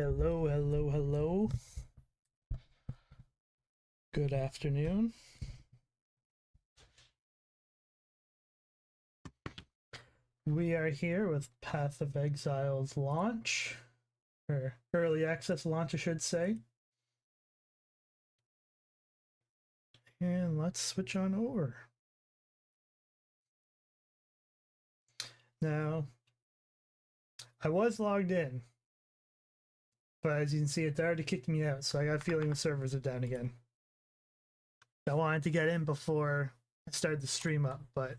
Hello, hello, hello. Good afternoon. We are here with Path of Exile's launch, or early access launch, I should say. And let's switch on over. Now, I was logged in, but as you can see, it already kicked me out, so I got a feeling the servers are down again. I wanted to get in before I started the stream up, but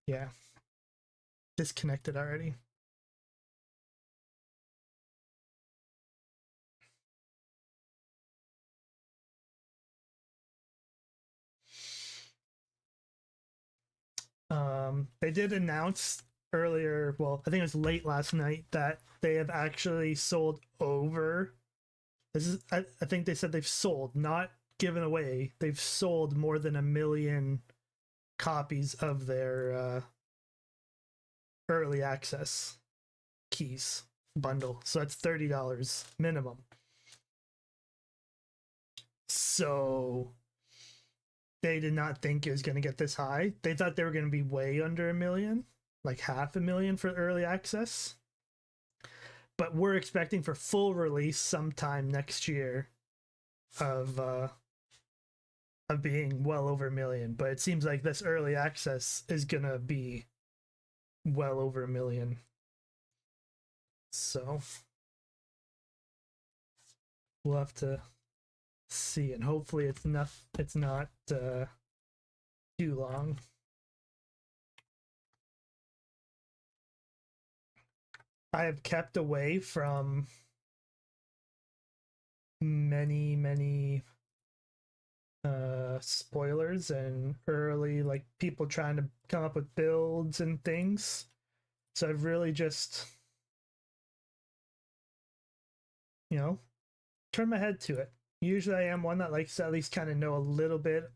yeah, disconnected already. They did announce earlier, well, I think it was late last night, that they have actually sold over. I think they said they've sold, not given away. They've sold more than 1 million copies of their early access keys bundle. So that's $30 minimum. So they did not think it was going to get this high. They thought they were going to be way under 1 million, like 500,000 for early access. But we're expecting for full release sometime next year of being well over 1 million. But it seems like this early access is gonna be well over 1 million. So we'll have to see, and hopefully it's not too long. I have kept away from many spoilers and early, like, people trying to come up with builds and things. So I've really just, turned my head to it. Usually I am one that likes to at least kind of know a little bit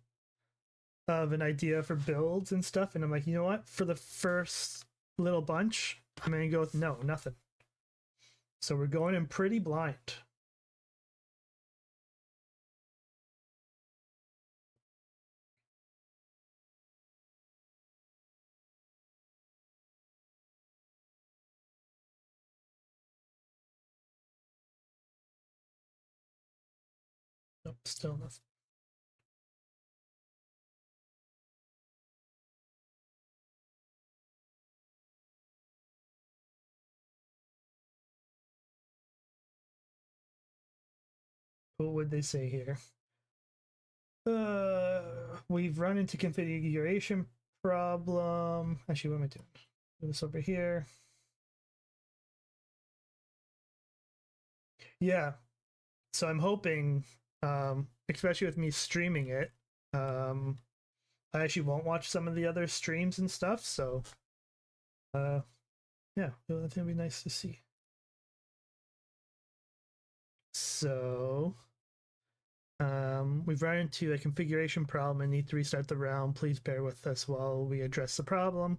of an idea for builds and stuff, and I'm like, you know what, for the first little bunch, I'm gonna go with nothing. So we're going in pretty blind. Nope, still nothing. What would they say here? We've run into configuration problem. Actually, what am I doing? Do this over here. Yeah. So I'm hoping, especially with me streaming it, I actually won't watch some of the other streams and stuff. So, yeah, I think it'd be nice to see. So, we've run into a configuration problem and need to restart the realm. Please bear with us while we address the problem.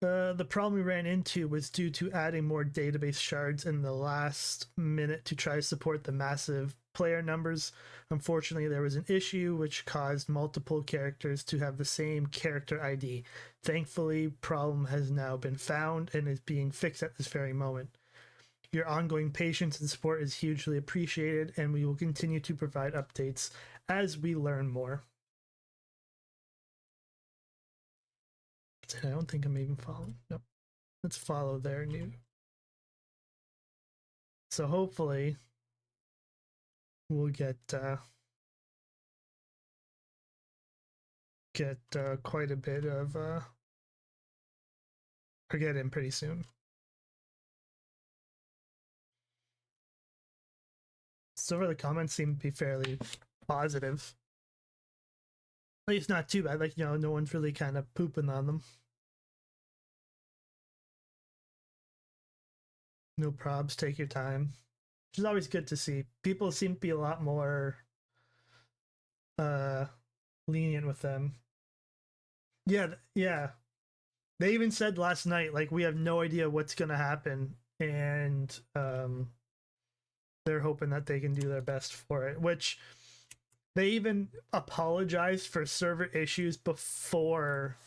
The problem we ran into was due to adding more database shards in the last minute to try to support the massive player numbers. Unfortunately, there was an issue which caused multiple characters to have the same character ID. Thankfully, problem has now been found and is being fixed at this very moment. Your ongoing patience and support is hugely appreciated, and we will continue to provide updates as we learn more. I don't think I'm even following. Nope. Let's follow their new. So hopefully we'll get quite a bit of or get in pretty soon. So far the comments seem to be fairly positive. At least not too bad. Like, no one's really kind of pooping on them. No probs, take your time. Which is always good to see. People seem to be a lot more lenient with them. Yeah. They even said last night, like, we have no idea what's gonna happen and they're hoping that they can do their best for it. Which they even apologized for server issues before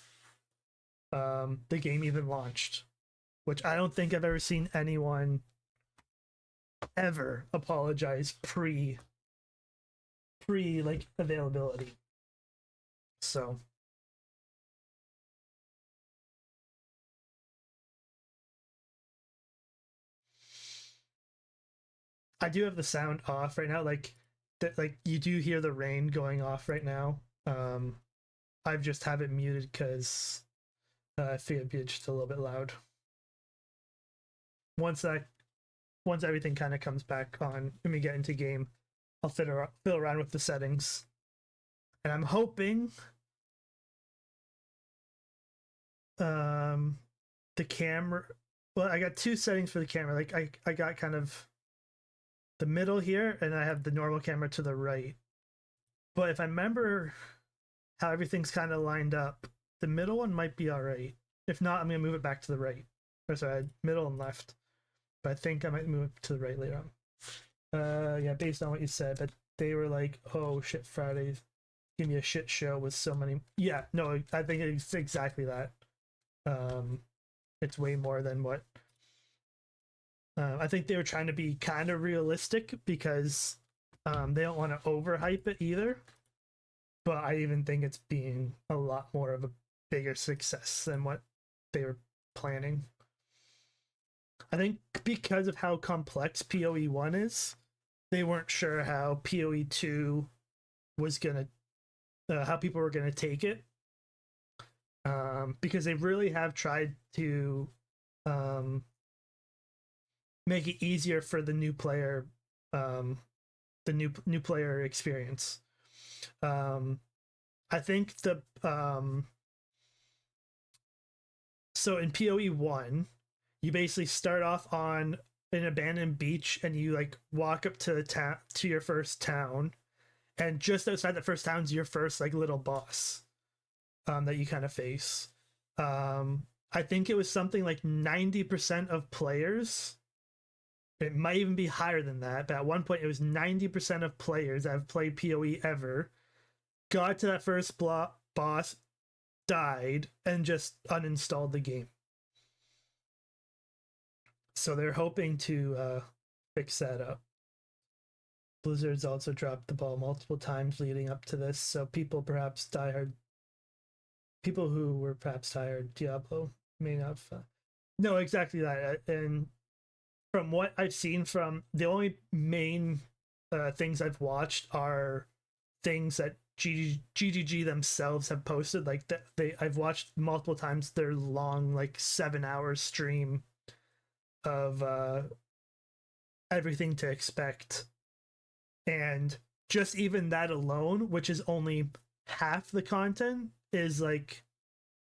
the game even launched, which I don't think I've ever seen anyone ever apologize pre like availability. So I do have the sound off right now, like that, like you do hear the rain going off right now. I've just have it muted because I feel it'd be just a little bit loud. Once that once everything kind of comes back on and we get into game, I'll fiddle around with the settings, and I'm hoping um the camera. Well, I got two settings for the camera. Like I got kind of the middle here, and I have the normal camera to the right. But if I remember how everything's kind of lined up, the middle one might be all right. If not, I'm gonna move it back to the right. Or sorry, middle and left. But I think I might move it to the right later on. Yeah, based on what you said, but they were like, "Oh shit, Fridays, give me a shit show with so many." Yeah, no, I think it's exactly that. Um, it's way more than what. I think they were trying to be kind of realistic because they don't want to overhype it either. But I even think it's being a lot more of a bigger success than what they were planning. I think because of how complex PoE 1 is, they weren't sure how PoE 2 was gonna, how people were gonna take it. Because they really have tried to um, make it easier for the new player, the new player experience. Um, I think so in PoE 1, you basically start off on an abandoned beach and you like walk up to the to your first town, and just outside the first town's your first like little boss that you kind of face. I think it was something like 90% of players, it might even be higher than that, but at one point it was 90% of players that have played PoE ever got to that first boss, died, and just uninstalled the game. So they're hoping to fix that up. Blizzard's also dropped the ball multiple times leading up to this, so people who were perhaps tired Diablo may not have. No, exactly that. And from what I've seen, from the only main things I've watched are things that GGG themselves have posted. Like that, I've watched multiple times their long, like 7 hour stream of everything to expect, and just even that alone, which is only half the content, is like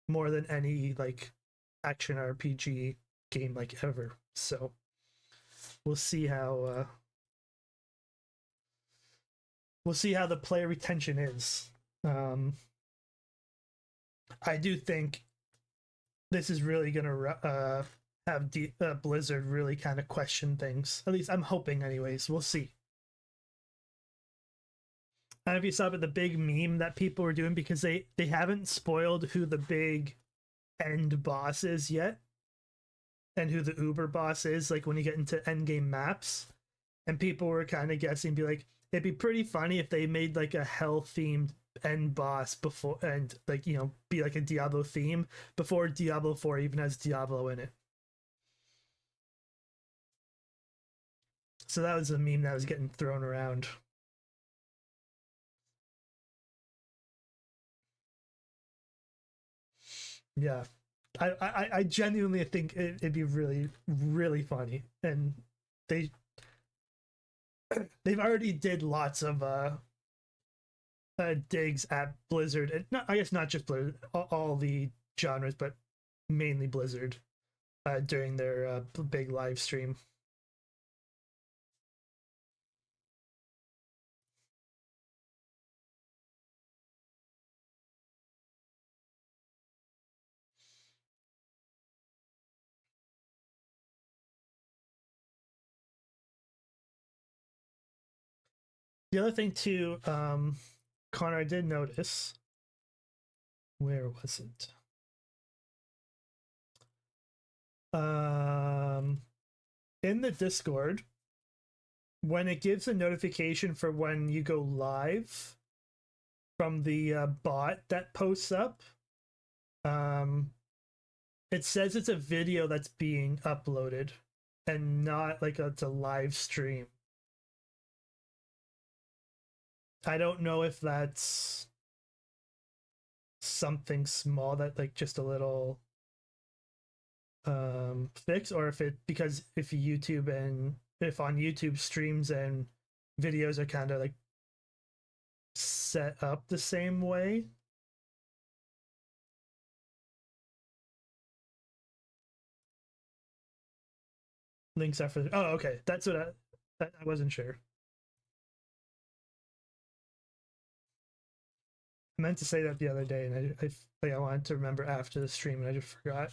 more than any like action RPG game like ever. So we'll see how the player retention is. I do think this is really gonna have Blizzard really kind of question things. At least I'm hoping, anyways. We'll see. I don't know if you saw but the big meme that people were doing because they haven't spoiled who the big end boss is yet, and who the Uber boss is. Like when you get into end game maps, and people were kind of guessing, be like, it'd be pretty funny if they made like a hell themed end boss before, and like be like a Diablo theme before Diablo 4 even has Diablo in it. So that was a meme that was getting thrown around. Yeah, I genuinely think it'd be really really funny, and they they've already did lots of digs at Blizzard, and not, I guess not just Blizzard, all the genres, but mainly Blizzard during their big live stream. The other thing too, Connor, I did notice. Where was it? In the Discord, when it gives a notification for when you go live from the bot that posts up, um, it says it's a video that's being uploaded and not like it's a live stream. I don't know if that's something small that like just a little fix, or if it because if YouTube and if on YouTube streams and videos are kind of like set up the same way. Links are for oh okay, that's what I wasn't sure. I meant to say that the other day, and I wanted to remember after the stream, and I just forgot.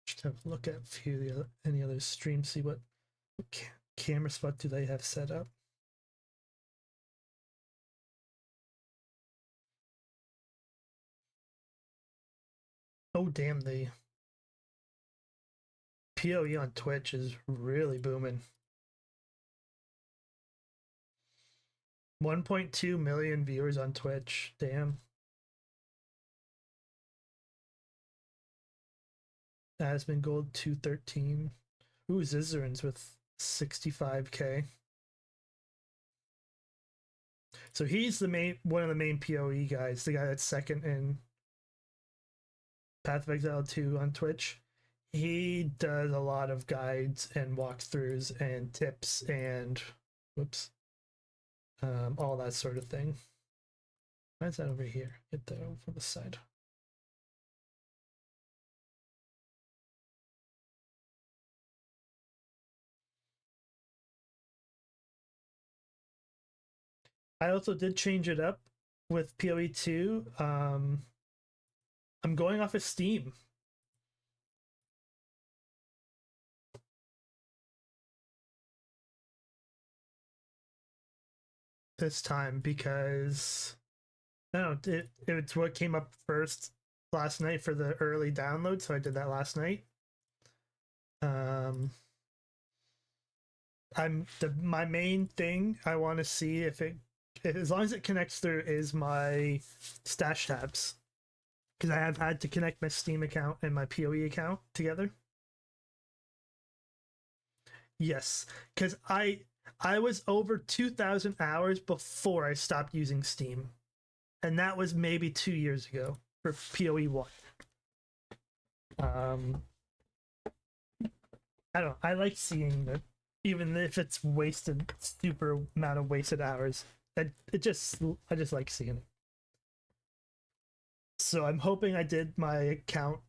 Just have a look at a few of the other, any other streams, see what camera spot do they have set up. Oh damn, the PoE on Twitch is really booming. 1.2 million viewers on Twitch. Damn. Aspen Gold 213. Ooh, Zizerins with 65k. So he's the main one of the main PoE guys, the guy that's second in Path of Exile 2 on Twitch. He does a lot of guides and walkthroughs and tips and whoops. All that sort of thing. Why is that over here? Get that over from the side. I also did change it up with PoE 2. I'm going off of Steam. This time because I don't know, it's what came up first last night for the early download, so I did that last night. My main thing I want to see if it as long as it connects through is my stash tabs, because I have had to connect my Steam account and my PoE account together. Yes, because I was over 2,000 hours before I stopped using Steam, and that was maybe 2 years ago for PoE 1. I don't know, I like seeing that, even if it's wasted, super amount of wasted hours. I just like seeing it. So I'm hoping I did my account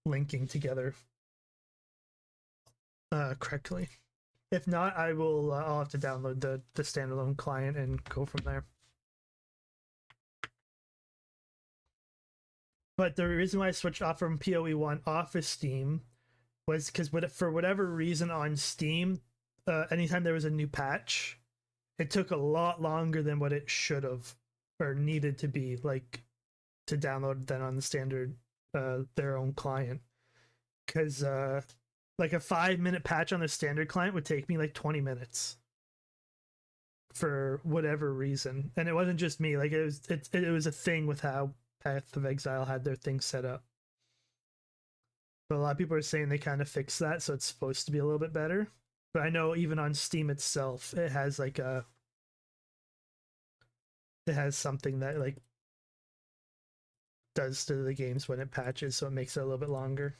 linking together correctly. If not, I will. I'll have to download the standalone client and go from there. But the reason why I switched off from PoE 1 off of Steam was because for whatever reason on Steam, anytime there was a new patch, it took a lot longer than what it should have or needed to be, like to download than on the standard their own client. Because like a 5-minute patch on the standard client would take me like 20 minutes for whatever reason, and it wasn't just me. Like it was a thing with how Path of Exile had their thing set up. But a lot of people are saying they kind of fixed that, so it's supposed to be a little bit better. But I know even on Steam itself, it has like it has something that like does to the games when it patches, so it makes it a little bit longer.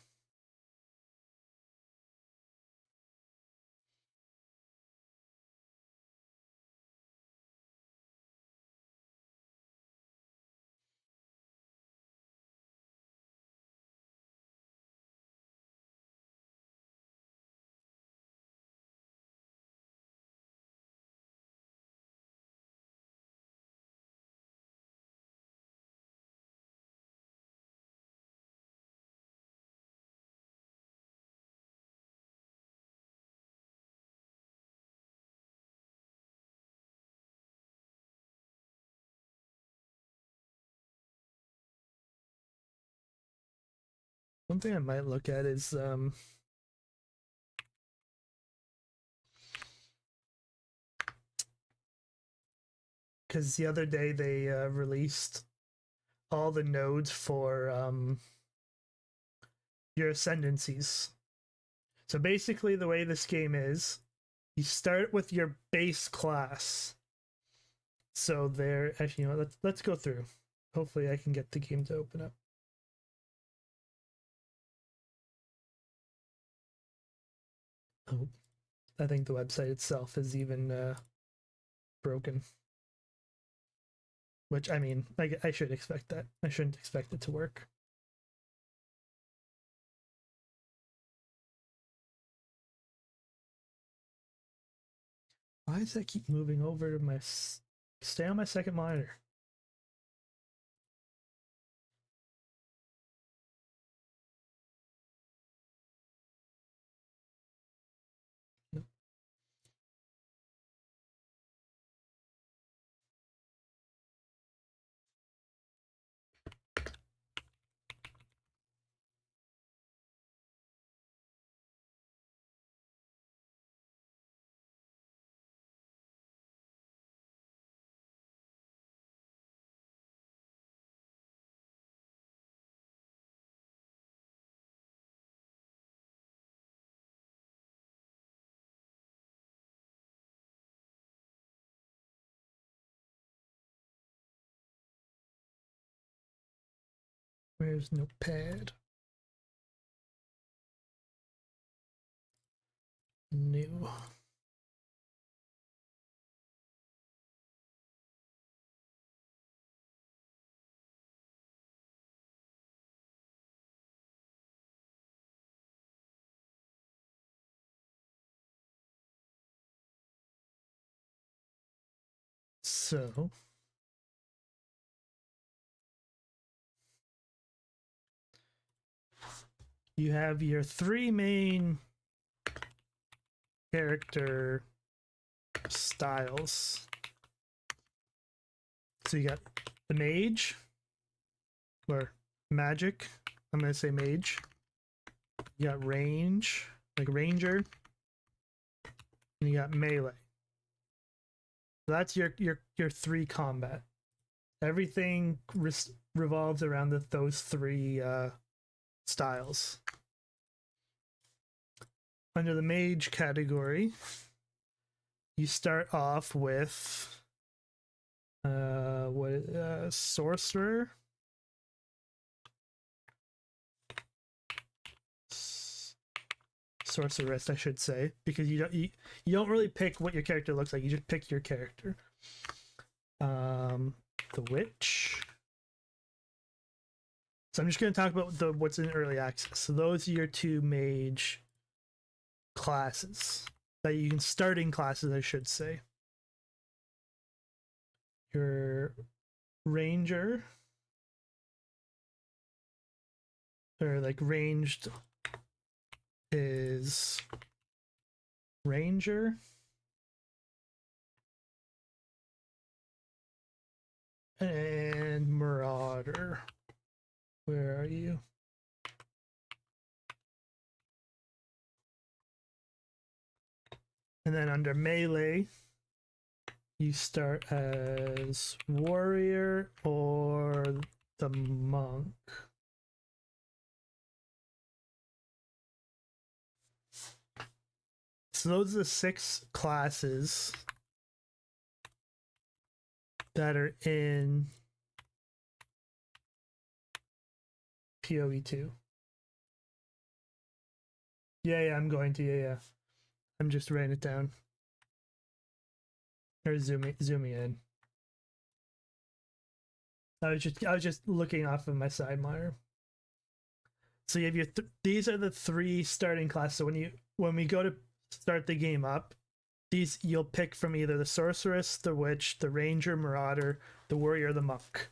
One thing I might look at is because the other day they released all the nodes for your ascendancies. So basically, the way this game is, you start with your base class. So there, actually, you know, let's go through. Hopefully, I can get the game to open up. Oh, I think the website itself is even broken. Which, I mean, I should expect that. I shouldn't expect it to work. Why does that keep moving over to my... Stay on my second monitor. Nope. Where's Notepad? New. So you have your three main character styles. So you got the mage, or magic. I'm gonna say mage. You got range, like ranger, and you got melee. So that's your three combat. Everything revolves around those three styles. Under the mage category, you start off with sorcerer, sorceress, I should say, because you don't really pick what your character looks like. You just pick your character. The witch. So I'm just going to talk about what's in early access. So those are your two mage classes that you can starting classes, I should say. Your ranger, or like ranged, is ranger, and marauder. Where are you? And then under melee, you start as warrior or the monk. So those are the 6 classes that are in PoE2. Yeah, I'm going to. Yeah. I'm just writing it down. Or zooming in. I was just looking off of my side monitor. So you have your these are the 3 starting classes. So when we go to start the game up, these you'll pick from either the sorceress, the witch, the ranger, marauder, the warrior, the monk.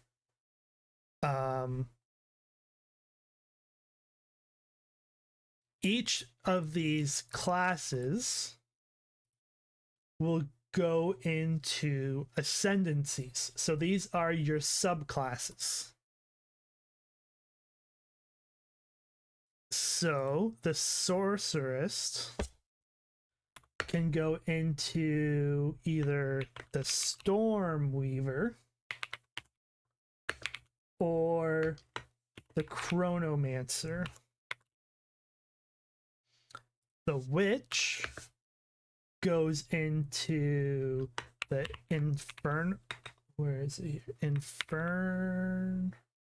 Each of these classes will go into ascendancies. So these are your subclasses. So the sorceress can go into either the Storm Weaver or the Chronomancer. The Witch goes into the where is it here?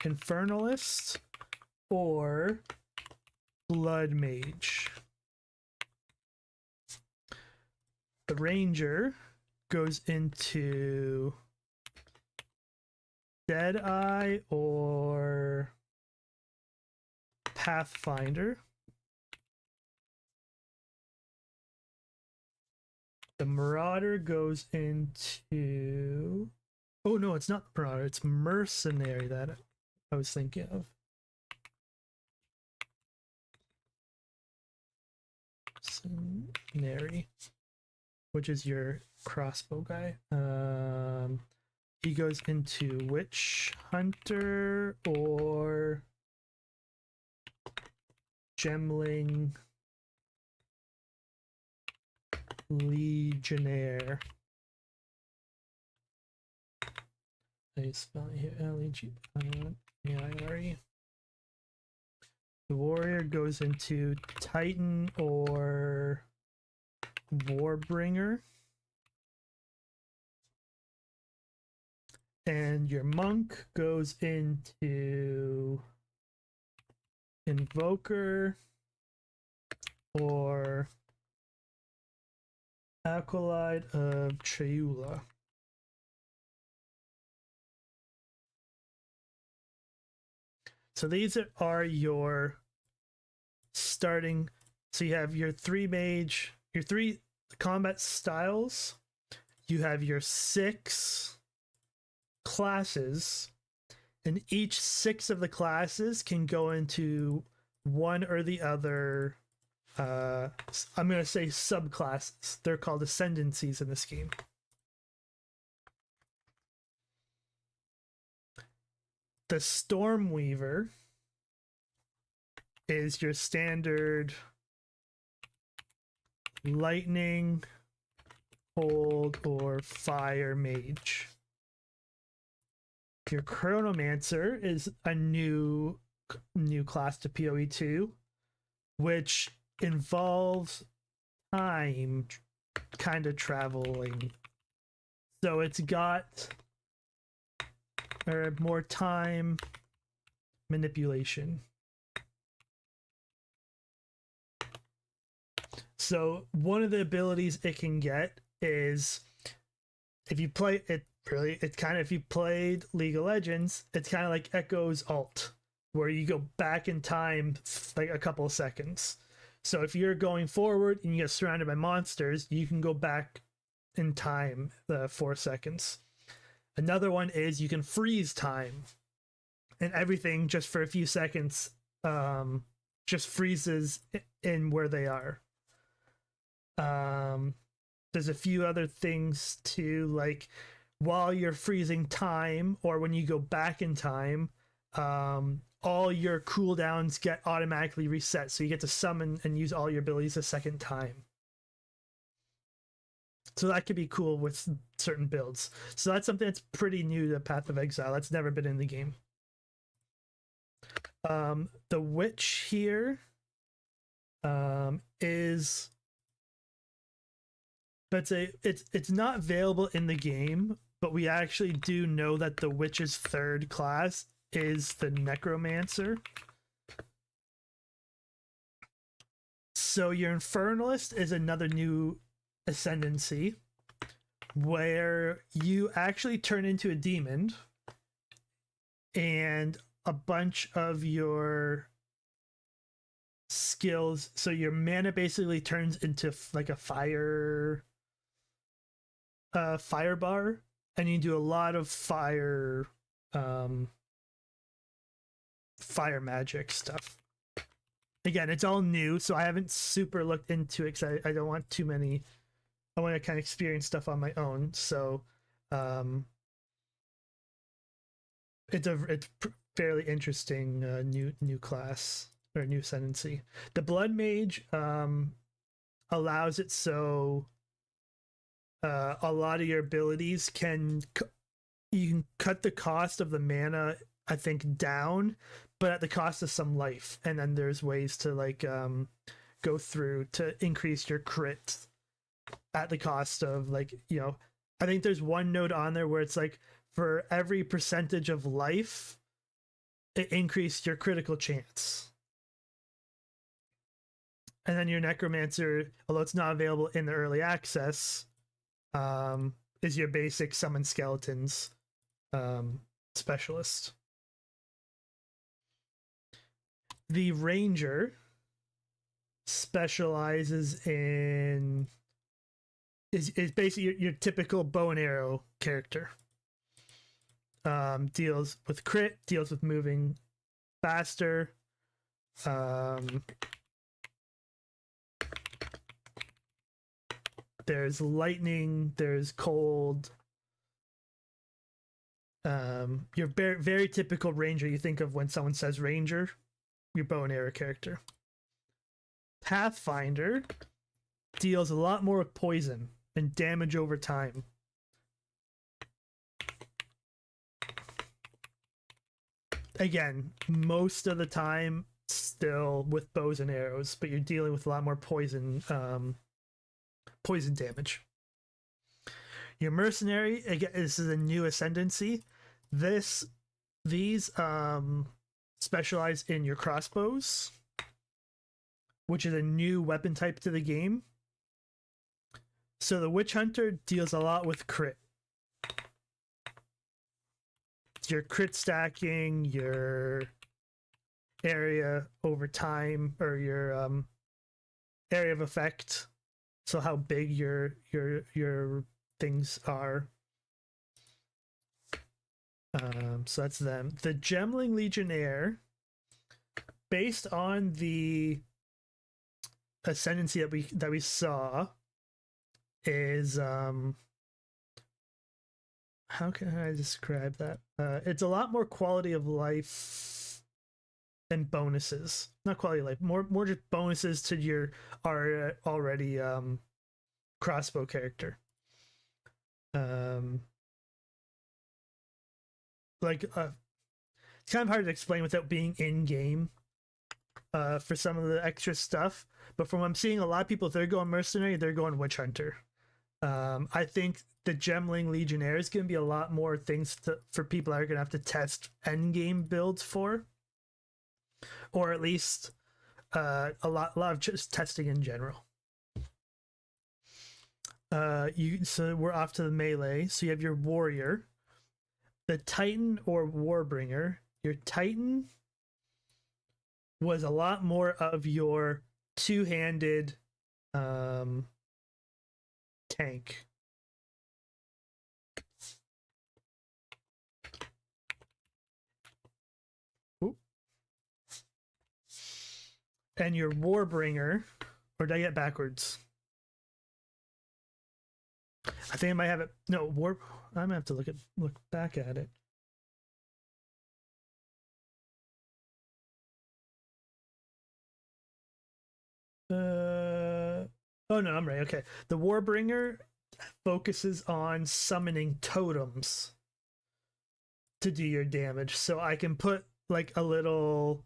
Infernalist or Blood Mage. The Ranger goes into Deadeye or Pathfinder. The Marauder goes into... Oh no, it's not Marauder, it's Mercenary that I was thinking of. Mercenary, which is your crossbow guy. He goes into Witch Hunter or Gemling Legionnaire. I spell it here. L-E-G-I-N-A-I-R-E. The Warrior goes into Titan or Warbringer. And your Monk goes into Invoker or Acolyte of Treula. So these are your starting. So you have your 3 mage, your 3 combat styles. You have your 6 classes, and each 6 of the classes can go into one or the other. I'm going to say subclasses. They're called ascendancies in this game. The Stormweaver is your standard lightning, cold, or fire mage. Your Chronomancer is a new class to PoE 2, which involves time kind of traveling. So it's got more time manipulation. So one of the abilities it can get is, if you play it, it's kind of, if you played League of Legends, it's kind of like Echo's ult, where you go back in time like a couple of seconds. So if you're going forward and you get surrounded by monsters, you can go back in time 4 seconds. Another one is you can freeze time, and everything just for a few seconds just freezes in where they are. There's a few other things too, like while you're freezing time or when you go back in time, all your cooldowns get automatically reset, so you get to summon and use all your abilities a second time. So that could be cool with certain builds. So that's something that's pretty new to Path of Exile. That's never been in the game. The Witch here is... But it's not available in the game, but we actually do know that the Witch's 3rd class is the Necromancer. So your Infernalist is another new ascendancy where you actually turn into a demon, and a bunch of your skills, so your mana basically turns into like a fire bar, and you do a lot of fire magic stuff. Again, it's all new, so I haven't super looked into it because I don't want too many. I want to kind of experience stuff on my own. So it's fairly interesting new class. or new ascendancy. The Blood Mage allows it so a lot of your abilities you can cut the cost of the mana, I think, down, but at the cost of some life. And then there's ways to like go through to increase your crit at the cost of like, you know, I think there's one note on there where it's like for every percentage of life, it increased your critical chance. And then your Necromancer, although it's not available in the early access, is your basic summon skeletons specialist. The Ranger specializes in is basically your typical bow and arrow character. Deals with crit, deals with moving faster. There's lightning, there's cold. Your very typical ranger you think of when someone says ranger, your bow and arrow character. Pathfinder deals a lot more with poison and damage over time. Again, most of the time still with bows and arrows, but you're dealing with a lot more poison poison damage. Your mercenary, again, this is a new ascendancy. These specialize in your crossbows, which is a new weapon type to the game. So the Witch Hunter deals a lot with crit. Your crit stacking, your area over time, or your area of effect. So how big your things are. So that's them. The Gemling Legionnaire, based on the ascendancy that we saw, is how can I describe that? It's a lot more quality of life than bonuses. Not quality of life, more just bonuses to your already crossbow character. Like it's kind of hard to explain without being in game for some of the extra stuff. But from what I'm seeing, a lot of people, if they're going mercenary, they're going witch hunter. I think the Gemling Legionnaire is going to be a lot more things for people that are going to have to test end game builds for, or at least a lot of just testing in general. So we're off to the melee. So you have your warrior, the Titan or Warbringer. Your Titan was a lot more of your two-handed tank. Oop. And your Warbringer, or did I get backwards? I think I might have it. No, I'm gonna have to look back at it. Oh no, I'm right. Okay. The Warbringer focuses on summoning totems to do your damage. So I can put like a little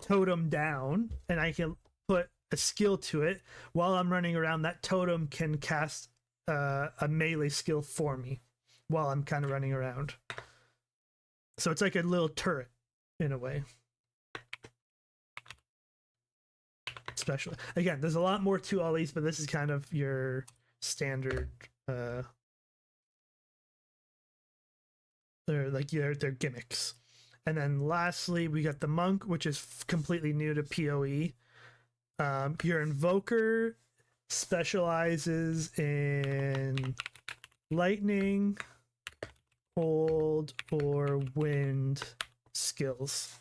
totem down and I can put a skill to it while I'm running around. That totem can cast a melee skill for me while I'm kind of running around. So it's like a little turret in a way. Especially again, there's a lot more to all these, but this is kind of your standard they're like their gimmicks. And then lastly we got the monk, which is completely new to PoE. Your invoker specializes in lightning, cold, or wind skills.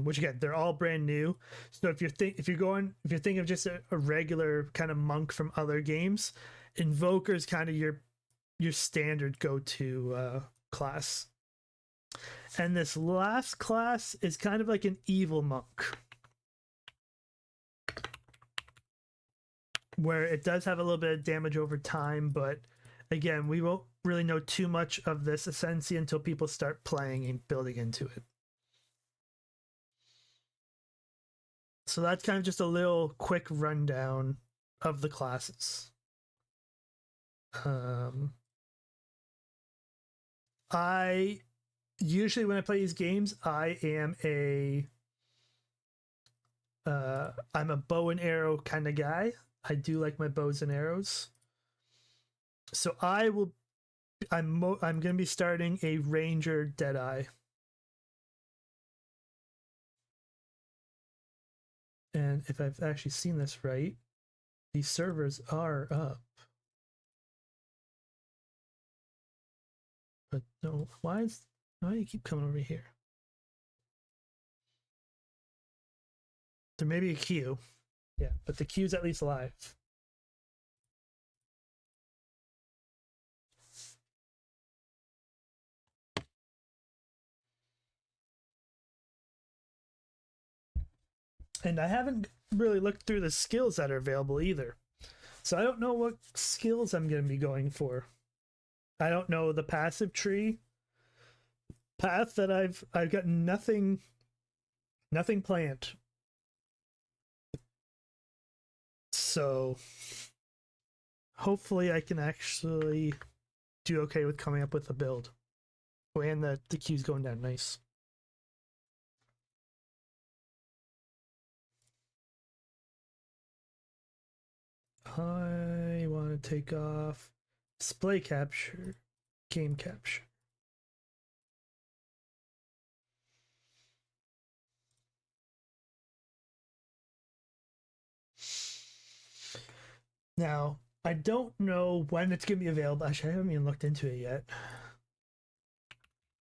Which again, they're all brand new. So if you're thinking of just a regular kind of monk from other games, Invoker's kind of your standard go-to class. And this last class is kind of like an evil monk, where it does have a little bit of damage over time, but again, we won't really know too much of this Ascensi until people start playing and building into it. So that's kind of just a little quick rundown of the classes. I usually, when I play these games, I am I'm a bow and arrow kind of guy. I do like my bows and arrows. So I'm going to be starting a Ranger Deadeye. And if I've actually seen this right, these servers are up. But no, why do you keep coming over here? There may be a queue. Yeah, but the queue's at least live. And I haven't really looked through the skills that are available either. So I don't know what skills I'm going to be going for. I don't know the passive tree path that I've got nothing planned. So hopefully I can actually do okay with coming up with a build. Oh, and the queue's going down nice. I want to take off display capture, game capture. Now, I don't know when it's going to be available. Actually, I haven't even looked into it yet.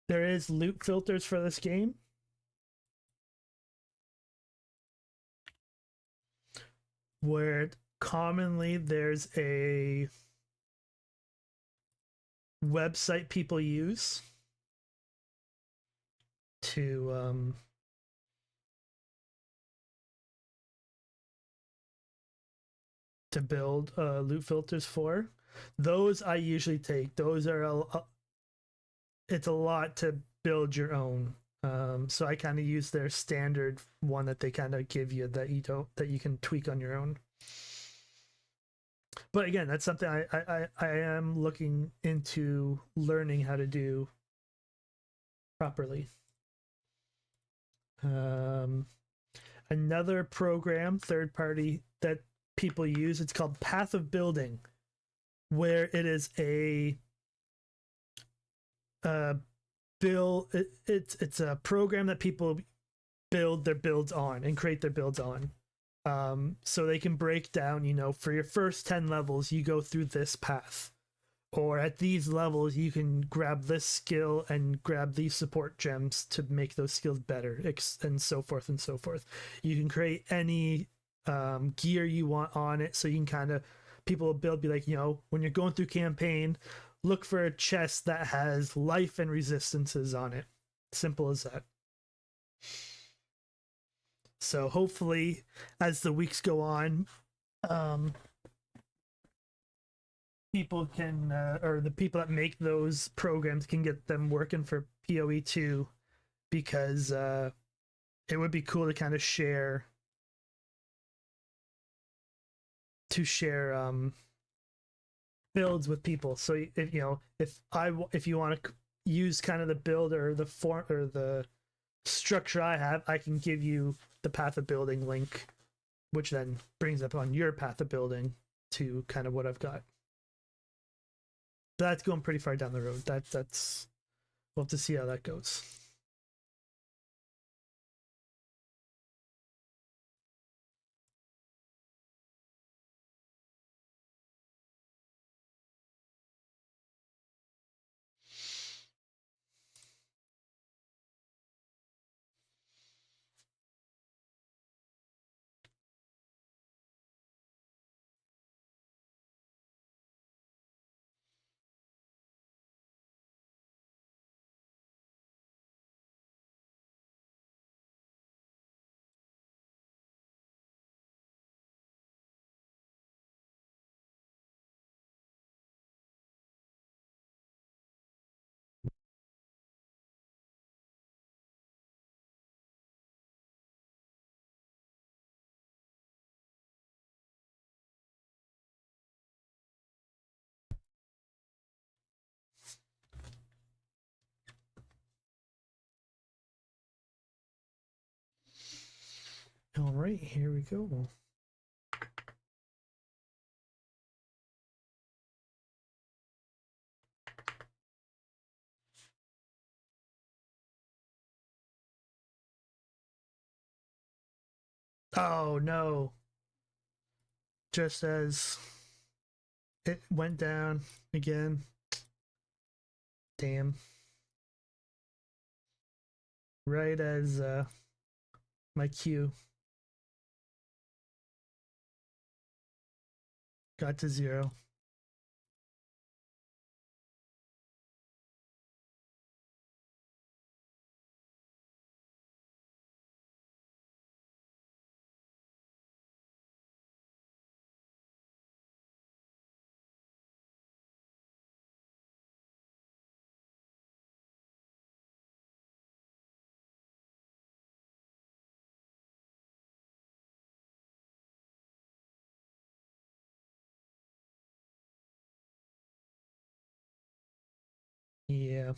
There is loot filters for this game. Where commonly there's a website people use to build loot filters for. Those I usually take. Those are it's a lot to build your own. So I kind of use their standard one that they kind of give you that you can tweak on your own. But again, that's something I am looking into learning how to do properly. Another program, third party, that people use, it's called Path of Building, where it is a it's a program that people build their builds on and create their builds on. So they can break down, for your first 10 levels, you go through this path. Or at these levels, you can grab this skill and grab these support gems to make those skills better, and so forth and so forth. You can create any gear you want on it, so you can kind of, people will be like, when you're going through campaign, look for a chest that has life and resistances on it. Simple as that. So hopefully, as the weeks go on, people can, or the people that make those programs can get them working for PoE 2, because it would be cool to kind of share builds with people. So if if you want to use kind of the build or the form or the structure I have, I can give you the path of building link, which then brings up on your path of building to kind of what I've got. That's going pretty far down the road. That's we'll have to see how that goes. All right, here we go. Oh no. Just as it went down again. Damn. Right as my Q got to 0. Yeah.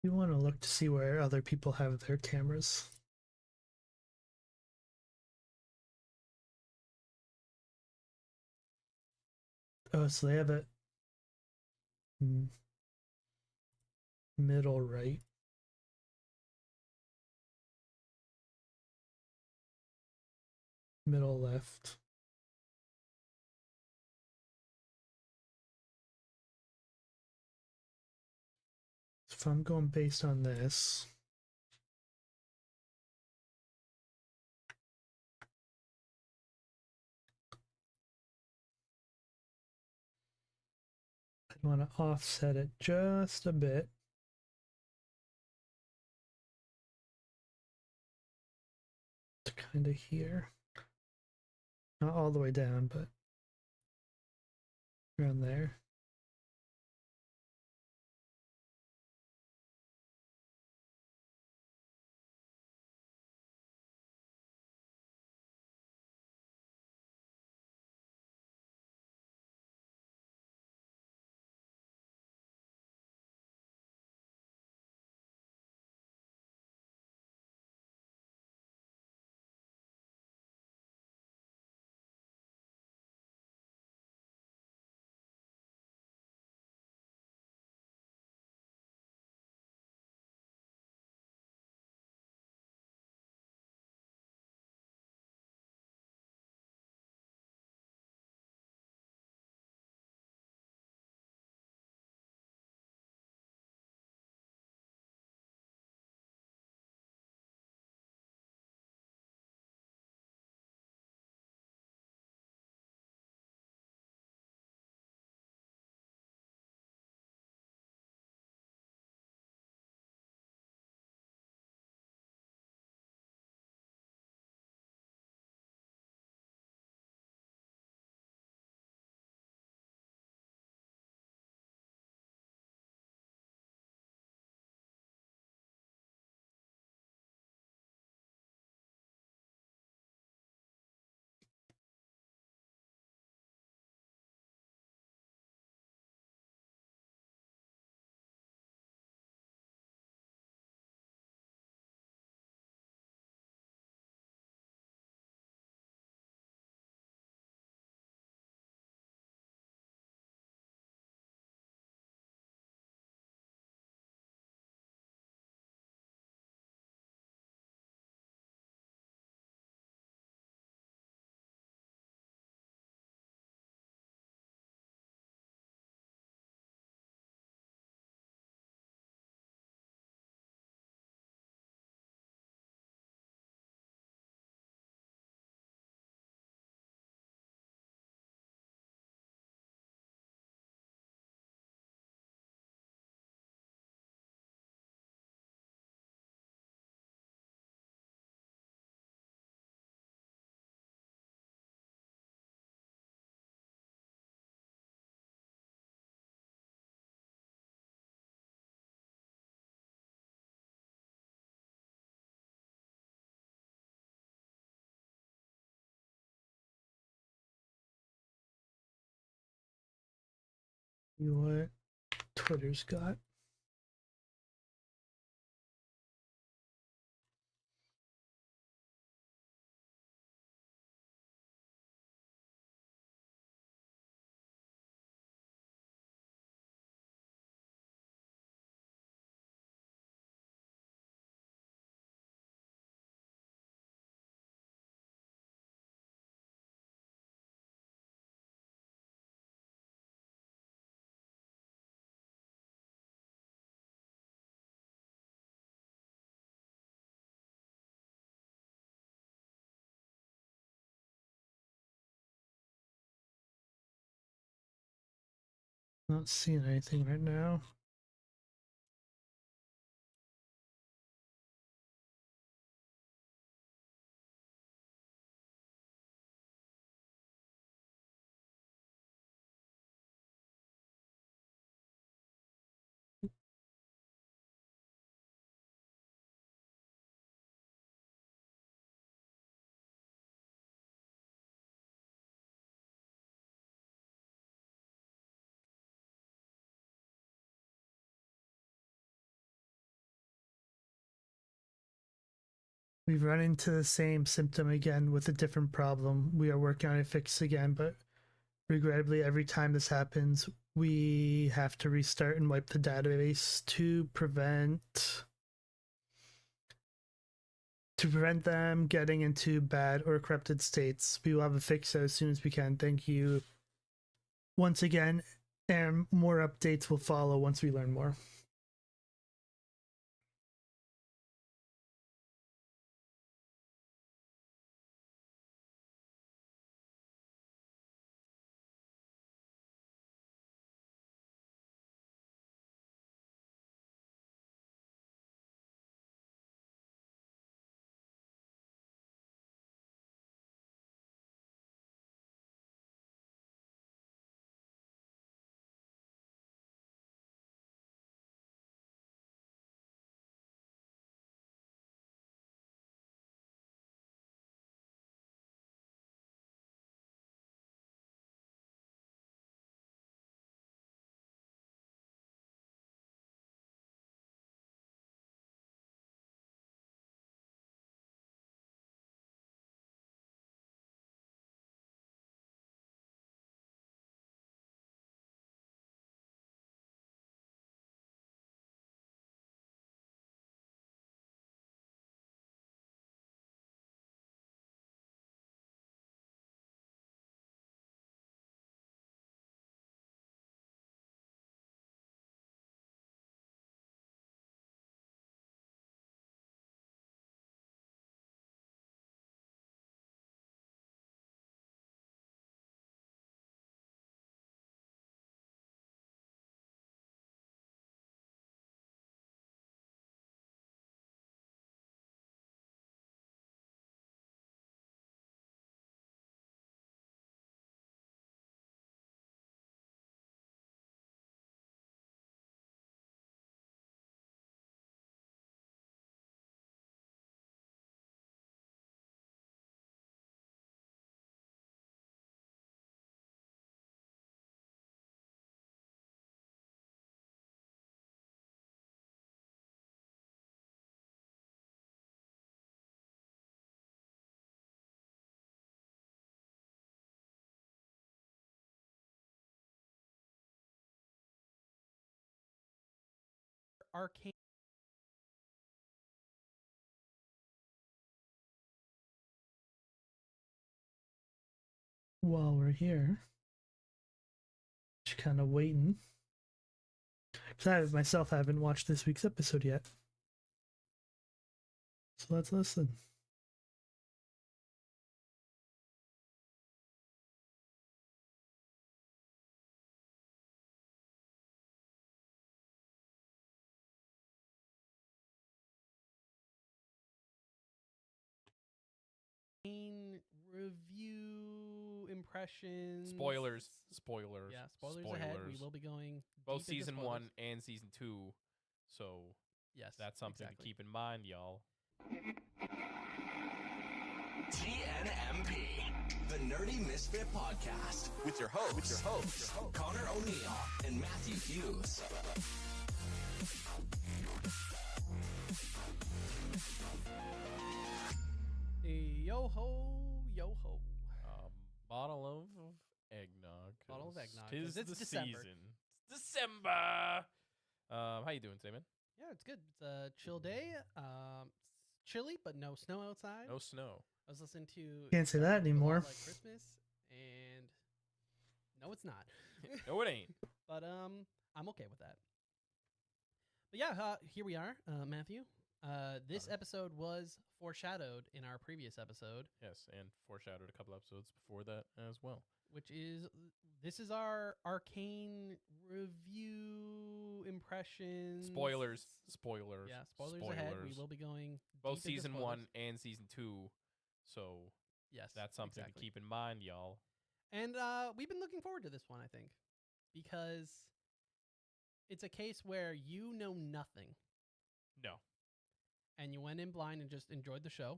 You want to look to see where other people have their cameras. Oh, so they have it middle right. Middle left. If I'm going based on this, I want to offset it just a bit. To kind of here. Not all the way down, but around there. See what Twitter's got. Not seeing anything right now. We've run into the same symptom again with a different problem. We are working on a fix again, but regrettably, every time this happens, we have to restart and wipe the database to prevent them getting into bad or corrupted states. We will have a fix as soon as we can. Thank you once again, and more updates will follow once we learn more. Arcane. While we're here, just kind of waiting. Because I myself haven't watched this week's episode yet. So let's listen. Review impressions. Spoilers. Yeah, spoilers ahead. We will be going both deep season into 1 and season 2. So yes, that's something exactly. to keep in mind, y'all. TNM NMP, the Nerdy Misfit Podcast, with your hosts, Connor O'Neill and Matthew Hughes. Yo ho, yo ho. Bottle of eggnog. Bottle of eggnog. Tis It's the December. season. It's December. How you doing today, man? Yeah, it's good. It's a chill day. It's chilly, but no snow outside. No snow. I was listening to Can't say that A Lot anymore. Like Christmas, and no, it's not. No, it ain't. But I'm okay with that. But yeah, here we are, Matthew. This episode was foreshadowed in our previous episode. Yes, and foreshadowed a couple episodes before that as well. This is our Arcane review impressions. Spoilers. Yeah, spoilers ahead. We will be going both deep into season spoilers. 1 and season 2. So yes, that's something exactly. to keep in mind, y'all. And we've been looking forward to this one, I think, because it's a case where you know nothing. No. And you went in blind and just enjoyed the show.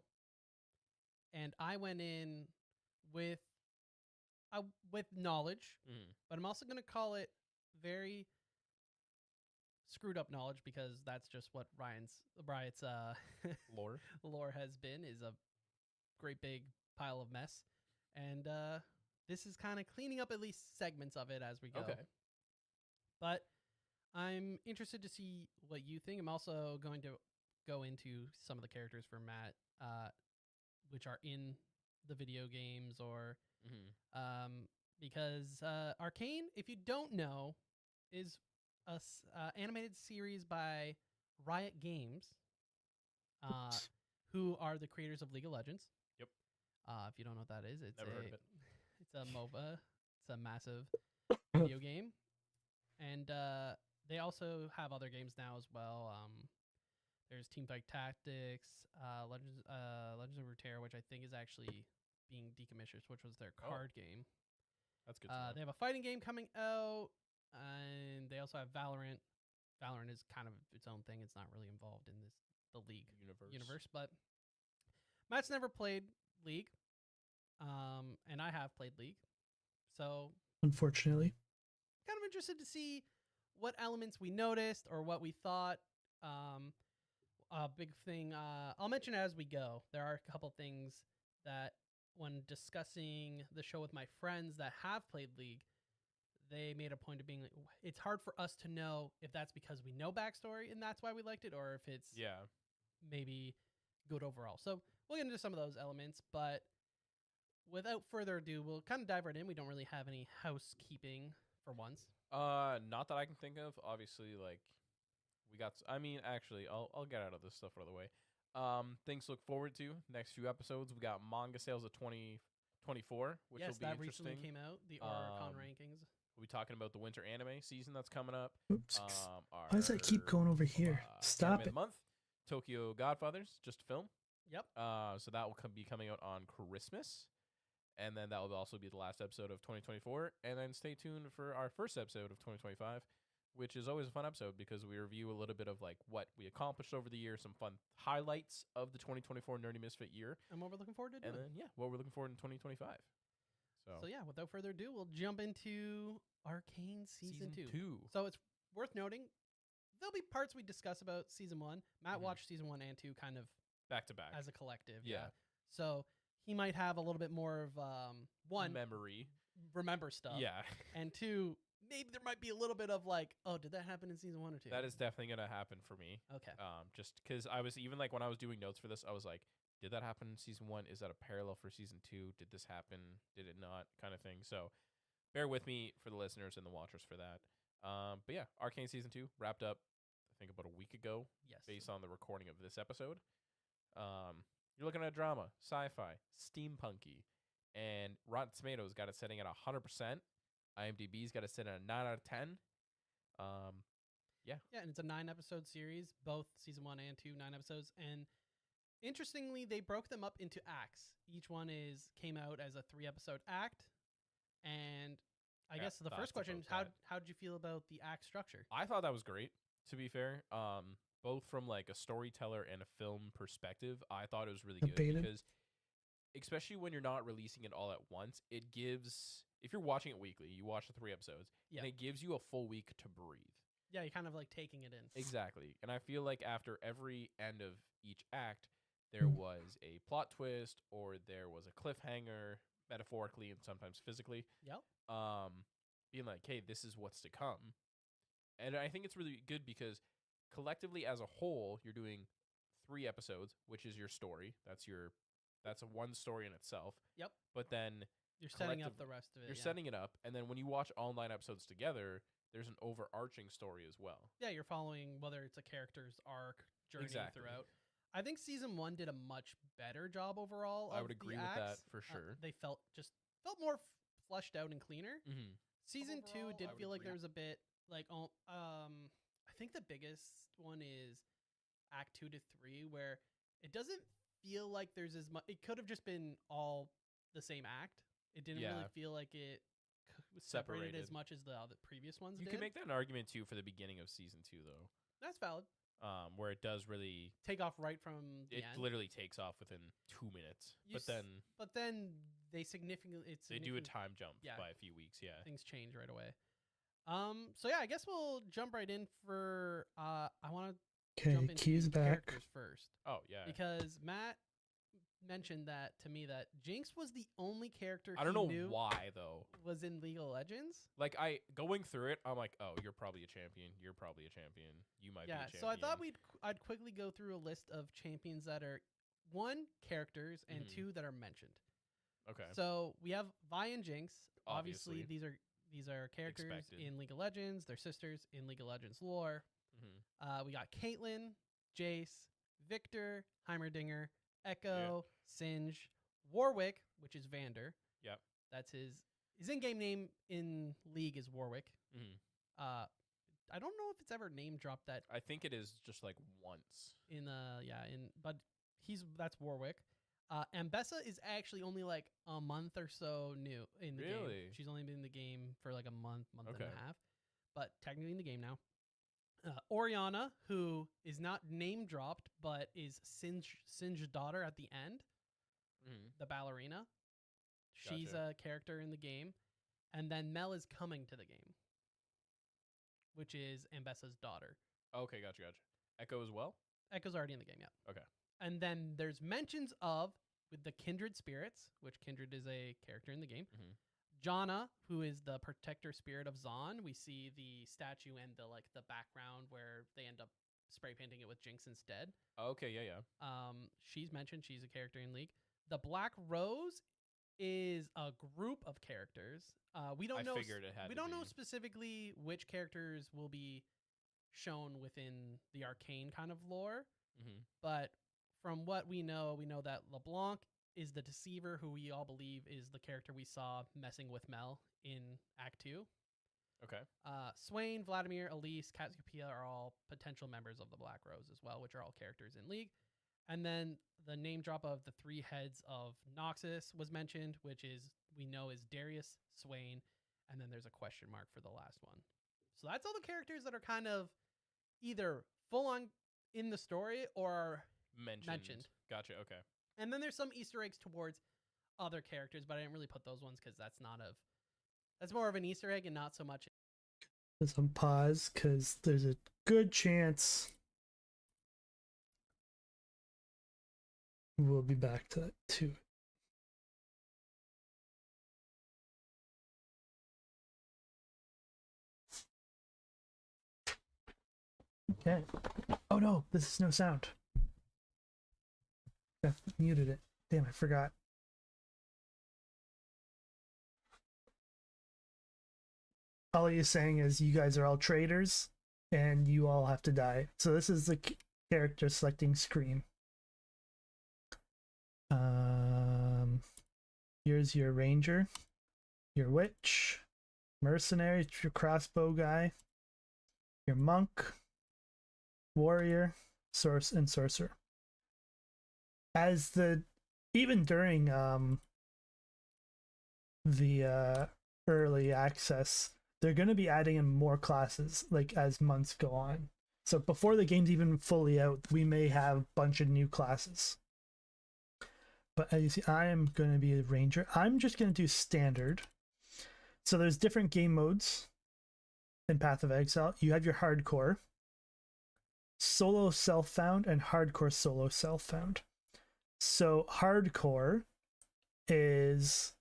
And I went in with knowledge, but I'm also going to call it very screwed up knowledge, because that's just what Riot's lore has been, is a great big pile of mess. And this is kind of cleaning up at least segments of it as we go. Okay. But I'm interested to see what you think. I'm also going to go into some of the characters for Matt, which are in the video games, or because Arcane, if you don't know, is a animated series by Riot Games, who are the creators of League of Legends. Yep. If you don't know what that is, Never heard of it. It's a MOBA. It's a massive video game, and they also have other games now as well. There's Teamfight Tactics, Legends of Runeterra, which I think is actually being decommissioned, which was their card game. That's good to know. They have a fighting game coming out, and they also have Valorant. Valorant is kind of its own thing. It's not really involved in the League universe. But Matt's never played League, and I have played League. So Unfortunately. kind of interested to see what elements we noticed or what we thought. A big thing, I'll mention as we go. There are a couple things that, when discussing the show with my friends that have played League, they made a point of being like, it's hard for us to know if that's because we know backstory and that's why we liked it, or if it's maybe good overall. So we'll get into some of those elements, but without further ado, we'll kind of dive right in. We don't really have any housekeeping for once. Not that I can think of. Obviously, like, we got. Actually, I'll get out of this stuff right away. Things to look forward to next few episodes. We got manga sales of 2024, which will be that interesting. recently came out. The Oricon rankings. We'll be talking about the winter anime season that's coming up. Oops. Why does that keep going over here? Stop anime it. of the month. Tokyo Godfathers, just a film. Yep. So that will be coming out on Christmas. And then that will also be the last episode of 2024. And then stay tuned for our first episode of 2025, which is always a fun episode because we review a little bit of like what we accomplished over the year, some fun highlights of the 2024 Nerdy Misfit year. And what we're looking forward to doing. And then, what we're looking forward in 2025. So yeah, without further ado, we'll jump into Arcane Season 2. So it's worth noting, there'll be parts we discuss about Season 1. Matt watched Season 1 and 2 kind of back to back as a collective. Yeah. So he might have a little bit more of one, memory, remember stuff. Yeah. And two, maybe there might be a little bit of like, oh, did that happen in Season 1 or 2? That is definitely going to happen for me. Okay. Just because I was even like when I was doing notes for this, I was like, did that happen in Season 1? Is that a parallel for Season 2? Did this happen? Did it not? Kind of thing. So bear with me for the listeners and the watchers for that. But yeah, Arcane Season 2 wrapped up, I think, about a week ago. Yes. Based on the recording of this episode. You're looking at drama, sci-fi, steampunky, and Rotten Tomatoes got it setting at 100%. IMDb's got it set at a 9 out of 10. Yeah, and it's a 9-episode series, both Season 1 and 2, 9 episodes. And interestingly, they broke them up into acts. Each one came out as a 3-episode act. And I guess the first question is, how did you feel about the act structure? I thought that was great, to be fair. Both from like a storyteller and a film perspective, I thought it was really good because especially when you're not releasing it all at once, it gives, if you're watching it weekly, you watch the 3 episodes, Yeah. and it gives you a full week to breathe. Yeah, you're kind of like taking it in. Exactly. And I feel like after every end of each act, there Mm. was a plot twist or there was a cliffhanger, metaphorically and sometimes physically. Yep. Being like, hey, this is what's to come. And I think it's really good because collectively as a whole, you're doing 3 episodes, which is your story. That's a one story in itself. Yep. But then You're setting up the collectively- rest of it. you're yeah. setting it up, and then when you watch all 9 episodes together, there's an overarching story as well. Yeah, you're following whether it's a character's arc journey Exactly. throughout. I think season 1 did a much better job overall. I of would the agree with that acts. for sure. They felt more fleshed out and cleaner. Mm-hmm. Season 2 Overall, did I would feel like agree. there was a bit like I think the biggest one is Act 2 to 3, where it doesn't feel like there's as much. It could have just been all the same act. It didn't really Yeah. feel like it was separated as Separated. much as the other previous ones You did. can make that an argument too for the beginning of season 2, though, That's valid. where it does really, Take off right from the it end. literally takes off within 2 minutes. You But s- then But then they significantly they do a time jump yeah. by a few weeks. Yeah. things change right away. So yeah, I guess we'll jump right in for I want to Okay, jump into Key's back. characters first Oh yeah. because Matt mentioned that to me that Jinx was the only character I don't he know knew why though. was in League of Legends. Like going through it, I'm like, oh, you're probably a champion. You're probably a champion. You might be a Yeah, champion. so I thought I'd quickly go through a list of champions that are one characters and Mhm. 2 that are mentioned. Okay. So we have Vi and Jinx. Obviously, Obviously. these are characters Expected. in League of Legends. They're sisters in League of Legends lore. Mm-hmm. We got Caitlyn, Jace, Victor, Heimerdinger, Echo, Singe, Warwick, which is Vander. Yep. That's his in-game name in League is Warwick. Mm-hmm. I don't know if it's ever name dropped that I think it is just like once. but that's Warwick. Ambessa is actually only like a month or so new in the game. Really? She's only been in the game for like a month and Okay. a half, but technically in the game now. Oriana, who is not name dropped, but is Singe's daughter at the end, Mm-hmm. the ballerina. She's Gotcha. a character in the game. And then Mel is coming to the game, which is Ambessa's daughter. Okay, gotcha. Echo as well. Echo's already in the game, yeah. Okay. And then there's mentions of with the Kindred Spirits, which Kindred is a character in the game. Mhm. Janna, who is the protector spirit of Zon. We see the statue and the background where they end up spray painting it with Jinx instead. Okay, yeah. She's mentioned. She's a character in League. The Black Rose is a group of characters. We don't I know. figured it had We to don't know be. specifically which characters will be shown within the arcane kind of lore. Mm-hmm. But from what we know that LeBlanc is the deceiver who we all believe is the character we saw messing with Mel in Act 2. Okay. Swain, Vladimir, Elise, Cassiopeia are all potential members of the Black Rose as well, which are all characters in League. And then the name drop of the 3 heads of Noxus was mentioned, which we know is Darius, Swain, and then there's a question mark for the last one. So that's all the characters that are kind of either full on in the story or mentioned. Gotcha. Okay. and then there's some Easter eggs towards other characters, but I didn't really put those ones because that's more of an Easter egg and not so much. Some pause because there's a good chance we'll be back to that too. Okay. Oh no, this is no sound. I muted it. Damn, I forgot. All he's saying is you guys are all traitors and you all have to die. So this is the character selecting screen. Here's your ranger, your witch, mercenary, your crossbow guy, your monk, warrior, and sorcerer. Even during the early access, they're going to be adding in more classes like as months go on. So before the game's even fully out, we may have a bunch of new classes. but as you see, I am going to be a ranger. I'm just going to do standard. So there's different game modes in Path of Exile. You have your hardcore, solo self-found, and hardcore solo self-found. So hardcore is,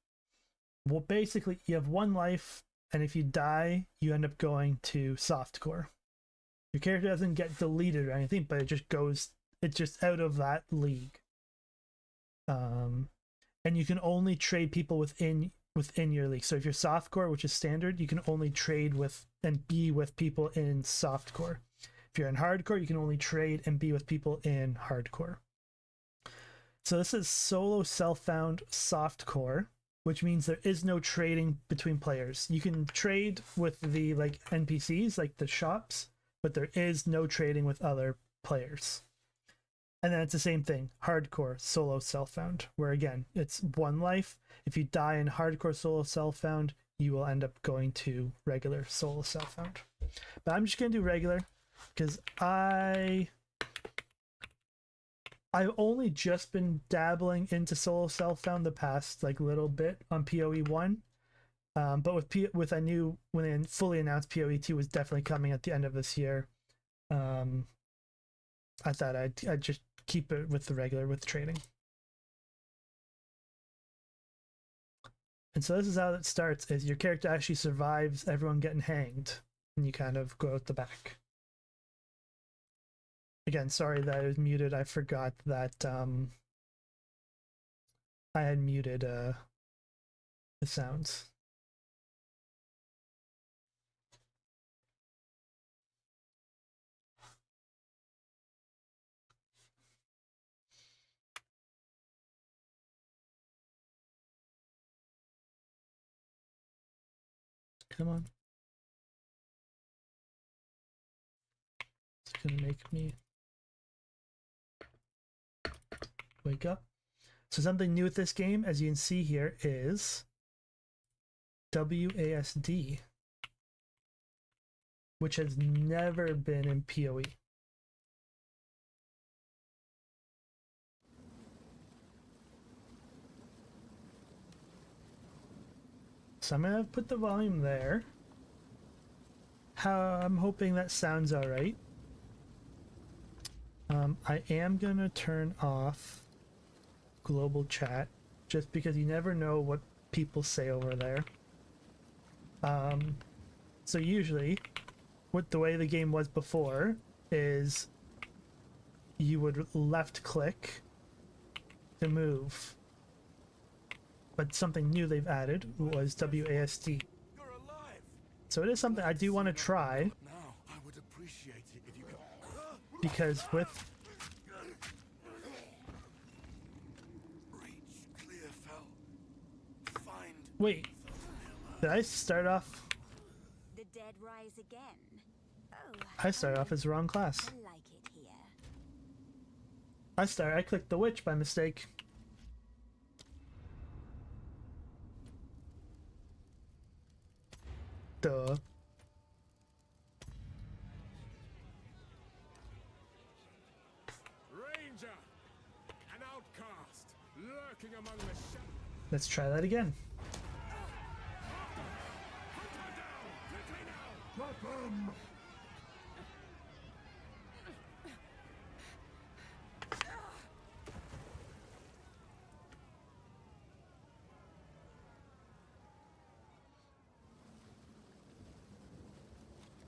well, basically you have one life, and if you die, you end up going to softcore. Your character doesn't get deleted or anything, but it just goes, it's just out of that league. And you can only trade people within your league. So if you're softcore, which is standard, you can only trade with and be with people in softcore. If you're in hardcore, you can only trade and be with people in hardcore. So this is solo self-found softcore, which means there is no trading between players. You can trade with the like NPCs, like the shops, but there is no trading with other players. And then it's the same thing, hardcore solo self-found, where again, it's one life. If you die in hardcore solo self-found, you will end up going to regular solo self-found. But I'm just going to do regular because I've only just been dabbling into solo self-found the past like little bit on PoE 1. But with I knew when they fully announced PoE 2 was definitely coming at the end of this year, I thought I'd just keep it with the regular with trading. And so this is how it starts, is your character actually survives everyone getting hanged, and you kind of go out the back. Again, sorry that I was muted. I forgot that I had muted the sounds. Come on. It's gonna make me wake up. So something new with this game, as you can see here, is WASD, which has never been in PoE. So I'm gonna put the volume there. I'm hoping that sounds all right. I am gonna turn off global chat just because you never know what people say over there. So usually, what the way the game was before is you would left click to move. But something new they've added was WASD. So it is something I do want to try. Because with... Wait, did I start off... The dead rise again. Oh, I started off as the wrong class. I like it here. I clicked the witch by mistake. Duh. Ranger, an outcast, lurking among the shadows. Let's try that again.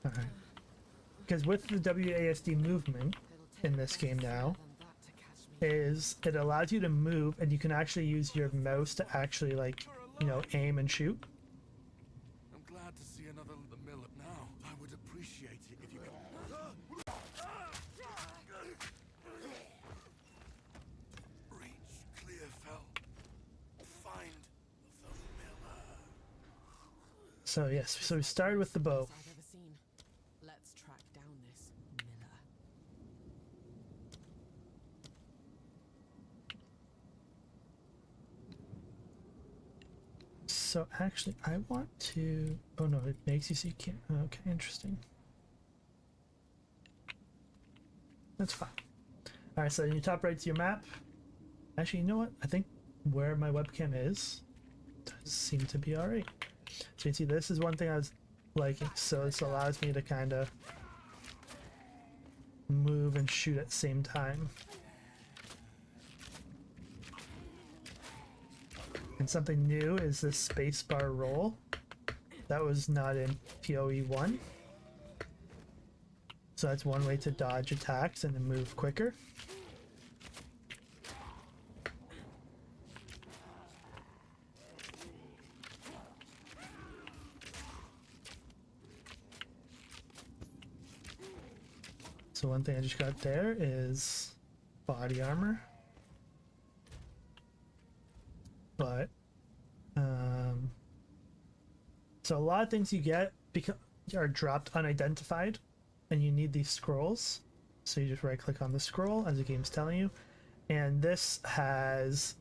Alright. Because with the WASD movement in this game now, is it allows you to move and you can actually use your mouse to actually, like, you know, aim and shoot. I'm glad to see another mill now. I would appreciate it if you could. Reach Clearfell. Find the miller. So yes, so we started with the bow. I've ever seen. Let's track down this miller. So actually, I want to... Oh no, it makes you see you can't... Okay, interesting. That's fine. Alright, so in your top right's your map. Actually, you know what? I think where my webcam is, does seem to be alright. So you can see this is one thing I was liking. So this allows me to kind of move and shoot at the same time. And something new is this spacebar roll. That was not in PoE 1. So that's one way to dodge attacks and to move quicker. So one thing I just got there is body armor. But so a lot of things you get are dropped unidentified, and you need these scrolls. So you just right click on the scroll as the game's telling you, and this has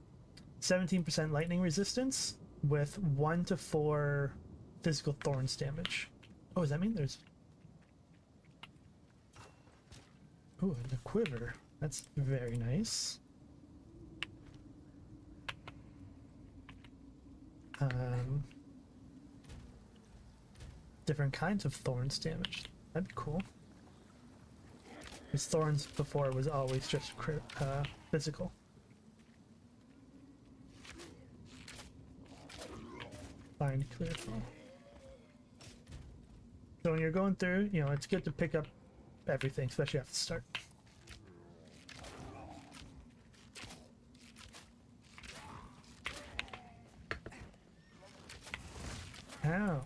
17% lightning resistance with 1 to 4 physical thorns damage. Oh, does that mean there's... Ooh, and a quiver. That's very nice. Different kinds of thorns damage. That'd be cool. Because thorns before was always just physical. Find clear fall. So when you're going through, you know, it's good to pick up everything, especially after the start. Ow.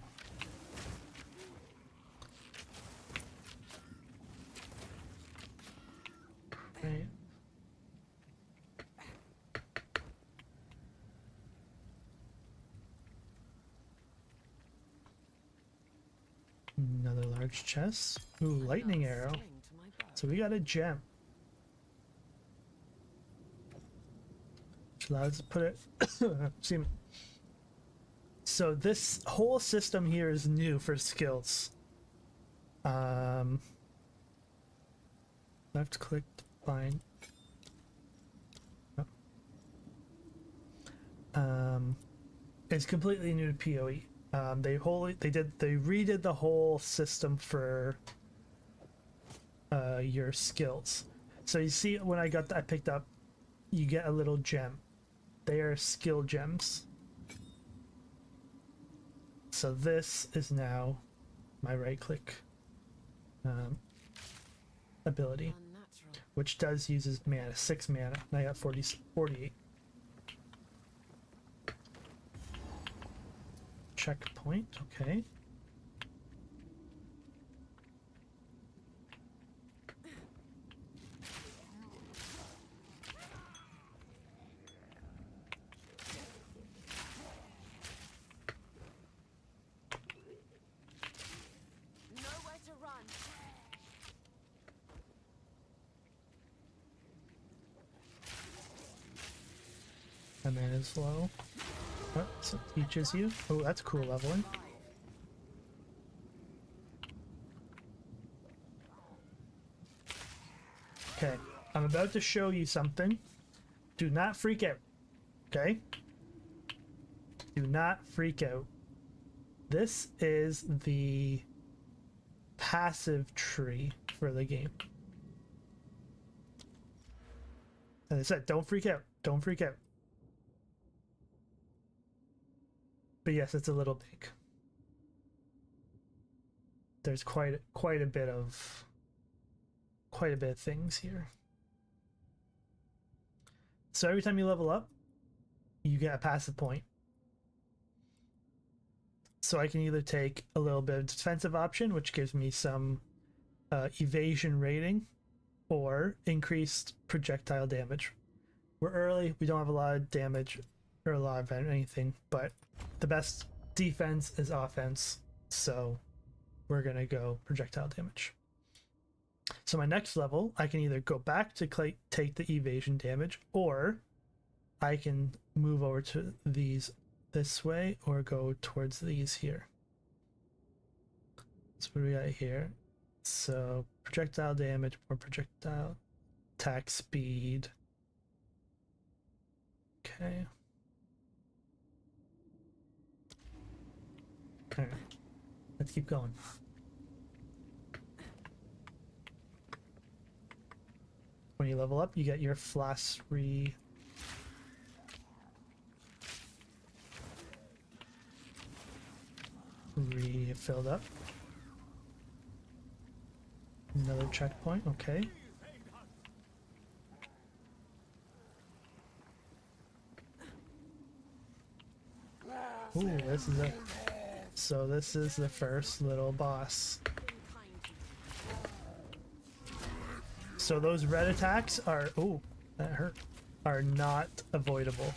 Right. Another large chest. Ooh, lightning arrow. So we got a gem. Which allows us to put it... See me. So this whole system here is new for skills. Left click to find. Oh. It's completely new to PoE. They redid the whole system for your skills. So you see when I picked up, you get a little gem. They are skill gems. So this is now my right click ability, which does uses mana, 6 mana, and I got 48. Checkpoint, okay. Nowhere to run. My mana is low. Oh, so it teaches you. Oh, that's cool leveling. Okay, I'm about to show you something. Do not freak out. Okay? Do not freak out. This is the passive tree for the game. As I said, don't freak out. Don't freak out. But yes, it's a little big. There's quite a bit of things here. So every time you level up, you get a passive point. So I can either take a little bit of defensive option, which gives me some evasion rating, or increased projectile damage. We're early, we don't have a lot of damage or a lot of anything, but the best defense is offense, so we're gonna go projectile damage. So my next level, I can either go back to take the evasion damage, or I can move over to these this way, or go towards these here. So what do we got here? So projectile damage, more projectile attack speed. Okay. Alright. Let's keep going. When you level up, you get your flasks refilled up. Another checkpoint, okay. Ooh, this is this is the first little boss. So those red attacks are, ooh, that hurt, are not avoidable.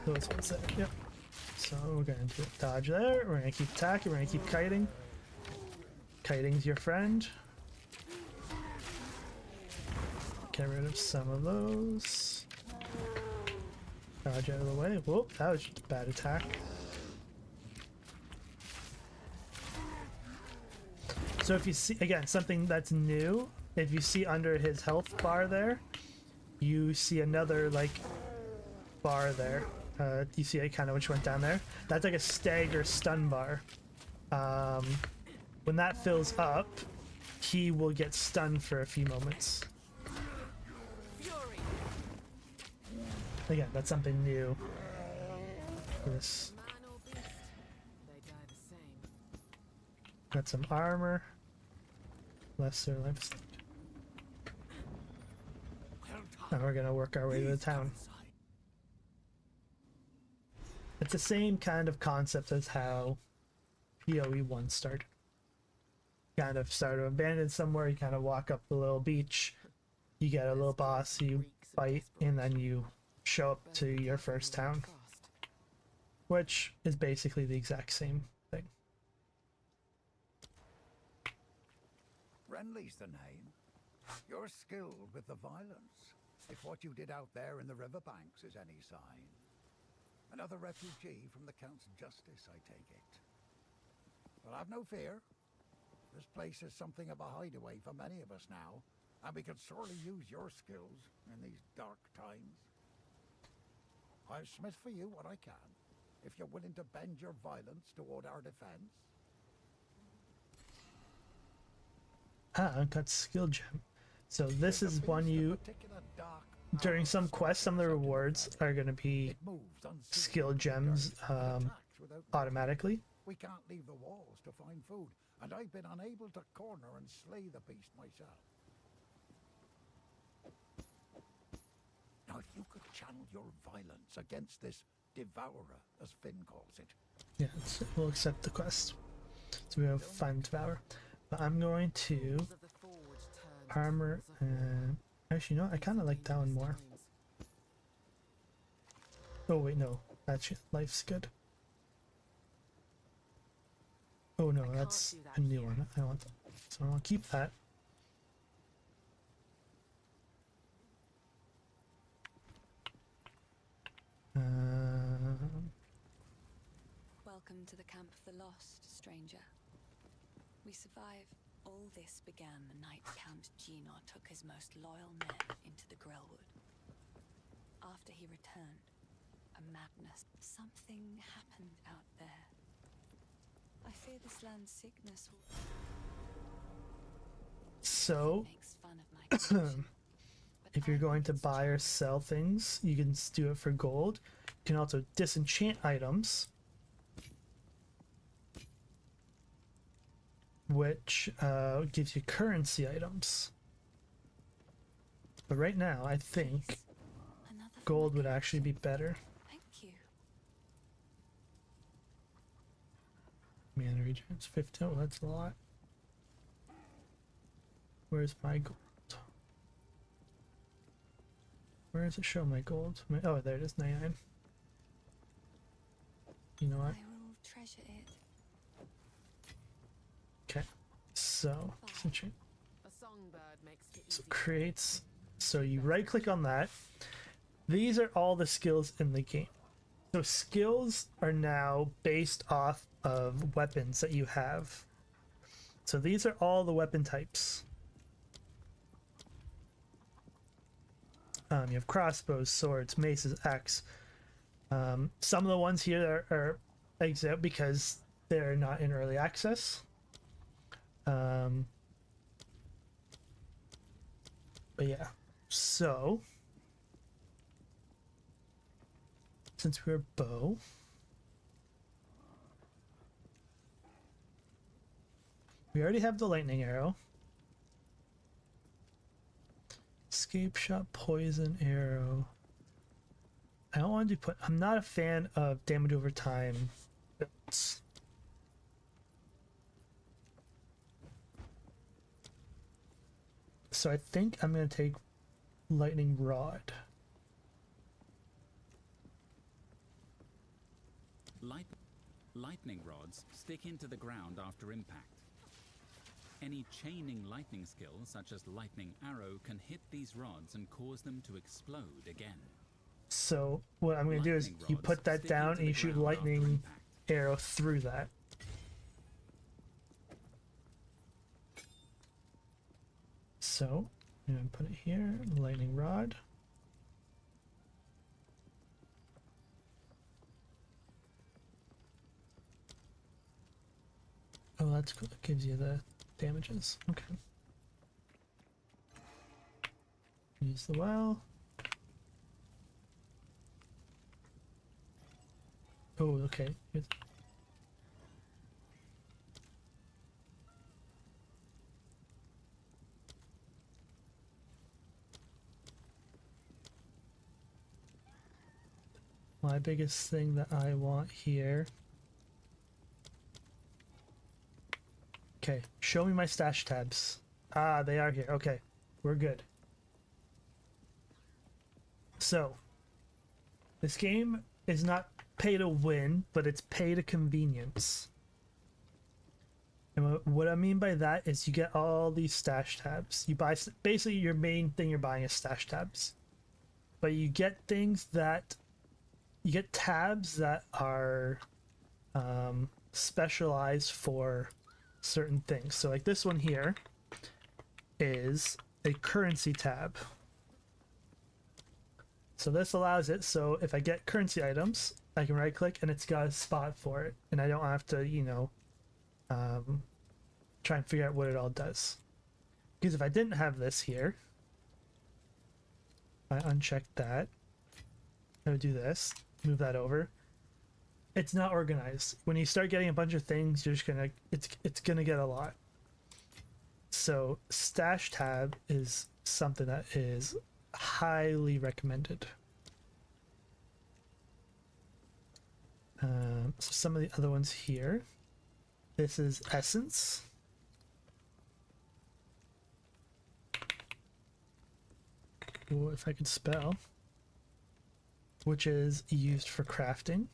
Those ones there, yep. So we're gonna do a dodge there, we're gonna keep attacking, we're gonna keep kiting. Kiting's your friend. Get rid of some of those. Dodge out of the way. Whoop, that was just a bad attack. So if you see, again, something that's new, if you see under his health bar there, you see another, like, bar there. You see it kind of which went down there? That's like a stagger stun bar. When that fills up, he will get stunned for a few moments. Again, that's something new. This. Got some armor. Lesser lifesteal. And we're gonna work our way to the town. It's the same kind of concept as how PoE 1 started. Kind of started abandoned somewhere, you kind of walk up the little beach, you get a little boss, you fight, and then you show up to your first town. Which is basically the exact same thing. Renly's the name. You're skilled with the violence, if what you did out there in the riverbanks is any sign. Another refugee from the Count's justice, I take it. Well, have no fear. This place is something of a hideaway for many of us now, and we could sorely use your skills in these dark times. I'll smith for you what I can, if you're willing to bend your violence toward our defense. Uncut skill gem. So this is one you, during some quests, some of the rewards are going to be skill gems automatically. We can't leave the walls to find food, and I've been unable to corner and slay the beast myself. Now, if you could channel your violence against this devourer, as Finn calls it. Yeah, we'll accept the quest. So we'll find Devourer. But I'm going to armor and actually, no, I kind of like that one more. Oh wait, no, actually, life's good. Oh no, that's a new one. I want that, so I'll keep that. Welcome to the Camp of the Lost, stranger. We survived. All this began the night Count Gino took his most loyal men into the Grellwood. After he returned, a madness. Something happened out there. I fear this land's sickness will... So, makes fun of my condition, if you're going to buy or sell things, you can do it for gold. You can also disenchant items, which gives you currency items. But right now, I think gold would actually be better. Thank you. Mana regens 15. Oh, that's a lot. Where's my gold? Where does it show my gold? Oh, there it is, 99. You know what? I will treasure it. Okay, so disenchant. A songbird makes it So easy. creates. So you right click on that. These are all the skills in the game. So skills are now based off of weapons that you have. So these are all the weapon types. You have crossbows, swords, maces, axe. Some of the ones here are Exile because they're not in early access. But yeah, so since we're bow, we already have the lightning arrow, escape shot, poison arrow. I don't want to put. I'm not a fan of damage over time builds. So I think I'm going to take lightning rod. Lightning rods stick into the ground after impact. Any chaining lightning skill, such as lightning arrow, can hit these rods and cause them to explode again. So what I'm going to do is you put that down and you shoot lightning arrow through that. So I'm going to put it here, lightning rod. Oh, that's cool. It gives you the damages. Okay. Use the well. Oh, okay. Good. My biggest thing that I want here. Okay, show me my stash tabs. Ah, they are here. Okay, we're good. So, this game is not pay to win, but it's pay to convenience. And what I mean by that is you get all these stash tabs. You buy, basically your main thing you're buying is stash tabs. But you get things that, you get tabs that are specialized for certain things. So like this one here is a currency tab. So this allows it, so if I get currency items, I can right click and it's got a spot for it. And I don't have to, you know, try and figure out what it all does. Because if I didn't have this here, I uncheck that, I would do this, move that over. It's not organized. When you start getting a bunch of things, you're just gonna, it's gonna get a lot. So stash tab is something that is highly recommended. So some of the other ones here. This is essence. Ooh, if I could spell. Which is used for crafting.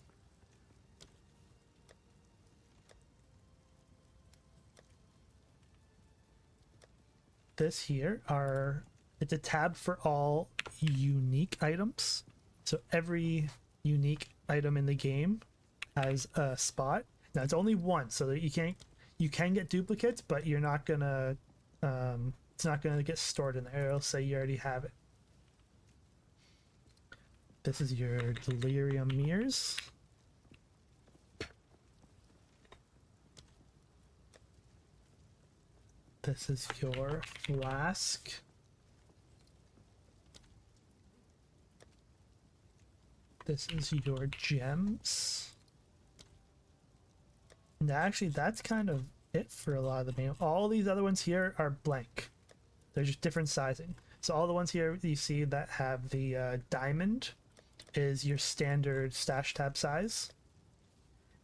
This here are, it's a tab for all unique items. So every unique item in the game has a spot. Now it's only one, so that you can get duplicates, but you're not gonna, it's not gonna get stored in there. It'll say you already have it. This is your delirium mirrors. This is your flask. This is your gems. And actually, that's kind of it for a lot of the main. All these other ones here are blank. They're just different sizing. So all the ones here you see that have the diamond is your standard stash tab size.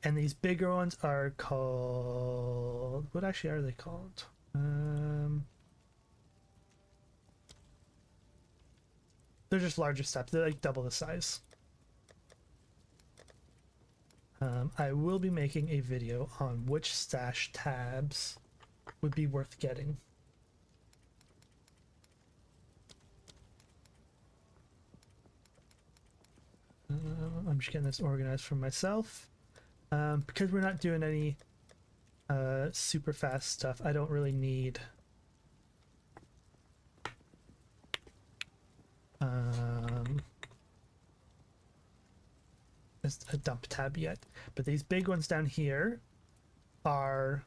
And these bigger ones are called... What actually are they called? They're just larger steps. They're like double the size. I will be making a video on which stash tabs would be worth getting. I'm just getting this organized for myself. Because we're not doing any super fast stuff, I don't really need a dump tab yet, but these big ones down here are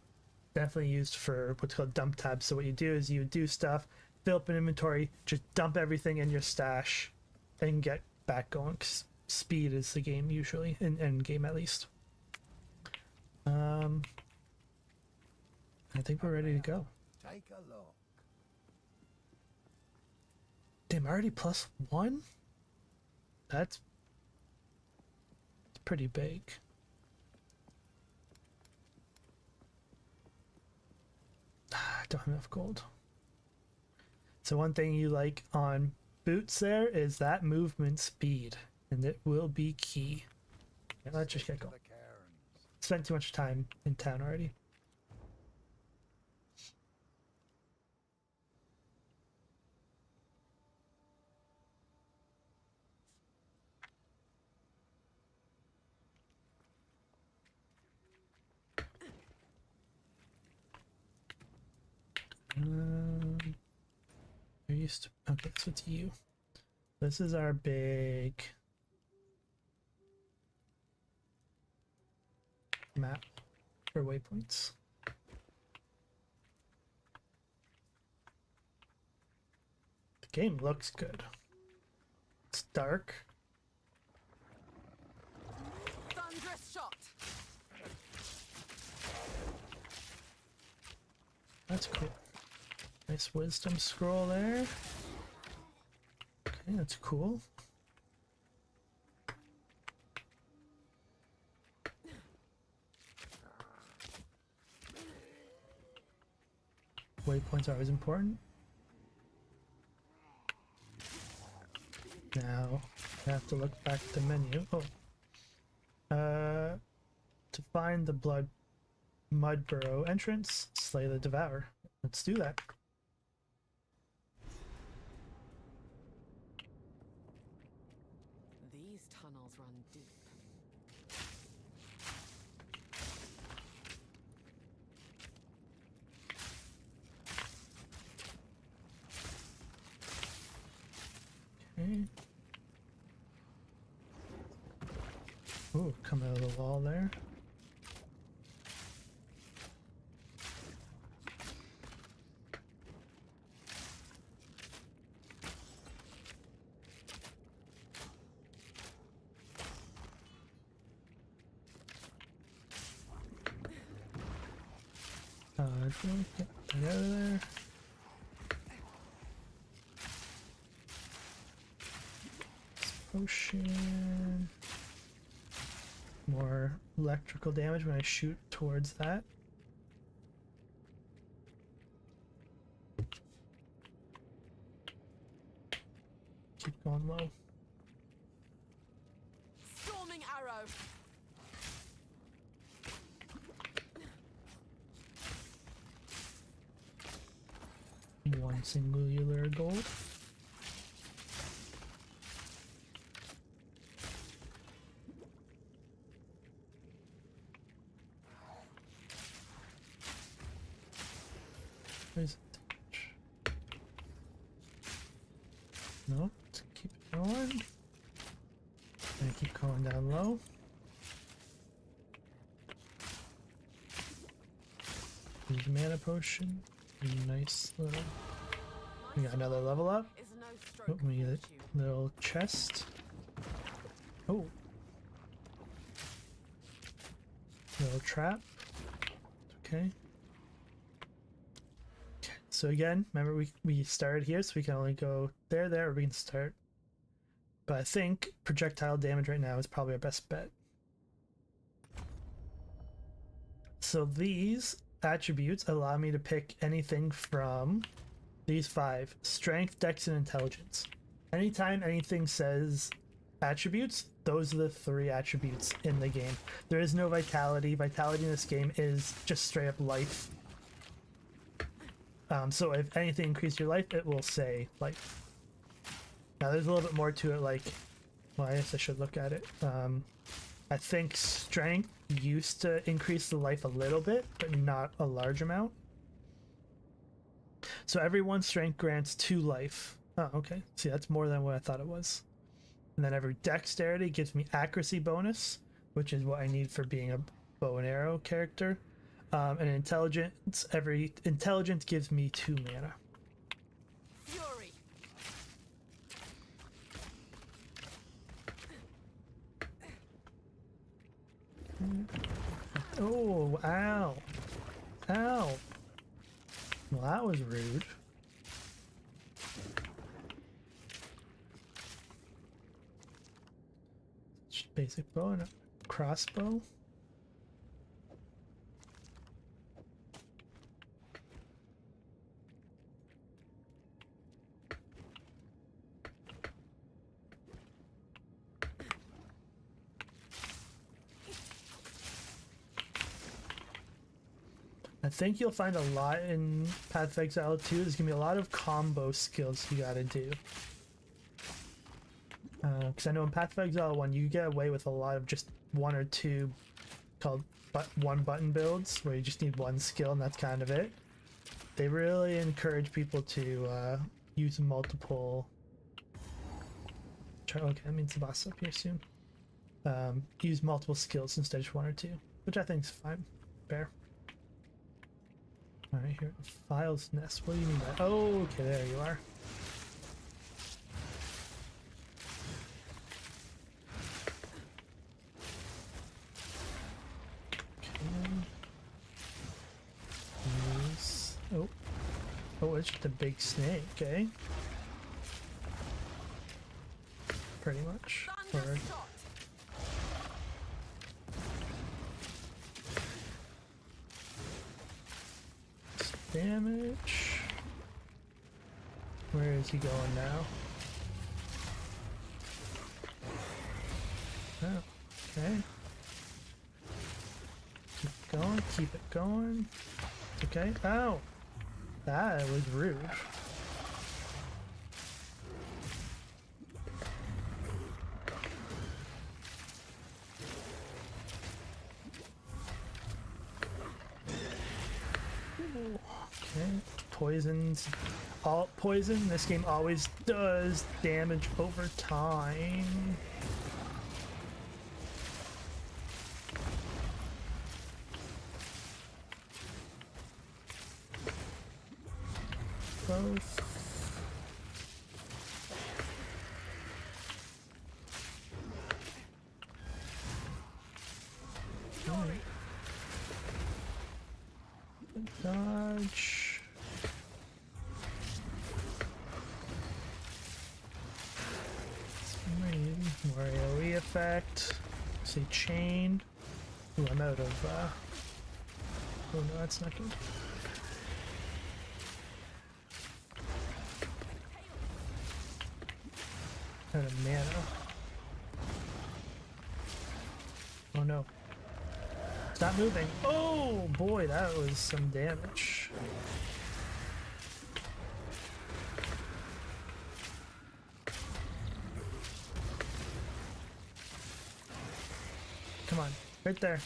definitely used for what's called dump tabs. So what you do is you do stuff, fill up an inventory, just dump everything in your stash, and get back going. 'Cause speed is the game usually, in game at least. I think we're ready to go. Take a look. Damn, already +1? That's pretty big. I don't have enough gold. So one thing you like on boots there is that movement speed, and it will be key. Yeah, let's just get going. Spent too much time in town already. We're used to, okay, so it's you. This is our big map for waypoints. The game looks good. It's dark. Thunderous shot. That's cool. Nice wisdom scroll there. Okay, that's cool. Waypoints are always important. Now, I have to look back at the menu. Oh. To find the Mud Burrow entrance, slay the Devourer. Let's do that. These tunnels run deep. Okay. Ooh, come out of the wall there. Get that out of there. Potion. More electrical damage when I shoot towards that. Keep going low. Storming arrow. One singular gold. Where's it? Nope, let's keep it going. And keep going down low. Use the mana potion. Nice little. We got another level up. Oh, we get a little chest. Oh. Little trap. Okay. So again, remember we started here, so we can only go there, or we can start. But I think projectile damage right now is probably our best bet. So these attributes allow me to pick anything from these 5: strength, dex, and intelligence. Anytime anything says attributes, those are the 3 attributes in the game. There is no vitality. Vitality in this game is just straight up life. So if anything increases your life, it will say life. Now there's a little bit more to it, like, well, I guess I should look at it. I think strength used to increase the life a little bit, but not a large amount. So every 1 strength grants 2 life. Oh, okay. See, that's more than what I thought it was. And then every dexterity gives me accuracy bonus, which is what I need for being a bow and arrow character. And intelligence, every intelligence gives me 2 mana. Fury. Oh, ow. Ow. Well, that was rude. Just basic bow and a crossbow. I think you'll find a lot in Path of Exile 2. There's gonna be a lot of combo skills you gotta do. Because I know in Path of Exile 1, you get away with a lot of just 1 or 2 called one button builds, where you just need 1 skill and that's kind of it. They really encourage people to use multiple... Okay, that means the boss is up here soon. Use multiple skills instead of just 1 or 2, which I think is fine. Fair. Alright, here. Files nest. What do you mean by... Oh, okay, there you are. Okay. Oh, it's just a big snake, eh? Pretty much. Or... damage. Where is he going now? Oh, okay. Keep going, keep it going. Okay. Ow! That was rude. Okay, poisons. All poison in this game always does damage over time. Both. Right. Dodge. Mario effect. Say chain. Ooh, I'm out of oh no, that's not good. Out of mana. Oh no. Stop moving. Oh boy, that was some damage. Come on, right there.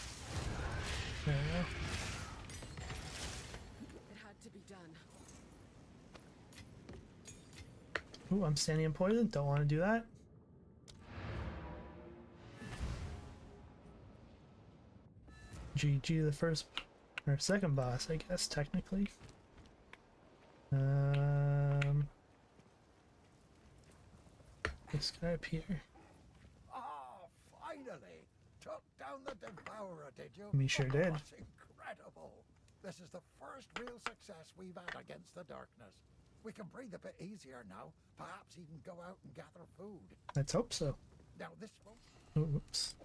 There we go. It had to be done. Ooh, I'm standing in poison. Don't want to do that. GG the first or second boss, I guess, technically. This guy up here. Ah, finally! Took down the Devourer, did you? We sure did. That's incredible! This is the first real success we've had against the darkness. We can breathe a bit easier now. Perhaps even go out and gather food. Let's hope so. Now this one. Oh, oops.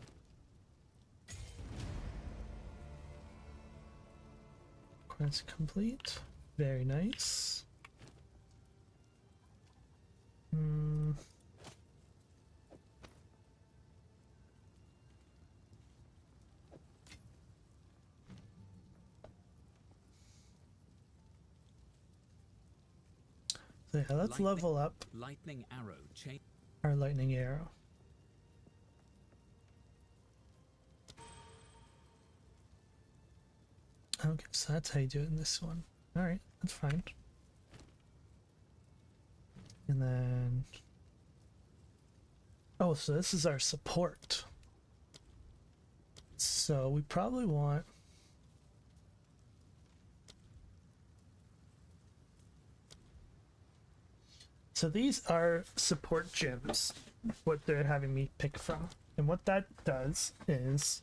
Quest complete. Very nice. So yeah, let's level up Lightning arrow chain. our lightning arrow. Okay, so that's how you do it in this one. Alright, that's fine. And then Oh, so this is our support. So we probably want... So these are support gems, what they're having me pick from. And what that does is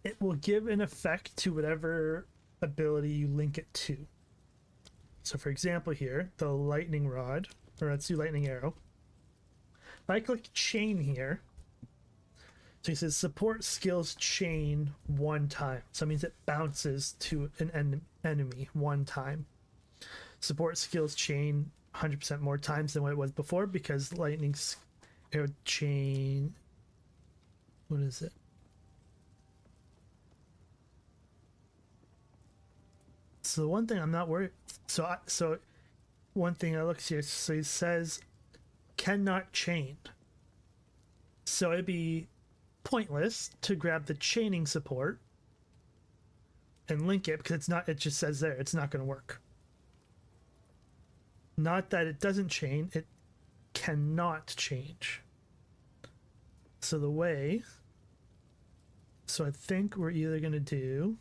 it will give an effect to whatever ability you link it to. So for example here, the lightning rod, or let's do lightning arrow. If I click chain here, so he says support skills chain 1 time. So that means it bounces to an enemy 1 time. Support skills chain 100% more times than what it was before, because lightning arrow chain, what is it? So the one thing I'm not worried, so one thing I look here, so it says cannot chain. So it'd be pointless to grab the chaining support and link it, because it's not, it just says there, it's not going to work. Not that it doesn't chain, it cannot change. So the way, so I think we're either going to do,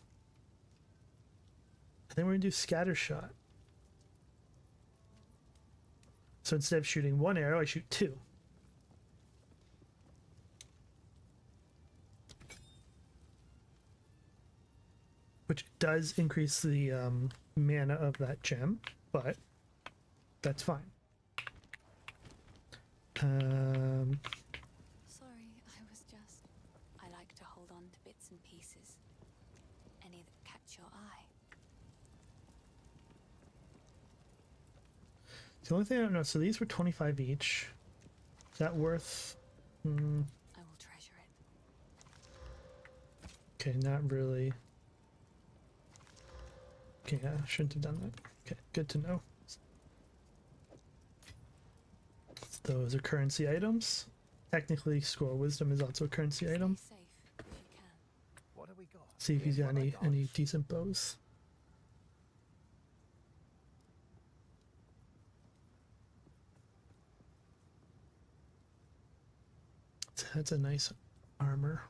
I think we're going to do scatter shot. So instead of shooting 1 arrow, I shoot 2. Which does increase the mana of that gem, but that's fine. Sorry, I was just... I like to hold on to bits and pieces. Any that catch your eye. The only thing I don't know, so these were 25 each. Is that worth... I will treasure it. Okay, not really. Okay, yeah, I shouldn't have done that. Okay, good to know. Those are currency items. Technically, score wisdom is also a currency item. Safe if you can. What have we got? See if he's Here's got what I any decent bows. That's a nice armor.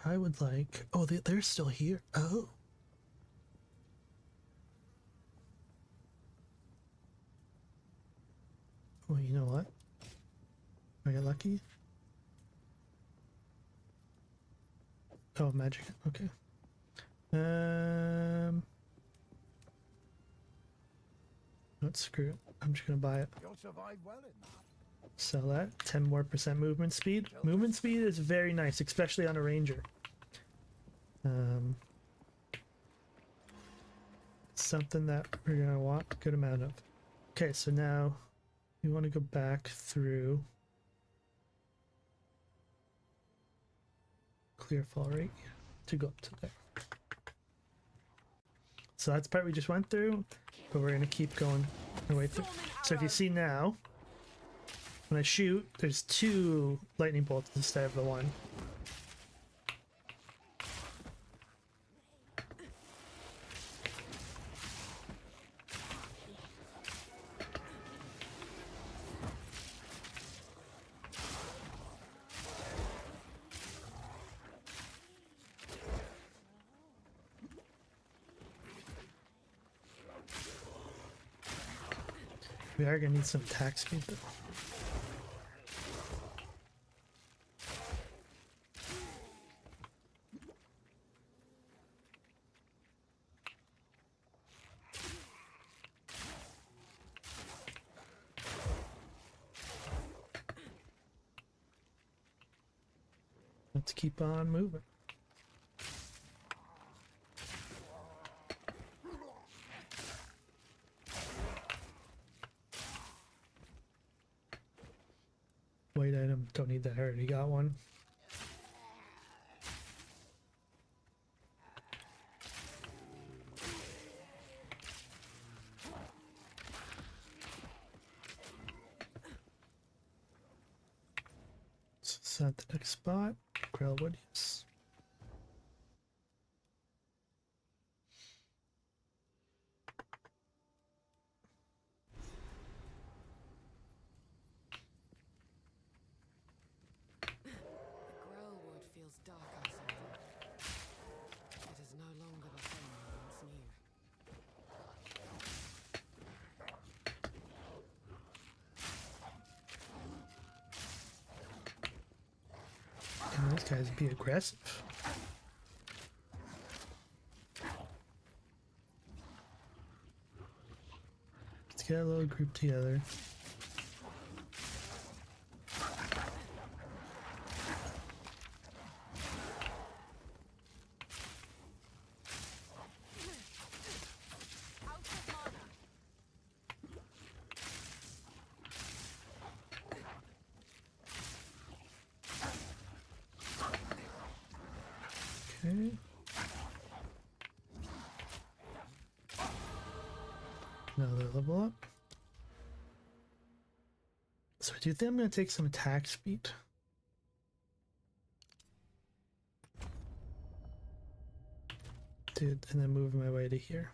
I would like... Oh, they're still here. Oh. Well, you know what? I got lucky. Oh, magic. Okay. Let's screw it. I'm just gonna buy it. You'll survive well in that. Sell that. 10% more movement speed. Movement speed is very nice, especially on a ranger. Something that we're gonna want a good amount of. Okay, so now we want to go back through clear fall rate to go up to there. So that's the part we just went through, but we're gonna keep going our way through. So if you see now, when I shoot, there's 2 lightning bolts instead of the 1. We are gonna need some attack speed though. Let's keep on moving. White item, don't need that, I already got one. Set the next spot. Grailwood, yes. these guys be aggressive. Let's get a little group together. Okay. Another level up. So I do think I'm going to take some attack speed. Dude, and then move my way to here.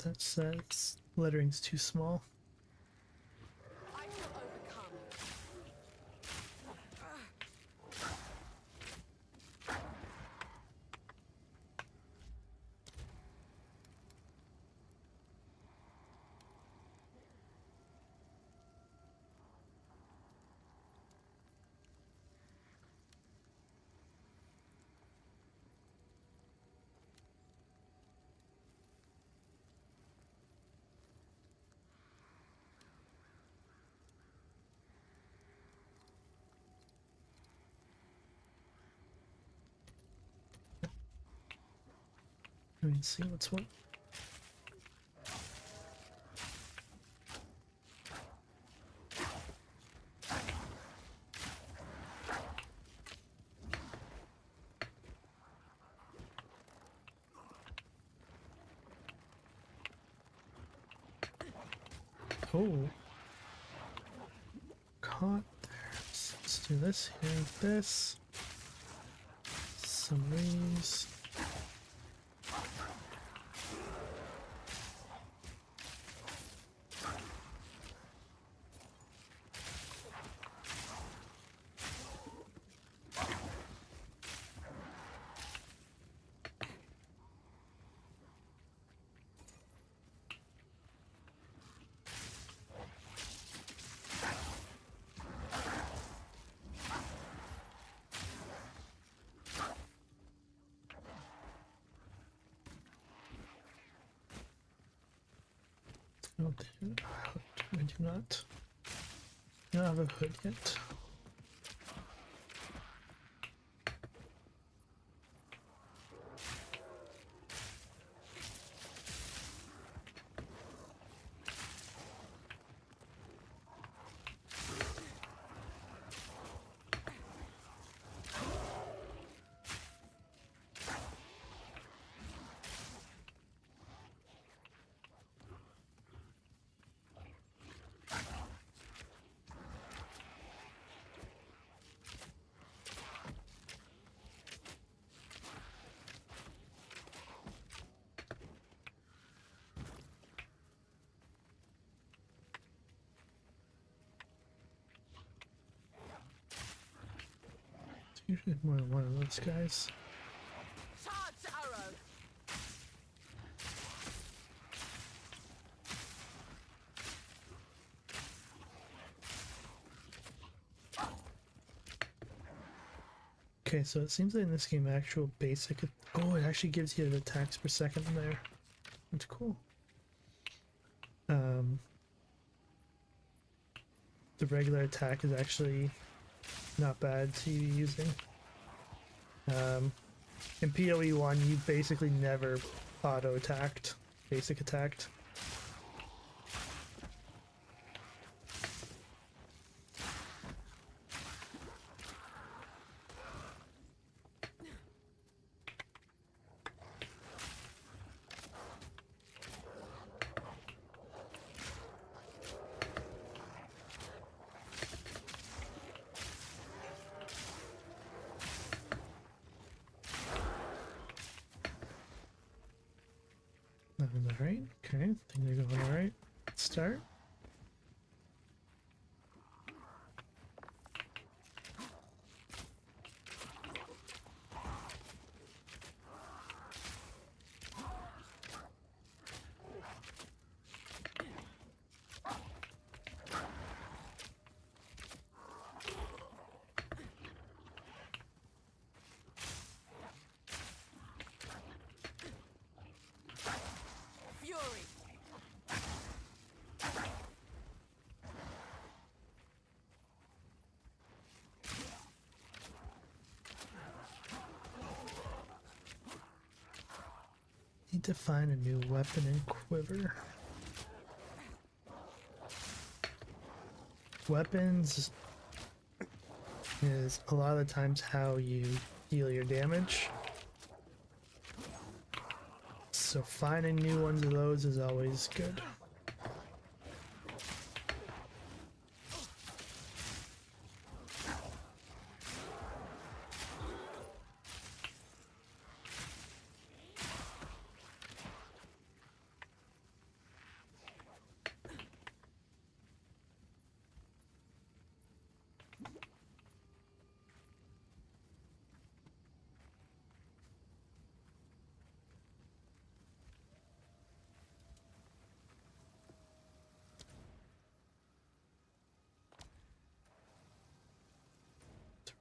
That says lettering's too small. I shall overcome. Let me see what's what. Oh. Caught there. So let's do this here with this. Some of these. Oh, I do not. I don't have a hood yet. Usually more than one of those guys. Charge arrow. Okay, so it seems like in this game, actual basic. Oh, it actually gives you the attacks per second there. That's cool. The regular attack is actually not bad to be using. In PoE 1, you basically never auto attacked, basic attacked. Alright, okay. Things are going alright. Let's start. Fury! Need to find a new weapon and quiver. Weapons is a lot of the times how you deal your damage. So finding new ones of those is always good.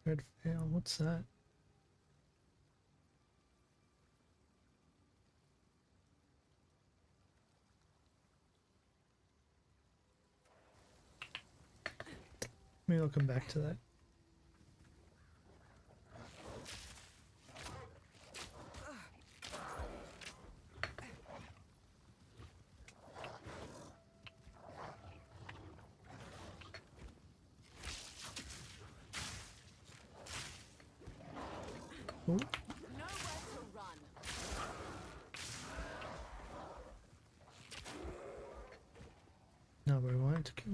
Red veil, what's that? Maybe I'll come back to that. Ooh. Nowhere to run. Not where I wanted to go.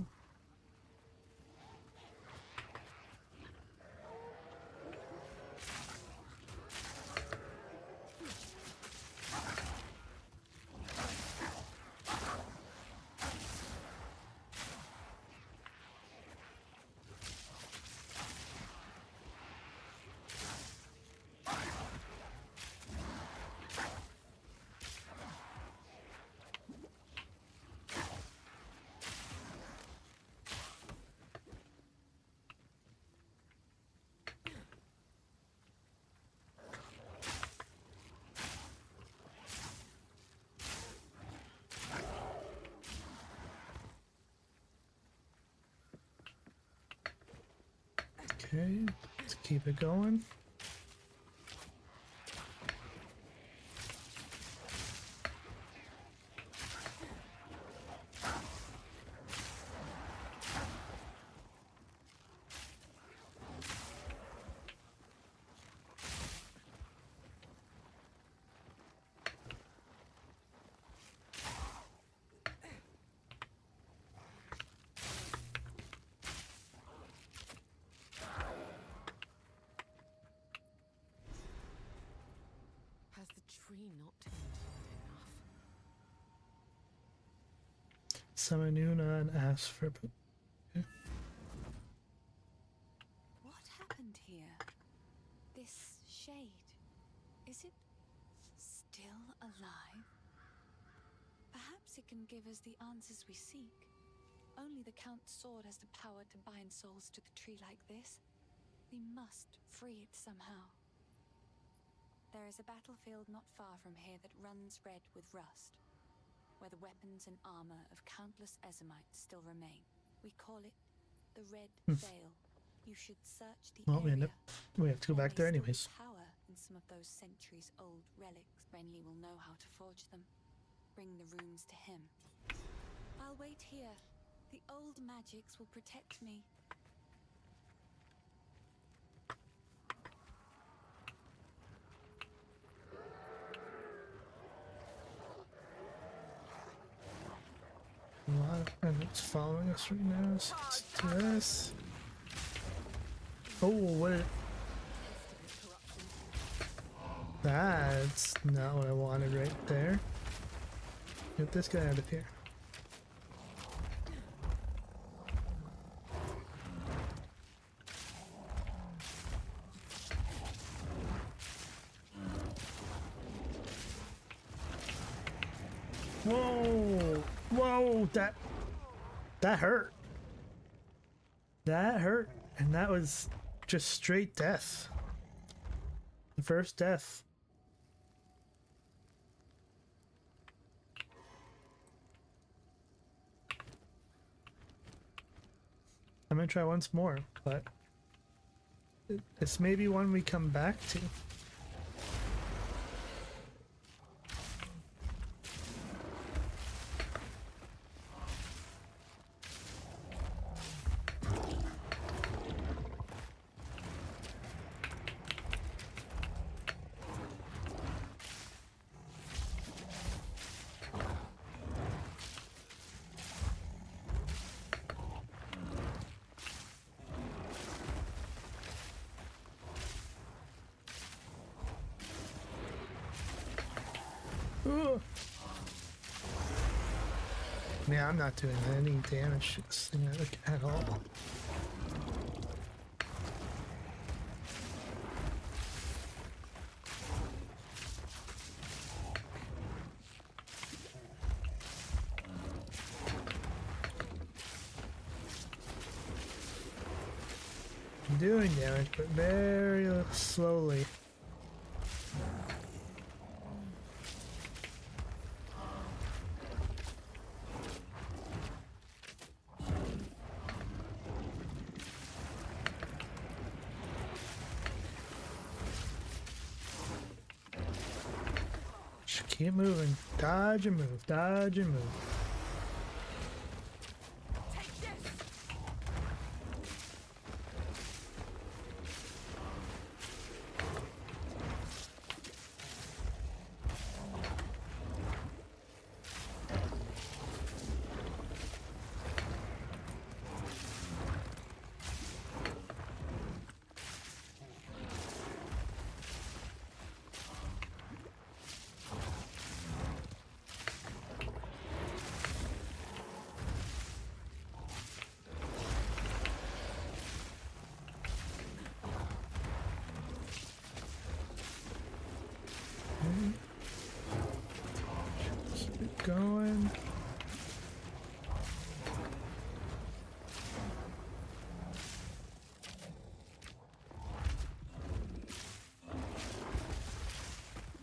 Okay, let's keep it going. Has the tree not turned enough? Summon Una and ask for. Okay. What happened here? This shade, is it still alive? Perhaps it can give us the answers we seek. Only the Count's sword has the power to bind souls to the tree like this. We must free it somehow. There is a battlefield not far from here that runs red with rust, where the weapons and armor of countless Ezamites still remain. We call it the Red Veil. You should search the Well, area. we have to go back there may still be anyways. Power in some of those centuries-old relics. Renly will know how to forge them. Bring the runes to him. I'll wait here. The old magics will protect me. A lot of enemies following us right now, so let's do this. Oh, what? That's not what I wanted right there. Get this guy out of here. Whoa! Whoa! That hurt. That hurt. And that was just straight death. The first death. I'm gonna try once more, but this may be one we come back to. Ugh. Man, I'm not doing any damage to this thing at all. I'm doing damage, but very slowly. Just keep moving. Dodge and move. Dodge and move. Keep it going.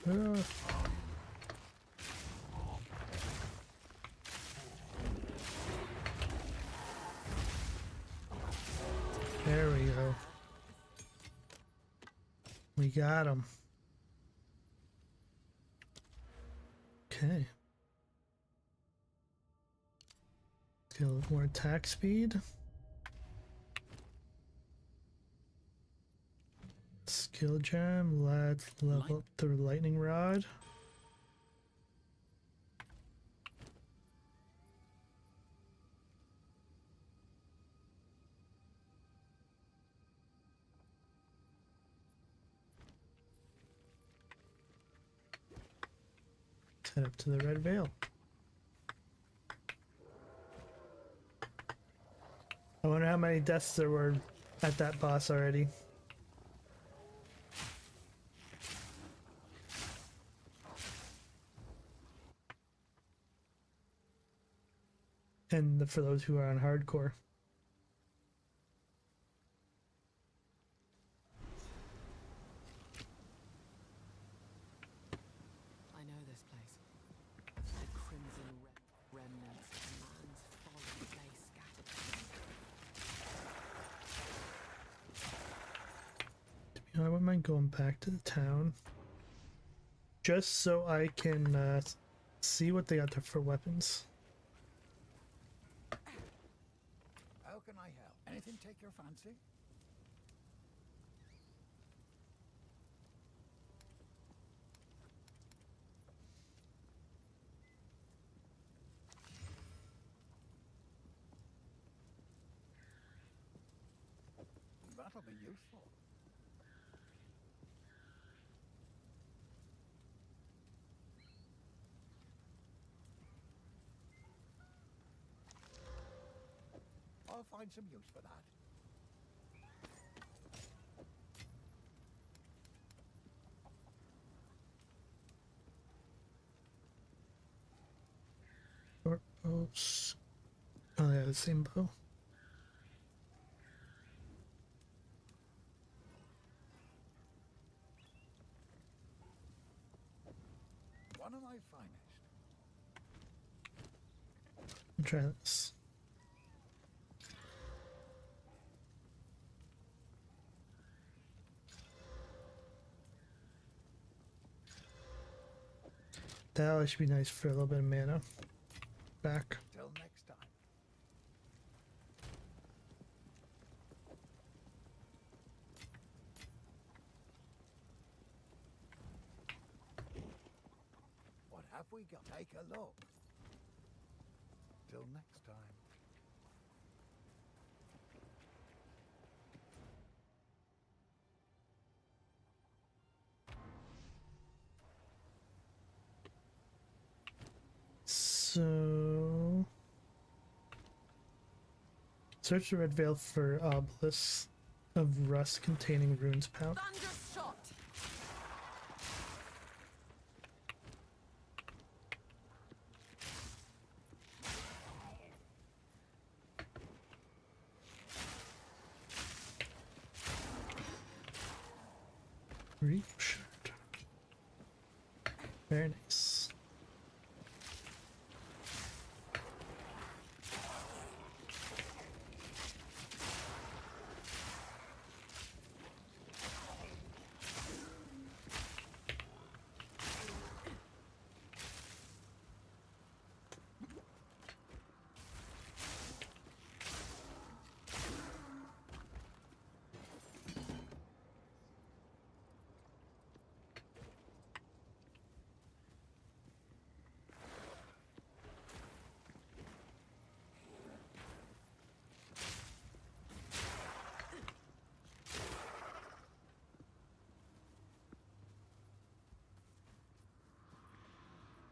Ugh. There we go. We got him. Okay. Get a little more attack speed. Skill gem. Let's level up the lightning rod. Head up to the Red Veil. I wonder how many deaths there were at that boss already. And for those who are on hardcore. I know this place. The crimson remnants of man's folly lay scattered. I wouldn't mind going back to the town. Just so I can see what they got there for weapons. How can I help? Anything take your fancy? That'll be useful. I'll find some use for that. Short bows. Oh, they have the same bow. One of my finest. I'll try this. That should be nice for a little bit of mana back. Till next time. What have we got? Take a look. Till next time. So, search the red veil for obelisks of rust containing runes pouch. Thunderous shot. Reach. Very nice.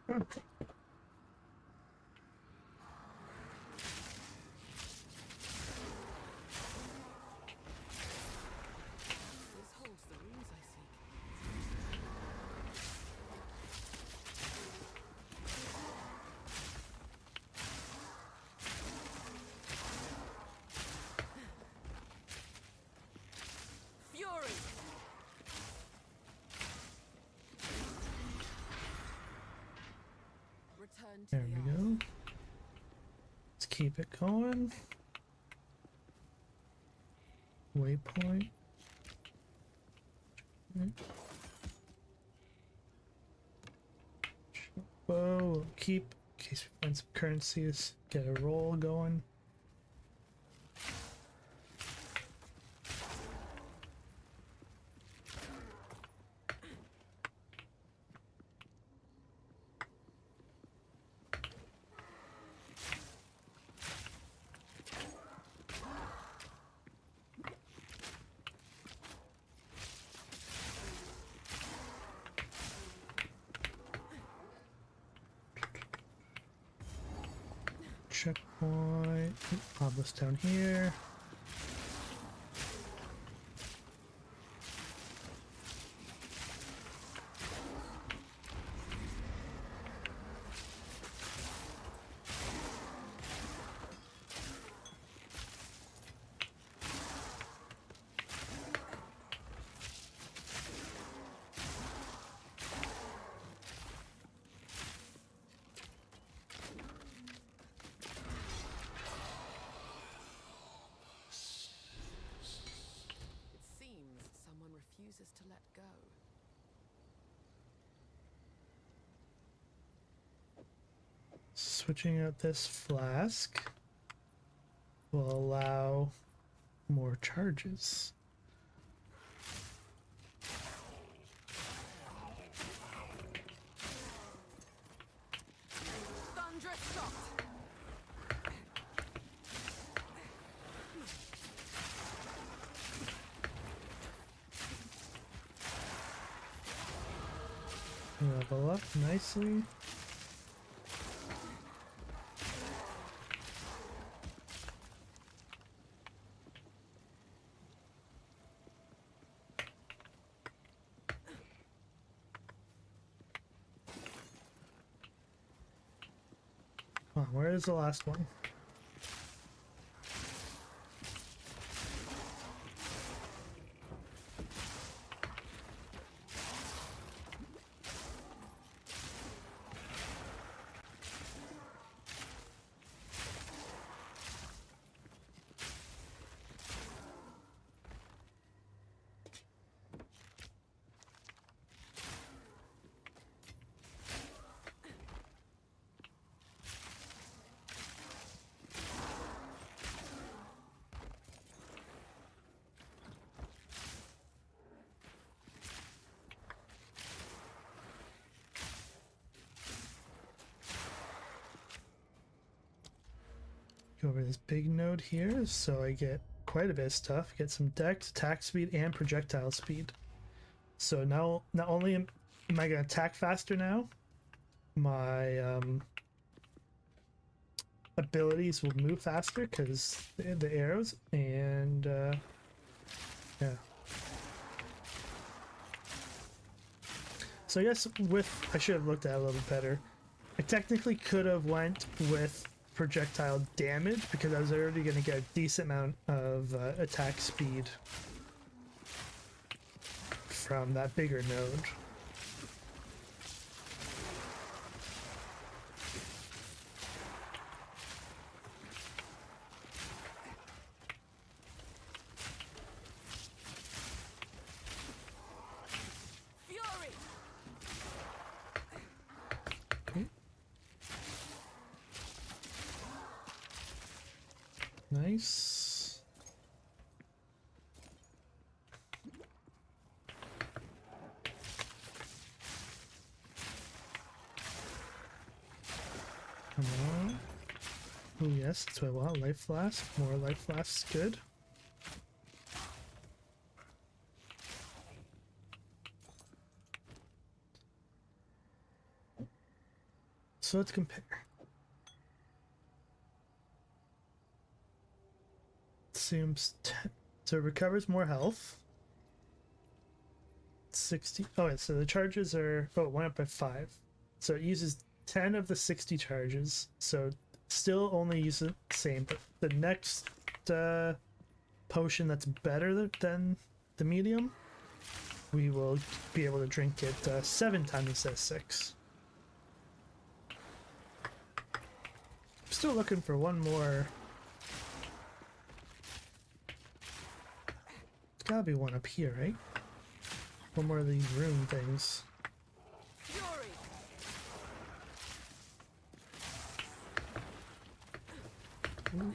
This holds the runes I seek. Fury. Return to There the we isle. go. Let's keep it going. Waypoint. Bow, we'll keep in case we find some currencies. Get a roll going. Checkpoint. Obelisk down here. It seems someone refuses to let go. Switching out this flask will allow more charges. Thunderous shot. Level up nicely. Come on, where is the last one? Go over this big node here, so I get quite a bit of stuff. Get some dex, attack speed, and projectile speed. So now, not only am I going to attack faster now, my abilities will move faster because the arrows, and yeah. So I guess I should have looked at it a little better. I technically could have went with projectile damage because I was already going to get a decent amount of attack speed from that bigger node. Nice. Come on. Oh yes, that's what I want. Life flask. More life flasks. Good. So let's compare. Seems so it recovers more health. 60. Oh, so the charges are it went up by 5. So it uses 10 of the 60 charges. So still only uses the same, but the next potion that's better than the medium, we will be able to drink it 7 times instead of 6. Still looking for one more. Gotta be one up here, right? One more of these rune things. Ooh.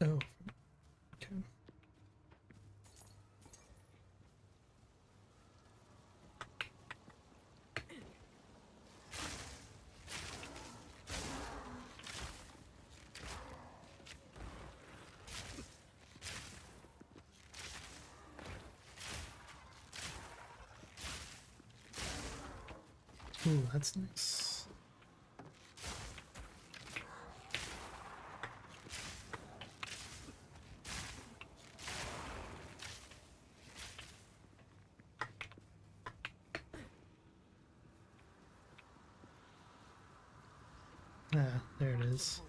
Oh, okay. Ooh, that's nice. Ah, there it is.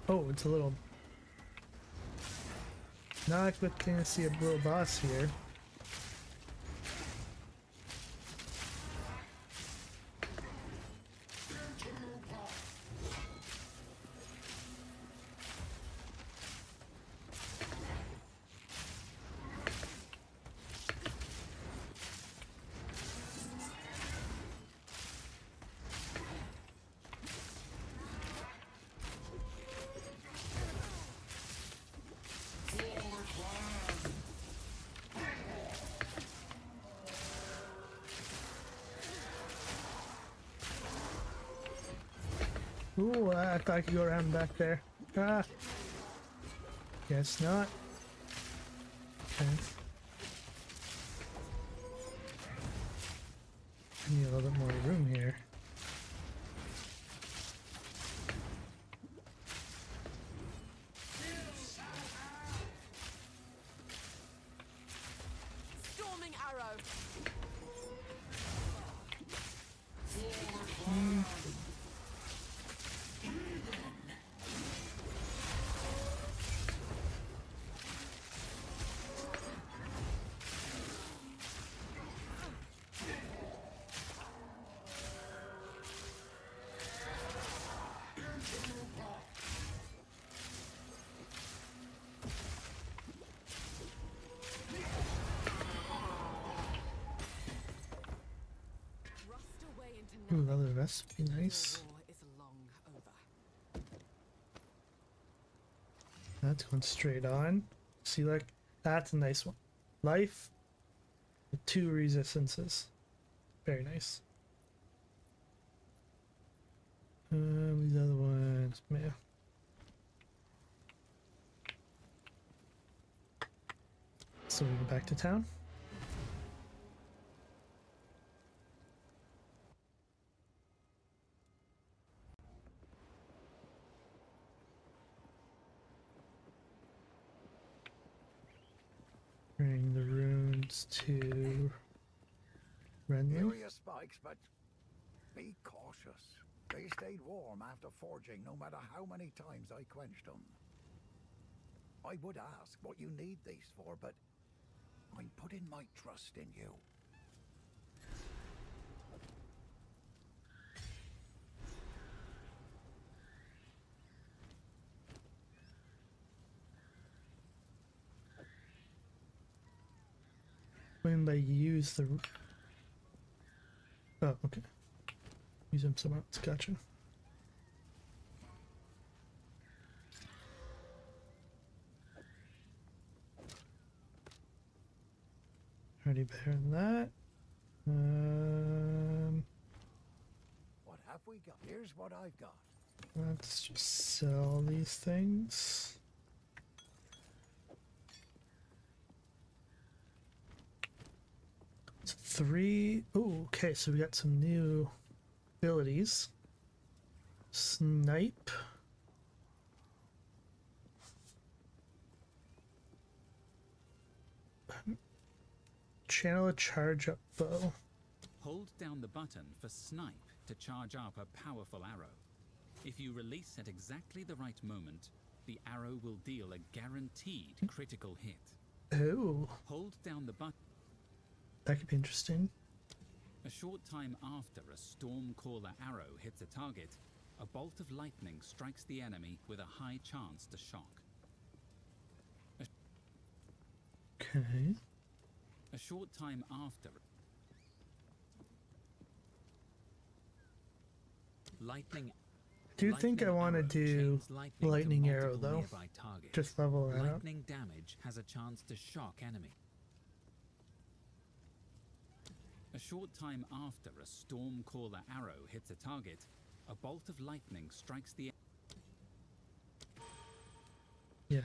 Oh, it's a little... Not expecting to see a little boss here. Ooh, I thought I could go around back there. Ah. Guess not. Okay. I need a little bit more room here. Storming arrow. Rust away into Ooh, nothing. another vest would be nice. Your war is long over. That's going straight on. See, like, that's a nice one. Life with 2 resistances. Very nice. These other ones, man. So we go back to town. Bring the runes to Renly. Furious spikes, but be cautious. They stayed warm after forging, no matter how many times I quenched them. I would ask what you need these for, but I'm putting my trust in you. When they use the... Oh, okay. Use them somewhere else. Gotcha. Already better than that. What have we got? Here's what I've got. Let's just sell these things. So 3. Oh, okay. So we got some new abilities. Snipe. Channel a charge up bow. Hold down the button for Snipe to charge up a powerful arrow. If you release at exactly the right moment, the arrow will deal a guaranteed critical hit. Oh, Hold down the button. that could be interesting. A short time after a Stormcaller arrow hits a target, a bolt of lightning strikes the enemy with a high chance to shock. Okay. A short time after, lightning. I do think I want to do lightning arrow though. Just level that up. Lightning damage has a chance to shock enemy. A short time after a Stormcaller arrow hits a target, a bolt of lightning strikes the. Yeah.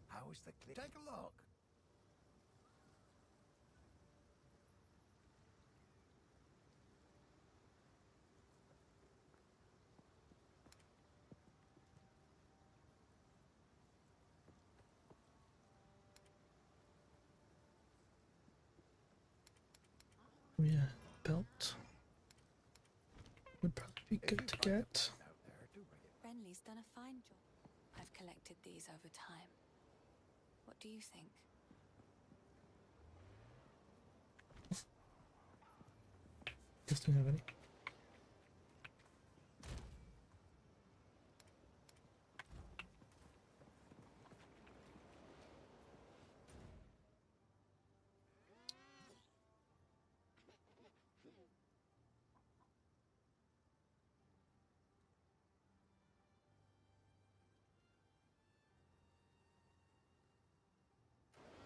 How's the clip? Take a look. Yeah, belt would probably be good to get. Out there to bring it. Renly's done a fine job. I've collected these over time. What do you think? Just don't have any.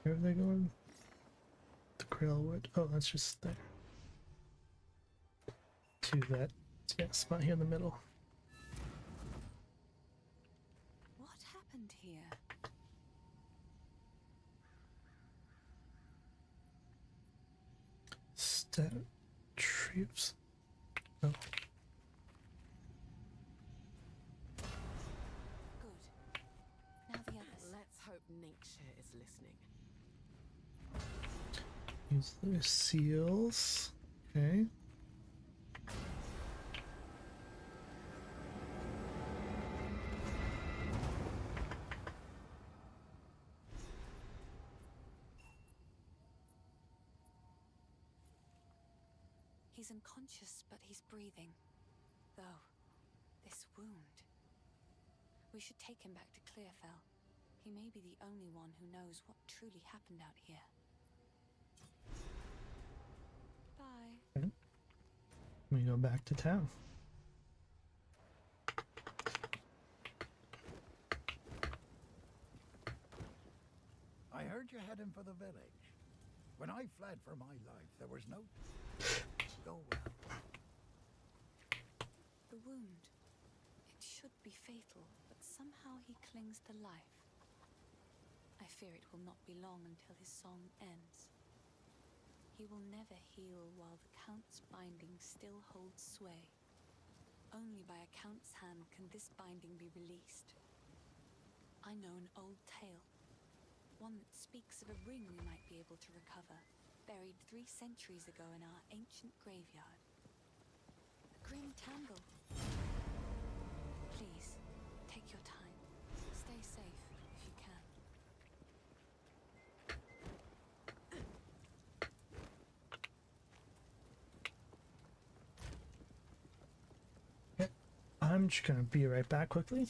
Where are they going? The Grailwood. Oh, that's just there. To that, yeah, spot here in the middle. What happened here? Stat troops. Oh. Good. Now the others. Let's hope Ninkshire is listening. Use their seals. Okay. He's unconscious, but he's breathing. Though, this wound. We should take him back to Clearfell. He may be the only one who knows what truly happened out here. Bye. Okay. We go back to town. I heard you're heading for the village. When I fled for my life, there was no... Go well. The wound. It should be fatal, but somehow he clings to life. I fear it will not be long until his song ends. He will never heal while the Count's binding still holds sway. Only by a Count's hand can this binding be released. I know an old tale. One that speaks of a ring we might be able to recover, buried 3 centuries ago in our ancient graveyard. A grim tangle. Please, take your time. Stay safe if you can. I'm just gonna be right back quickly.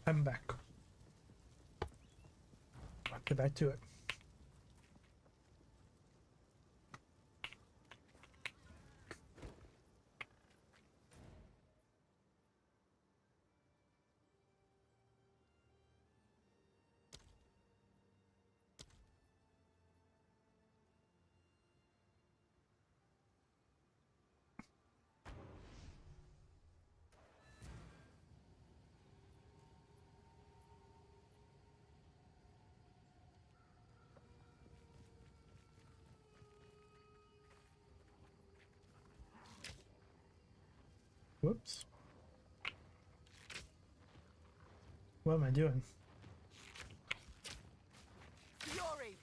I'm back. Get back to it. Whoops. What am I doing? Fury!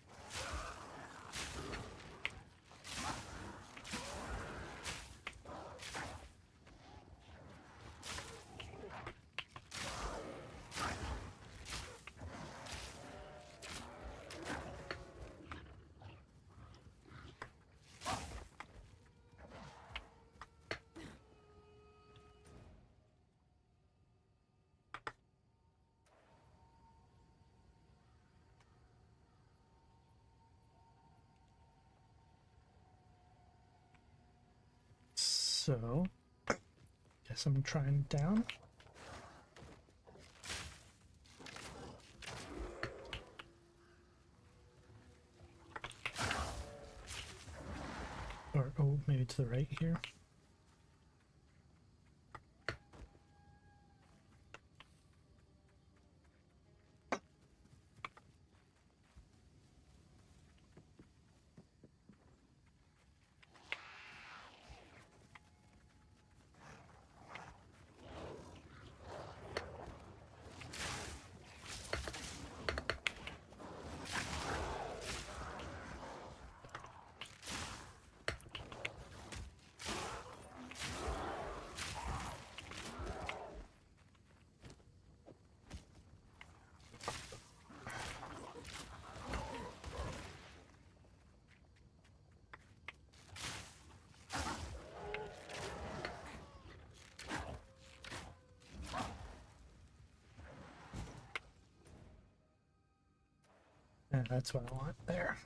So, guess I'm trying down. Or, oh, maybe to the right here. And that's what I want there.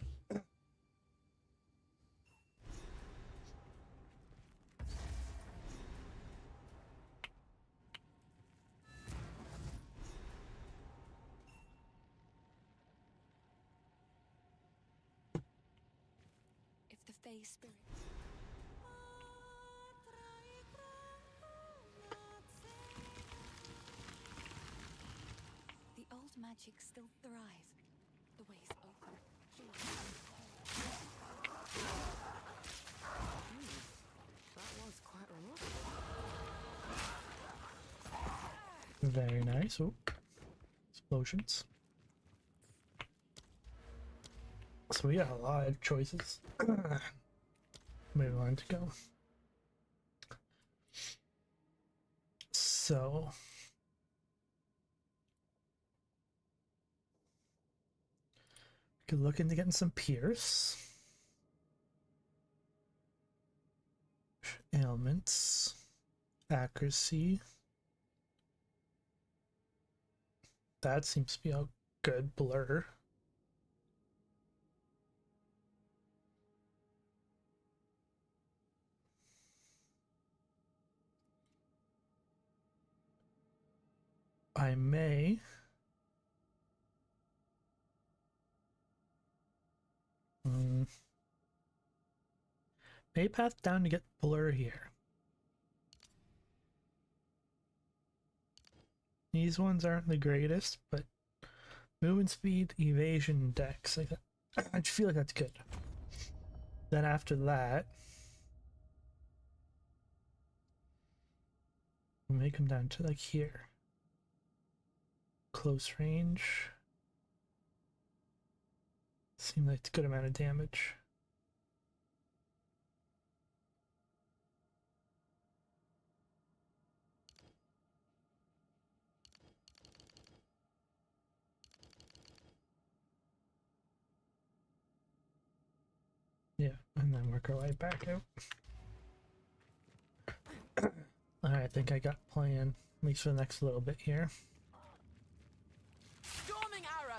If the Fae spirit. The old magic still thrives. The way's open. That was quite remarkable. Very nice. Oh, explosions. So we got a lot of choices. Where we want to go. So could look into getting some Pierce. Ailments. Accuracy. That seems to be a good blur. I may path down to get blur here. These ones aren't the greatest, but movement speed, evasion, dex, like that. I just feel like that's good. Then after that, we may come down to like here. Close range. Seems like it's a good amount of damage. Yeah, and then work our way back out. Alright, I think I got plan. At least for the next little bit here. Storming arrow.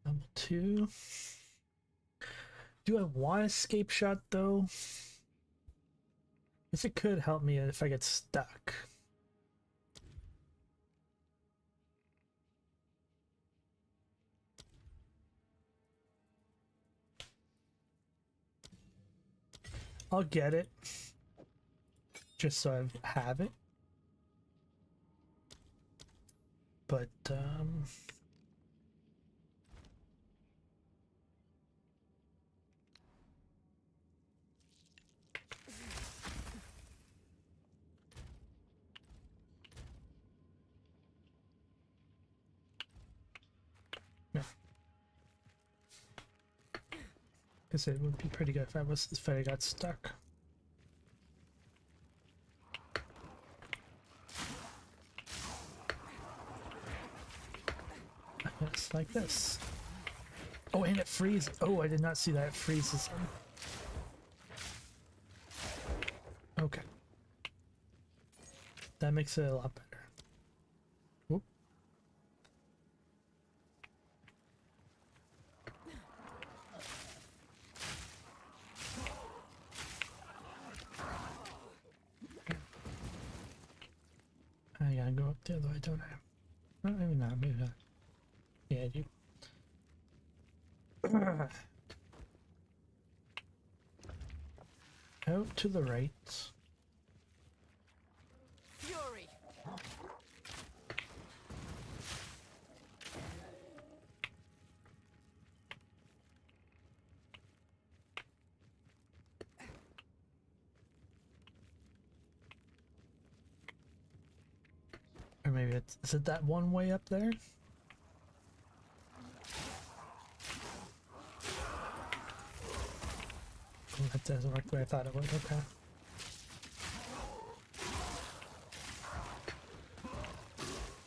Level 2. Do I want escape shot though? Guess it could help me if I get stuck. I'll get it. Just so I have it. But, yeah. Guess it would be pretty good if I got stuck. It's like this. Oh, and it freezes. Oh, I did not see that. It freezes him. Okay. That makes it a lot better. Whoop. I gotta go up the other way, don't I? Maybe not, maybe not. Yeah, I do. Out to the right. Fury. Or maybe is it that one way up there? Oh, that doesn't work the way I thought it would. Okay.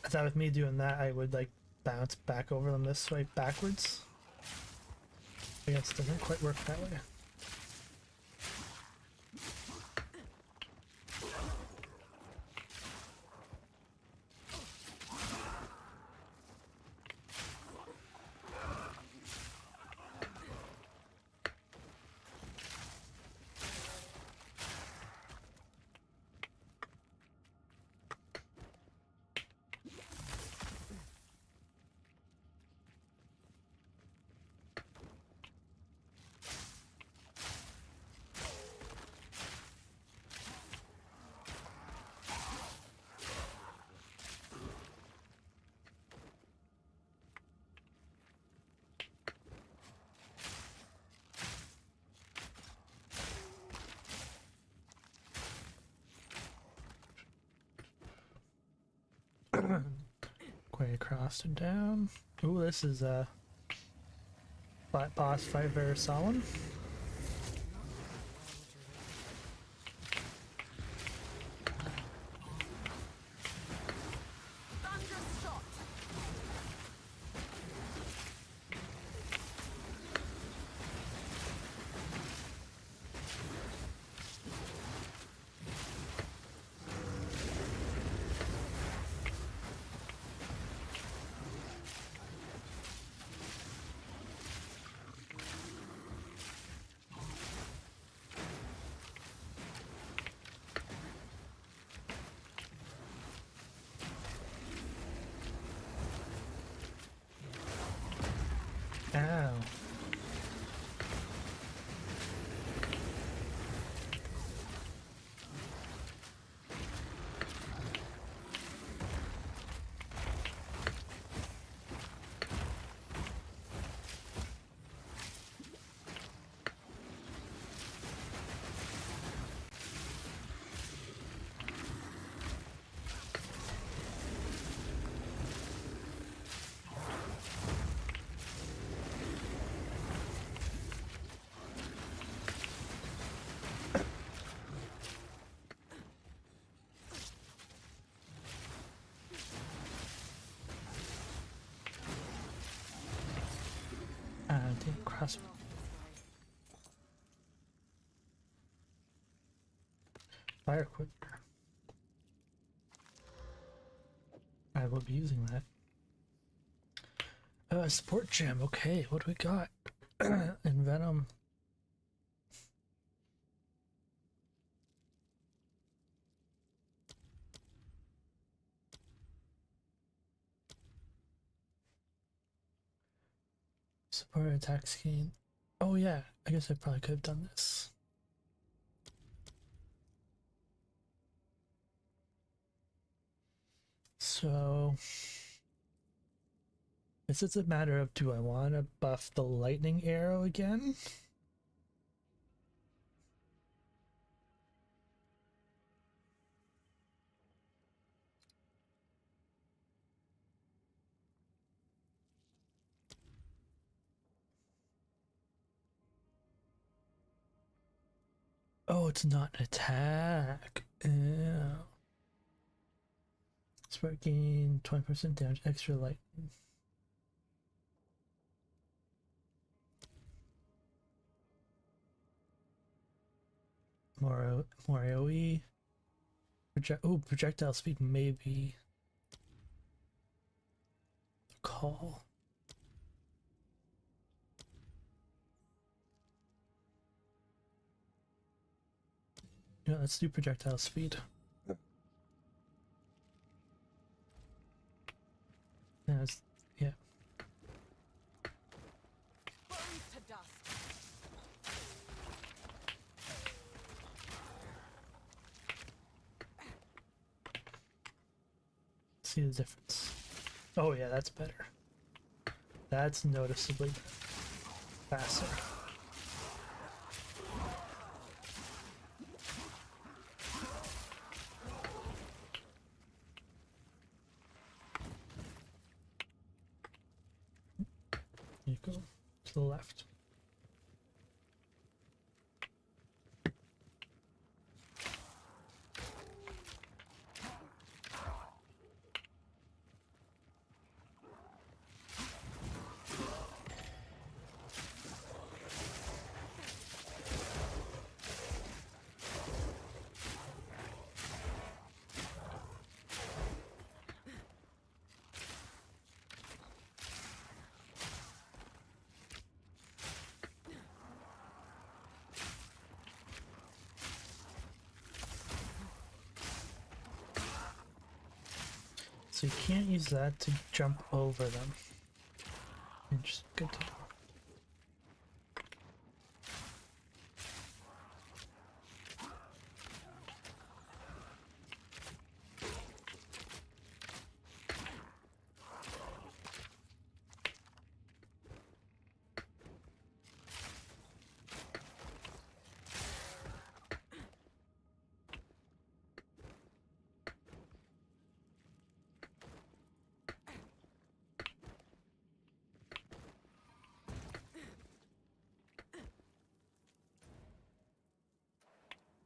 I thought with me doing that, I would like bounce back over them this way backwards. I guess it doesn't quite work that way. Quite across and down. Ooh, this is a boss fight very solemn. Thunderous shot. Take cross. Fire quicker. I will be using that. Support gem. Okay, what do we got? In Venom. Support attack scheme. Oh yeah, I guess I probably could have done this. So it's just a matter of, do I want to buff the lightning arrow again? Oh, it's not an attack. Yeah. Spark gain 20% damage, extra lightning. More AoE. Projectile speed maybe. Call. Yeah, let's do projectile speed. Yeah. See the difference. Oh yeah, that's better. That's noticeably faster. You go to the left. So you can't use that to jump over them. Interesting. Good to know.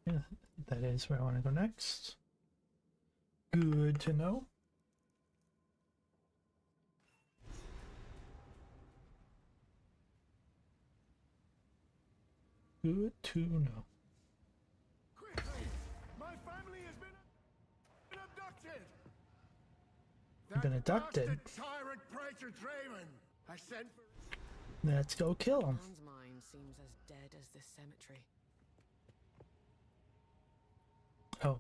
Yeah, that is where I want to go next. Good to know. Good to know. Quickly! My family has been abducted! Been abducted? Tyrant Praetor Draven! I sent for... Let's go kill him. Man's mind seems as dead as this cemetery. Oh.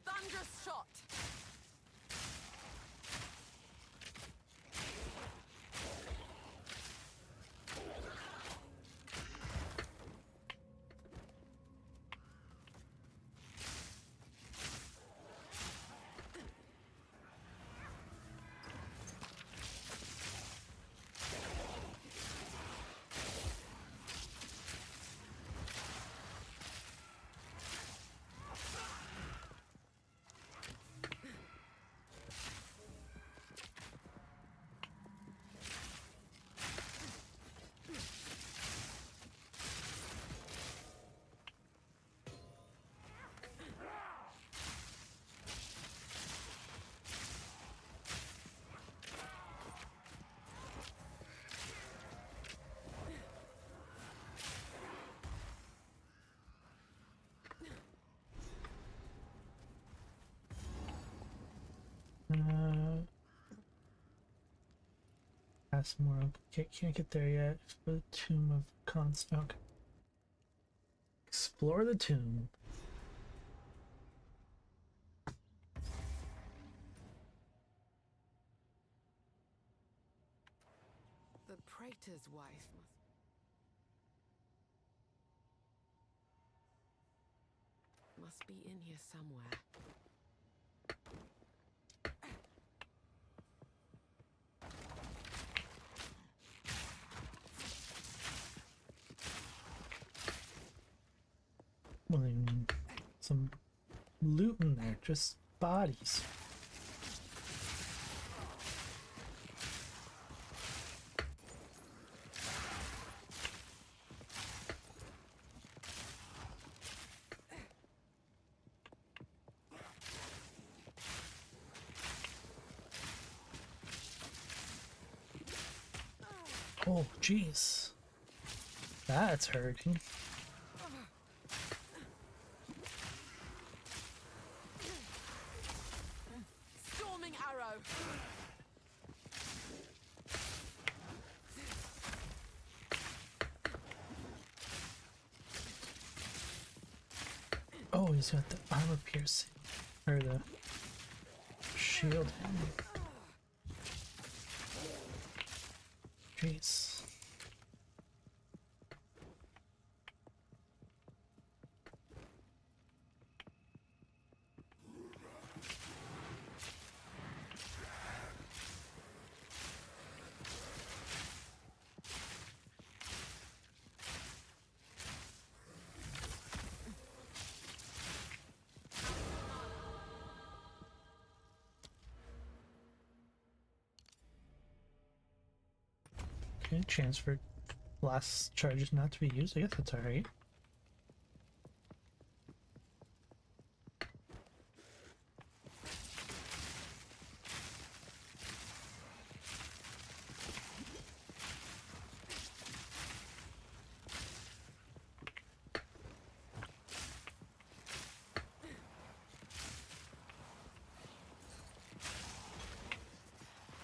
Thunderous shot! Ask more. Okay, can't get there yet. Explore the tomb of cons. Okay. Explore the tomb. The praetor's wife must be in here somewhere. Well, some loot in there, just bodies. Oh, jeez. That's hurting. Storming arrow. Oh, he's got the armor piercing. Or the shield. Jeez. Okay, chance for blast charges not to be used. I guess that's alright.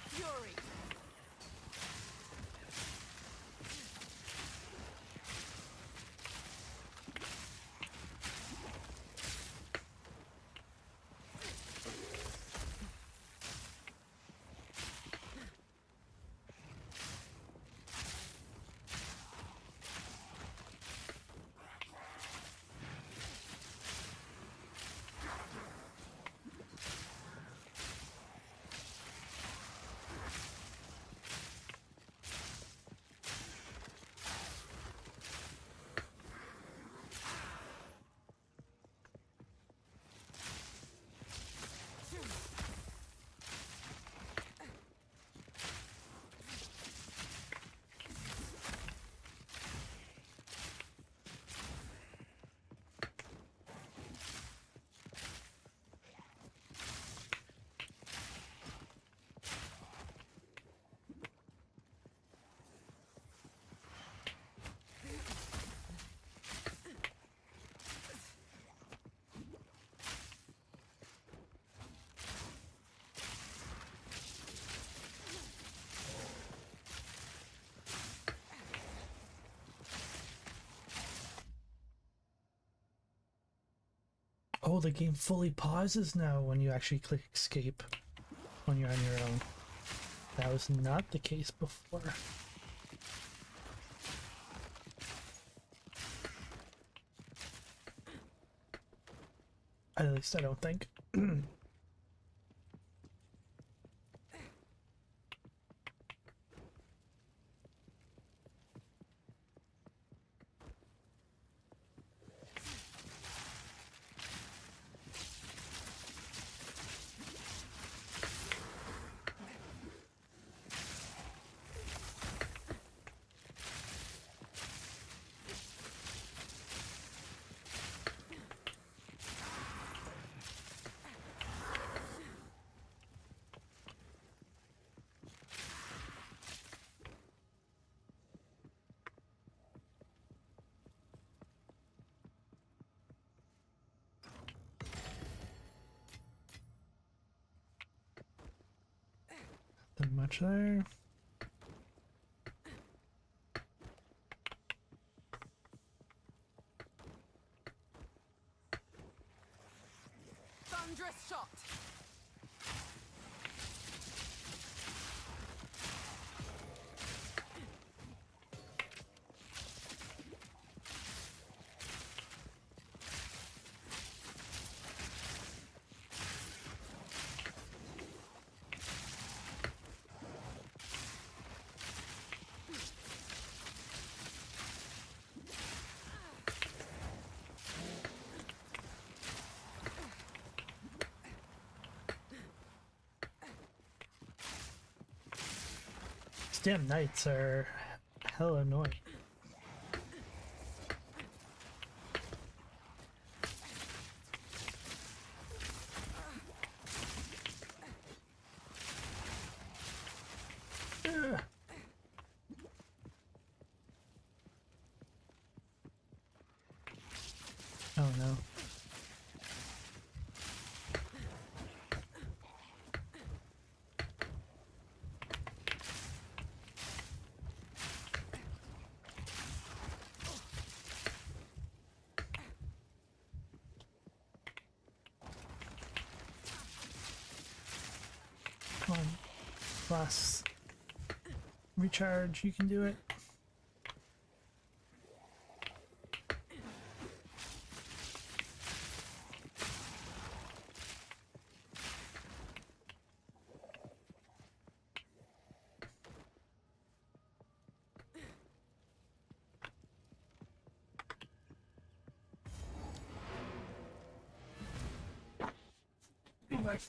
Fury. Oh, the game fully pauses now when you actually click escape when you're on your own. That was not the case before. At least I don't think. Nothing much there. Thunderous shot. These damn knights are hella annoying. Ugh. Oh no. Come on. Last recharge, you can do it.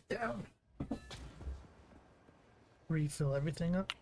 Down. Refill everything up.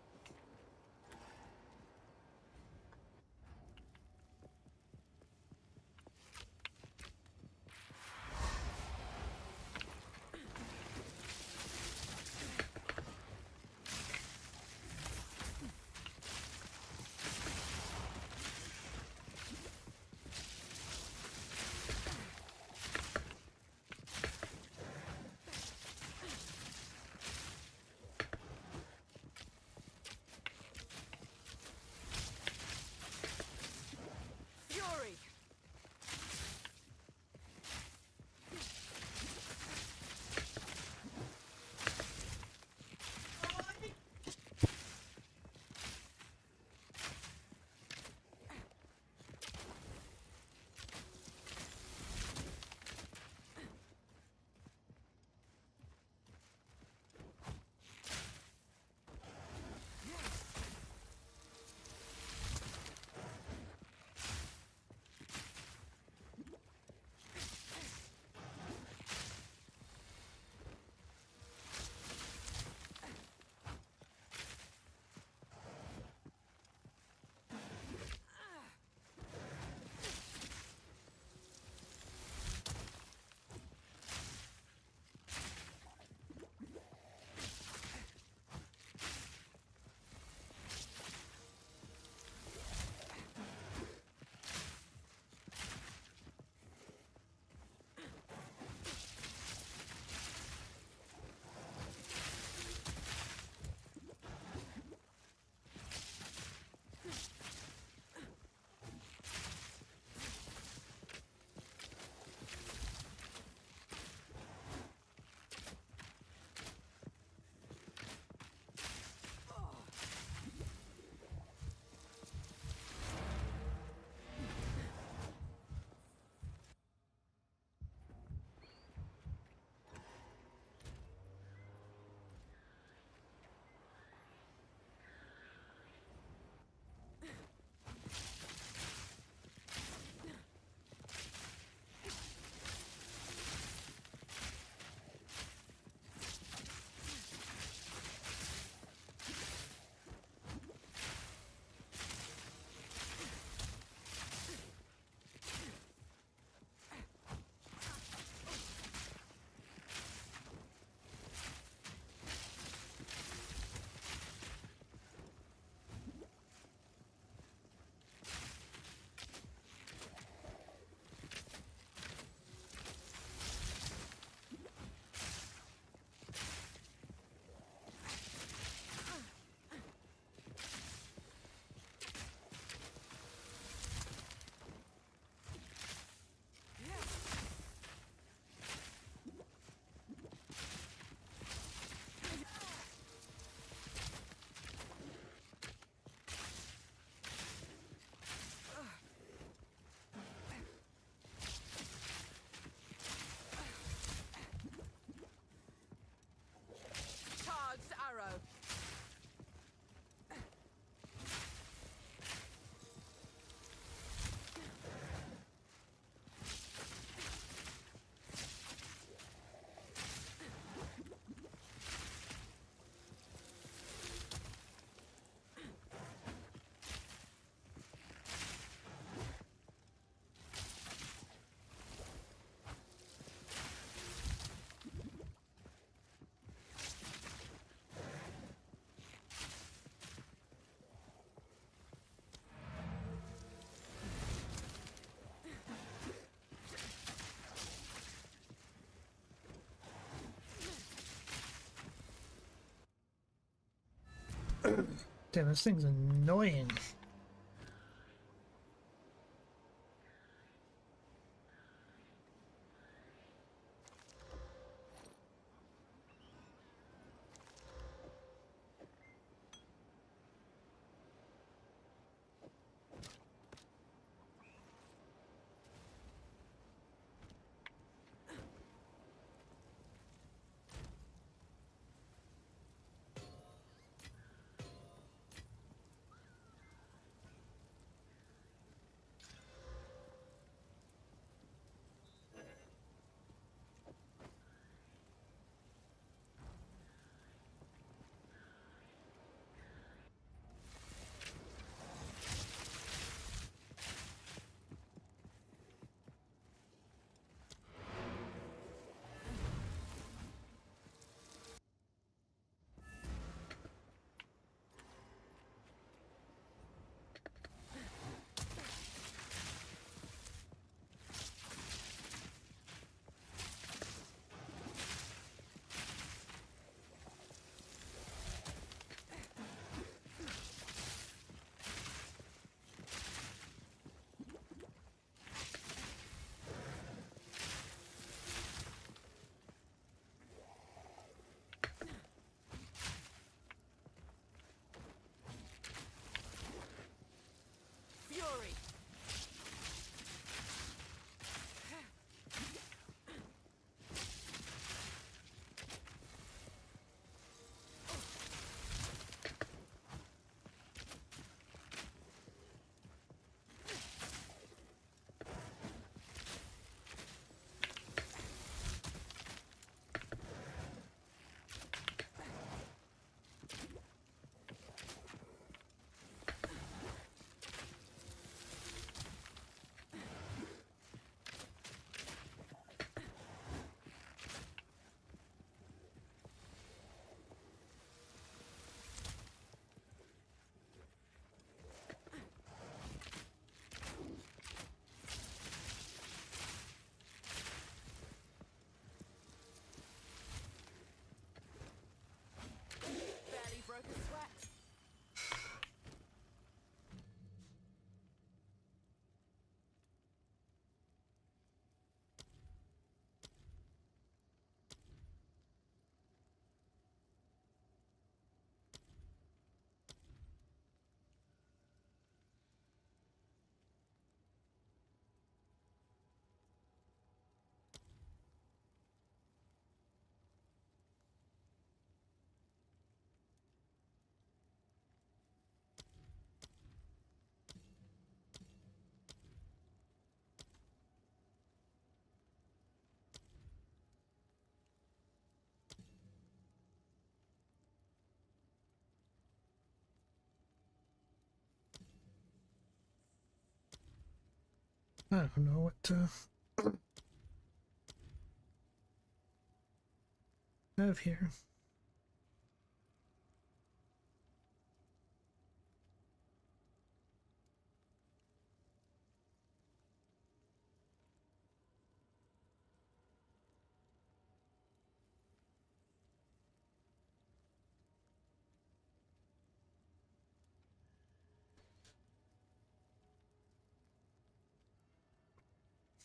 Damn, this thing's annoying. Fury! Barely broke a sweat. I don't know what to have here.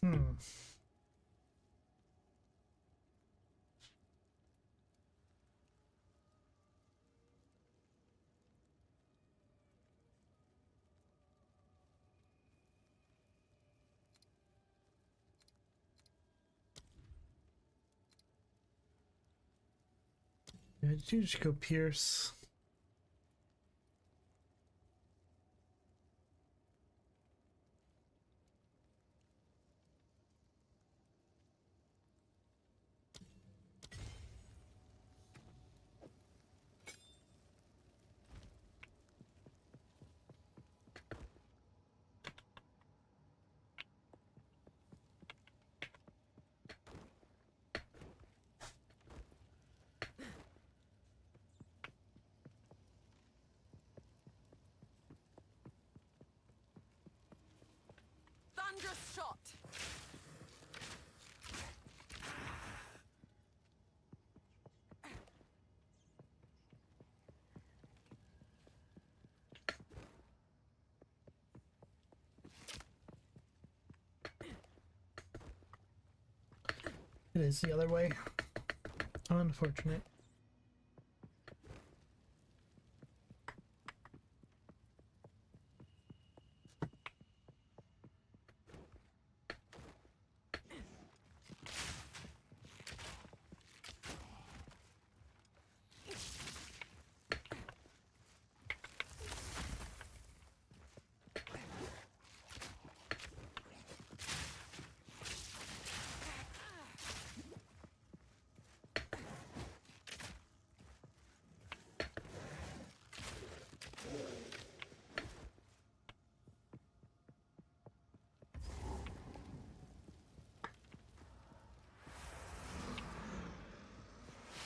Hmm. Yeah, you just go Pierce. Thunderous shot! It is the other way. Unfortunate.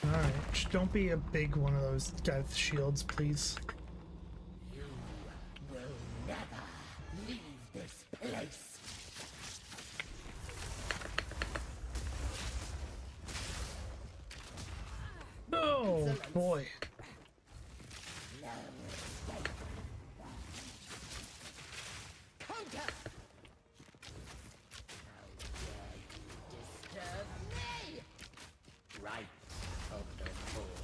Alright, just don't be a big one of those guys with shields, please. You will never leave this place. Oh boy. Counter! How dare you disturb me? Right of the full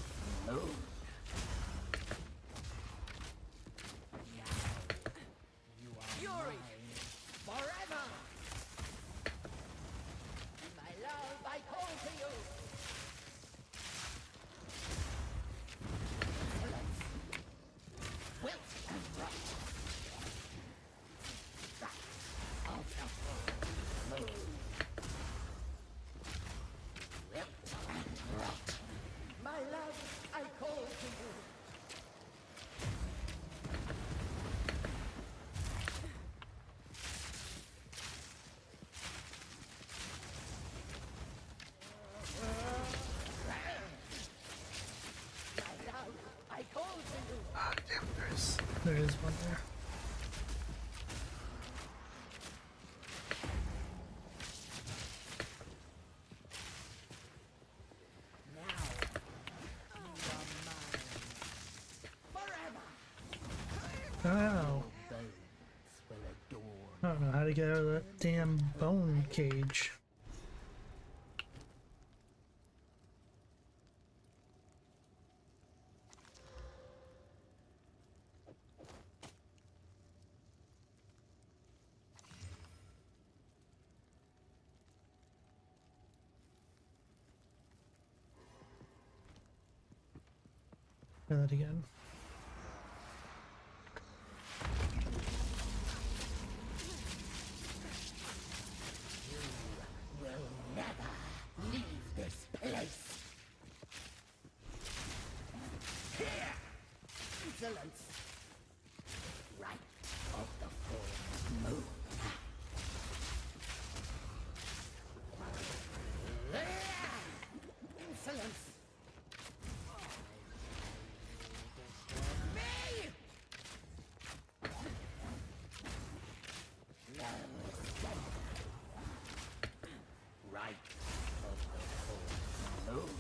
moon. Now you are Fury! Forever! My love, I call to you! Wilt and rot. Right of the full moon. Wilt and rot. My love, I call to you. My love, I call to you. Ah, damn, there is one there. Ow. I don't know how to get out of that damn bone cage. Try that again. Will never leave this place. Here! Insolence! Right of the full moon. Insolence! Me! No escape. Right of the full moon.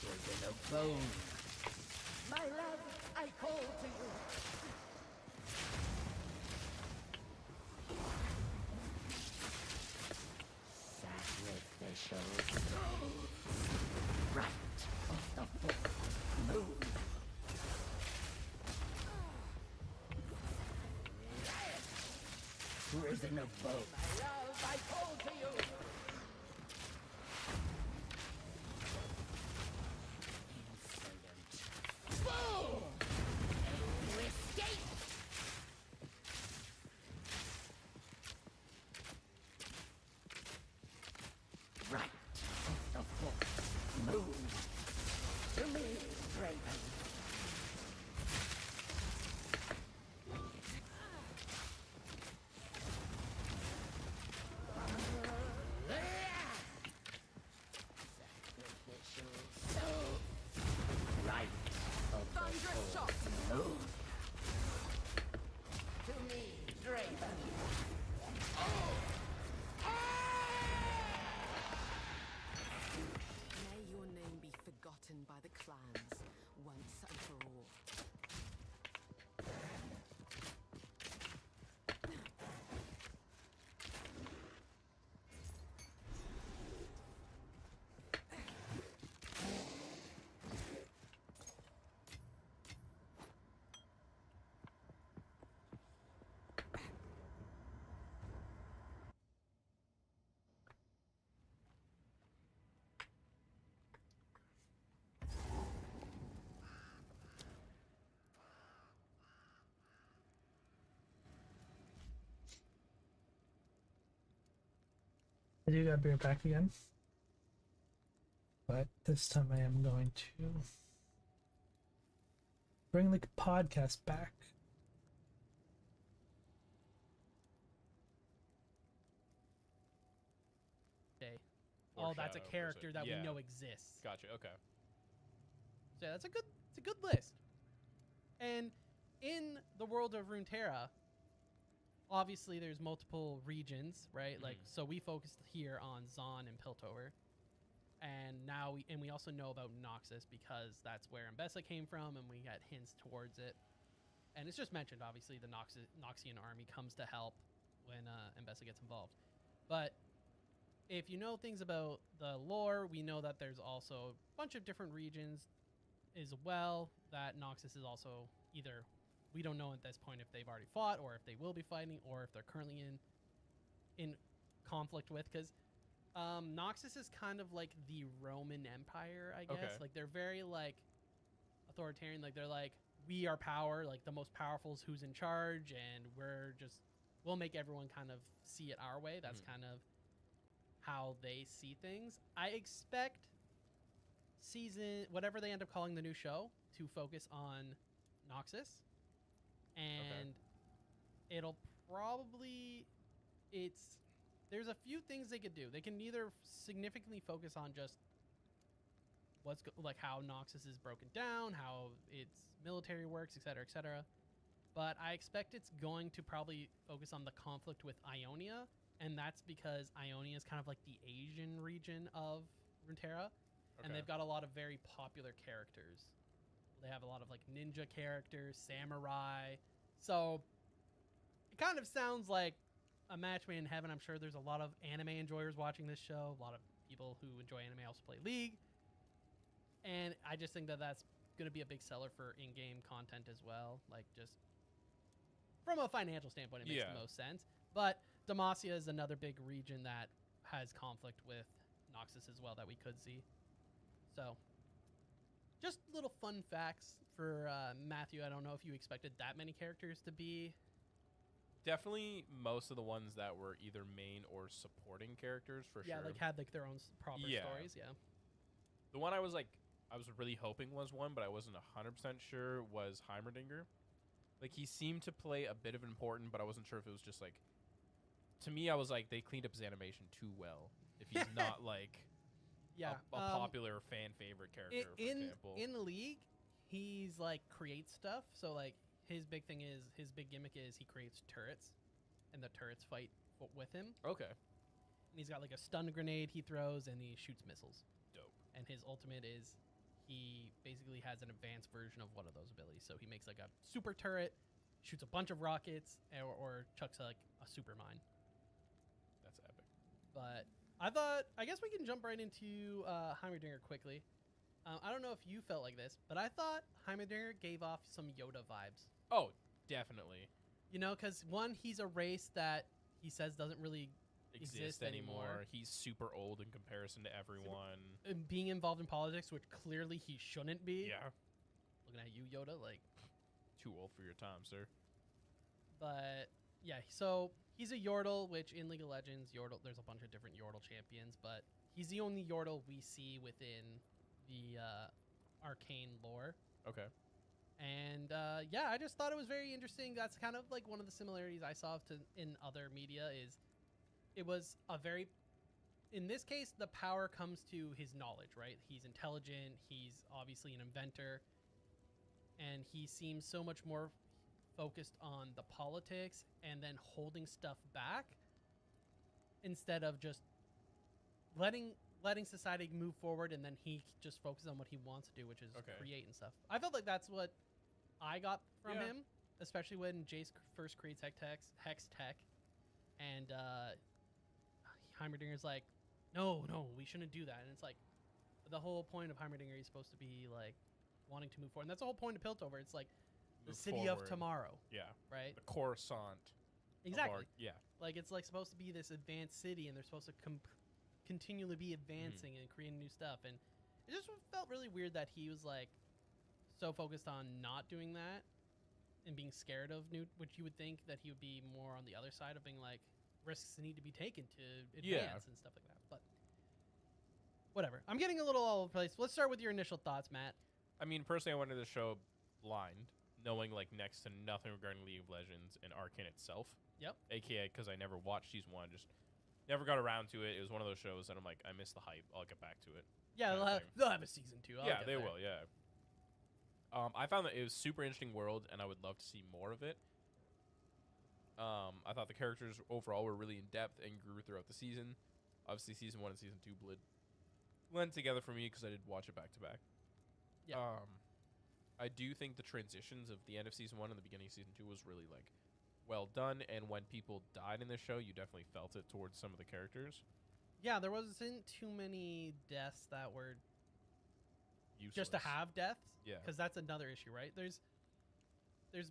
There's no bone. My love, I call to you. Sacrificial souls. Right of the full moon. Prison of both. My love, I call to you. Insolent. Fool! You escape! Right of the full moon. To me, Raven. I do gotta bring it back again. But this time I am going to bring the podcast back. Oh, that's a Foreshadow, character that yeah. we know exists. Gotcha. Okay. So yeah, it's a good list. And in the world of Runeterra, obviously there's multiple regions, right? Like, so we focused here on Zon and Piltover. And now we also know about Noxus because that's where Mbessa came from, and we got hints towards it. And it's just mentioned, obviously, the Noxian army comes to help when Mbessa gets involved. But if you know things about the lore, we know that there's also a bunch of different regions as well that Noxus is also either, we don't know at this point if they've already fought or if they will be fighting or if they're currently in conflict with, because Noxus is kind of like the Roman Empire, I guess. Okay. Like, they're very like authoritarian. Like, they're like, we are power, like the most powerful is who's in charge, and we'll make everyone kind of see it our way. That's kind of how they see things. I expect whatever they end up calling the new show to focus on Noxus, and it'll probably, there's a few things they could do. They can either significantly focus on just like how Noxus is broken down, how its military works, etc., etc. But I expect it's going to probably focus on the conflict with Ionia, and that's because Ionia is kind of like the Asian region of Runeterra, and they've got a lot of very popular characters. They have a lot of like ninja characters, samurai. So it kind of sounds like a match made in heaven. I'm sure there's a lot of anime enjoyers watching this show. A lot of people who enjoy anime also play League. And I just think that that's going to be a big seller for in-game content as well. Like, just from a financial standpoint, it makes the most sense. But Demacia is another big region that has conflict with Noxus as well that we could see. So, just little fun facts for Matthew. I don't know if you expected that many characters to be. Definitely most of the ones that were either main or supporting characters, for sure. Yeah, like had like their own proper stories, yeah. The one I was really hoping was one, but I wasn't 100% sure, was Heimerdinger. Like, he seemed to play a bit of important, but I wasn't sure if it was just like, to me, I was like, they cleaned up his animation too well. If he's not like a popular fan favorite character, for example. In the League, he's like creates stuff. So like his big gimmick is he creates turrets, and the turrets fight with him. Okay. And he's got like a stun grenade he throws, and he shoots missiles. Dope. And his ultimate is he basically has an advanced version of one of those abilities. So he makes like a super turret, shoots a bunch of rockets, or chucks like a super mine. That's epic. But I guess we can jump right into Heimerdinger quickly. I don't know if you felt like this, but I thought Heimerdinger gave off some Yoda vibes. Oh, definitely. You know, because one, he's a race that he says doesn't really exist anymore. He's super old in comparison to everyone. Being involved in politics, which clearly he shouldn't be. Yeah. Looking at you, Yoda, like... Too old for your time, sir. But, yeah, so he's a Yordle, which in League of Legends, there's a bunch of different Yordle champions, but he's the only Yordle we see within the arcane lore. Okay. And, yeah, I just thought it was very interesting. That's kind of like one of the similarities I saw in other media is it was a very... In this case, the power comes to his knowledge, right? He's intelligent. He's obviously an inventor. And he seems so much more focused on the politics and then holding stuff back instead of just letting society move forward, and then he just focuses on what he wants to do, which is create and stuff. I felt like that's what I got from him, especially when Jace first creates Hex Tech, and Heimerdinger's like, no, we shouldn't do that. And it's like, the whole point of Heimerdinger is supposed to be like wanting to move forward, and that's the whole point of Piltover. It's like the city of tomorrow. Yeah. Right? The Coruscant. Exactly. Yeah. Like, it's like supposed to be this advanced city, and they're supposed to continually be advancing and creating new stuff. And it just felt really weird that he was like so focused on not doing that and being scared of new, which you would think that he would be more on the other side of being like, risks need to be taken to advance Yeah. and stuff like that. But whatever. I'm getting a little all over the place. Let's start with your initial thoughts, Matt. I mean, personally, I wanted the show blind, knowing like next to nothing regarding League of Legends and Arcane itself. Yep. AKA because I never watched season 1, just never got around to it. It was one of those shows that I'm like, I missed the hype. I'll get back to it. Yeah, kind of thing. they'll have a season 2. I'll Yeah, get they there. will. Yeah. I found that it was super interesting world, and I would love to see more of it. I thought the characters overall were really in depth and grew throughout the season. Obviously, season 1 and season 2 blend together for me because I did watch it back to back. Yeah. I do think the transitions of the end of season 1 and the beginning of season 2 was really like well done, and when people died in this show, you definitely felt it towards some of the characters. Yeah, there wasn't too many deaths that were Useless. just to have deaths. Yeah. Because that's another issue, right? There's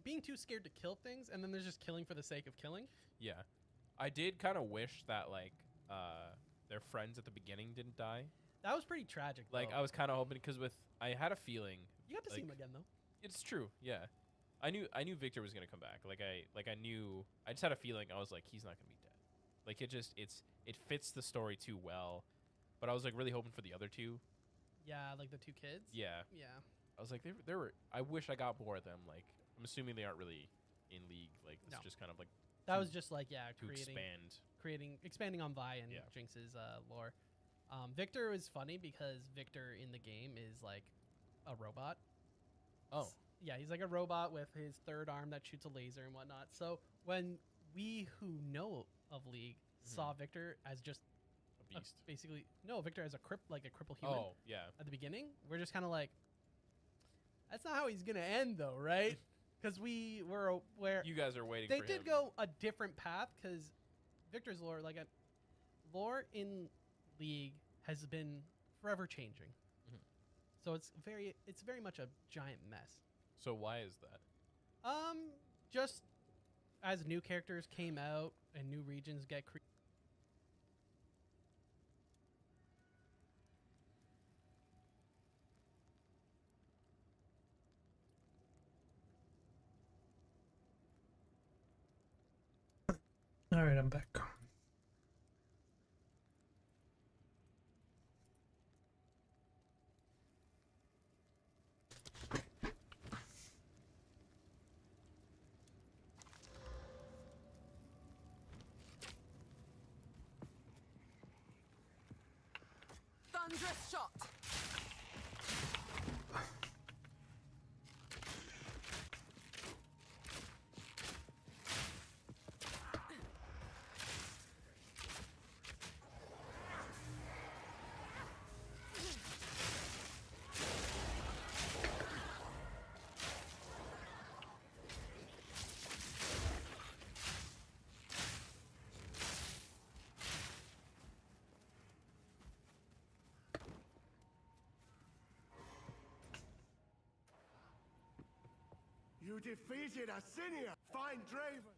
being too scared to kill things, and then there's just killing for the sake of killing. Yeah. I did kind of wish that like their friends at the beginning didn't die. That was pretty tragic. Like though. I was kind of hoping because I had a feeling You got to see like, him again though. It's true. Yeah. I knew Victor was gonna come back. I knew. I just had a feeling. I was like, he's not gonna be dead. Like it fits the story too well. But I was like really hoping for the other two. Yeah, like the 2 kids. Yeah. Yeah. I was like, they were. I wish I got more of them. Like I'm assuming they aren't really in League. Like it's No. just kind of like That to- was just like to expanding on Vi and Yeah. Jinx's lore. Victor was funny because Victor in the game is like a robot. Oh. Yeah, he's like a robot with his third arm that shoots a laser and whatnot. So when we who know of League saw Victor as just a beast. basically Victor as a crippled human Oh yeah. at the beginning, we're just kind of like, that's not how he's gonna end though, right? Because we were where You guys are waiting. they for did him. go a different path because Victor's lore, lore in League has been forever changing. Mhm. So it's very much a giant mess. So why is that? Just as new characters came out and new regions get created. All right, I'm back. Thunderous shot! You defeated Assinia! Find Draven!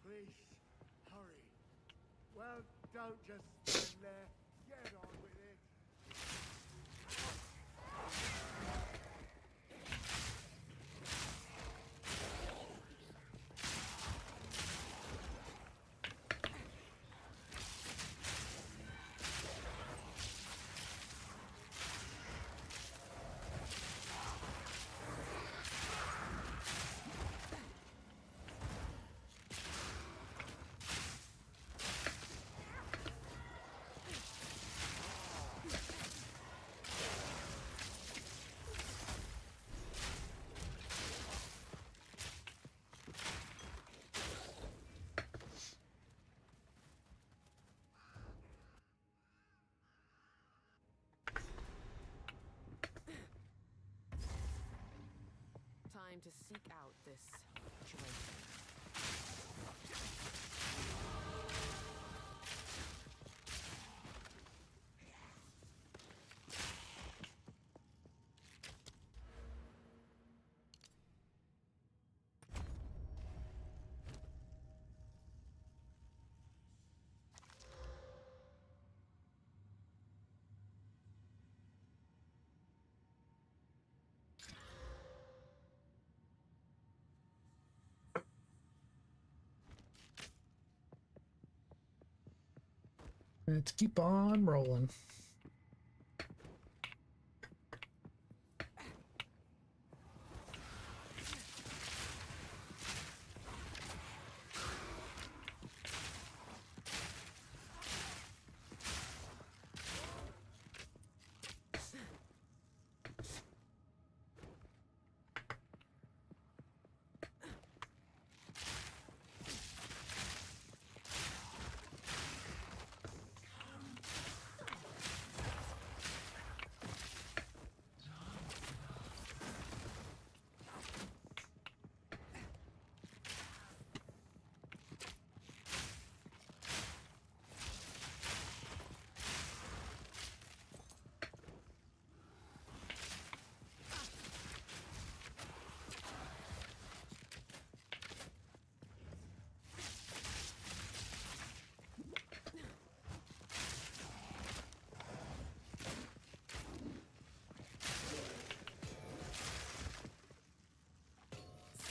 Please, hurry. Well, don't just stand there. Get on with it. Time to seek out this Draven. Let's keep on rolling.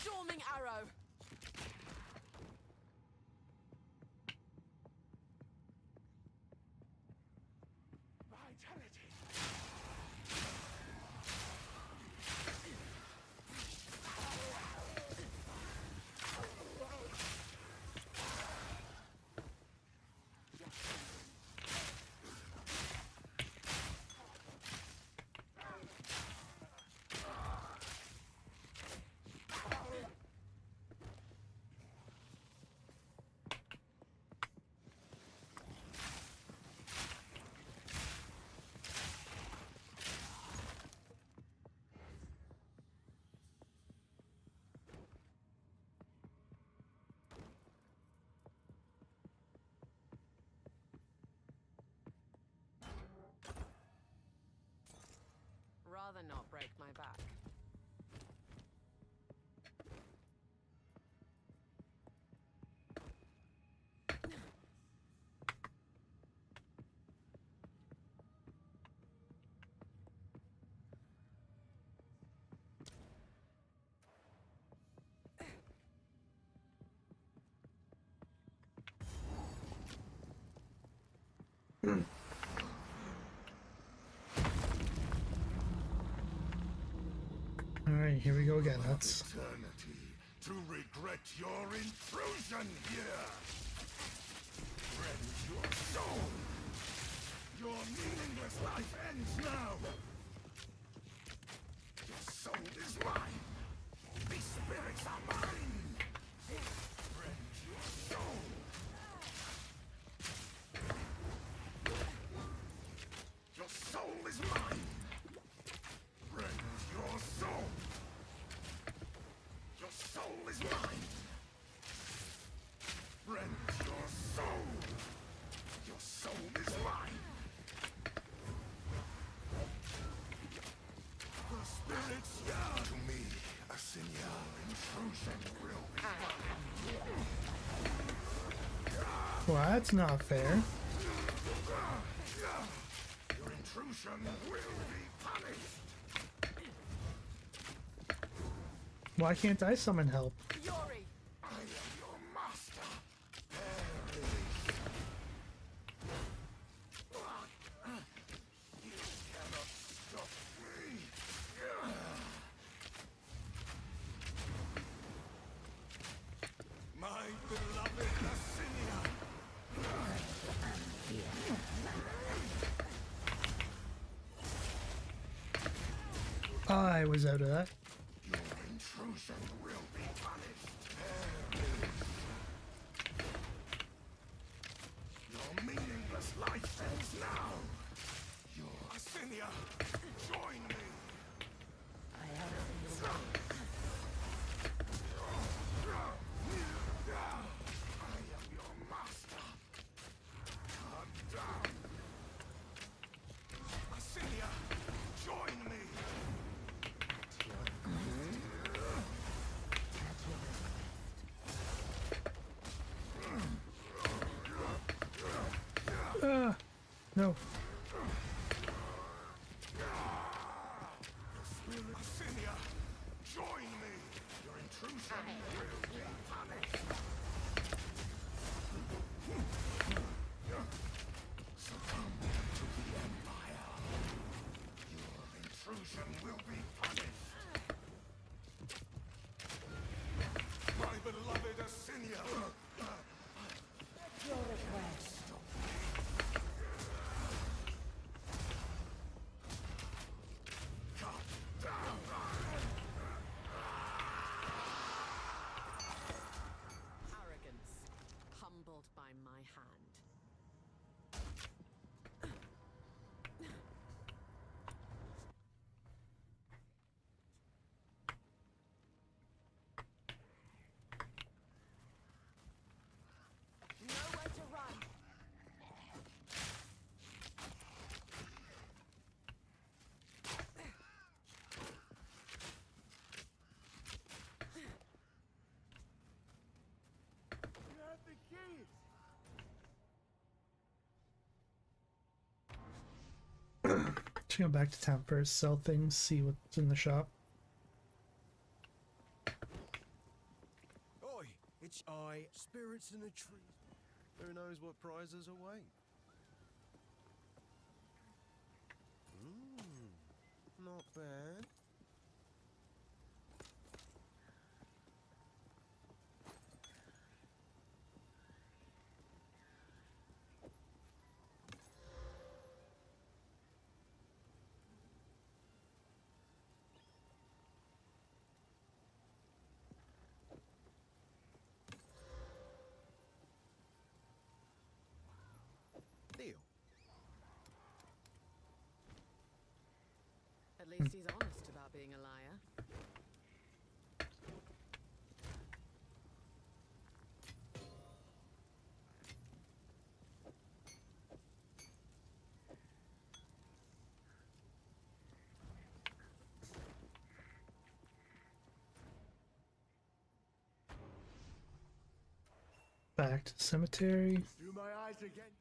Storming arrow. Vitality. Rather not break my back. Alright, here we go again. That's Eternity to regret your intrusion here. Rend your soul. Your meaningless life ends now. Your soul is mine. These spirits are mine. Rend your soul. Your soul is mine. Rend your soul. Your soul is mine. Rend your soul. Your soul is mine. The spirits yearn to me. A signal intrusion will be. well, that's not fair. Your intrusion will be punished. Why can't I summon help? Yori! I am your master. You cannot stop me. My beloved Lacinia. I was out of that. Your intrusion will be punished. Your meaningless life ends now. Your Lacinia, join me. I am your master. Come down. Lacinia, join me. No. Lacinia, join me. Your intrusion will be punished. time my hand. Nowhere to run. You have the keys. Should go back to town first, sell things, see what's in the shop. Oi, it's spirits in the trees. Who knows what prizes await? Not bad. Deal. At least he's honest about being a liar. Back to the cemetery. Do my eyes again.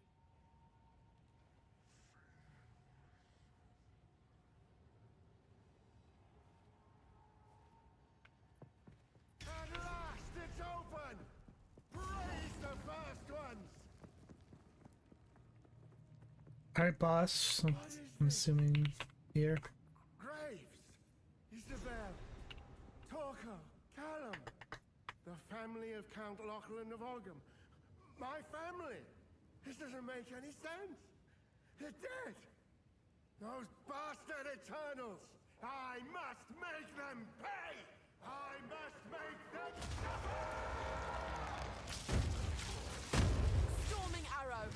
At last, it's open! Praise the first ones! Alright, boss. I'm assuming here. Graves, Isabel, Torko, Callum, the family of Count Lachlan of Ogham. My family! This doesn't make any sense! They're dead! Those bastard Eternals! I must make them pay! I must make them suffer! Storming arrow.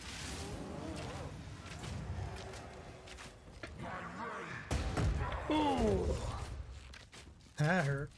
Oh, that hurt.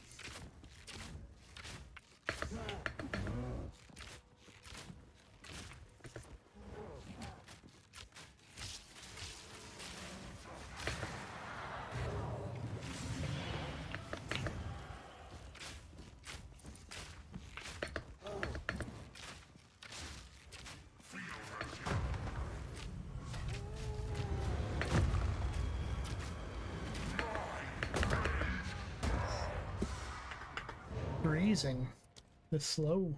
Freezing. This slow.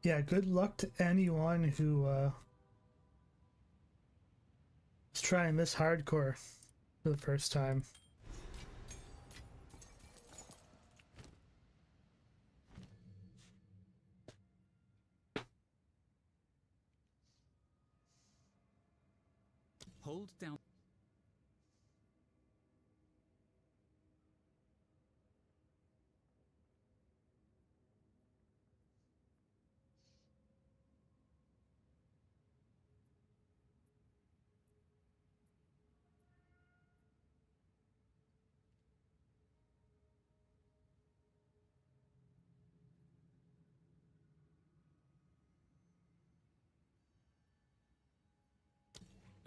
Yeah, good luck to anyone who is trying this hardcore for the first time. Hold down.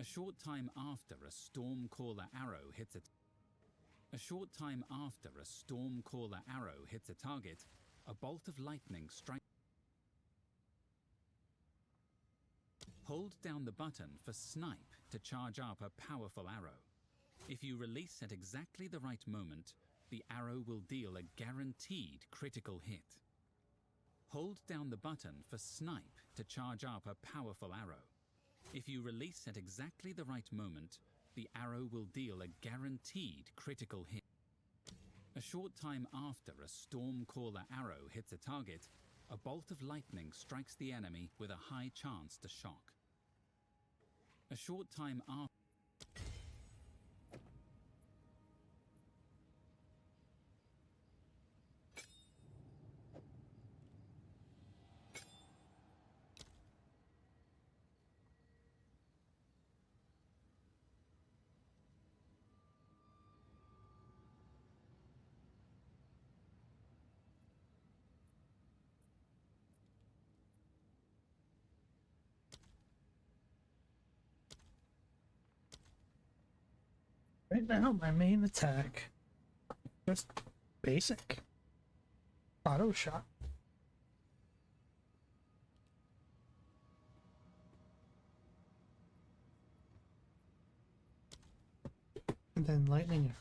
A short time after a Stormcaller arrow hits a target, a bolt of lightning strikes. Hold down the button for Snipe to charge up a powerful arrow. If you release at exactly the right moment, the arrow will deal a guaranteed critical hit. Hold down the button for Snipe to charge up a powerful arrow. If you release at exactly the right moment, the arrow will deal a guaranteed critical hit. A short time after a Stormcaller arrow hits a target, a bolt of lightning strikes the enemy with a high chance to shock. A short time after... Right now, my main attack, just basic auto shot. And then lightning.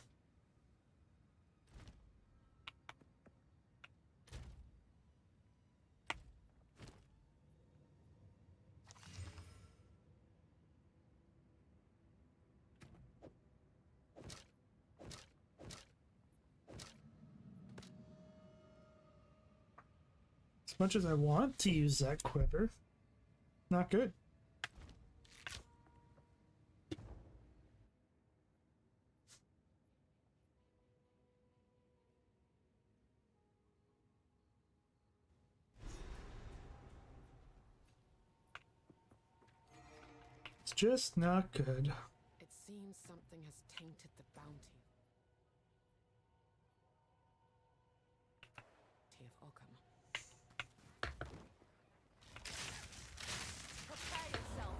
As much as I want to use that quiver, not good. It's just not good. It seems something has tainted the bounty of Ogham. Prepare yourself.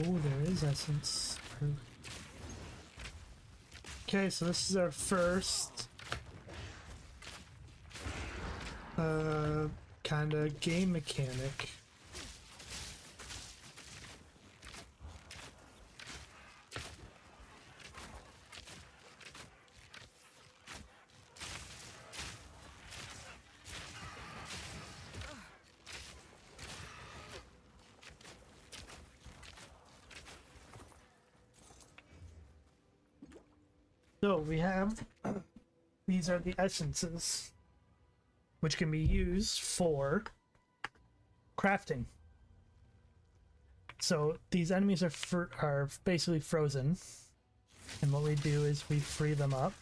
Oh, there is essence. Okay, so this is our first kind of game mechanic. So we have, these are the essences, which can be used for crafting. So these enemies are basically frozen, and what we do is we free them up,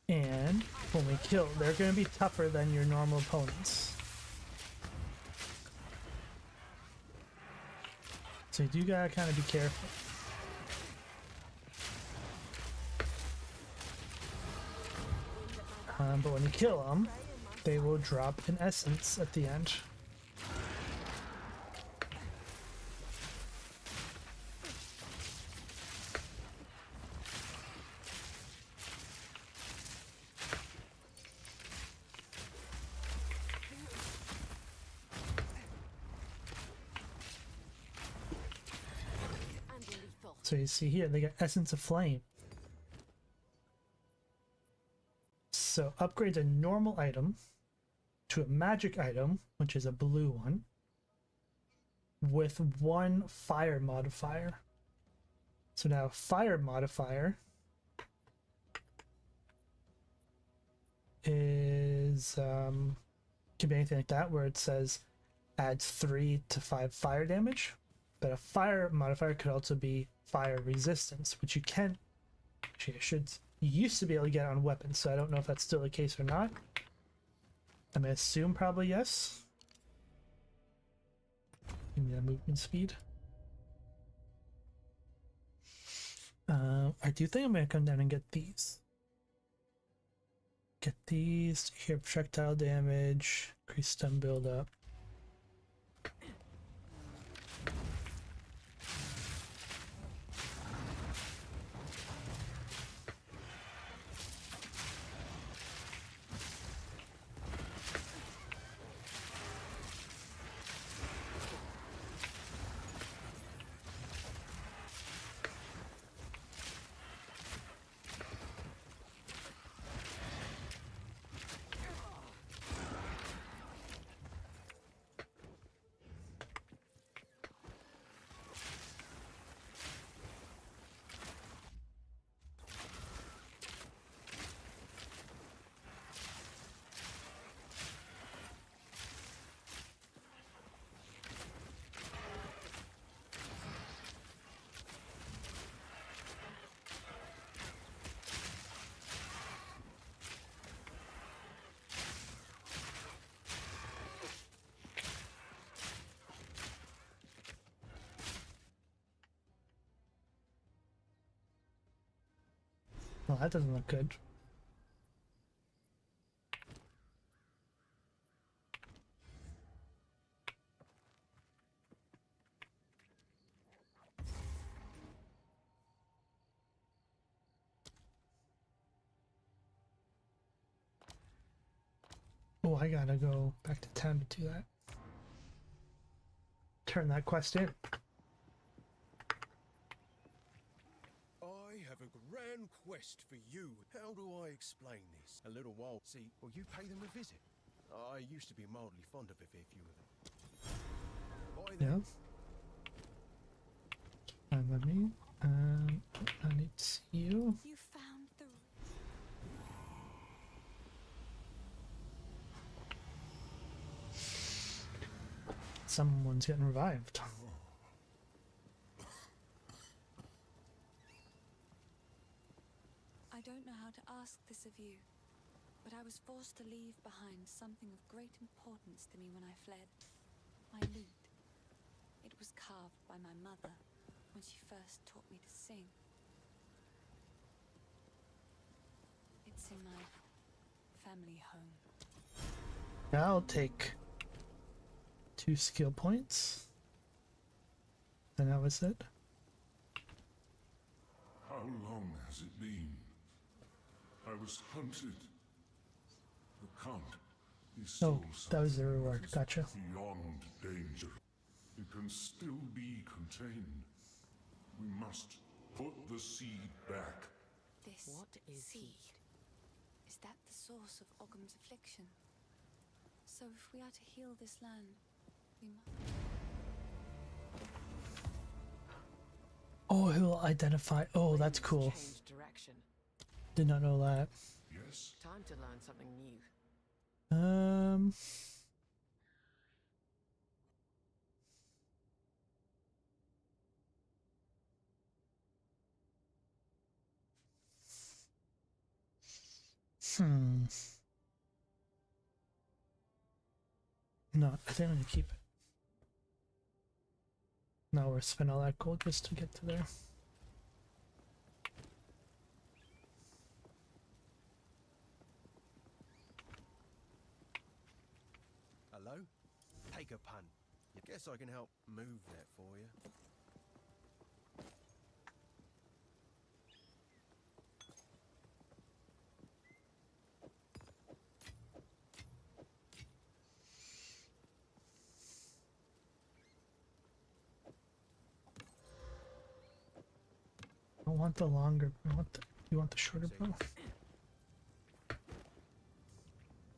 and when we kill, they're going to be tougher than your normal opponents. So you do gotta kind of be careful. But when you kill them, they will drop an essence at the end. So you see here, they got Essence of Flame. So upgrades a normal item to a magic item, which is a blue one, with 1 fire modifier. So now fire modifier is can be anything like that, where it says adds 3 to 5 fire damage. But a fire modifier could also be fire resistance, which you can actually you used to be able to get on weapons, so I don't know if that's still the case or not. I'm gonna assume probably yes. Give me that movement speed. I do think I'm gonna come down and get these. Get these here, projectile damage, increase stun build up. Well, that doesn't look good. Oh, I gotta go back to town to do that. Turn that quest in. I have a grand quest for you. How do I explain this? A little while. See, well, you pay them a visit. I used to be mildly fond of a fair few of them. Bye then. Yeah. And let me. I need to see you. You found the. Someone's getting revived. I don't know how to ask this of you, but I was forced to leave behind something of great importance to me when I fled. My lute. It was carved by my mother when she first taught me to sing. It's in my family home. I'll take 2 skill points. And that was it. How long has it been? I was hunted. The Count, he stole that was the something reward. that is Gotcha. beyond danger. It can still be contained. We must put the seed back. This What is seed. he? Is that the source of Ogham's affliction? So if we are to heal this land, we must... Oh, he'll identify. Oh, that's cool. Change direction. Did not know that. Yes. Time to learn something new. No, I think I'm gonna keep it. Now we're spending all that gold just to get to there. Hello? Take a punt. You guess I can help move that for you? I want the longer. You want the shorter bow?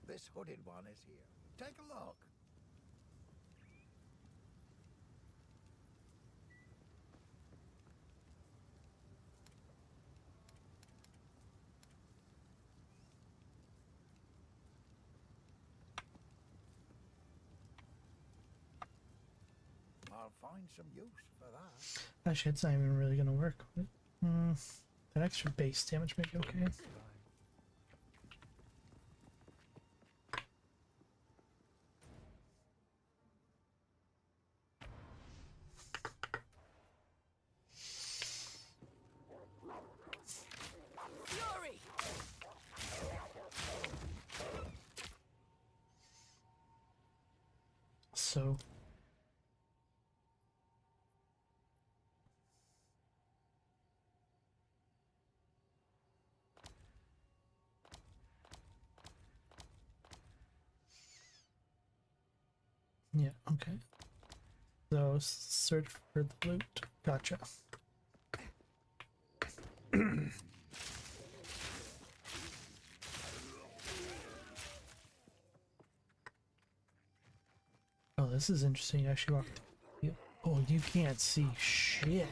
This hooded one is here. Take a look. I'll find some use for that. Actually, it's not even really gonna work. That extra base damage may be okay. Fury! So. Yeah, okay. So, search for the loot. Gotcha. Oh, this is interesting. You actually walk through. Oh, you can't see shit.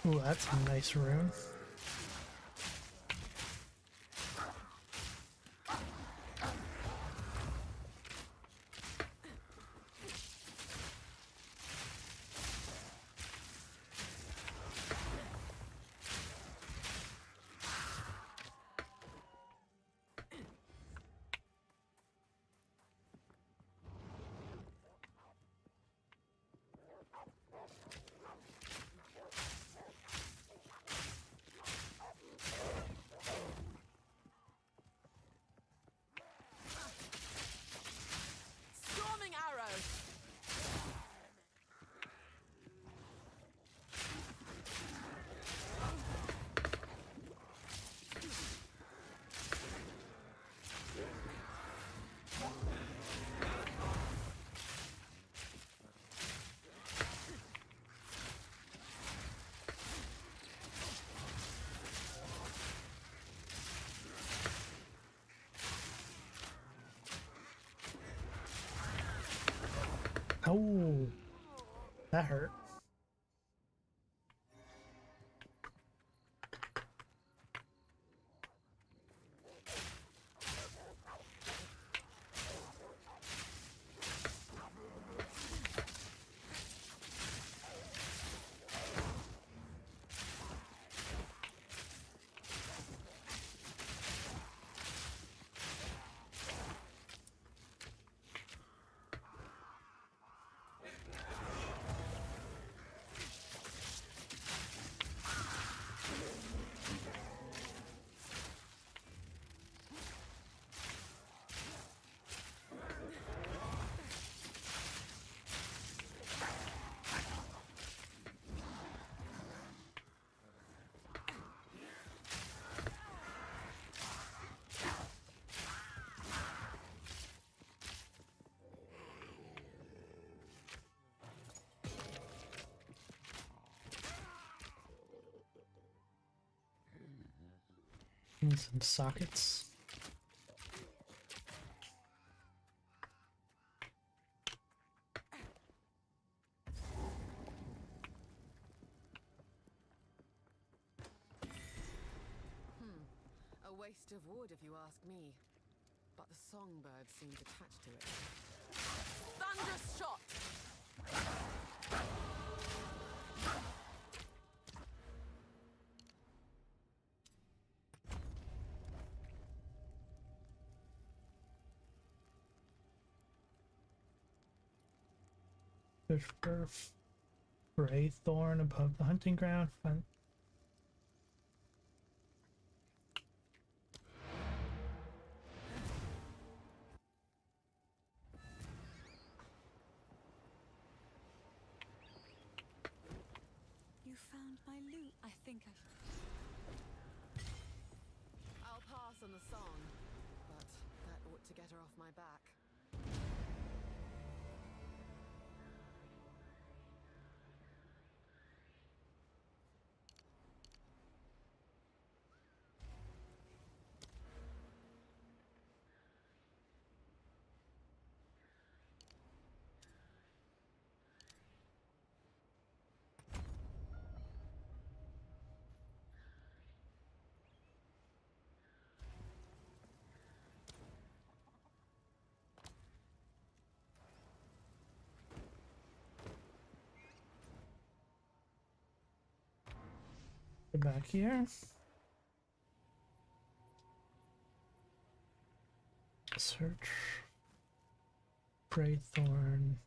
Ooh, that's a nice rune. Storming arrow! Oh, that hurt. Need some sockets. A waste of wood, if you ask me. But the songbird seems attached to it. Thunderous shot! Search for Gray Thorn above the hunting ground. Find You found my loot. I think I'll pass on the song, but that ought to get her off my back. it back here. Search Gray Thorn.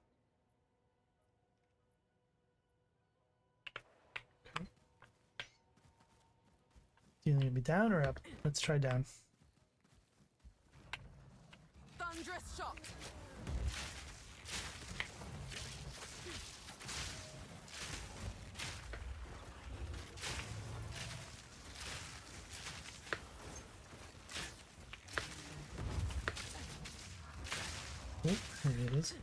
Okay. Do you need to be down or up? Let's try down. Thunderous shot! Oh, there it is.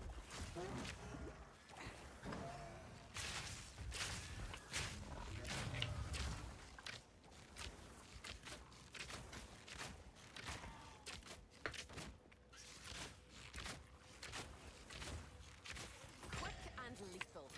Quick and lethal.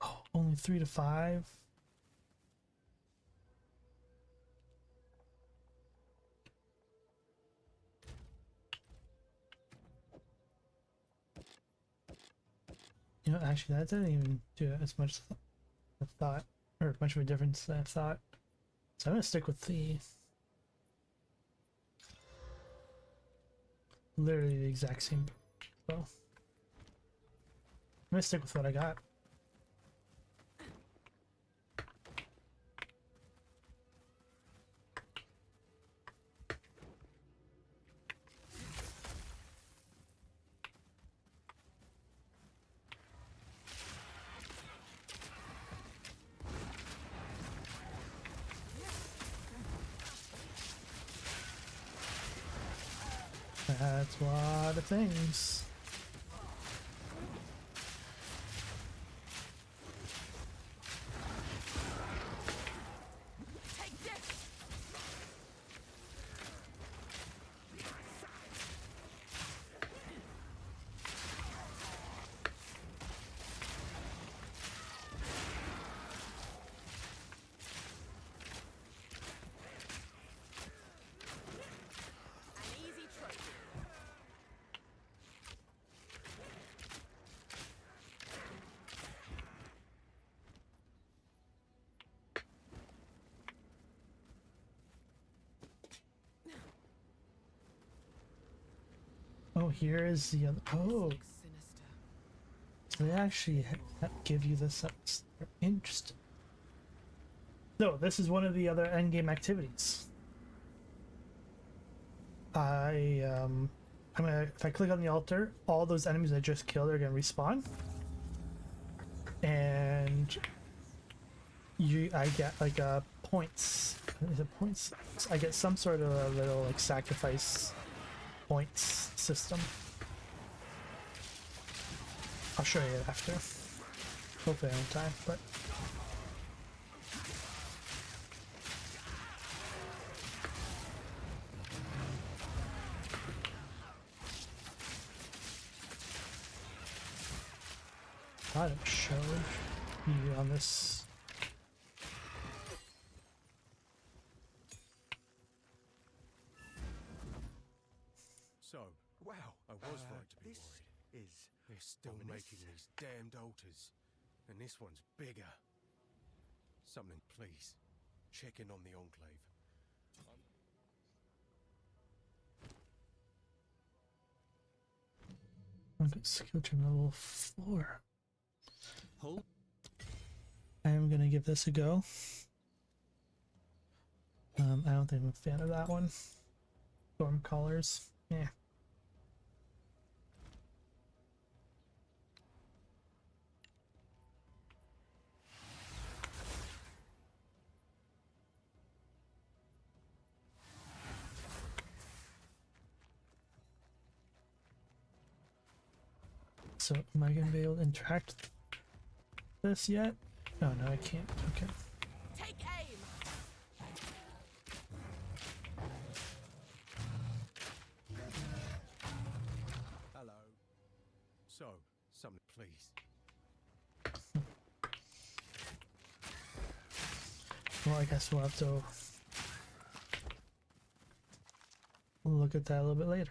Oh, only 3 to 5. You know, actually, that didn't even do as much as I thought, or much of a difference than I thought. So I'm gonna stick with the literally the exact same. Well, I'm gonna stick with what I got. That's a lot of things. Take this! An easy trophy. Oh, here is the other. Oh, Sinister. so they actually give you this. Interesting. No, this is one of the other endgame activities. I'm gonna, if I click on the altar, all those enemies I just killed are gonna respawn, and I get like points. Is it points? I get some sort of a little like sacrifice points system. I'll show you it after. Hopefully I have time, but. Thought it showed you on this. So, wow, I was right to be This worried. is They're still making these damned altars, and this one's bigger. Something, please. Check in on the Enclave. Okay, skill tree level 4. Hold. I am gonna give this a go. I don't think I'm a fan of that one. Storm Callers. Yeah. So am I gonna be able to interact with this yet? Oh no, I can't. Okay. Take aim! Hello. So, something, please. Well, I guess we'll have to look at that a little bit later.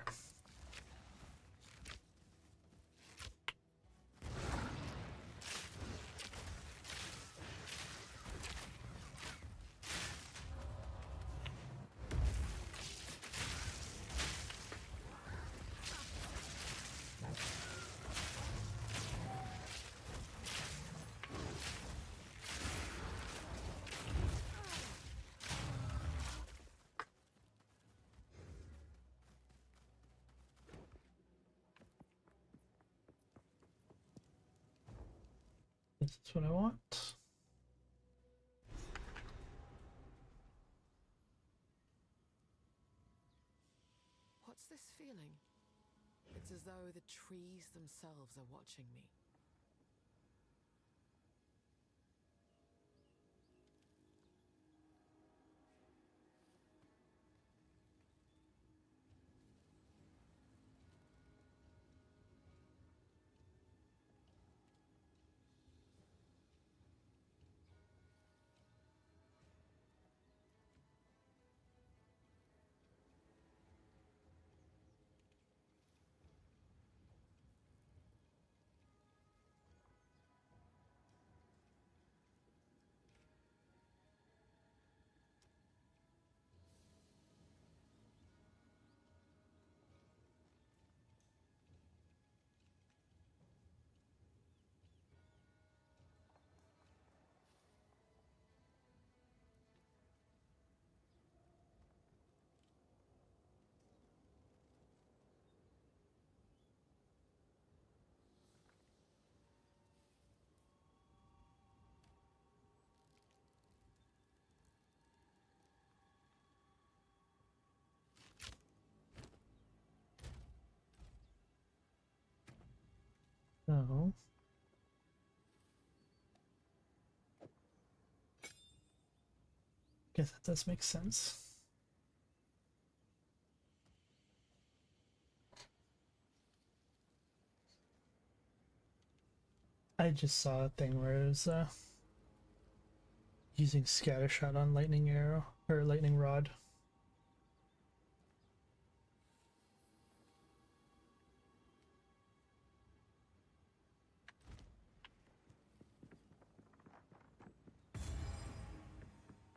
This is what I want. What's this feeling? It's as though the trees themselves are watching me. So guess that does make sense. I just saw a thing where it was using scattershot on lightning arrow or lightning rod.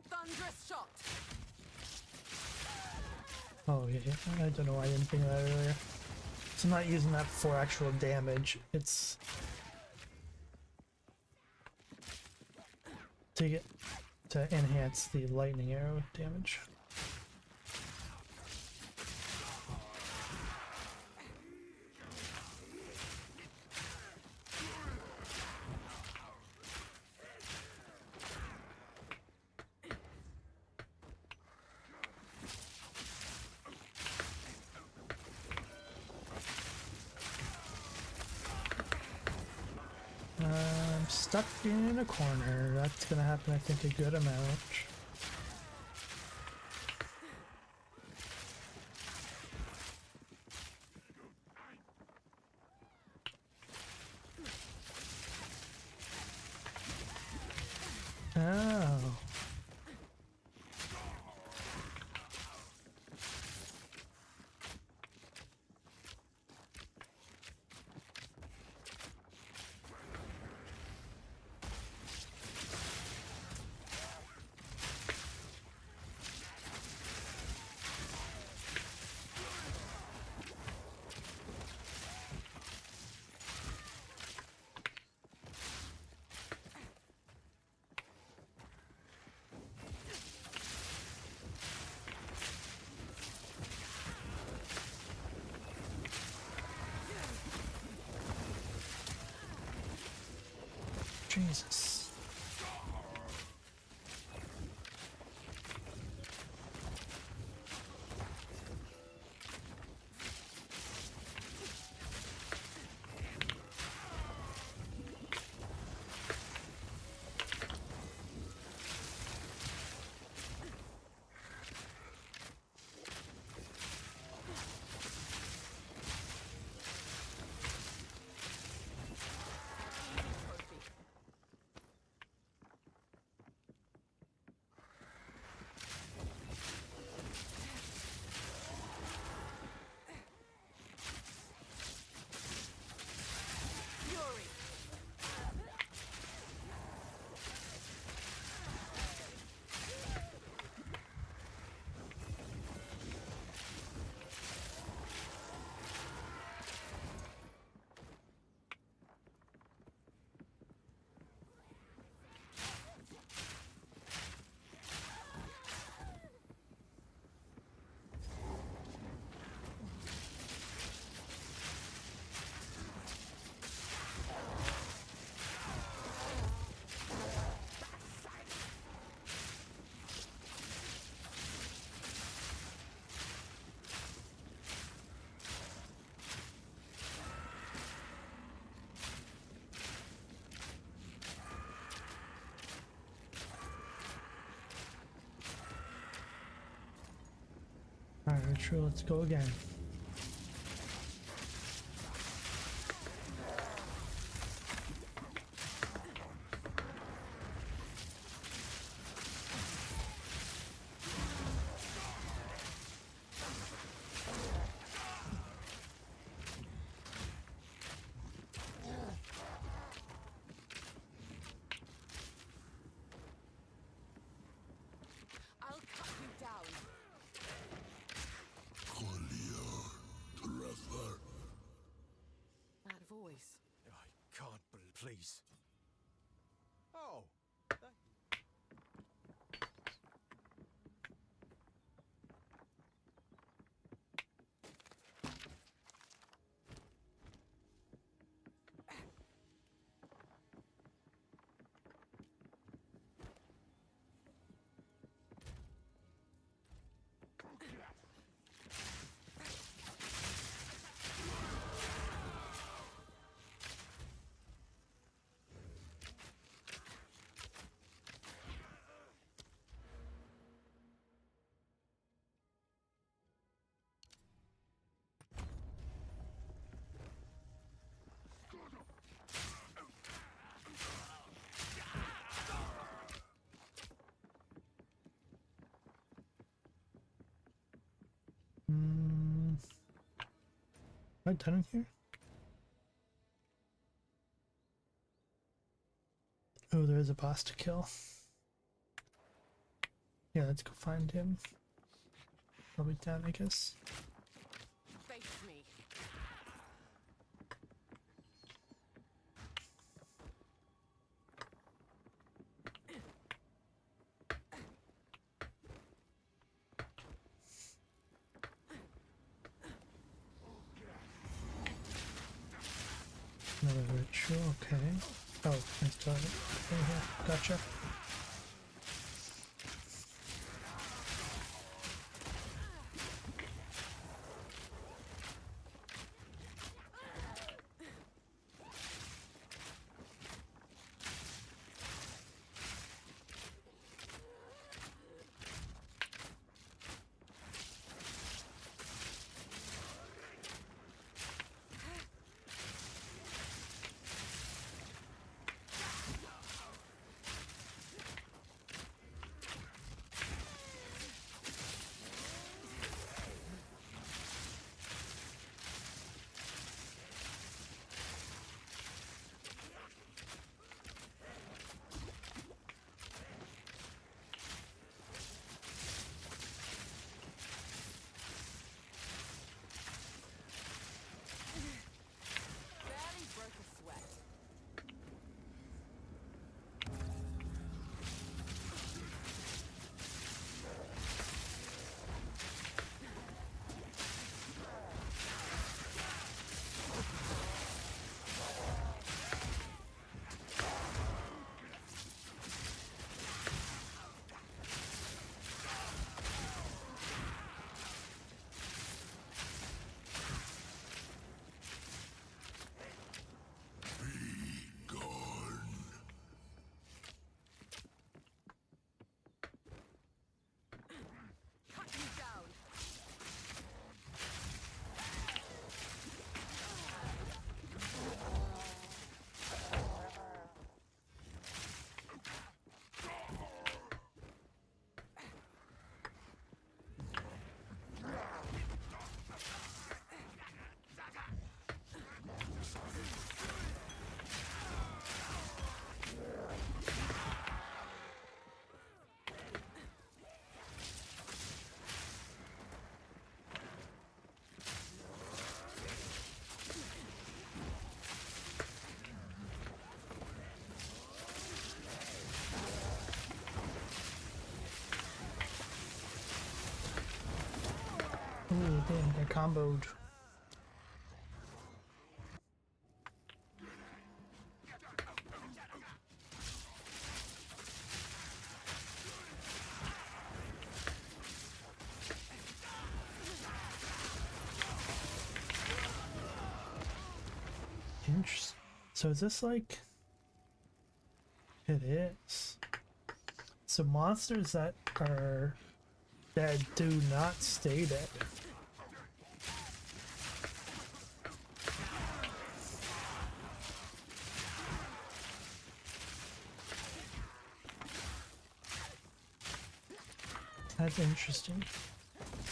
Thunderous shot! Oh yeah, I don't know why I didn't think of that earlier. So I'm not using that for actual damage. It's to enhance the lightning arrow damage. stuck in a corner. That's gonna happen, I think, a good amount. Oh. Jesus. Alright, true, let's go again. I'll cut you down. That voice. I can't believe. Please. Oh. Am I done in here? Oh, there is a boss to kill. Yeah, let's go find him. I'll be down, I guess. Face me. Another ritual, okay. Oh, nice target. Over here. Gotcha. Ooh, damn, they're comboed. Interesting. So is this like... It is. So monsters that are dead do not stay dead. That's interesting.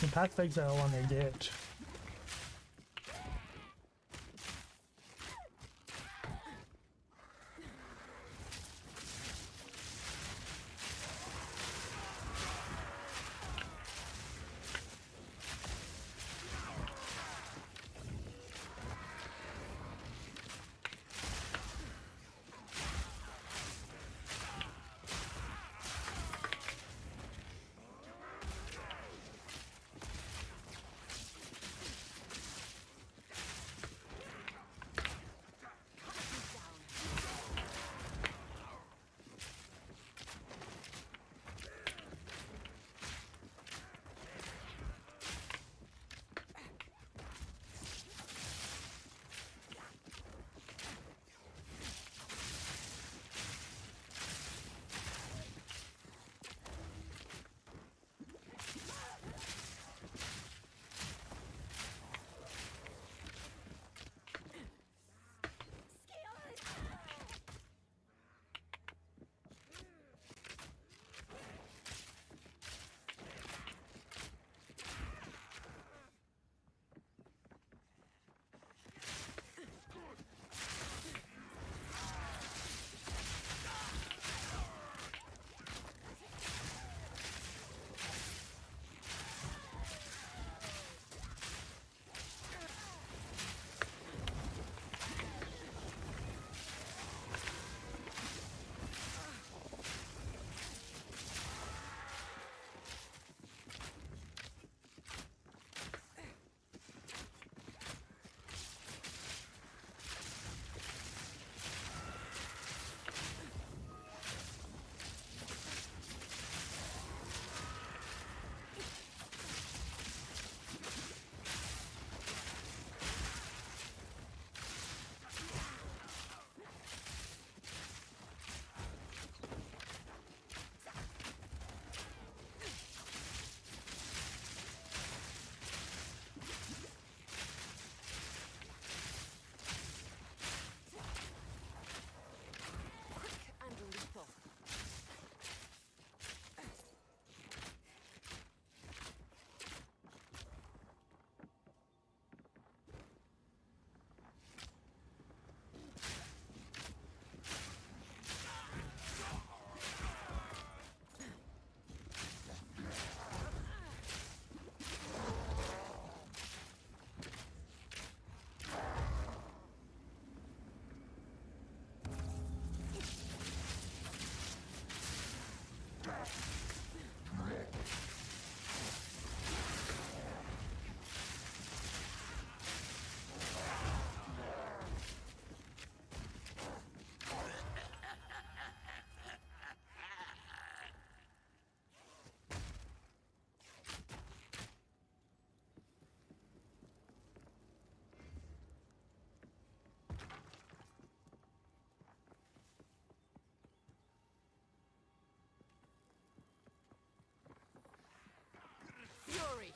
In Path of Exile 1 they did. Fury!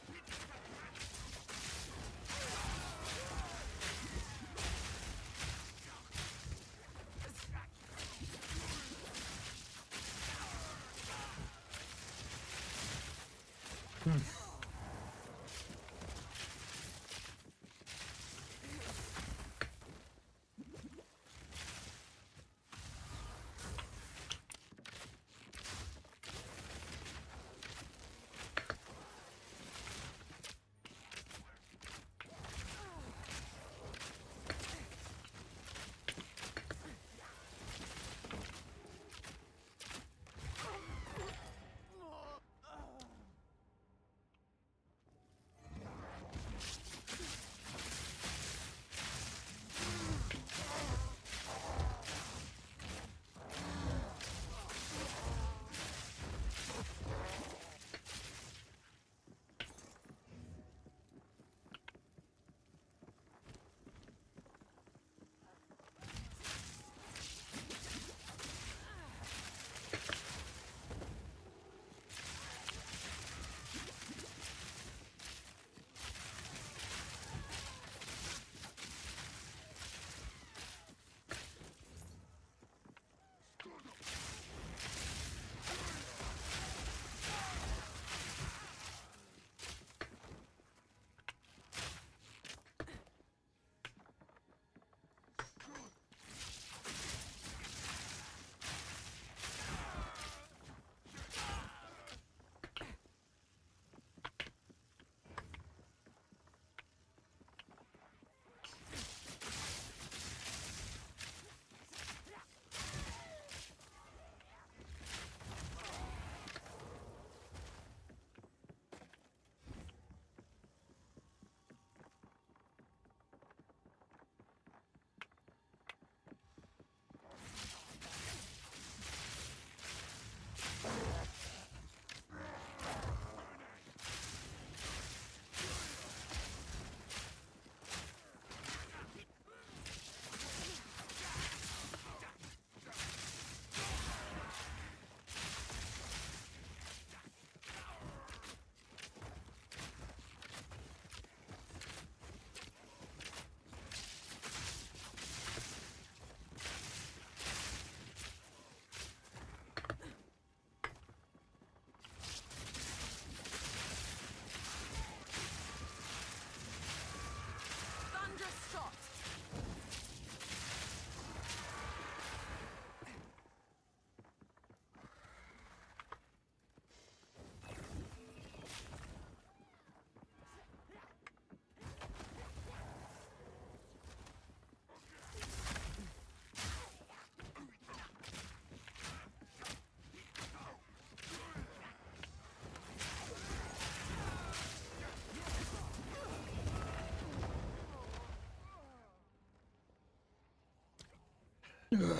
Ugh,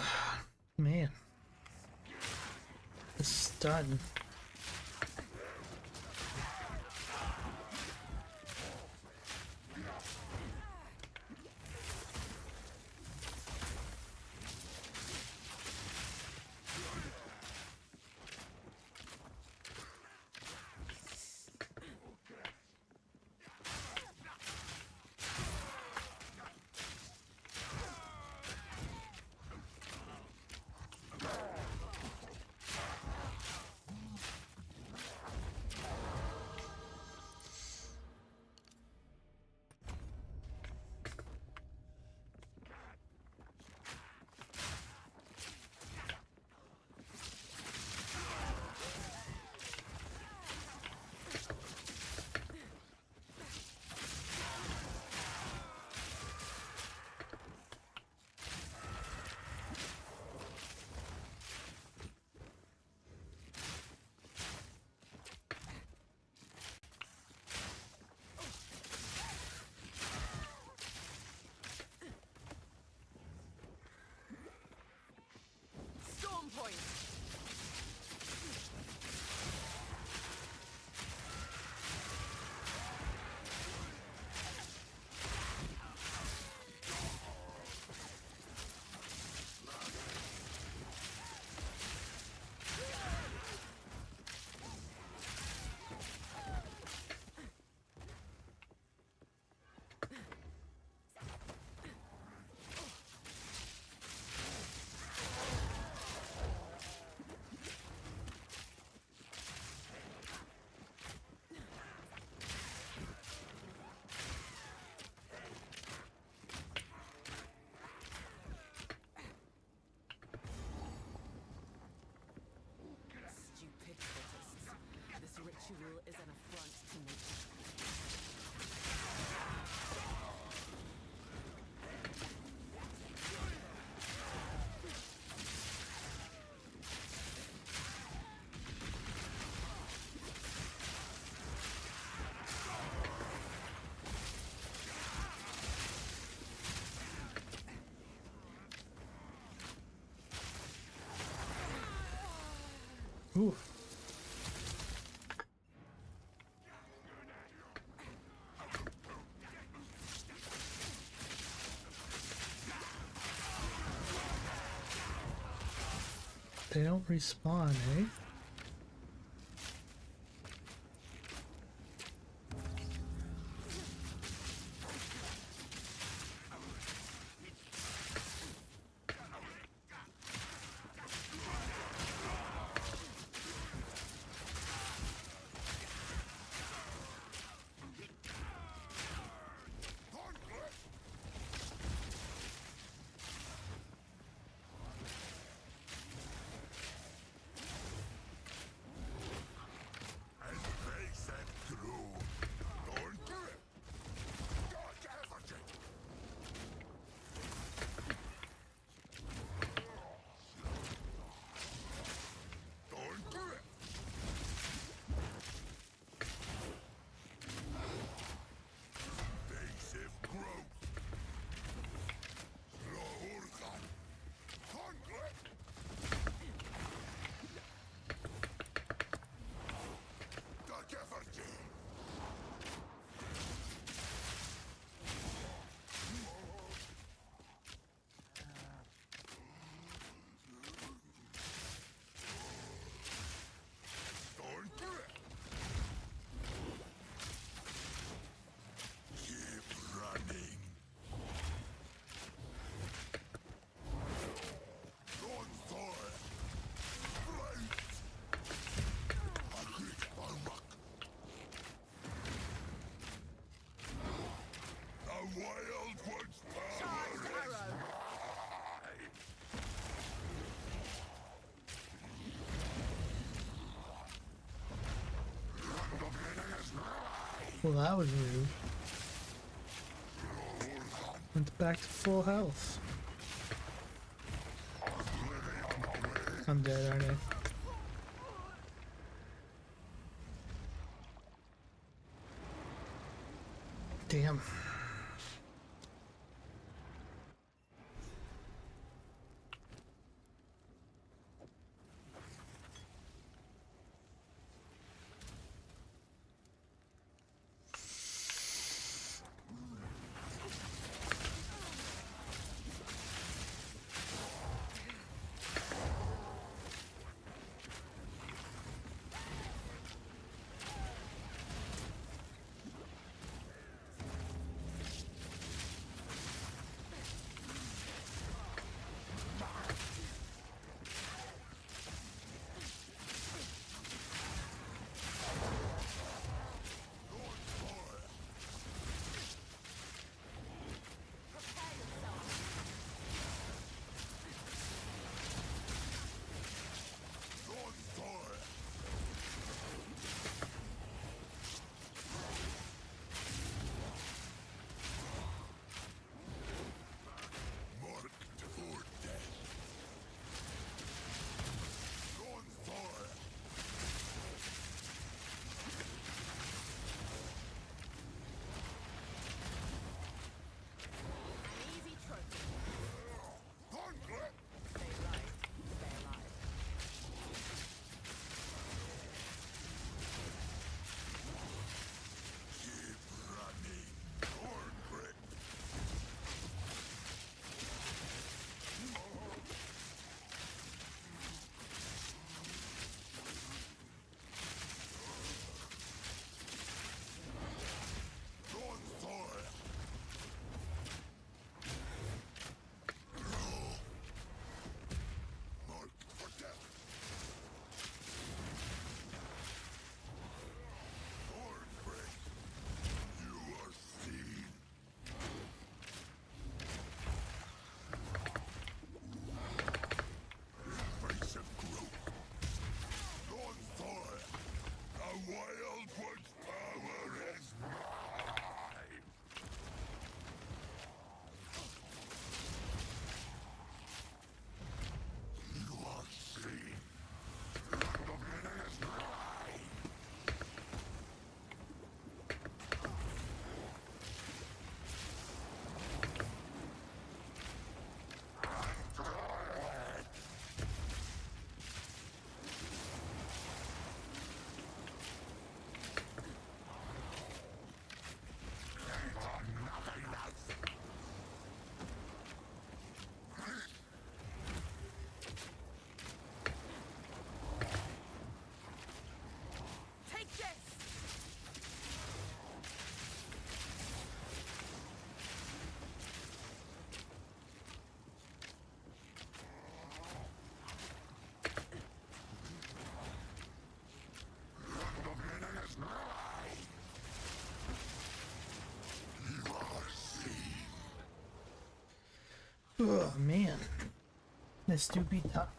man. The stun. Storm point. Stupid cultists. This ritual is an affront to nature. Ooh. They don't respawn, eh? Well, that was rude. Went back to full health. I'm dead, aren't I? Damn. Oh man, this do be tough.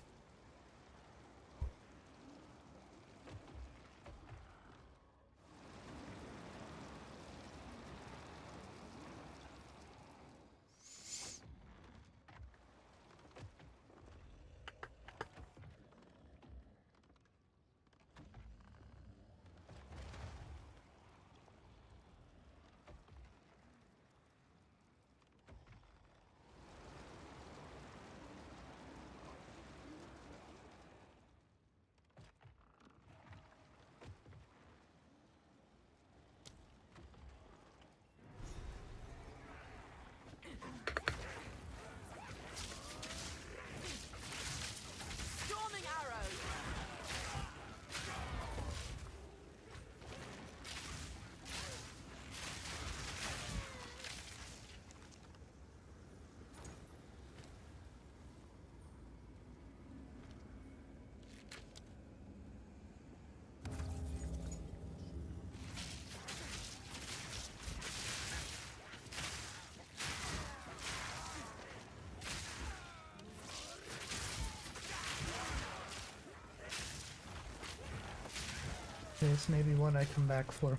Storming arrows! This may be one I come back for.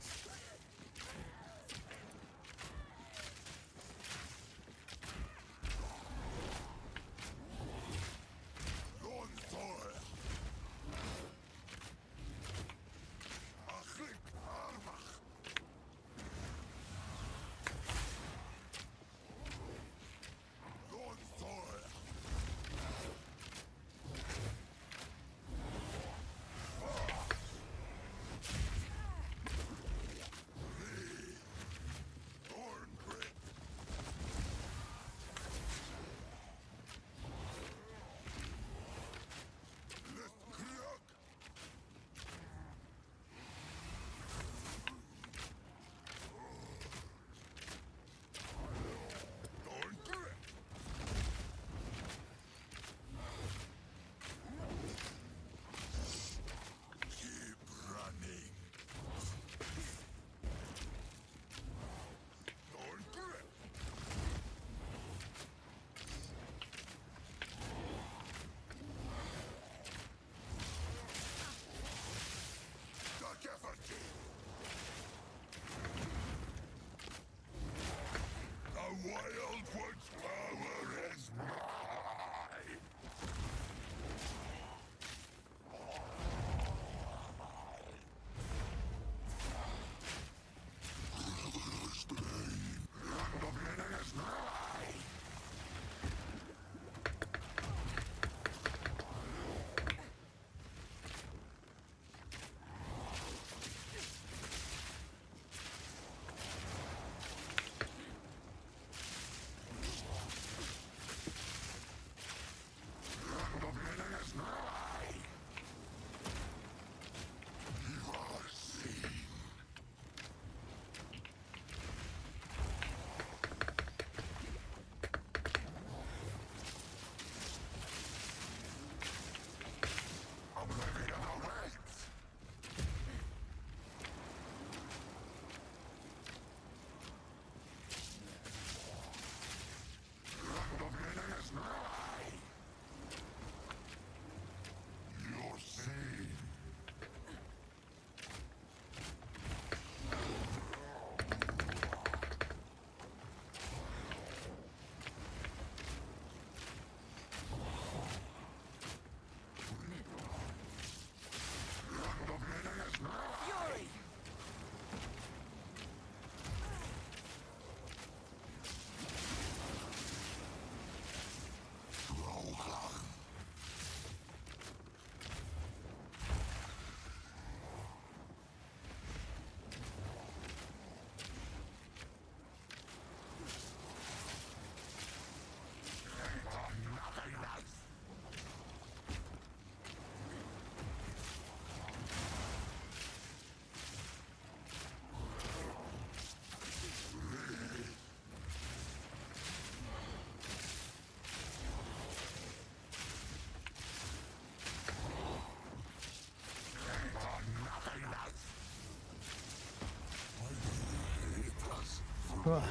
Ugh.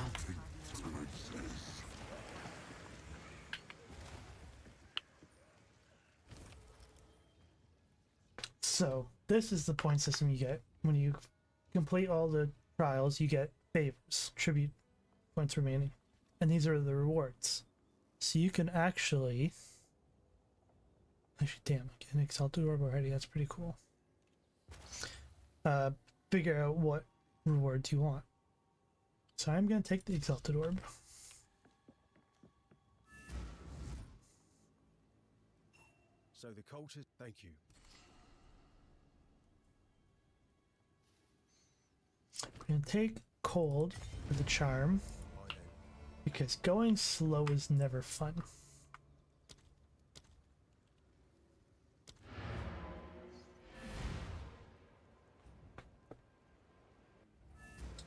So this is the point system you get when you complete all the trials. You get favors, tribute points remaining, and these are the rewards. So you can actually damn, get an Exalted Orb already. That's pretty cool. Figure out what rewards you want. So I'm gonna take the Exalted Orb. So the cultist, thank you. I'm gonna take Cold for the charm, because going slow is never fun.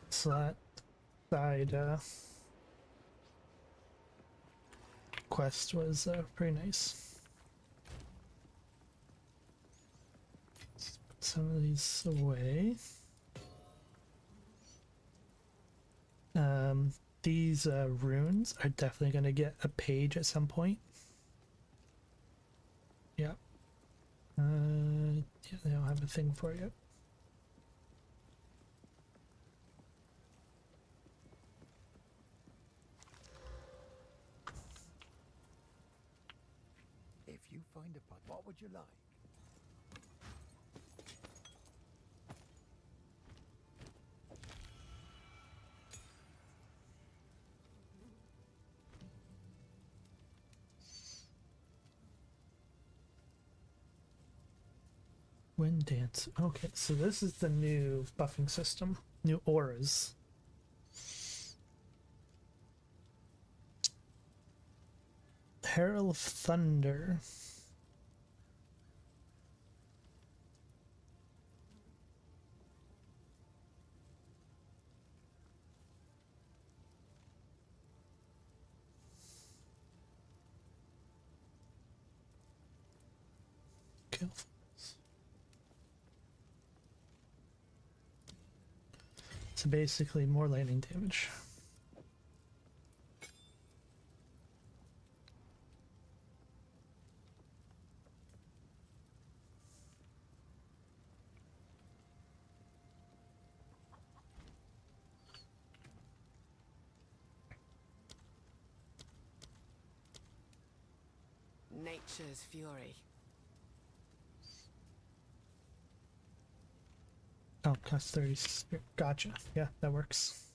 So that side quest was pretty nice. Let's put some of these away. These runes are definitely going to get a page at some point. Yeah. Yeah, they don't have a thing for it yet. If you find a pot, what would you like? Wind dance. Okay, so this is the new buffing system. New auras. Herald of Thunder. Kill. So basically more lightning damage. Nature's fury. Oh, cost 30 spirit. Gotcha. Yeah, that works.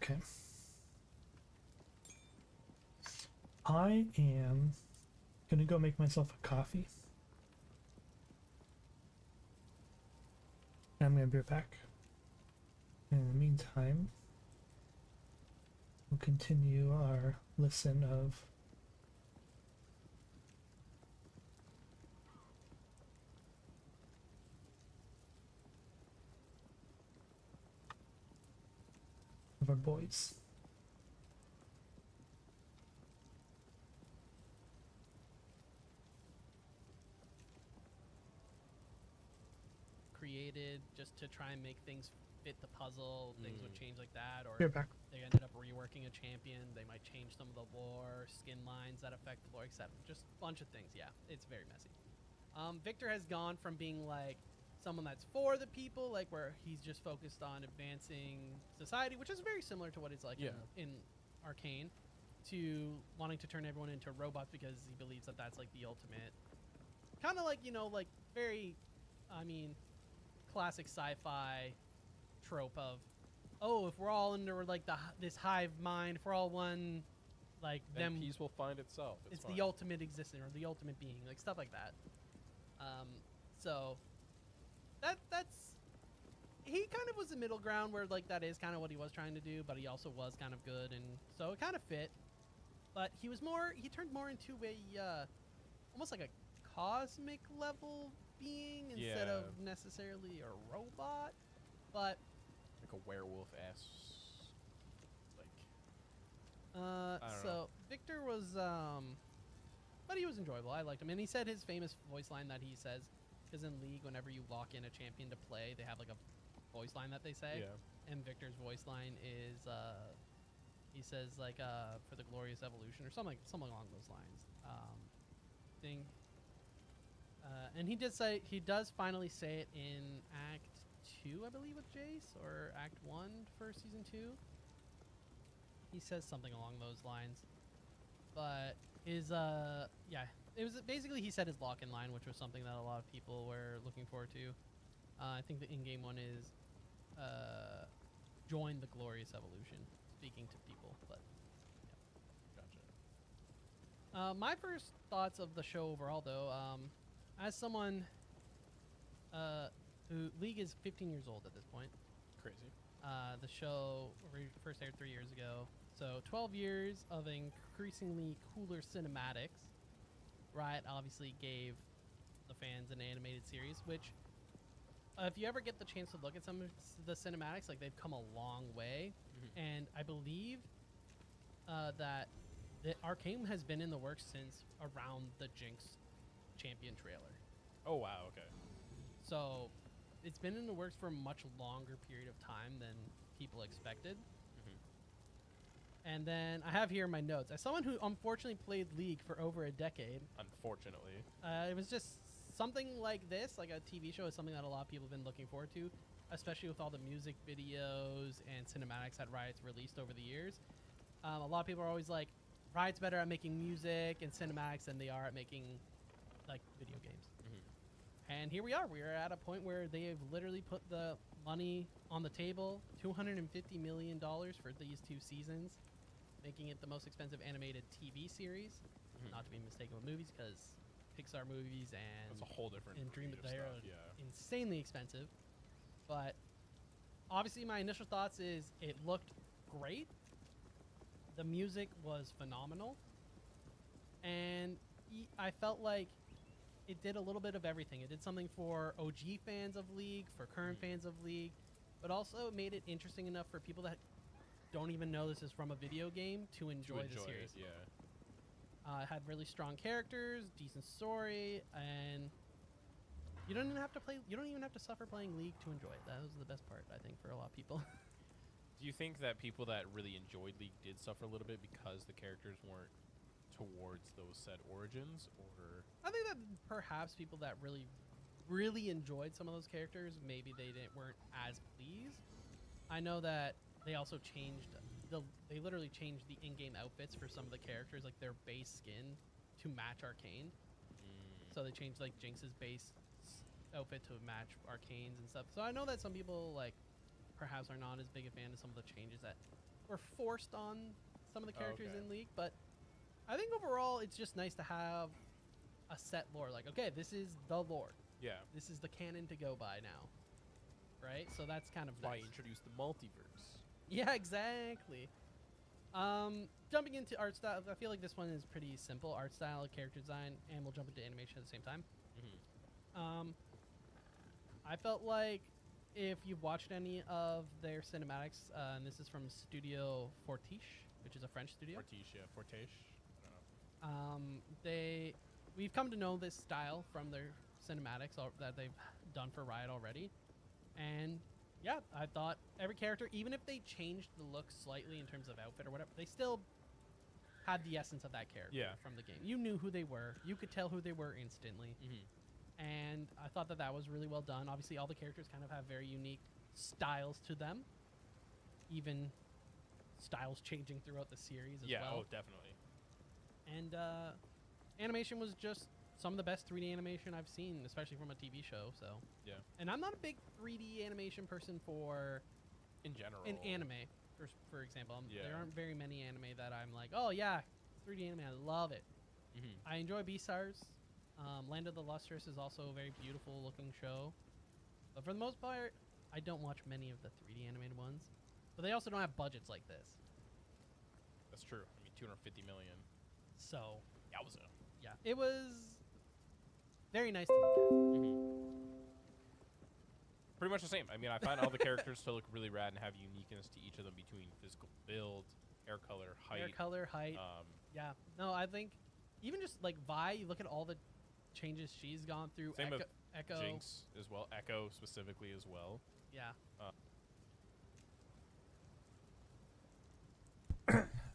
Okay. I am gonna go make myself a coffee. And I'm gonna be right back. In the meantime, we'll continue our listen of our boys. Created just to try and make things fit the puzzle. Things would change like that, or You're back. they ended up reworking a champion. They might change some of the lore, skin lines that affect the lore, etc. Just a bunch of things. Yeah, it's very messy. Victor has gone from being like someone that's for the people, like where he's just focused on advancing society, which is very similar to what it's like in Arcane, to wanting to turn everyone into robots because he believes that that's like the ultimate, kind of like, you know, like very, I mean, classic sci-fi trope of, oh, if we're all under like this hive mind, if we're all one, like then them, peace will find itself. it's fine. the ultimate existence or the ultimate being, like stuff like that. So that's he kind of was the middle ground where like that is kind of what he was trying to do, but he also was kind of good, and so it kind of fit. But he turned more into a almost like a cosmic level being instead of necessarily a robot. But like a werewolf ass. So Victor was but he was enjoyable. I liked him, and he said his famous voice line that he says, because in League, whenever you lock in a champion to play, they have like a voice line that they say. Yeah. And Victor's voice line is He says like for the glorious evolution or something along those lines. Thing. And he does finally say it in Act 2, I believe, with Jace, or Act 1 for Season 2. He says something along those lines. But his, it was basically he said his lock-in line, which was something that a lot of people were looking forward to. I think the in-game one is join the glorious evolution, speaking to people, but Gotcha. my first thoughts of the show overall, though, as someone who League is 15 years old at this point. Crazy. The show first aired 3 years ago, so 12 years of increasingly cooler cinematics. Riot obviously gave the fans an animated series, which, if you ever get the chance to look at some of the cinematics, like they've come a long way, and I believe that the Arcane has been in the works since around the Jinx champion trailer. Oh wow, okay. So it's been in the works for a much longer period of time than people expected. And then I have here in my notes, as someone who unfortunately played League for over a decade. Unfortunately. It was just something like this, like a TV show, is something that a lot of people have been looking forward to, especially with all the music videos and cinematics that Riot's released over the years. A lot of people are always like, Riot's better at making music and cinematics than they are at making like video games. And here we are. We are at a point where they have literally put the money on the table, $250 million for these 2 seasons, making it the most expensive animated TV series. Not to be mistaken with movies, because Pixar movies and that's a whole different and Dream breed of are stuff, yeah. insanely expensive. But obviously, my initial thoughts is it looked great. The music was phenomenal, and I felt like it did a little bit of everything. It did something for OG fans of League, for current fans of League, but also it made it interesting enough for people that don't even know this is from a video game to enjoy the series. It, yeah. It had really strong characters, decent story, and you don't even have to play. You don't even have to suffer playing League to enjoy it. That was the best part, I think, for a lot of people. Do you think that people that really enjoyed League did suffer a little bit because the characters weren't towards those said origins, or? I think that perhaps people that really, really enjoyed some of those characters, maybe they weren't as pleased. I know that they also changed they literally changed the in-game outfits for some of the characters, like their base skin, to match Arcane. So they changed like Jinx's base outfit to match Arcane's and stuff. So I know that some people like perhaps are not as big a fan of some of the changes that were forced on some of the characters in League, but I think overall it's just nice to have a set lore. Like, okay, this is the lore. Yeah. This is the canon to go by now. Right? So that's kind of why nice. you introduced the multiverse. Yeah, exactly. Jumping into art style, I feel like this one is pretty simple. Art style, character design, and we'll jump into animation at the same time. I felt like if you've watched any of their cinematics, and this is from Studio Fortiche, which is a French studio. Fortiche, yeah. Fortiche. I don't know. We've come to know this style from their cinematics that they've done for Riot already. And yeah, I thought every character, even if they changed the look slightly in terms of outfit or whatever, they still had the essence of that character from the game. You knew who they were. You could tell who they were instantly. And I thought that that was really well done. Obviously, all the characters kind of have very unique styles to them. Even styles changing throughout the series as well. Yeah, oh, definitely. And animation was just some of the best 3D animation I've seen, especially from a TV show. So yeah. And I'm not a big 3D animation person in general. In anime, for example. There aren't very many anime that I'm like, oh yeah, 3D anime, I love it. I enjoy Beastars. Land of the Lustrous is also a very beautiful looking show. But for the most part, I don't watch many of the 3D animated ones. But they also don't have budgets like this. That's true. I mean, 250 million. So, yowza. Yeah, it was very nice to look at. Pretty much the same. I mean, I find all the characters to look really rad and have uniqueness to each of them between physical build, hair color, height. Yeah. No, I think even just like Vi, you look at all the changes she's gone through. Same with Echo. Jinx as well. Echo specifically as well. Yeah.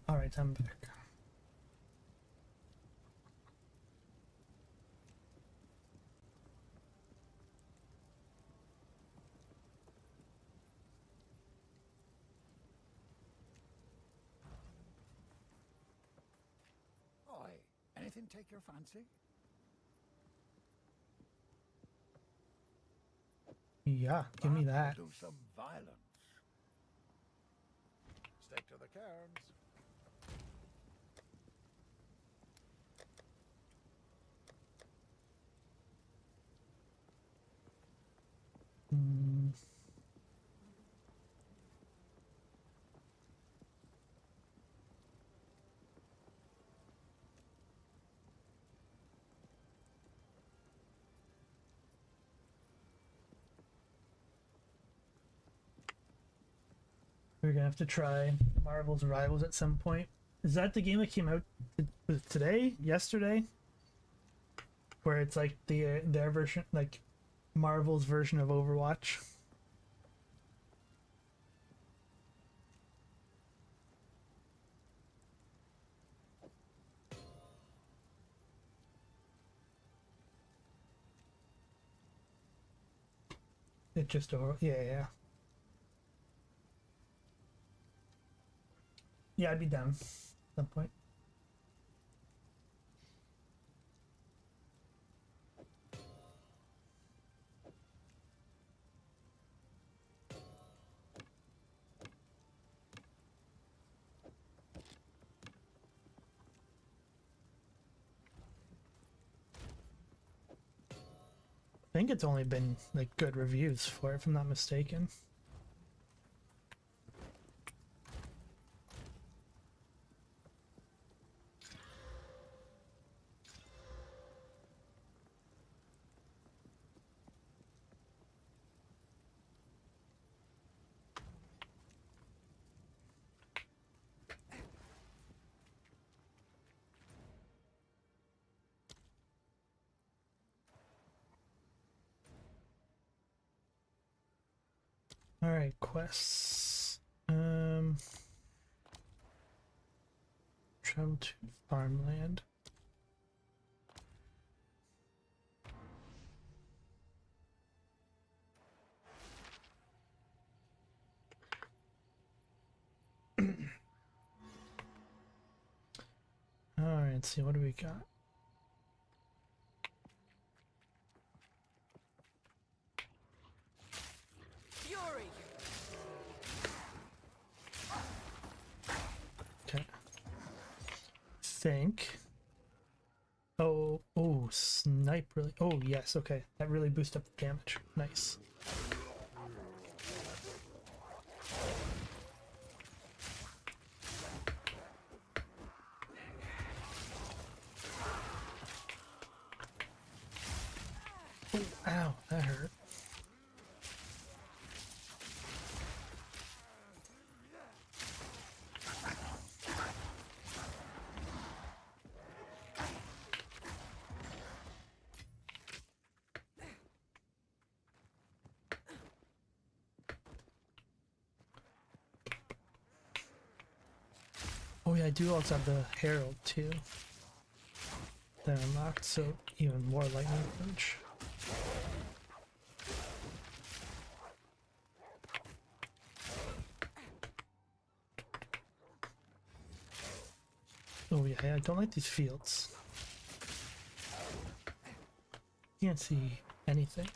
Alright, I'm back. Oi, anything take your fancy? Yeah, give me that. Do some violence. Stick to the cards. Mm. We're gonna have to try Marvel's Rivals at some point. Is that the game that came out today? Yesterday? Where it's like their version, like Marvel's version of Overwatch? It just yeah. Yeah, I'd be down at some point. I think it's only been like good reviews for it, if I'm not mistaken. All right, quests. Travel to farmland. All right, let's see, what do we got? Fury. Okay. Think. Oh, snipe really. Oh, yes, okay. That really boosts up the damage. Nice. Oh, ow, that hurt. Oh yeah, I do also have the Herald too. That unlocked, so even more lightning punch. Oh yeah, I don't like these fields. Can't see anything.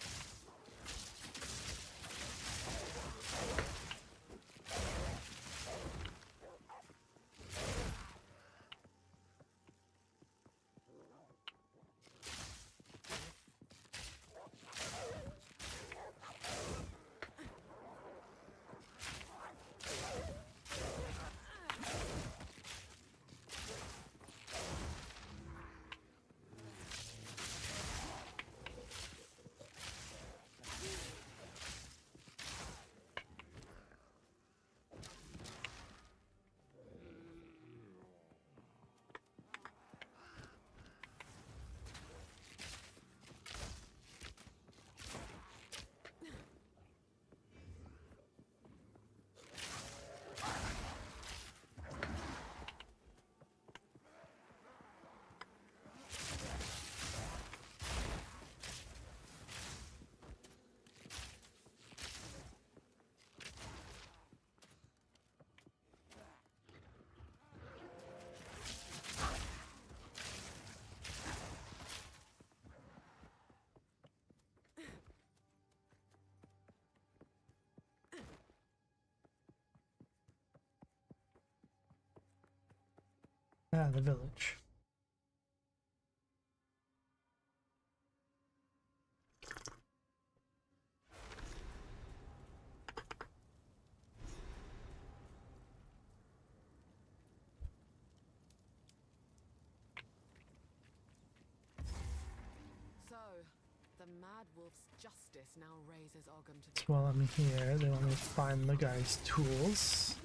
Ah, the village. So, the Mad Wolf's justice now raises Ogham to the... So while I'm here, they want me to find the guy's tools.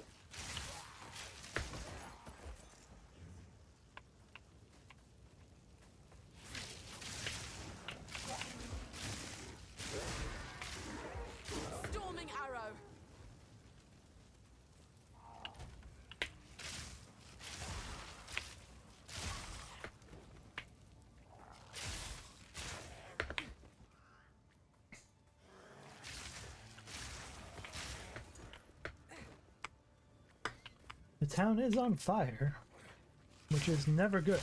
Storming arrow! The town is on fire, which is never good.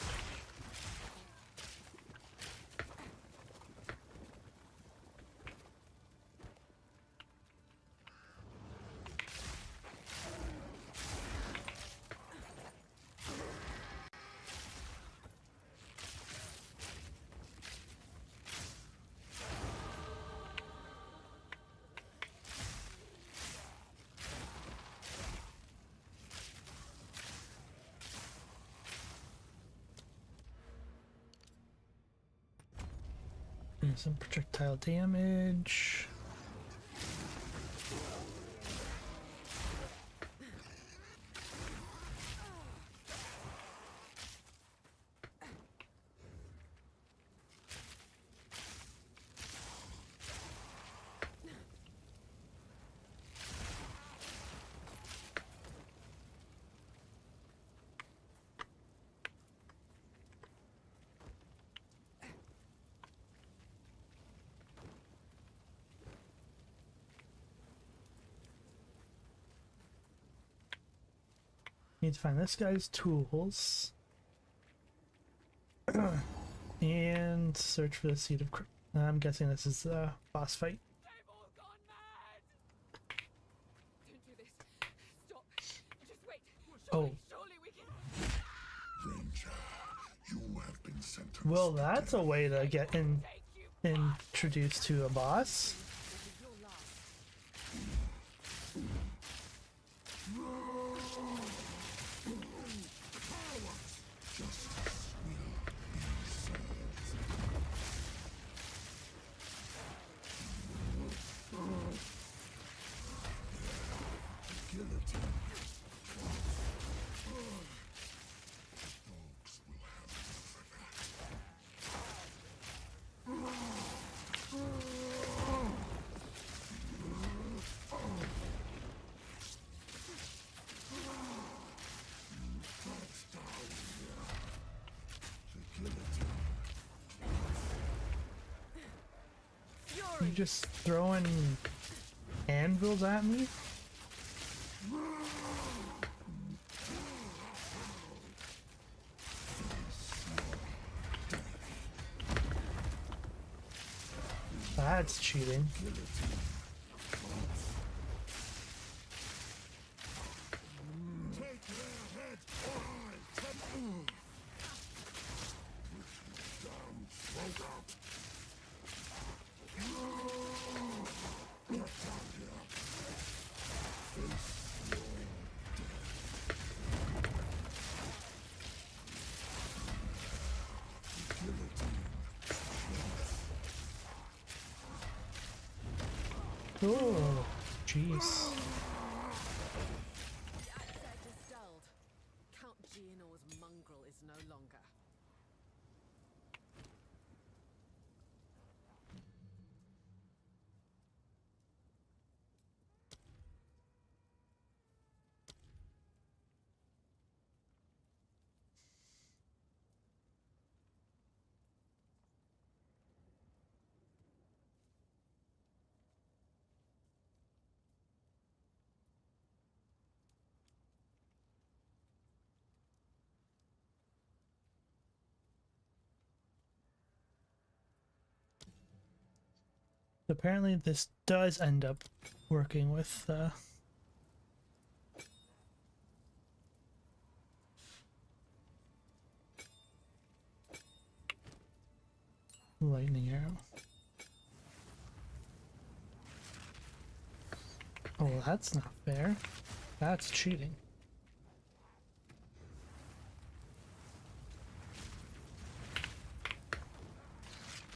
And some projectile damage. Need to find this guy's tools. And search for the seed of... I'm guessing this is a boss fight. Don't do this. Stop. Just wait. Oh. Surely we can... Ranger, you have been sentenced. Well, that's a way to get introduced to a boss. You just throwing anvils at me? That's cheating. Oh, jeez. The access is dulled. Count Geonor's mongrel is no longer. Apparently this does end up working with lightning arrow. Oh, that's not fair. That's cheating.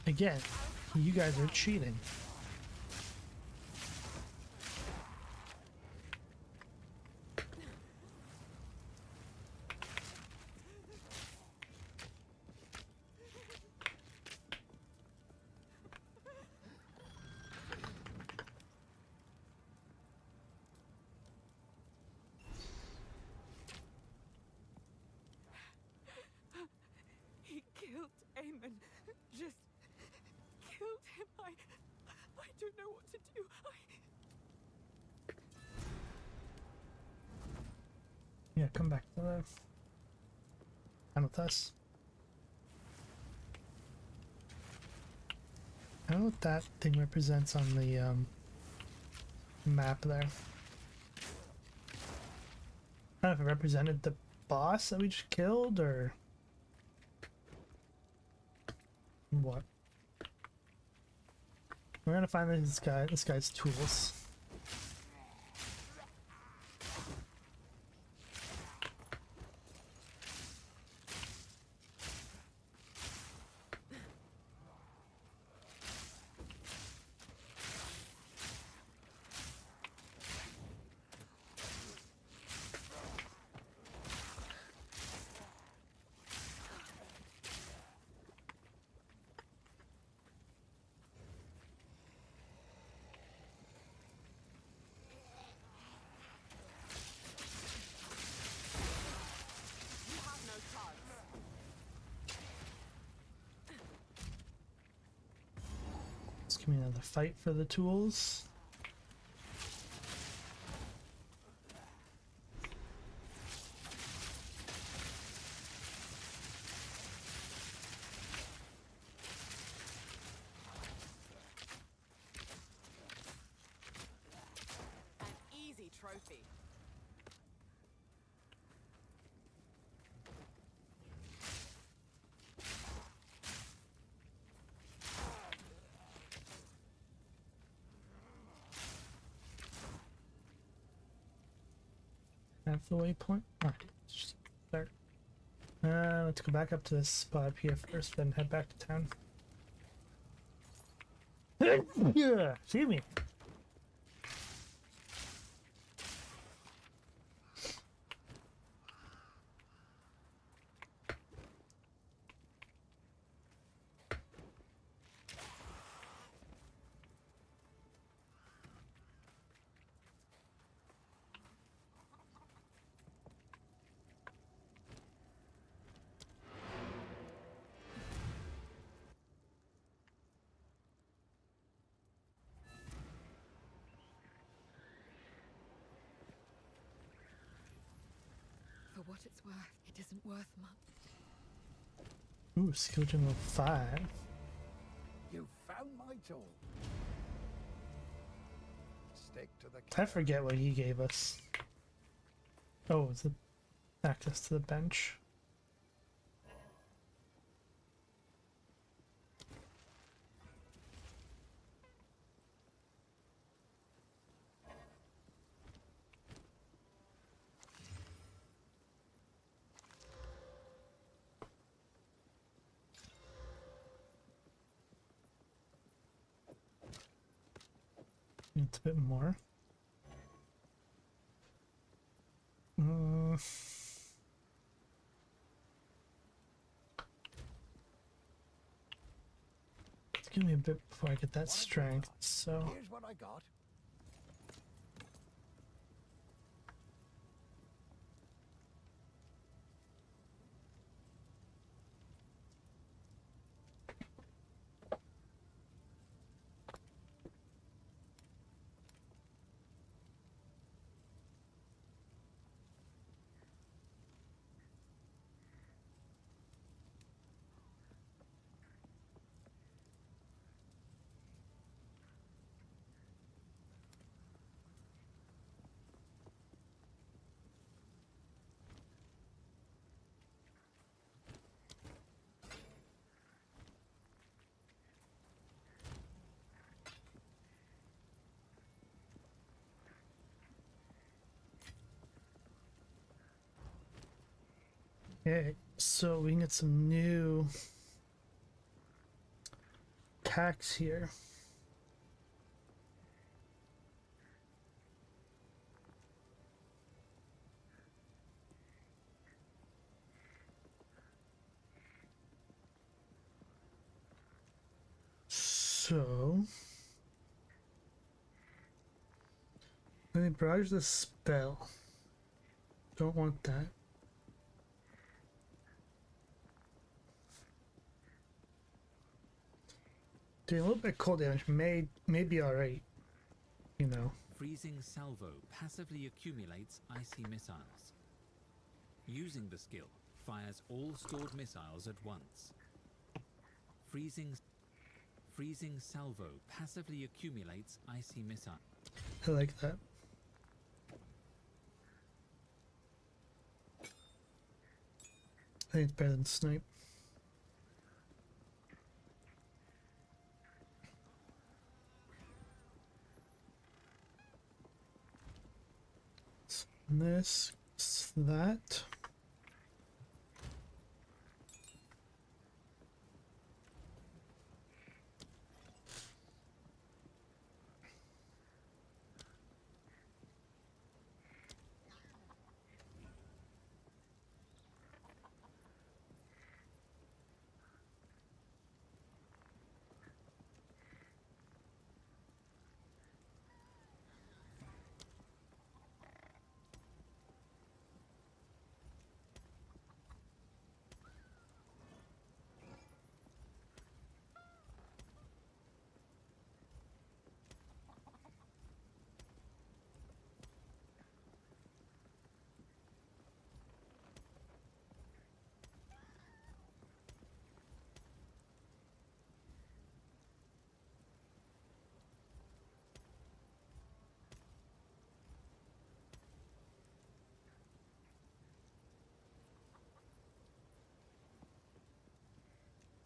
Again, you guys are cheating. He killed Eamon. Just killed him. I don't know what to do. Yeah, come back to the I'm with us. I don't know what that thing represents on the map there. I don't know if it represented the boss that we just killed or what. We're gonna find this guy's tools. Let's give me another fight for the tools. An easy trophy. Half the waypoint. Alright, let's just start. Let's go back up to this spot up here first, then head back to town. Yeah, see me. For what it's worth, it isn't worth much. Ooh, skill gem level 5. You found my tool. Stick to the I forget what he gave us. Oh, is it access to the bench? It's a bit more. It's gonna be a bit before I get that strength, so Here's what I got. Okay, so we can get some new attacks here. So let me barrage the spell. Don't want that. Doing a little bit of cold damage may be alright, you know. Freezing Salvo passively accumulates icy missiles. Using the skill fires all stored missiles at once. Freezing Salvo passively accumulates icy missiles. I like that. I think it's better than snipe. This, that.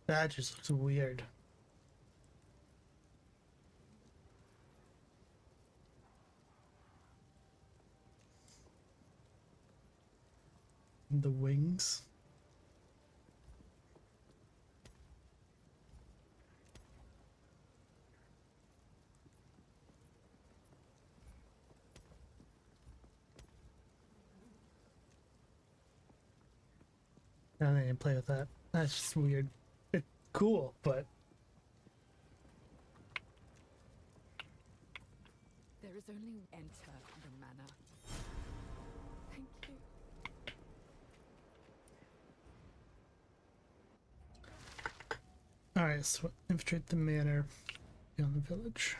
That just looks weird. The wings. I didn't play with that. That's just weird. It's cool, but There is only enter the manor. Thank you. alright, so infiltrate the manor beyond the village.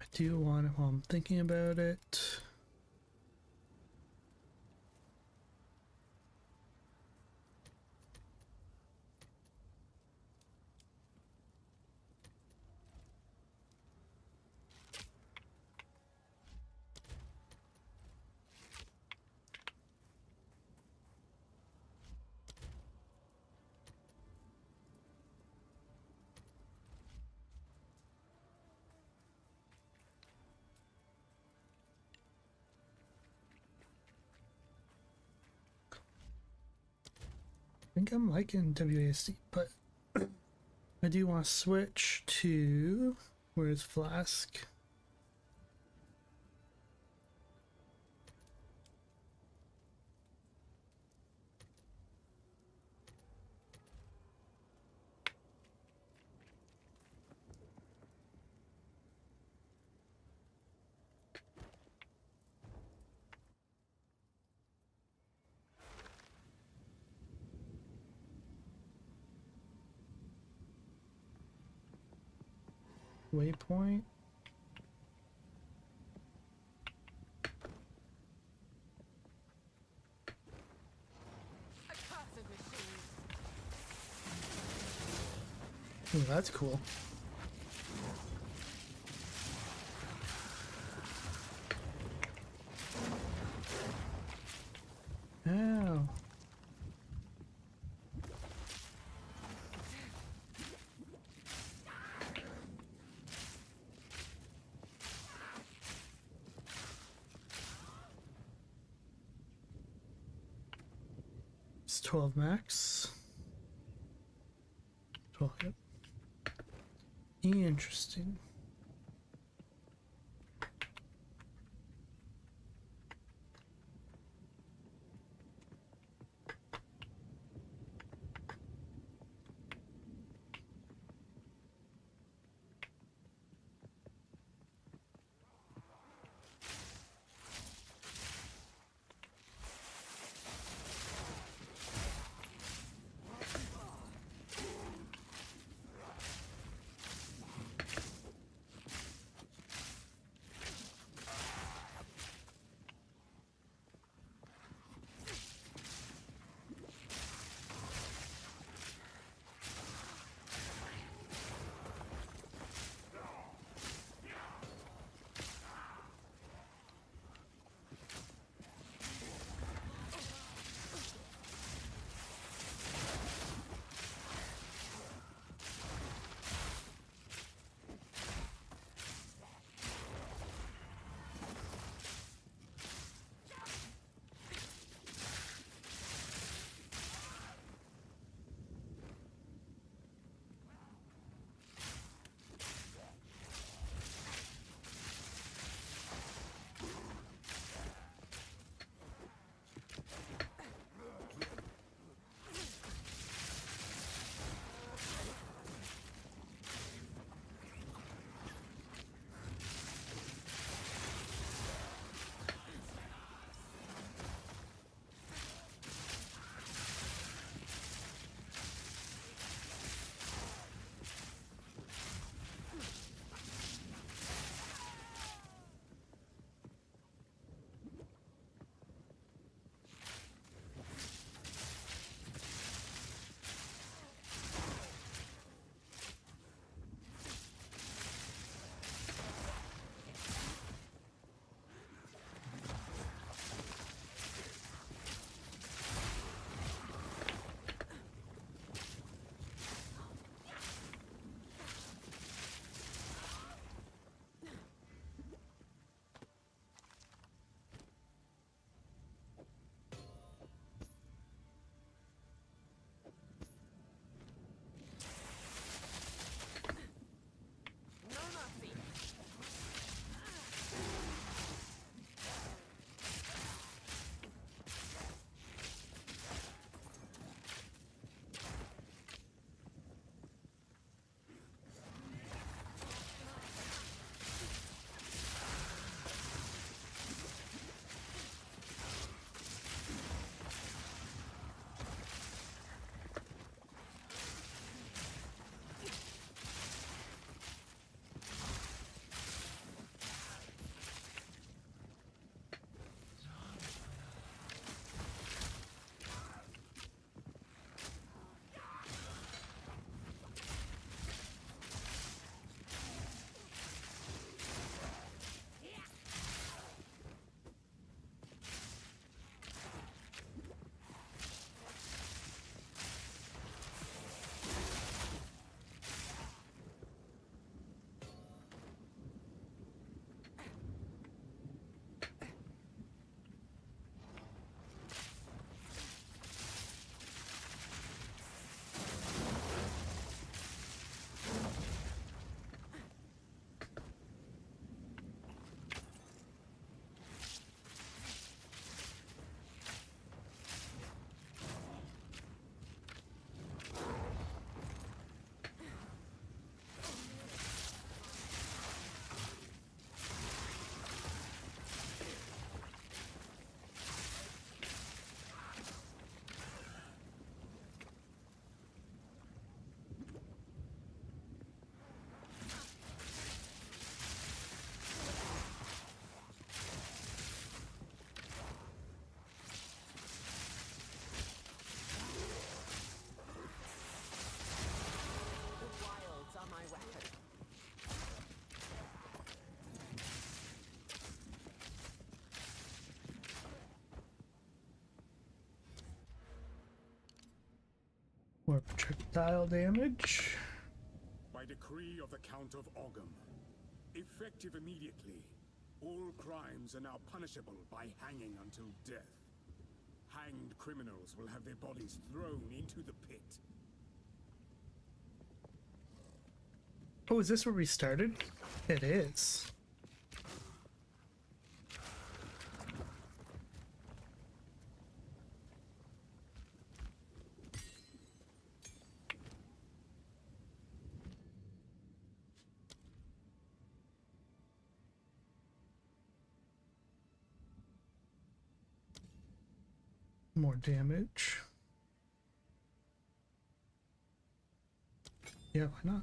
I do want, while I'm thinking about it, I think I'm liking WASD, but I do want to switch to, where's Flask? Waypoint. Ooh, that's cool. Ow. It's 12 max. 12, yep. Interesting. More projectile damage. By decree of the Count of Ogum, effective immediately, all crimes are now punishable by hanging until death. Hanged criminals will have their bodies thrown into the pit. Oh, is this where we started? It is. More damage. Yeah, why not?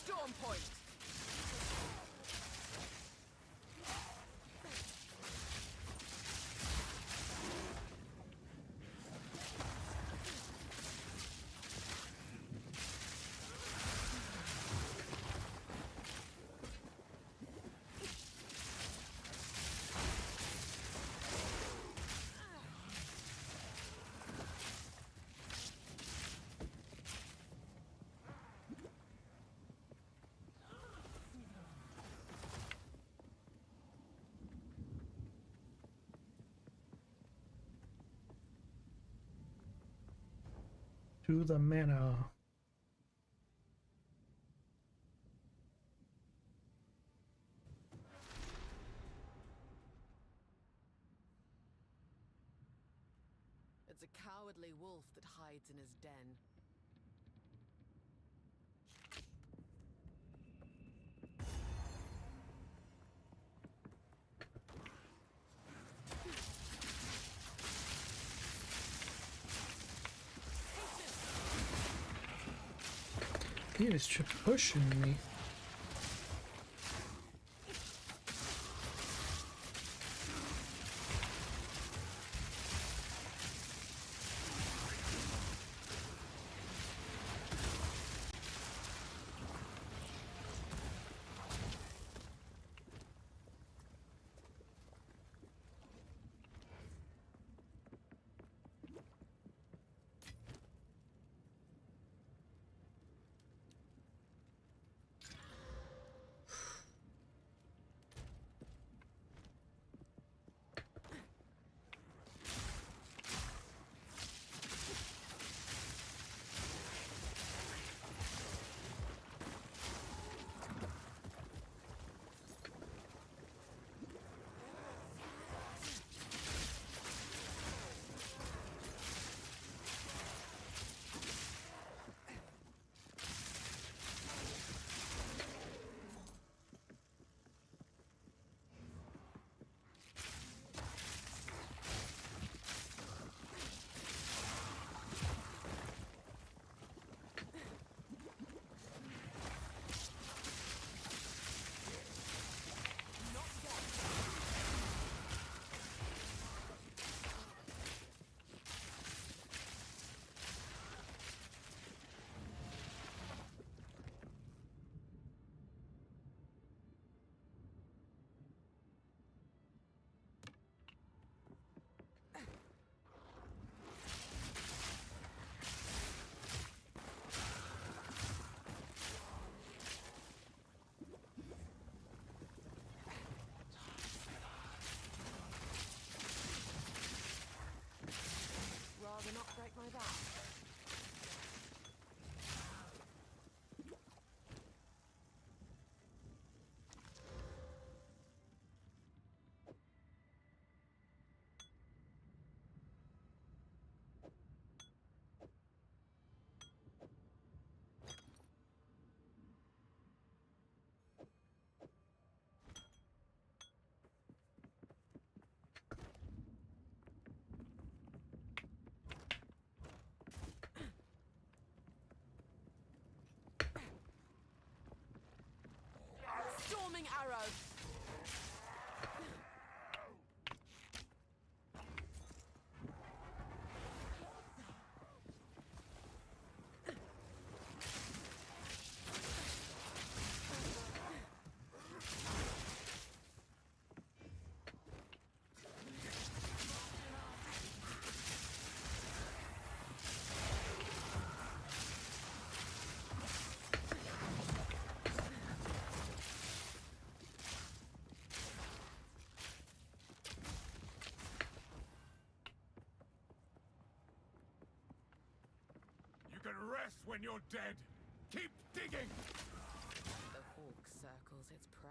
Storm point. To the mana. It's a cowardly wolf that hides in his den. He is just pushing me. rest when you're dead. Keep digging! The hawk circles its prey.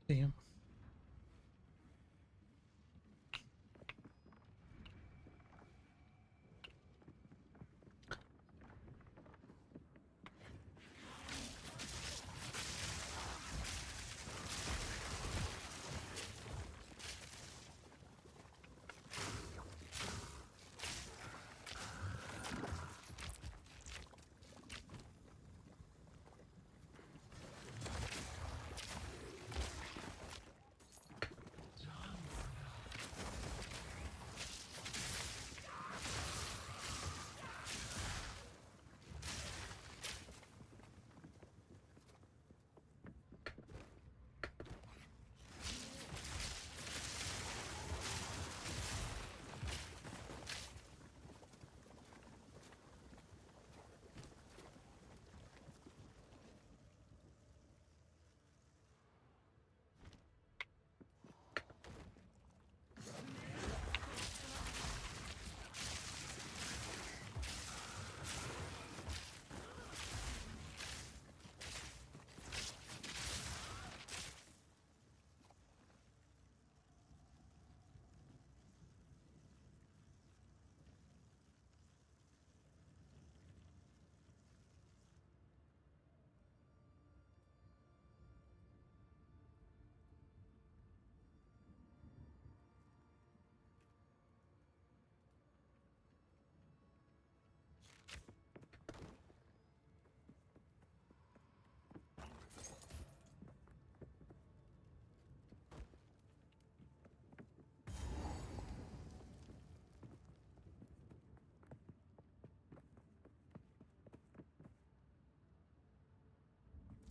Damn.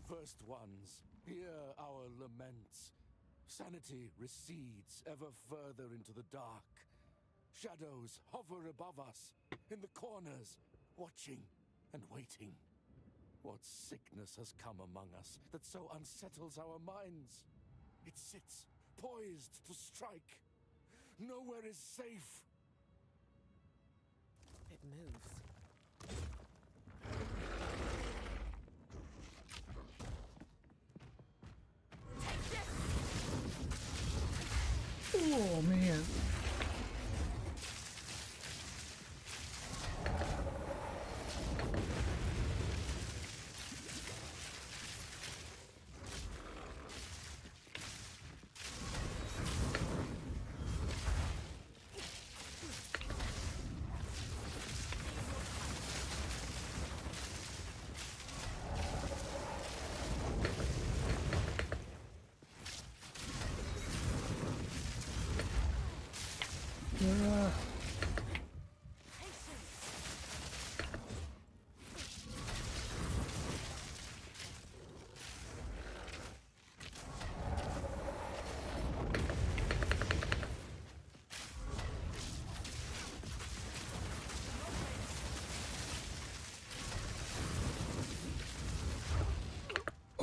First ones, hear our laments. Sanity recedes ever further into the dark. Shadows hover above us, in the corners, watching and waiting. What sickness has come among us that so unsettles our minds? It sits, poised to strike. Nowhere is safe. It moves. Oh man.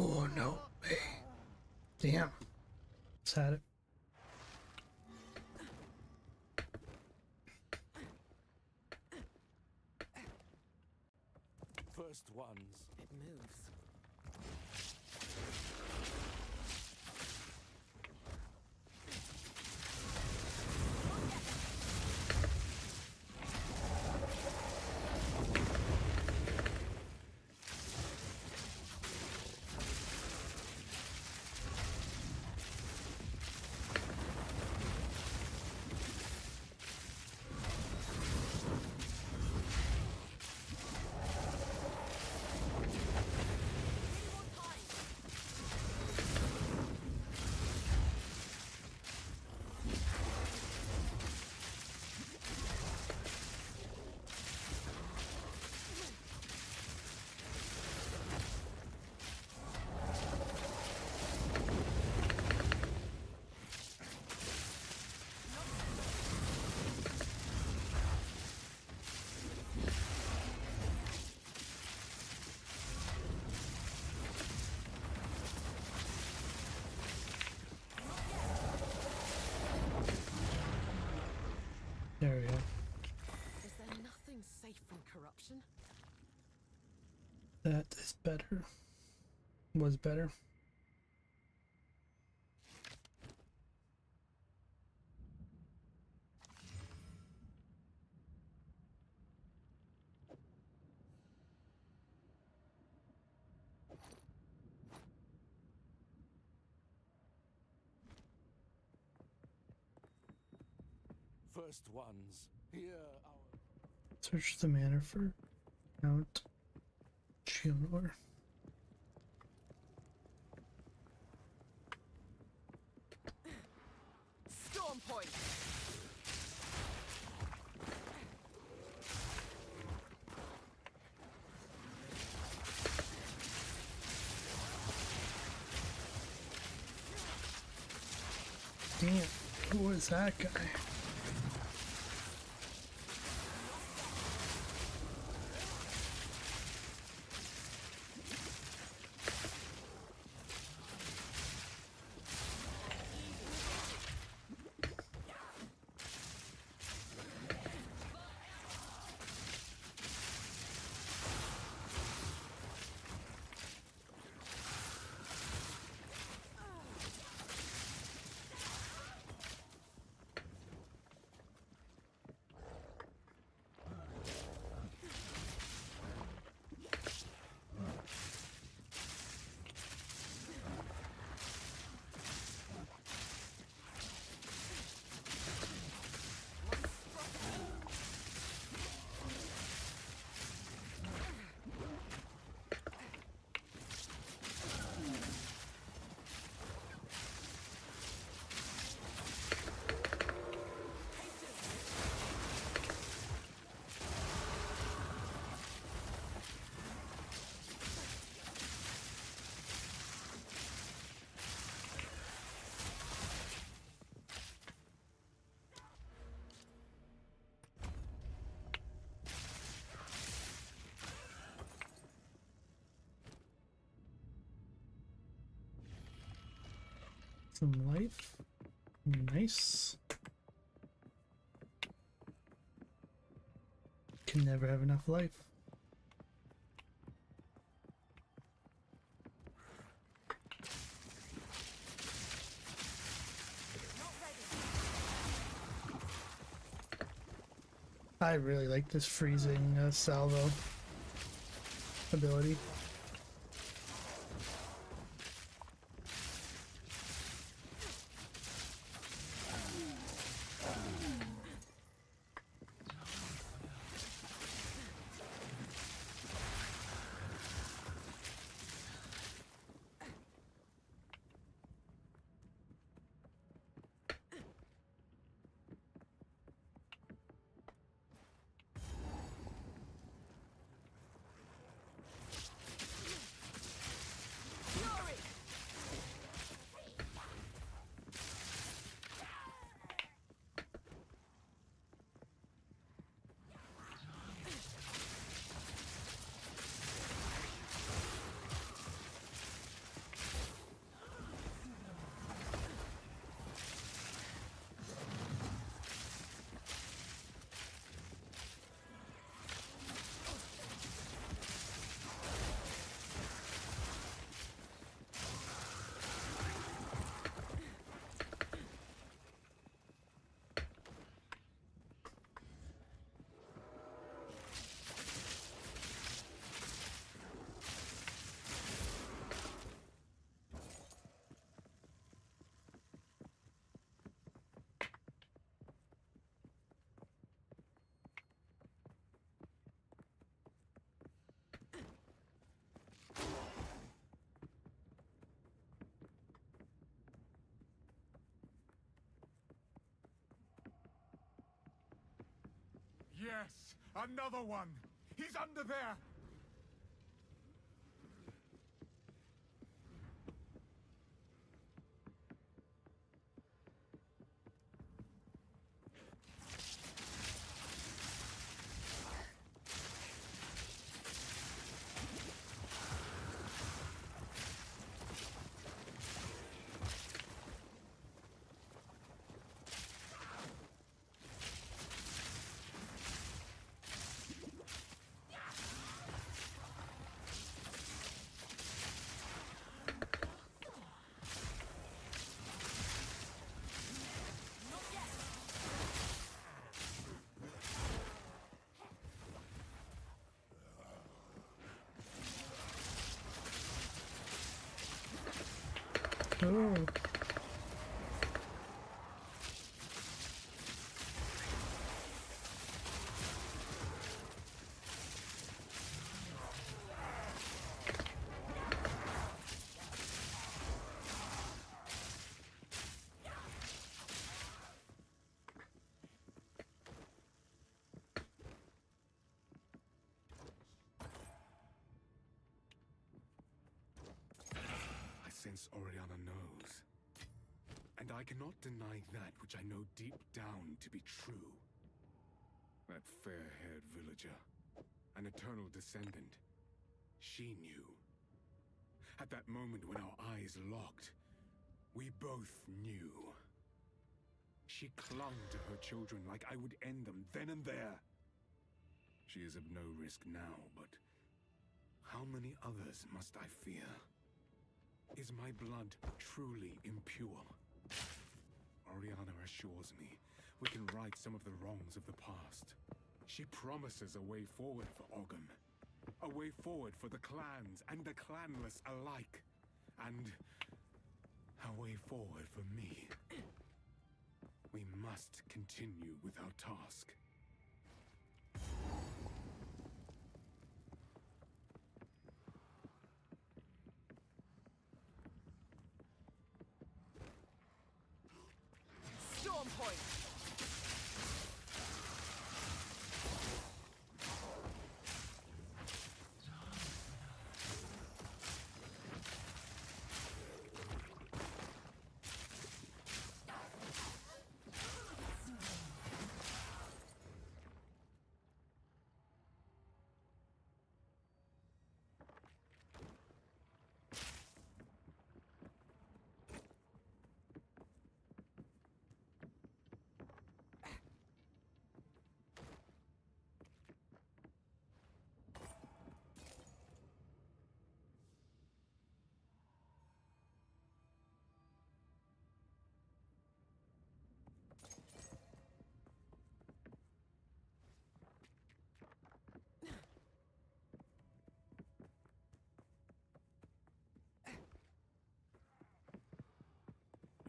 Oh no. Hey. Damn. Just had it. First ones. It moves. There we go. Is there nothing safe from corruption? That is better. Was better. First ones, hear our... Search the manor for Count Chionor. Storm point. Damn, who was that guy? Some life. Nice. Can never have enough life. I really like this freezing salvo ability. Yes, another one. He's under there. Oh. I sense Oriana knows. And I cannot deny that which I know deep down to be true. That fair-haired villager, an eternal descendant, she knew. At that moment when our eyes locked, we both knew. She clung to her children like I would end them then and there. She is of no risk now, but how many others must I fear? Is my blood truly impure? Oriana assures me we can right some of the wrongs of the past. She promises a way forward for Ogham. A way forward for the clans and the clanless alike. And a way forward for me. We must continue with our task. Storm point!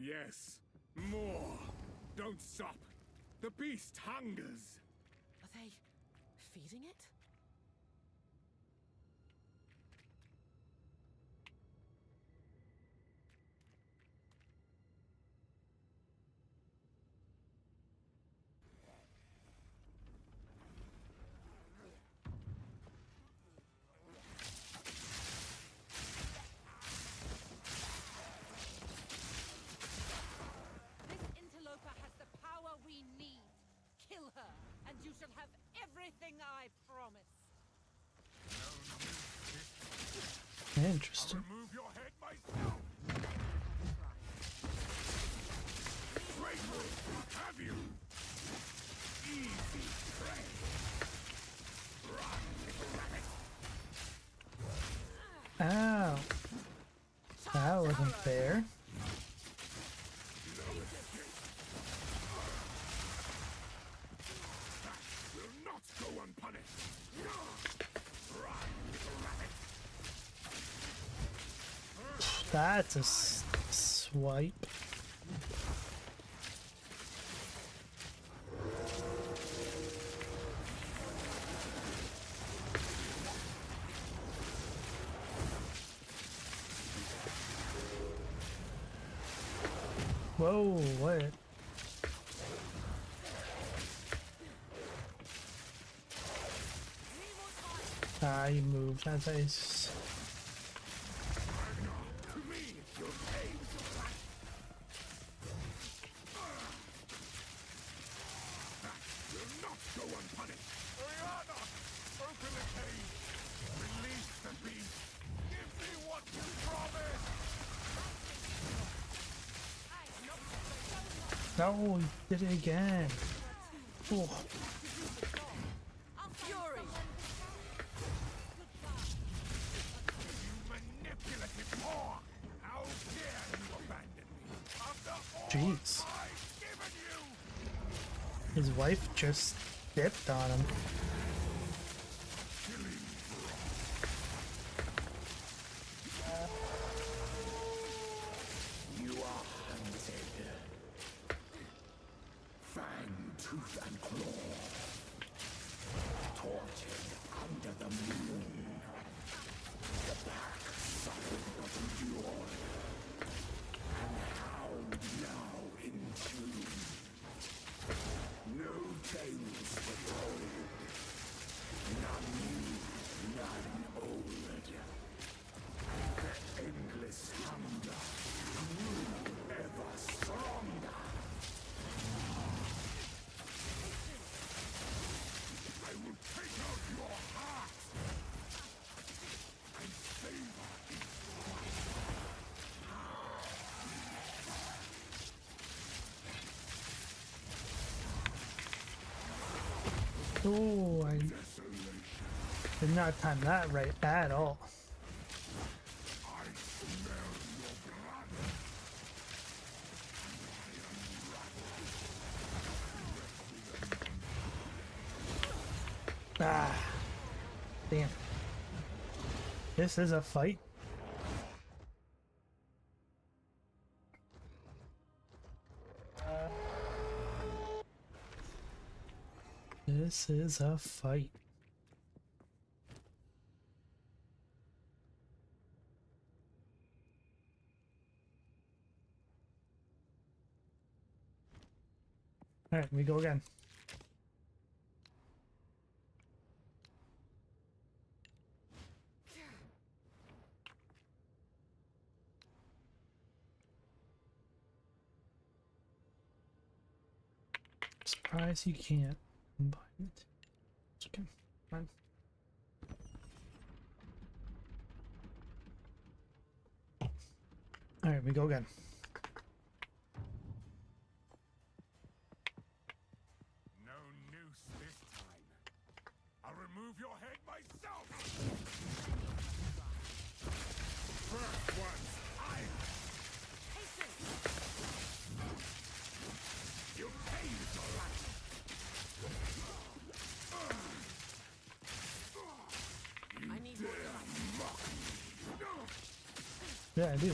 Yes, more! Don't stop! The beast hungers! Are they feeding it? This interloper has the power we need. Kill her, and you shall have everything I promise. Interesting. I'll remove your head myself! Traitor! Have you? Easy prey! Run, little rabbit! Ow. That wasn't fair. Will not go unpunished! Run, little rabbit! That's a swipe. Whoa, what? Ah, you moved. That's nice. Will not go unpunished! Oriana! Open the cage! Release the beast! Give me what you promised! No, he did it again. Oh. Fury! You manipulative whore! How dare you abandon me? After all Jeez. I've given you! His wife just dipped on him. Oh, I did not time that right at all. Ah, damn. This is a fight. This is a fight. Alright, we go again. Surprise, you can't combine it. It's okay. Fine. Alright, we go again. No noose this time. I'll remove your head myself! First one's iron! You paid for life! I need more time. Yeah, I do.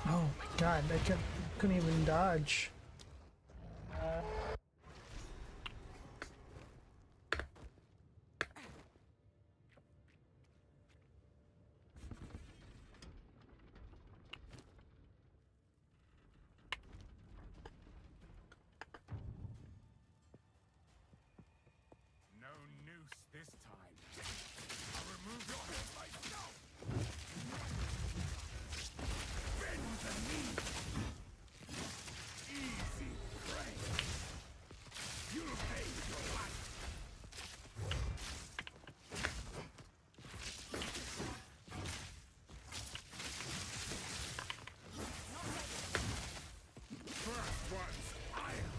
Oh my god, couldn't even dodge. No noose this time. I'll remove your head myself! Bend the knee! Easy prey! You'll pay your life! First one's iron!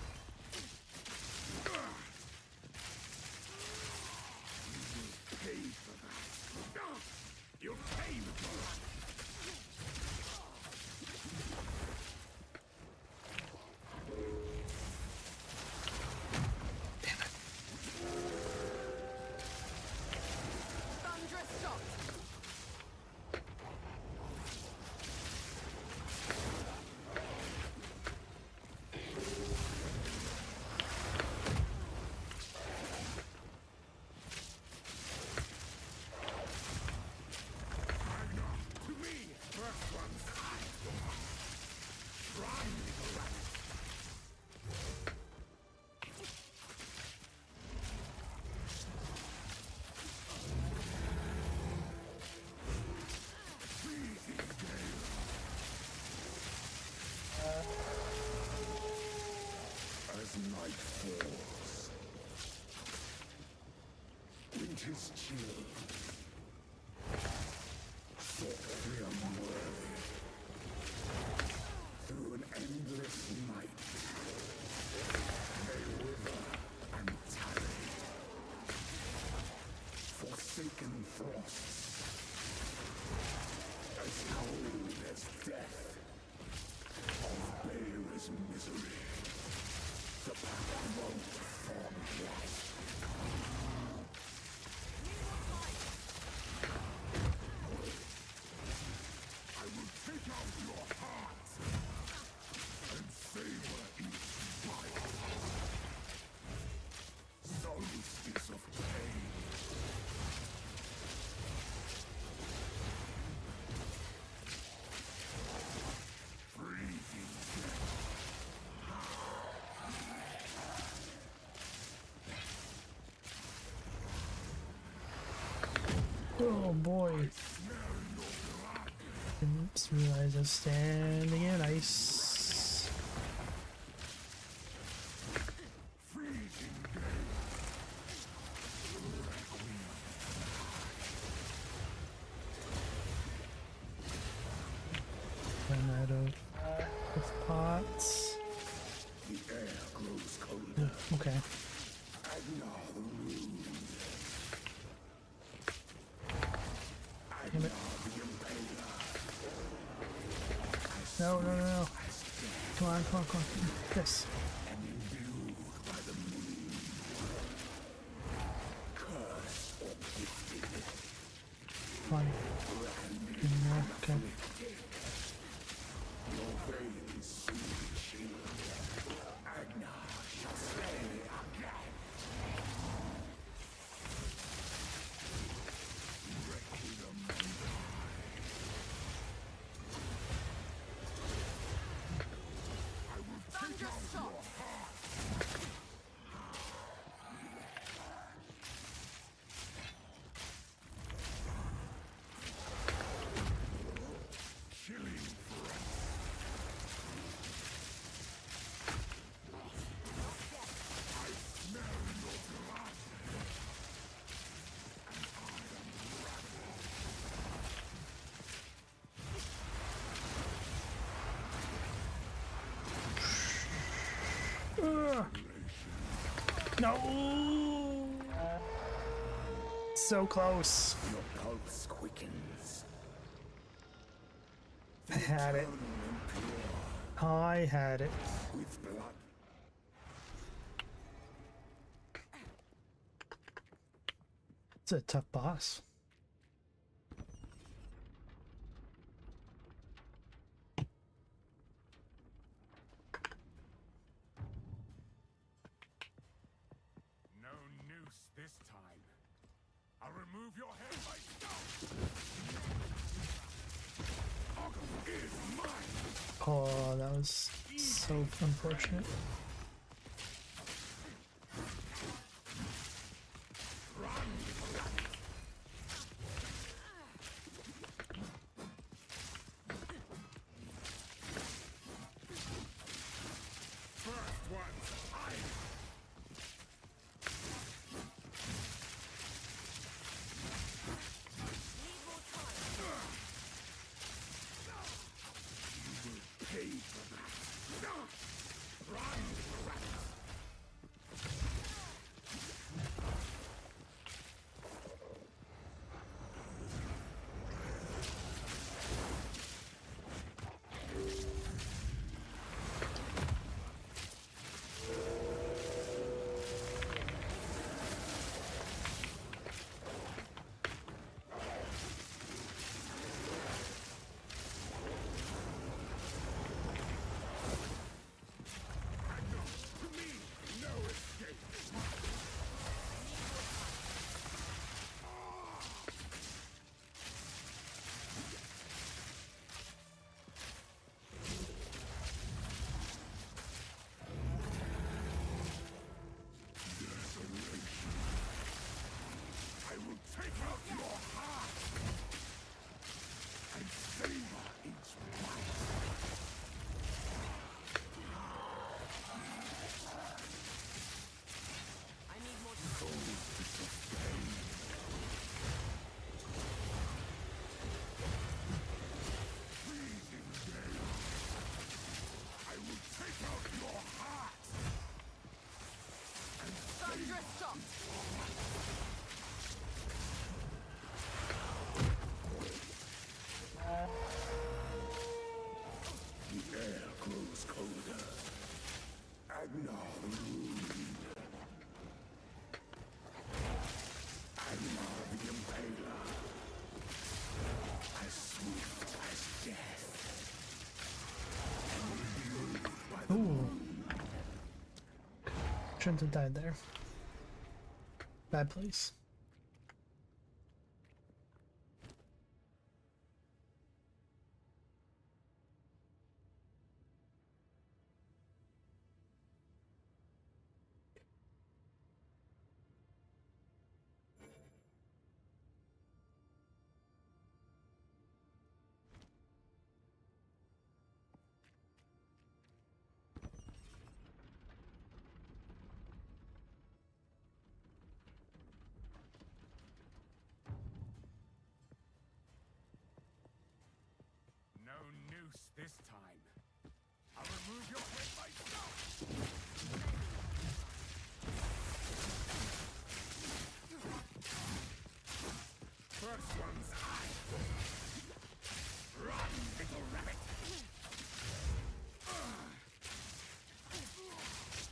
Pay for that. You'll pay for that. Thunderous shot. To me, first one's iron. Try me, rabbit. As night falls, winter's chill, softly unworthy, through an endless night, they wither and tarry, forsaken frosts, as cold as death, of Bear's misery. The path won't form life. Oh boy. Didn't realize I was standing in ice. Run out of pots. The air grows colder. Okay. Damn it. No, no, no, no. Come on, come on, come on. Yes. Come on. No, okay. No! So close. Your pulse quickens. I had it. I had it. With blood. It's a tough boss. No noose this time. I'll remove your head myself. Is mine. Oh, that was so unfortunate. First one's iron. Pay for that. The air grows colder. Agnar the Ruined. Agnar the Impaler. As swift as death. Ooh. Shouldn't have died there. Bad place. loose this time. I'll remove your head myself! First one's eye. Run, little rabbit!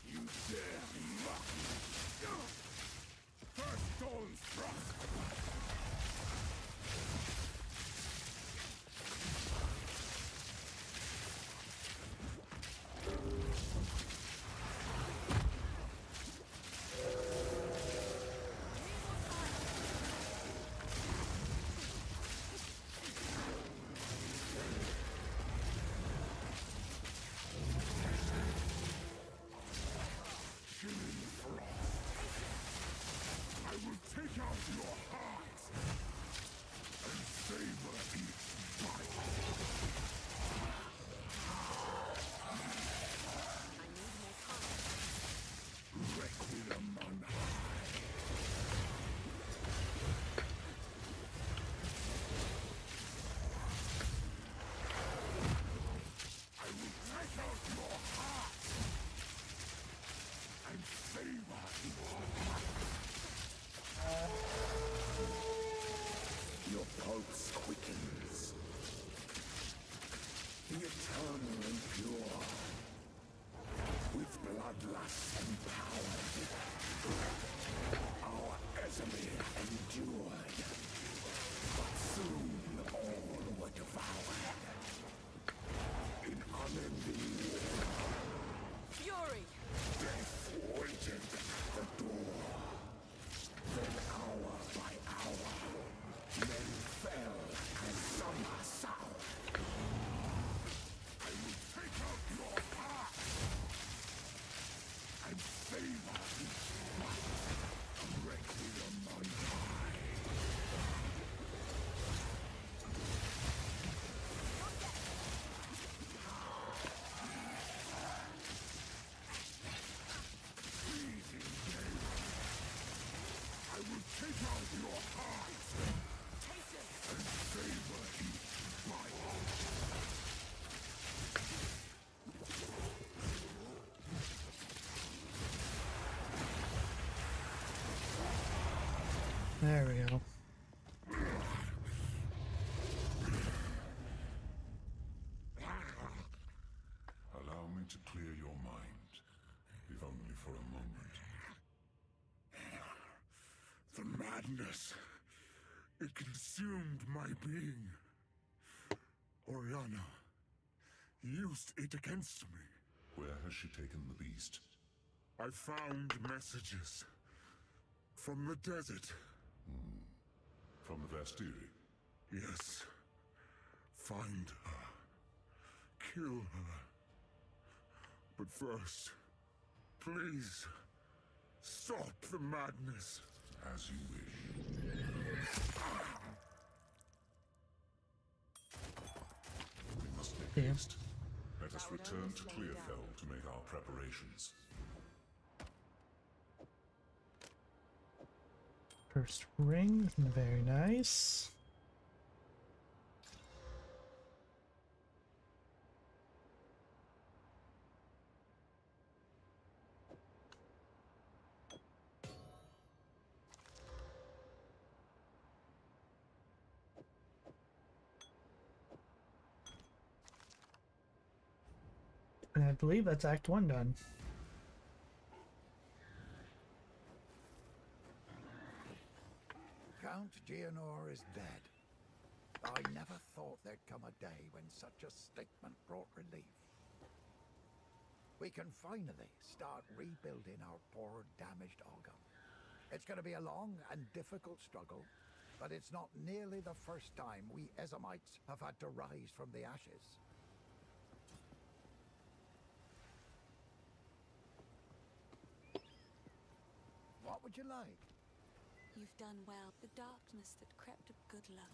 You dare mock me! First Dawn's thrust! Take out your hearts and savor each bite. I need more power. Requiem on high. I will take out your hearts and savor each bite. Your pulse quickens. The eternal and pure. With bloodlust empowered. Our Ezemir endured. But soon all were devoured. In unending war. Fury! Death waited at the door. Then hour by hour, men fell as summer sour. I will take out your heart and savor each bite. Requiem on high. Freezing day. I will take out your hearts and savor each bite. There we go. Allow me to clear your mind, if only for a moment. The madness. It consumed my being. Oriana used it against me. Where has she taken the beast? I found messages from the desert. From the Vastiri? Yes. Find her. Kill her. But first, please, stop the madness. As you wish. We must make haste. Let us return to Clearfell to make our preparations. First ring, very nice. And I believe that's Act 1 done. Count Geonor is dead. I never thought there'd come a day when such a statement brought relief. We can finally start rebuilding our poor, damaged Ogum. It's going to be a long and difficult struggle, but it's not nearly the first time we Ezemites have had to rise from the ashes. What would you like? You've done well. The darkness that crept up good luck.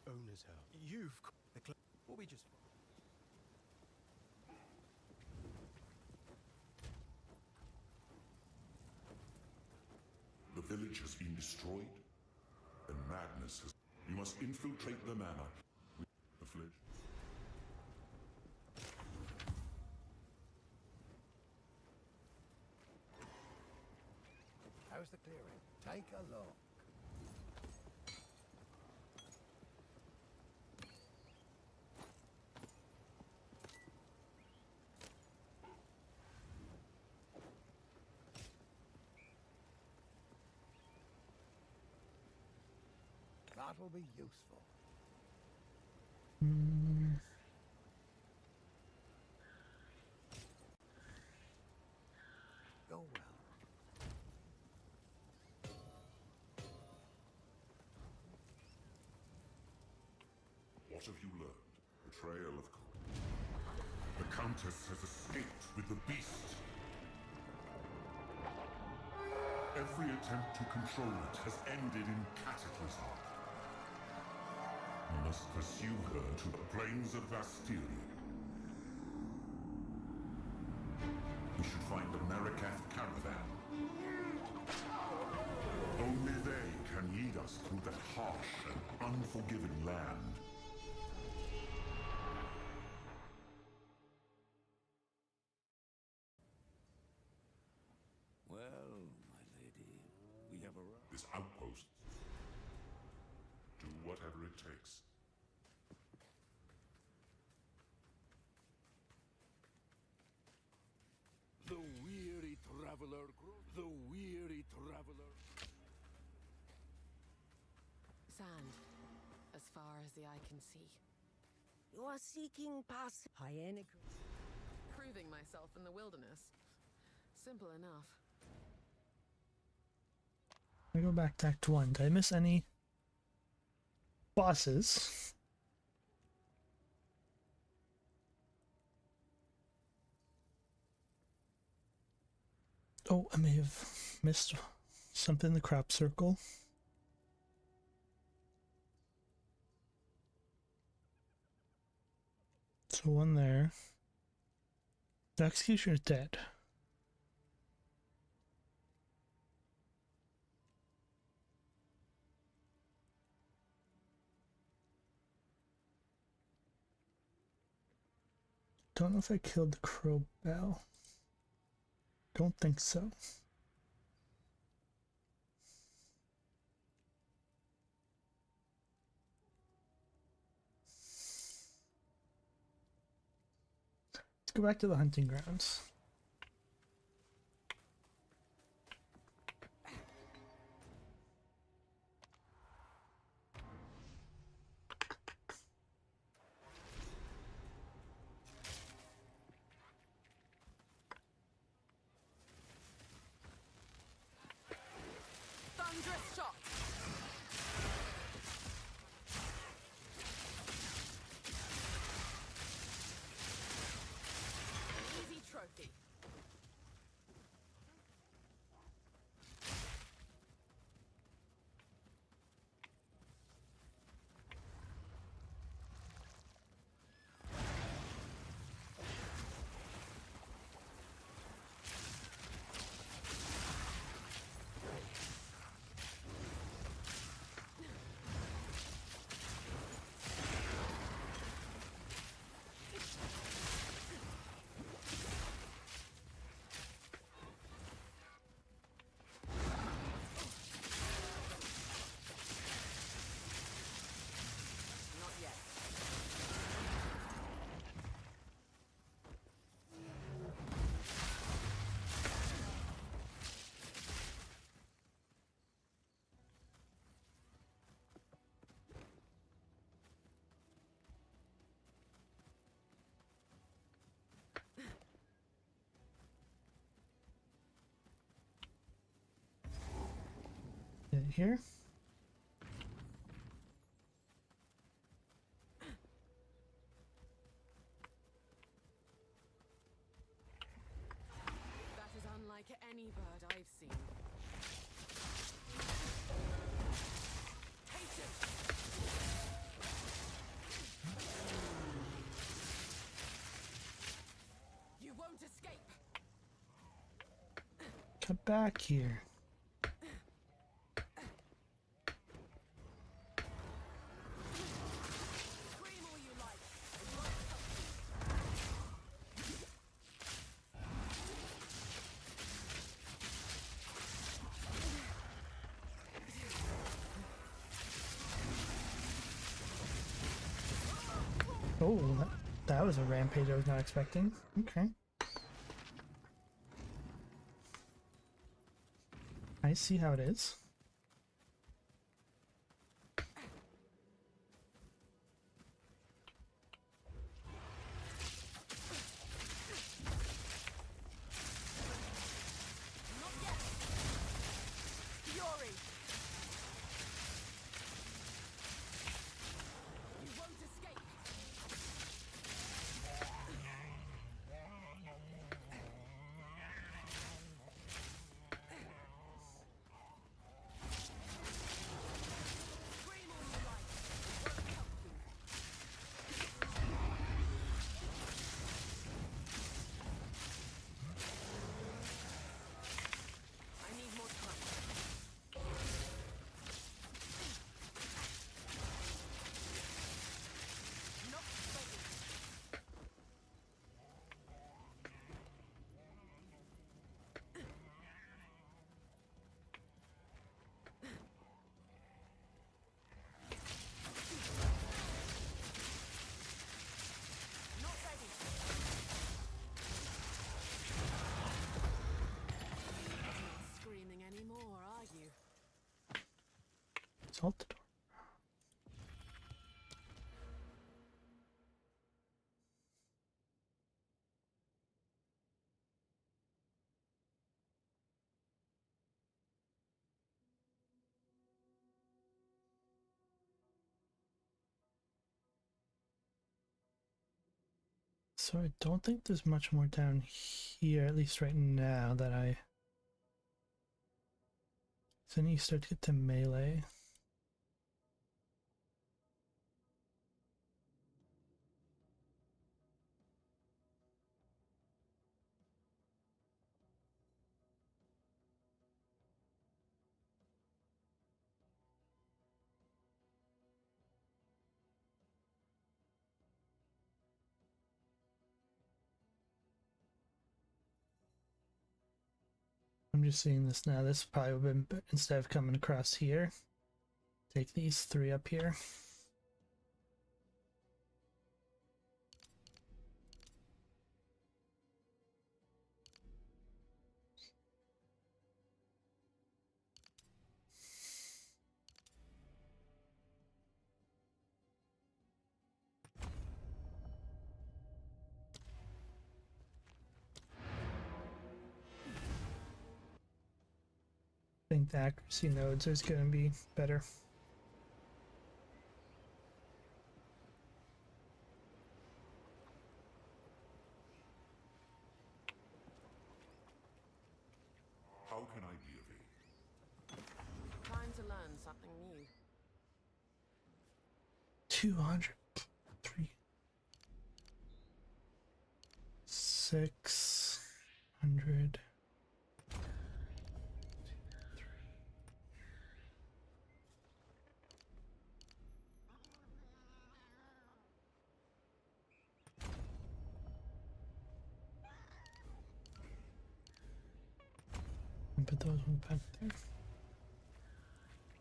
Owner's house. You've the what we just. village has been destroyed, and madness has... You must infiltrate the manor. The village. How's the clearing? Take a look. That'll be useful. Go well. What have you learned? Betrayal of... The Countess has escaped with the beast. Every attempt to control it has ended in cataclysm. We must pursue her to the plains of Bastille. We should find the Marikath caravan. Only they can lead us through that harsh and unforgiving land. Well, my lady, we have arrived. This outpost. Do whatever it takes. The weary traveler, the weary traveler. Sand, as far as the eye can see. You are seeking past hyenic. Proving myself in the wilderness. Simple enough. I go back to Act 1. Did I miss any bosses? Oh, I may have missed something in the crop circle. So one there. The executioner is dead. Don't know if I killed the crow bell. Don't think so. Let's go back to the hunting grounds. Thunderous shot! Easy trophy. Not yet. Here. That is unlike any bird I've seen. Take him! You won't escape! Come back here. Oh, that was a rampage I was not expecting. Okay. I see how it is. Salt the door. So I don't think there's much more down here, at least right now, that I... So then you start to get to melee. I'm just seeing this now. This probably would have been, instead of coming across here, take these 3 up here. I think the accuracy nodes is going to be better. How can I be of aid? Time to learn something new. 200, 3, 600. Put those ones back there. I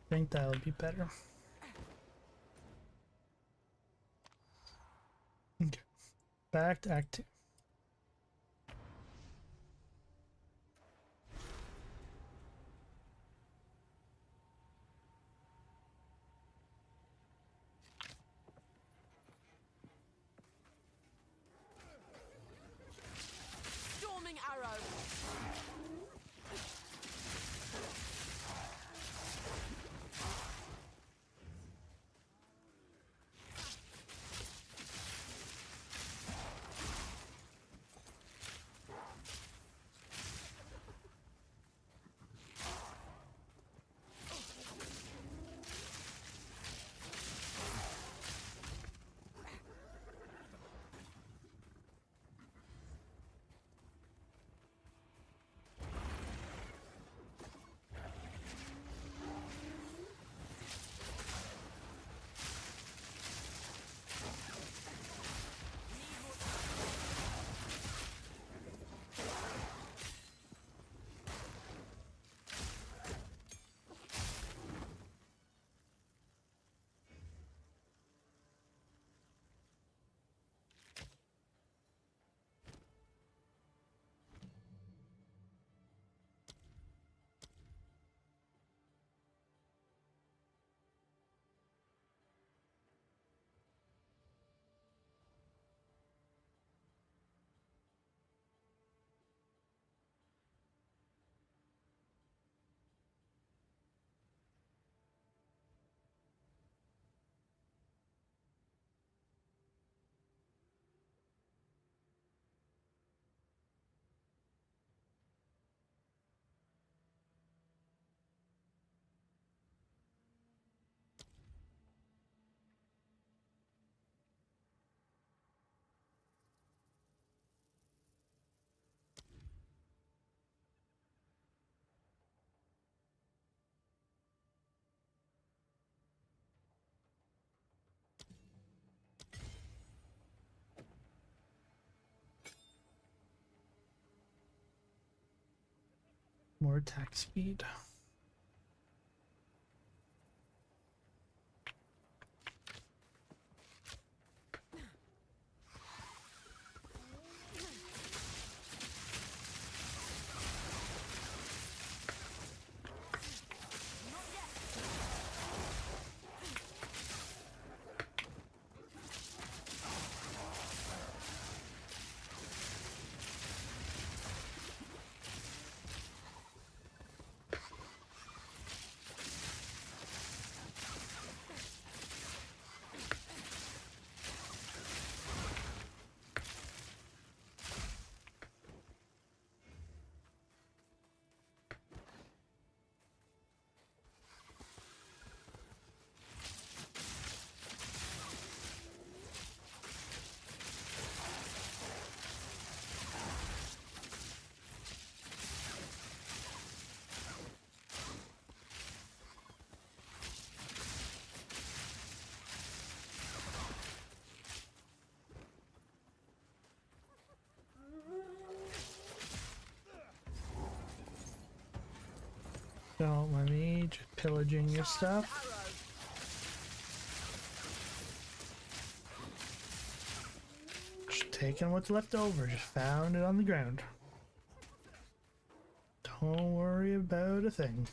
think that'll be better. Okay. Back to Act 2. Storming arrow. More attack speed. Don't let me just pillaging your stuff. Just taking what's left over, just found it on the ground. Don't worry about a thing.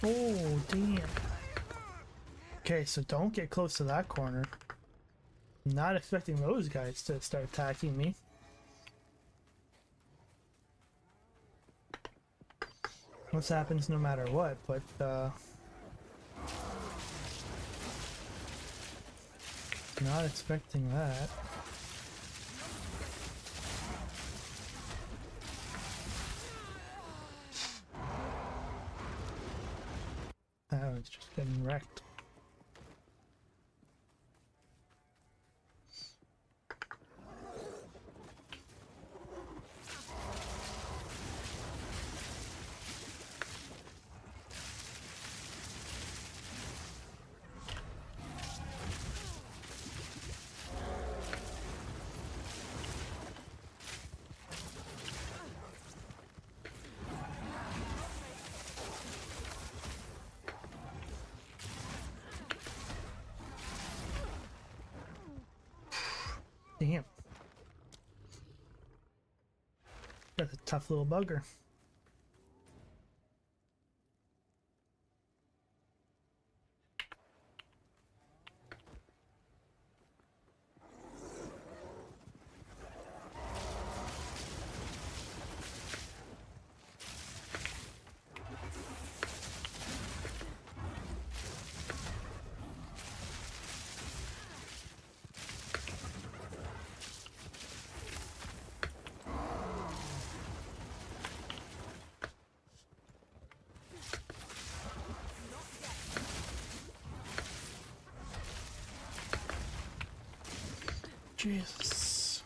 Oh, damn. Okay, so don't get close to that corner. I'm not expecting those guys to start attacking me. This happens no matter what, but not expecting that. That was just getting wrecked. Damn. That's a tough little bugger. Jesus.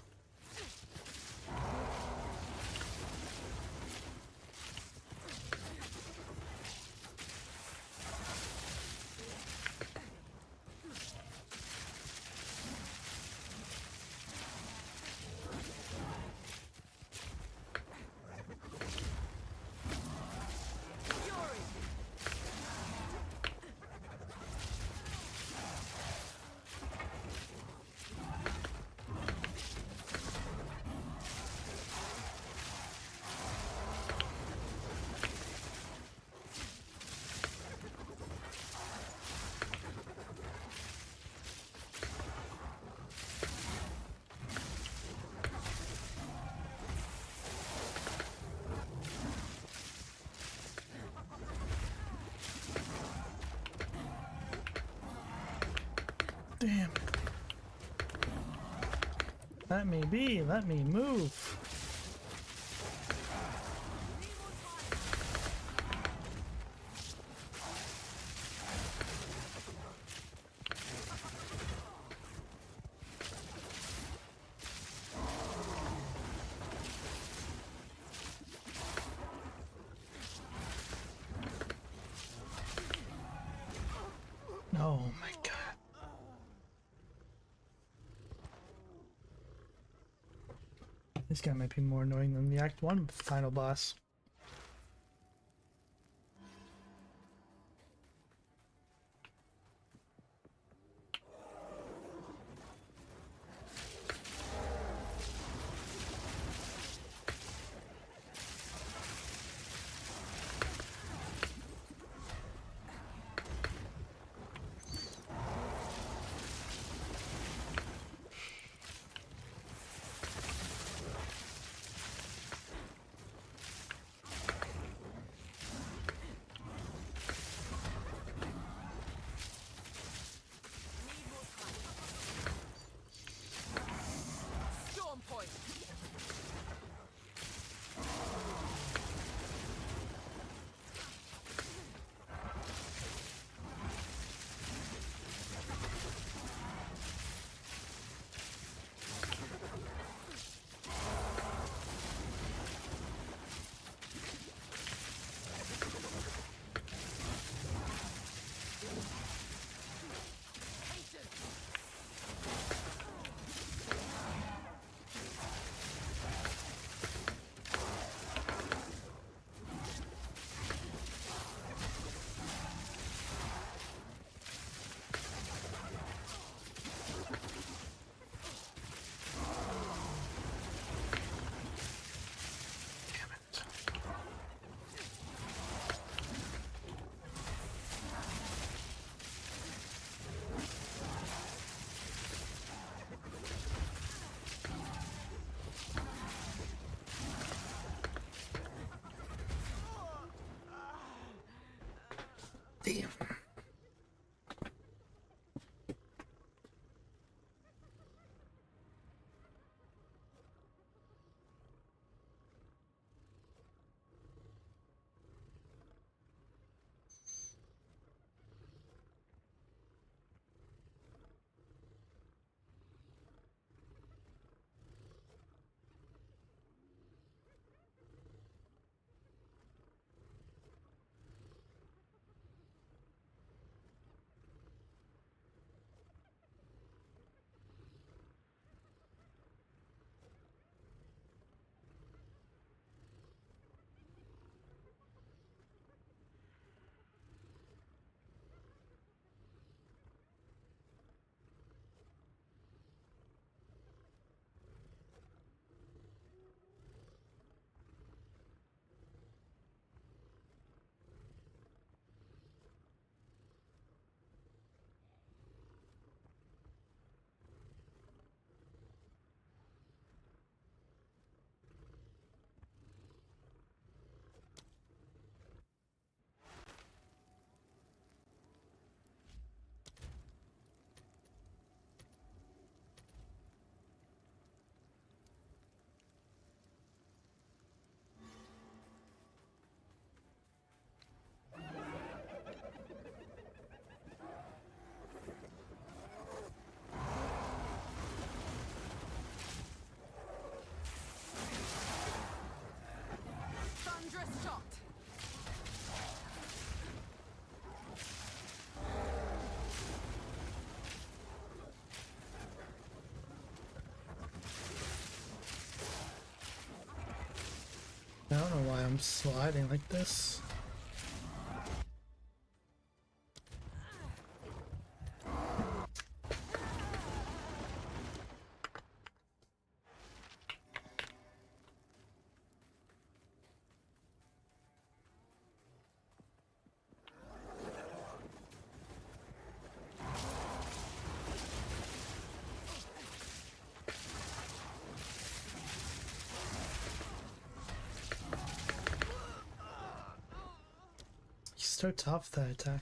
Damn. Let me be. Let me move. Oh my god. This guy might be more annoying than the Act 1 final boss. Damn. Thunderous shot. I don't know why I'm sliding like this. He's so tough, that attack.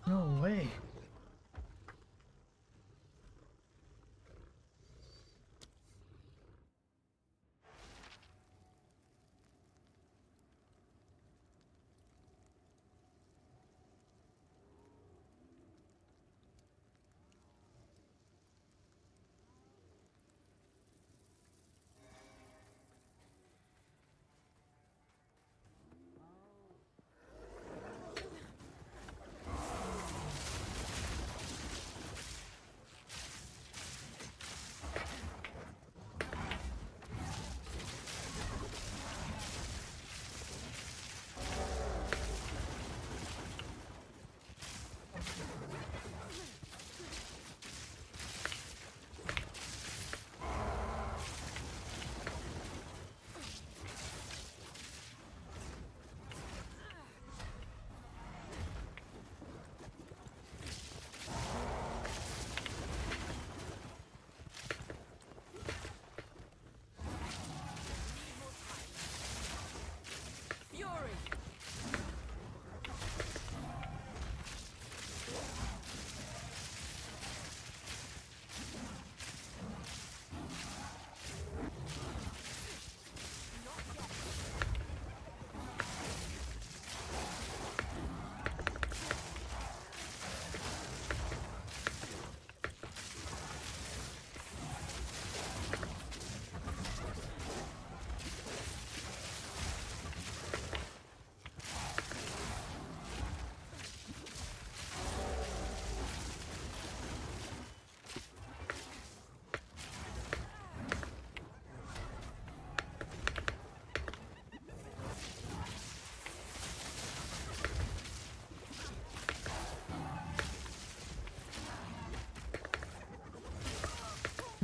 No way.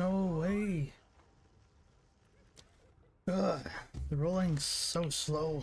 no way. Ugh, the rolling's so slow.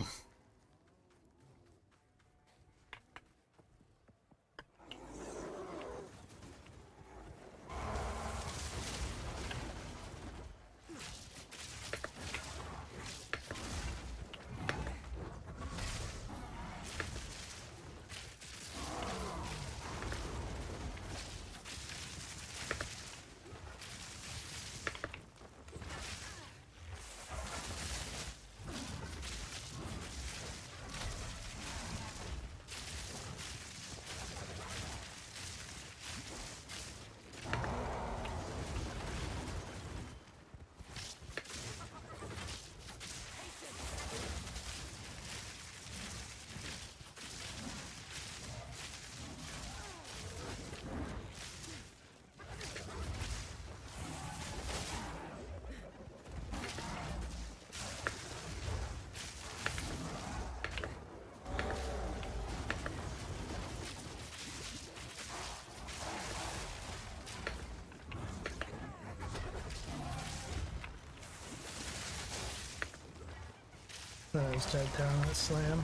I was dead down on that slam.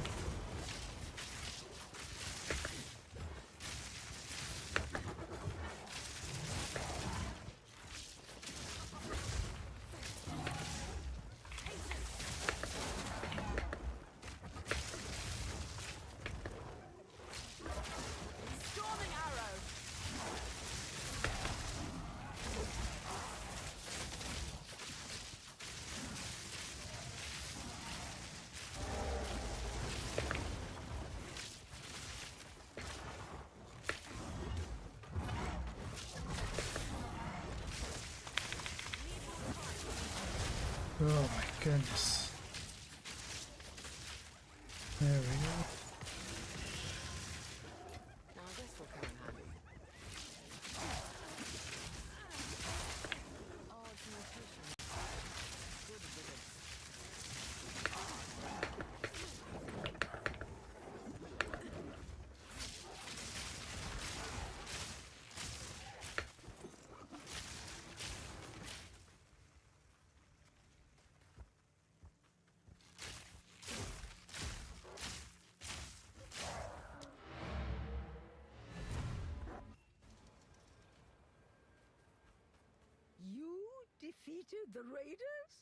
Storming arrow. Oh my goodness. There we go. Now this will come in handy. Odds mutation. Good riddance. You defeated the raiders?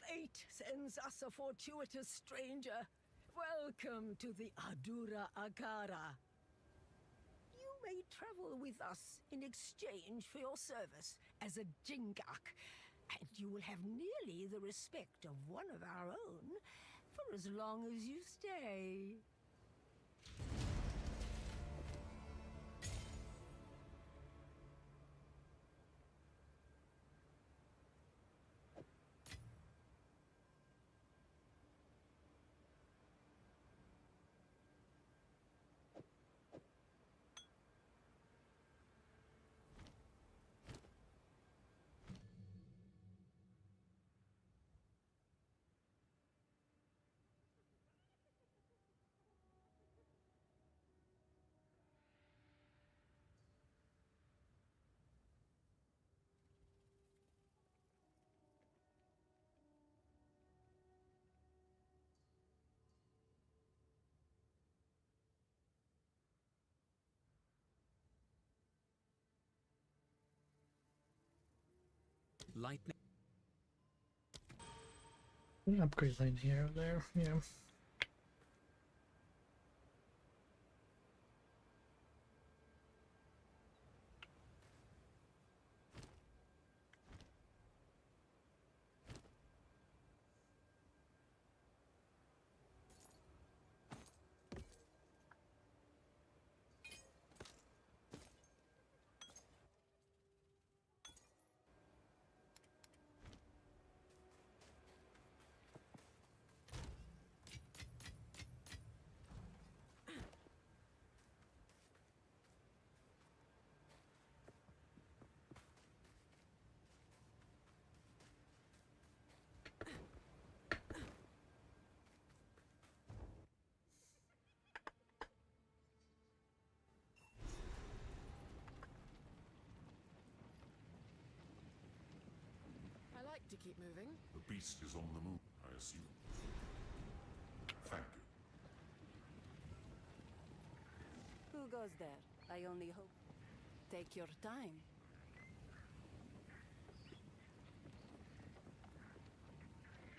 Fate sends us a fortuitous stranger. Welcome to the Adura Agara. You may travel with us in exchange for your service as a Jingak, and you will have nearly the respect of one of our own for as long as you stay. Lightning. Upgrade lane here, there, yeah. to keep moving. The beast is on the move, I assume. Thank you. Who goes there? I only hope. Take your time.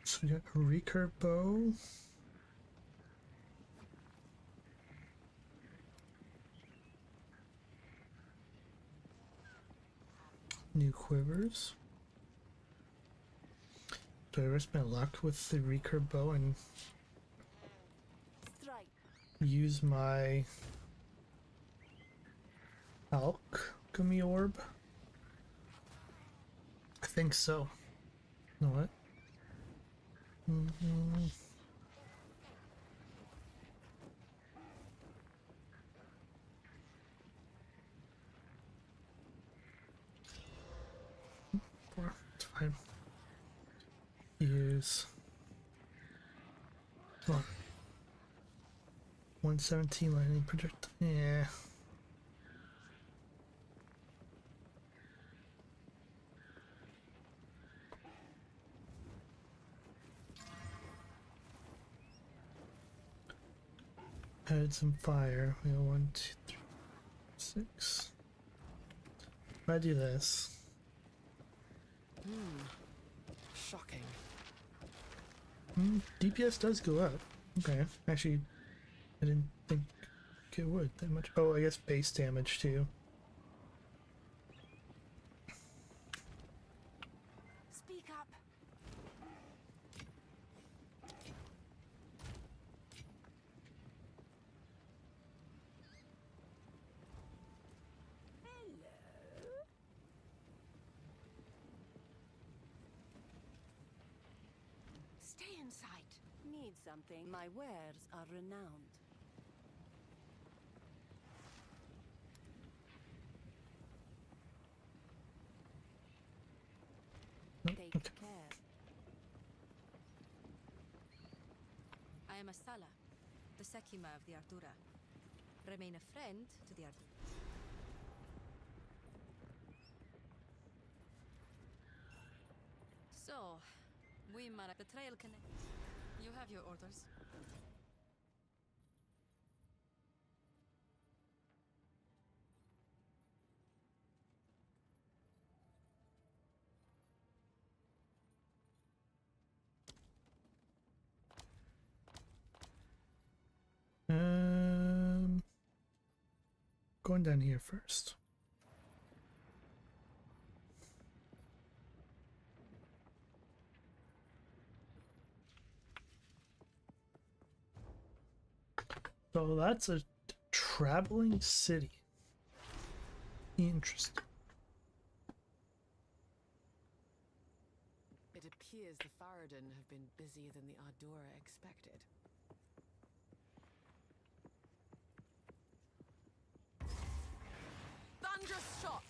So we got a recurve bow. New quivers. Do I risk my luck with the recurve bow and use my alchemy orb? I think so. You know what? It's fine. Use 117 lightning project. Yeah. Add some fire. We got 1, 2, 3, 6. If I do this. Shocking. DPS does go up. Okay. Actually, I didn't think it would that much. Oh, I guess base damage too. Speak up. Stay in sight. Need something? My wares are renowned. Take care. I am Asala, the Sekima of the Ardura. Remain a friend to the Ardura. So, we mark the trail connect. You have your orders. Going down here first. So that's a traveling city. Interesting. It appears the Faradin have been busier than the Ardura expected. Thunderous shot!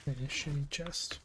A shitty chest.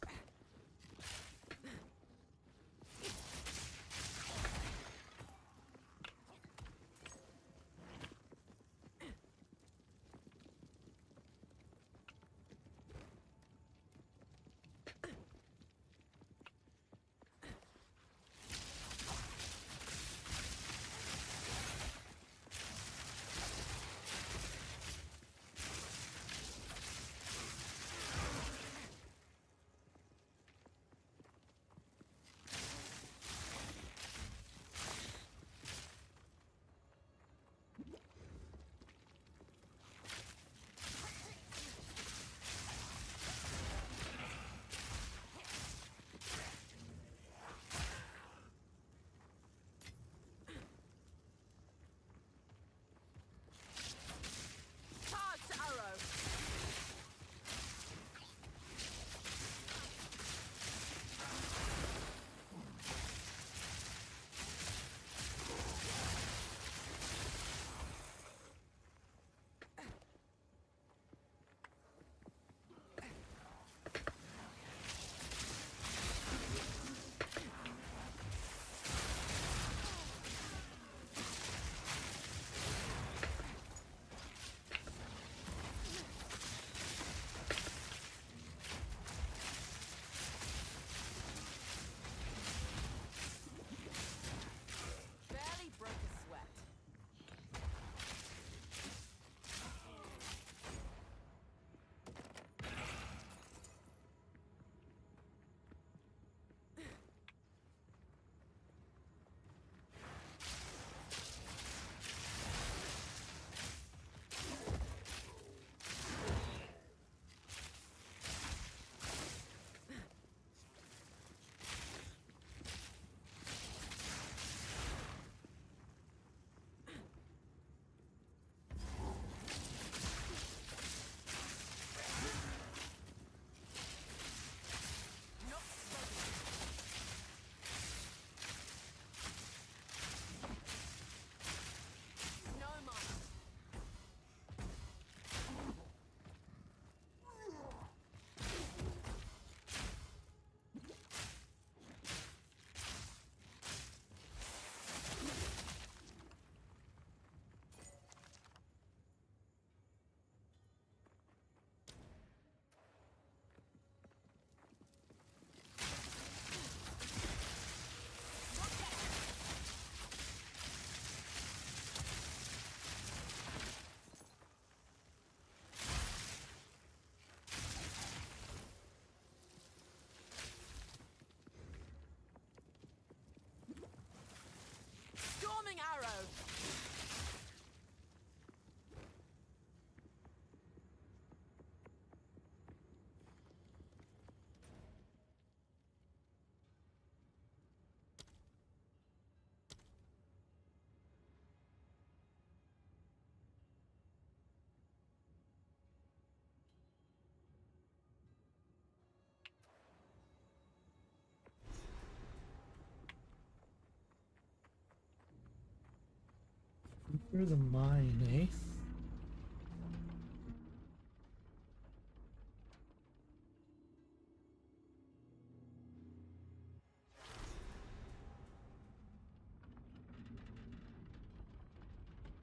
Through the mine, eh?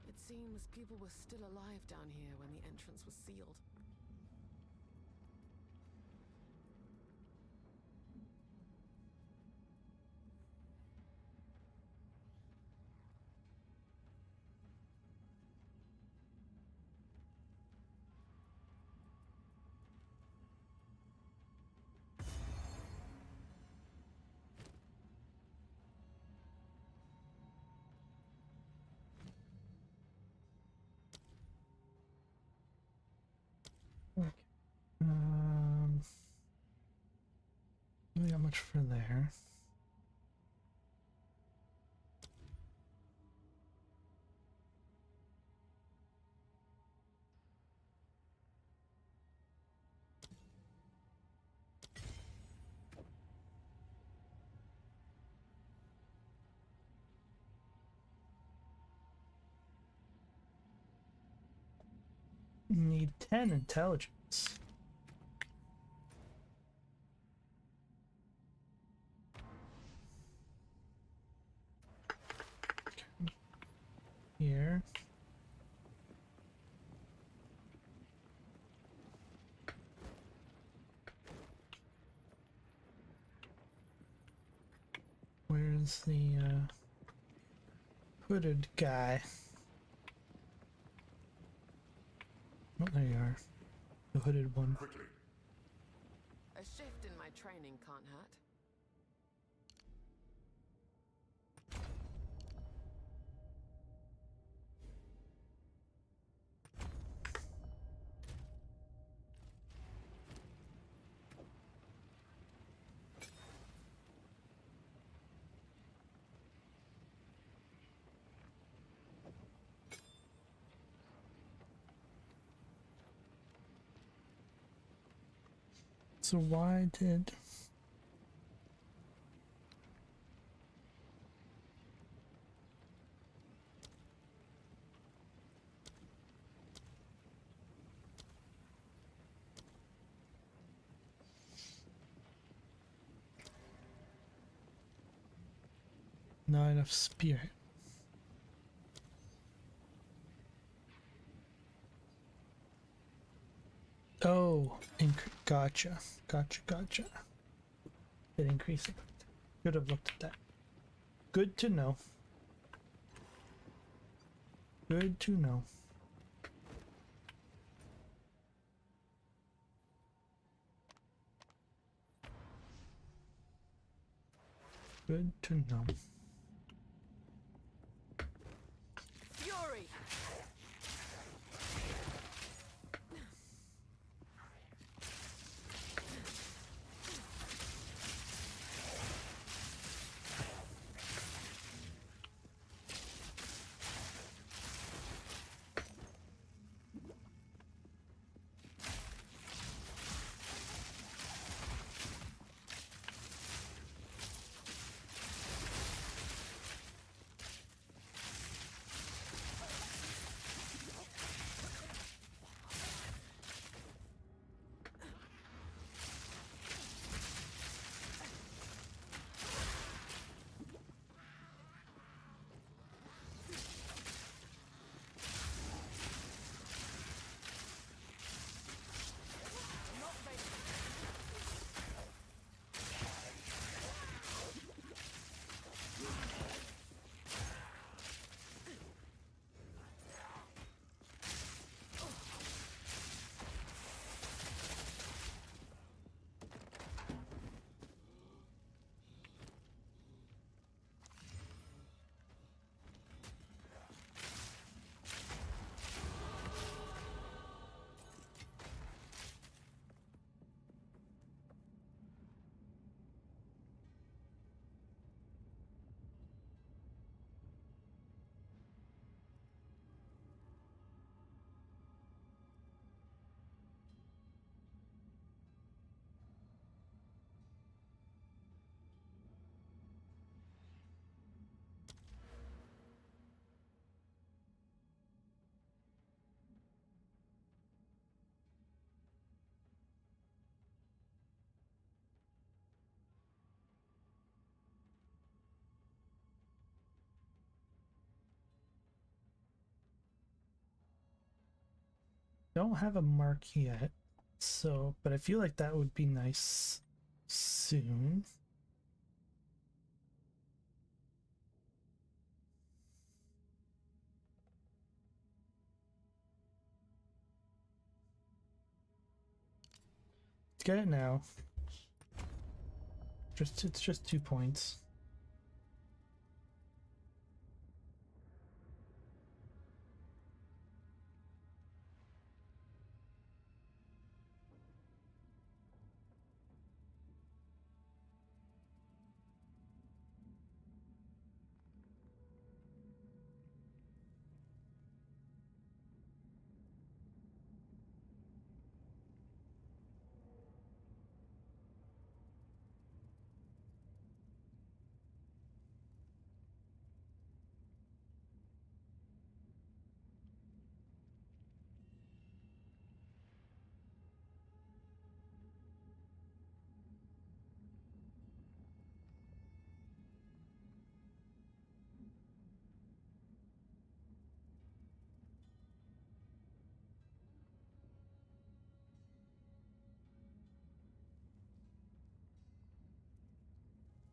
It seems people were still alive down here when the entrance was sealed. Not got much for there. Need 10 intelligence. there. Where's the hooded guy? Oh, there you are. The hooded one. Quickly. A shift in my training can't hurt. So why did... Not enough spirit. Oh, gotcha. Gotcha. It increased it. Should have looked at that. Good to know. Good to know. Good to know. Fury! Don't have a mark yet, so, but I feel like that would be nice soon. Let's get it now. It's just 2 points.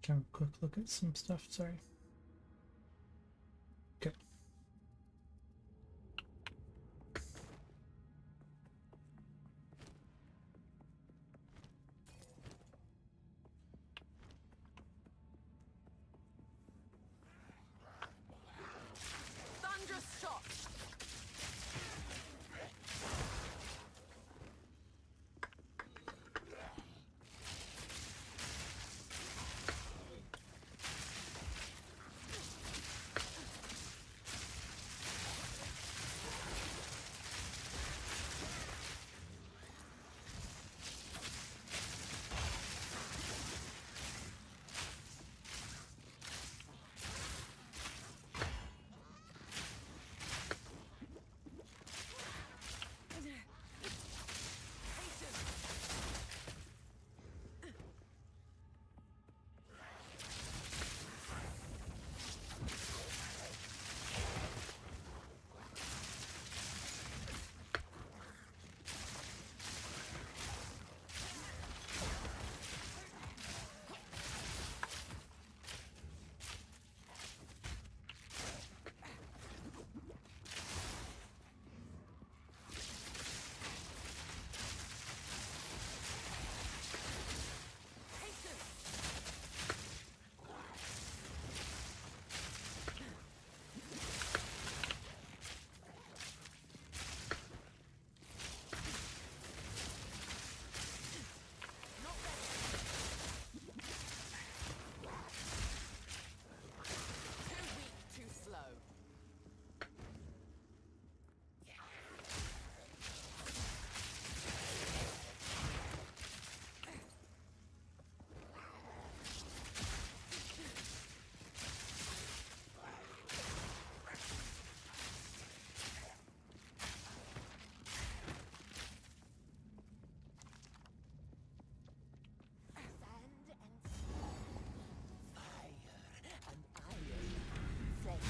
Can quick look at some stuff, sorry. Okay. Thunderous shot!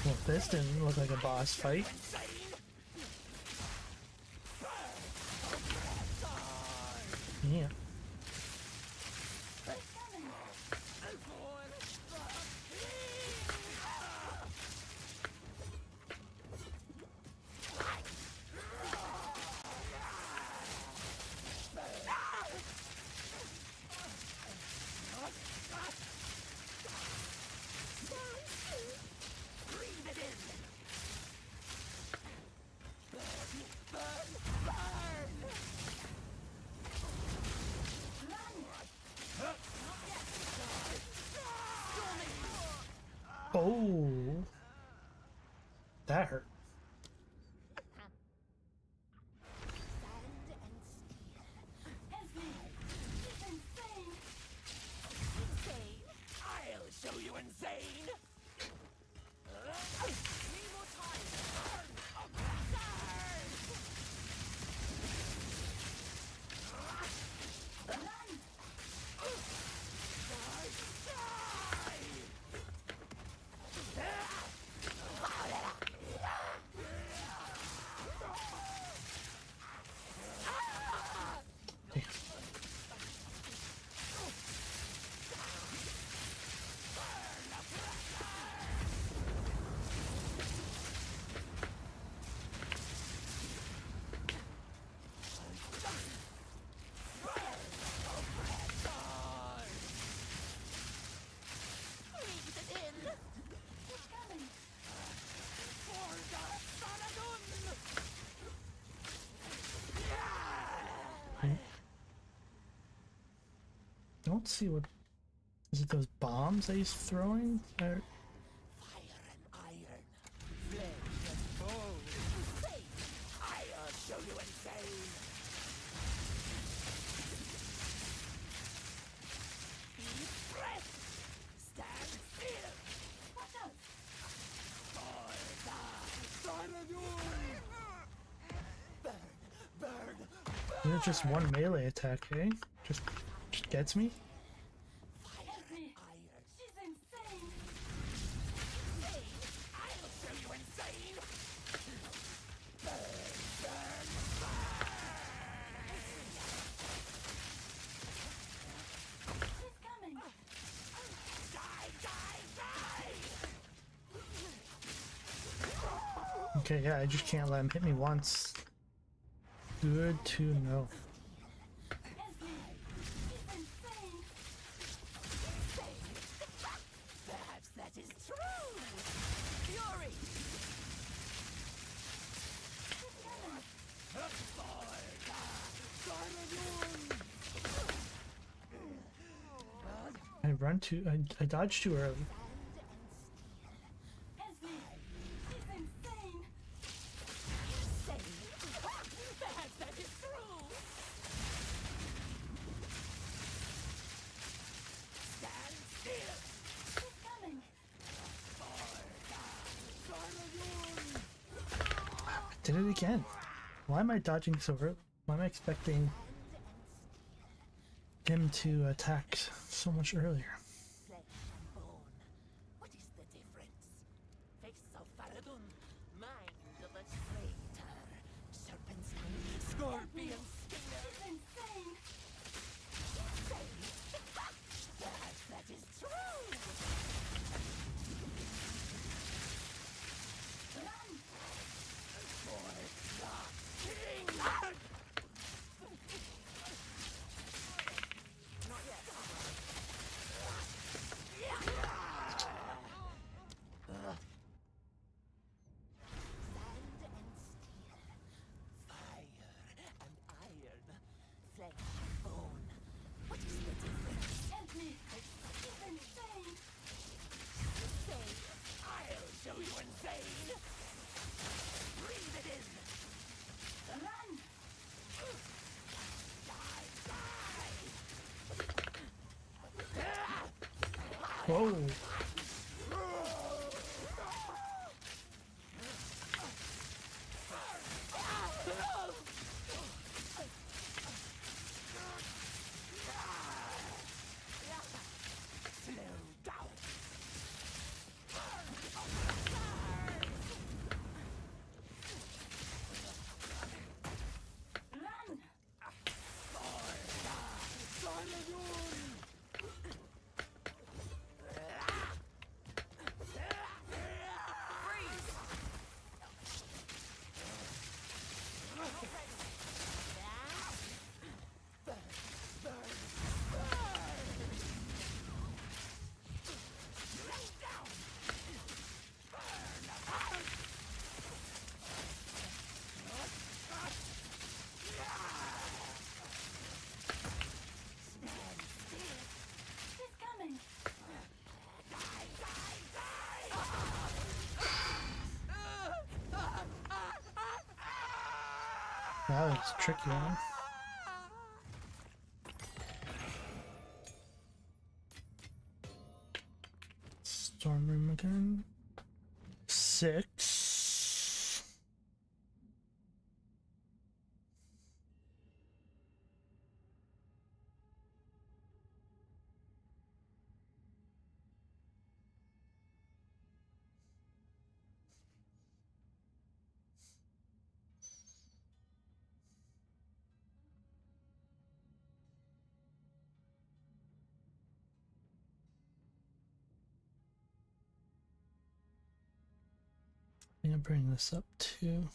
Well, this didn't look like a boss fight. Yeah. Oh, that hurt. I'll show you insane! Need more time! I don't see what... Is it those bombs that he's throwing? Or... I'll show you insane! Be fresh! Stand still! Watch out! Is it just one melee attack, eh? Just gets me? Okay, yeah, I just can't let him hit me once. Good to know. Perhaps that is true. Fury. I dodged too early. Perhaps that is true. Stand still. It's coming. I did it again. Why am I dodging so early? Why am I expecting him to attack so much earlier? Flesh and bone. What is the difference? Face of Faradun, mind of a traitor. Serpent sting, scorpion stinger. It's insane. Perhaps that is true. Run! For the king! Not yet. Flesh and bone. What is the difference? Help me! It's insane! Insane? I'll show you insane! Breathe it in! Run! Die! Whoa! That was a tricky one. Storm room again. 6. I'm gonna bring this up too.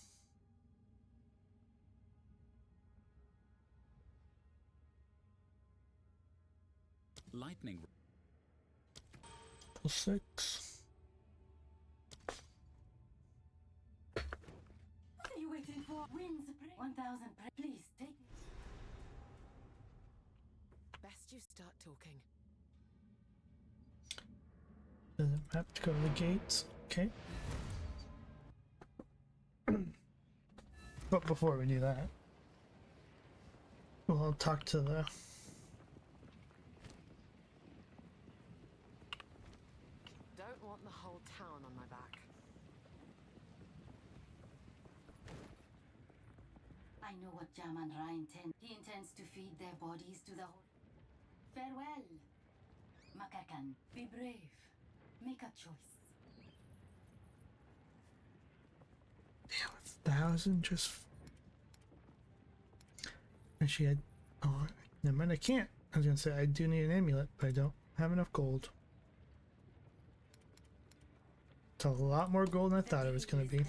Lightning. +6. What are you waiting for? Wins 1,000. Please take me. Best you start talking. Doesn't have to go to the gates. Okay. But before we do that, we'll talk to the Don't want the whole town on my back. I know what Jaman Ra intends. He intends to feed their bodies to the whole. Farewell. Makakan, be brave. Make a choice. Damn, 1,000 just. Actually, oh, never mind. I can't. I was gonna say I do need an amulet, but I don't have enough gold. It's a lot more gold than I thought it was gonna be.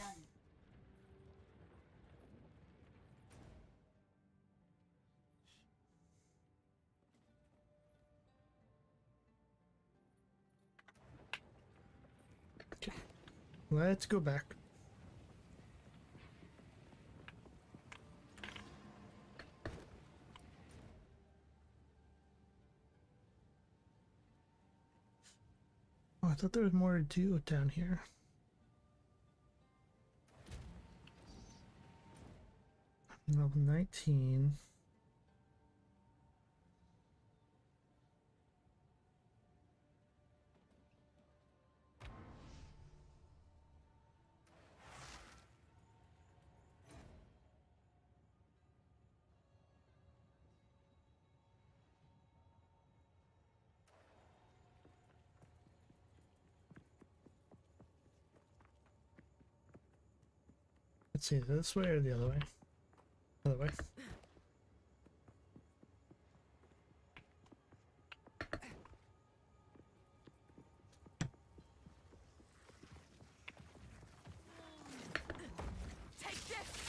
Okay. Let's go back. Oh, I thought there was more to do down here. Level 19. Let's see, this way or the other way? Other way. Take this!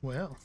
Well.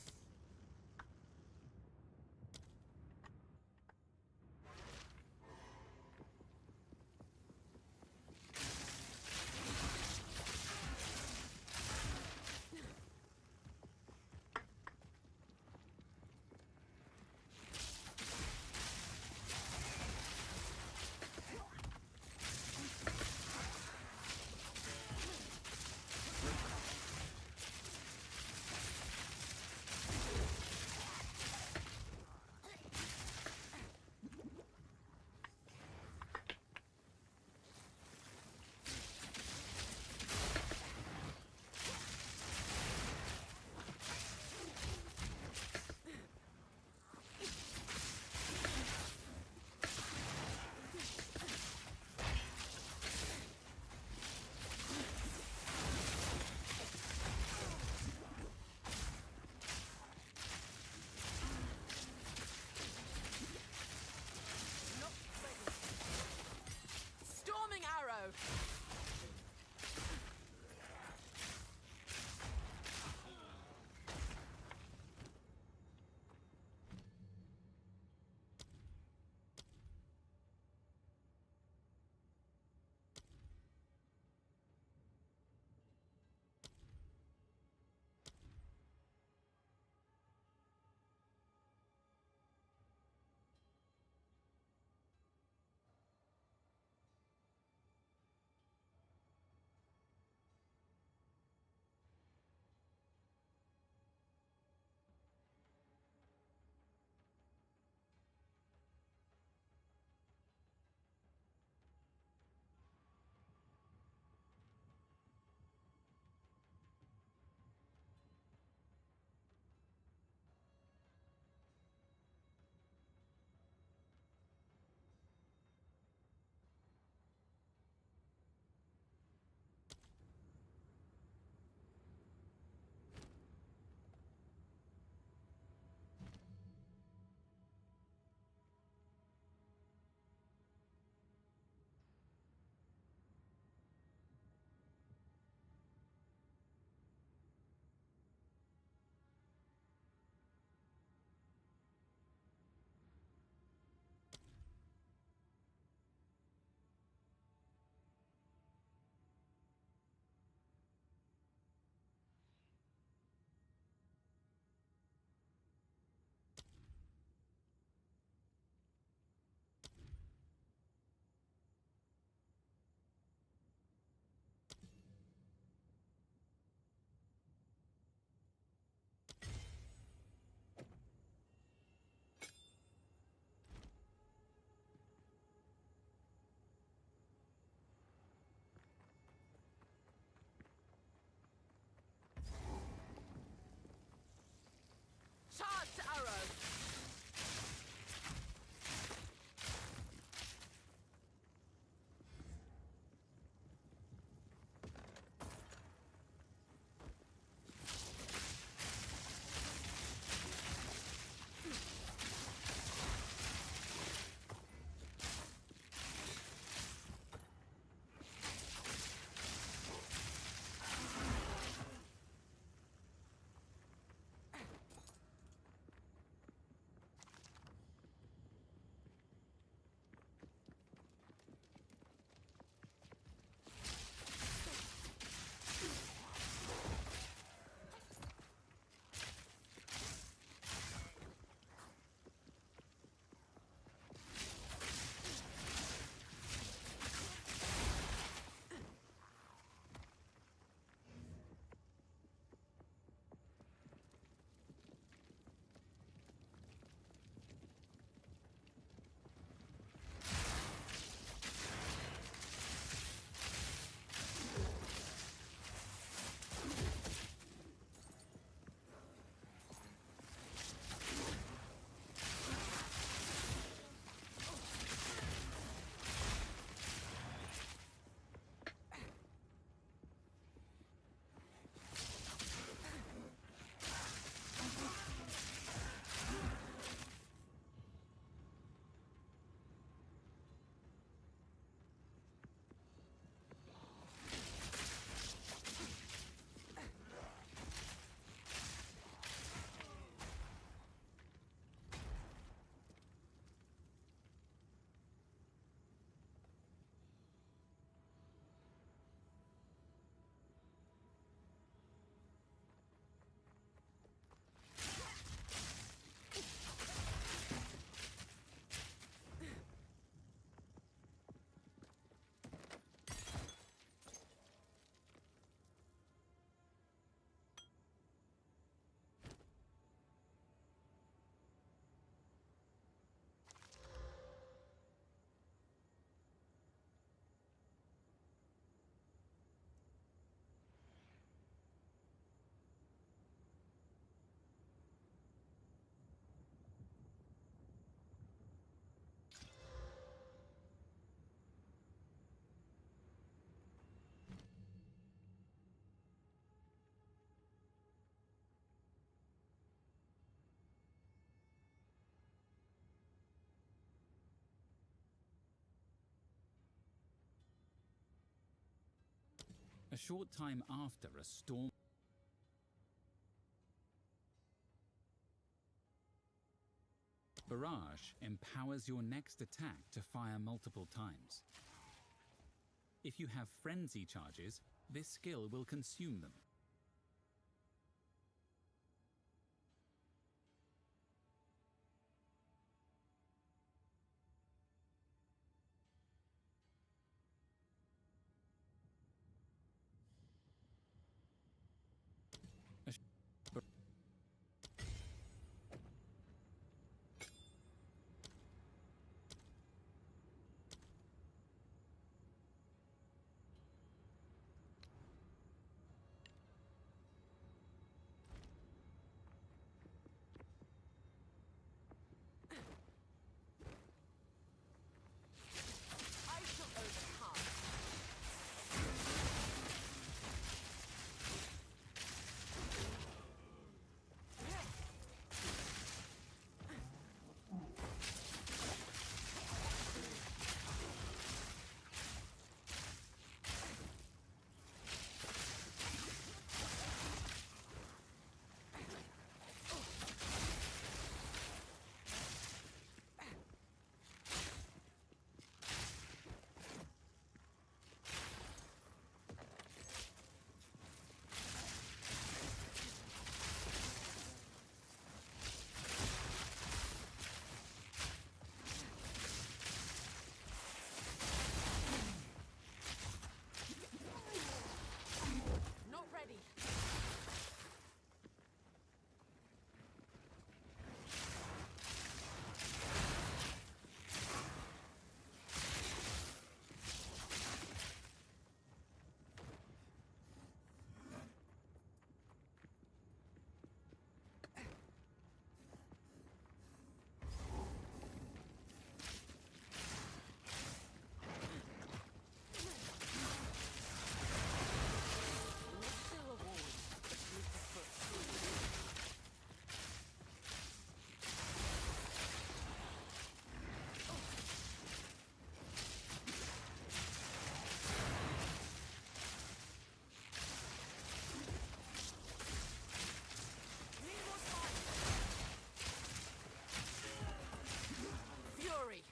short time after a storm... Barrage empowers your next attack to fire multiple times. If you have frenzy charges, this skill will consume them. I shall overcome. Not ready. Fury.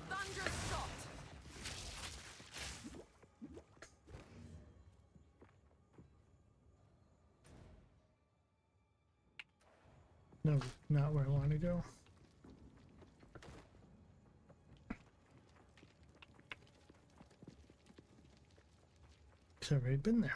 Thundershot. No, not where I want to go. I've already been there.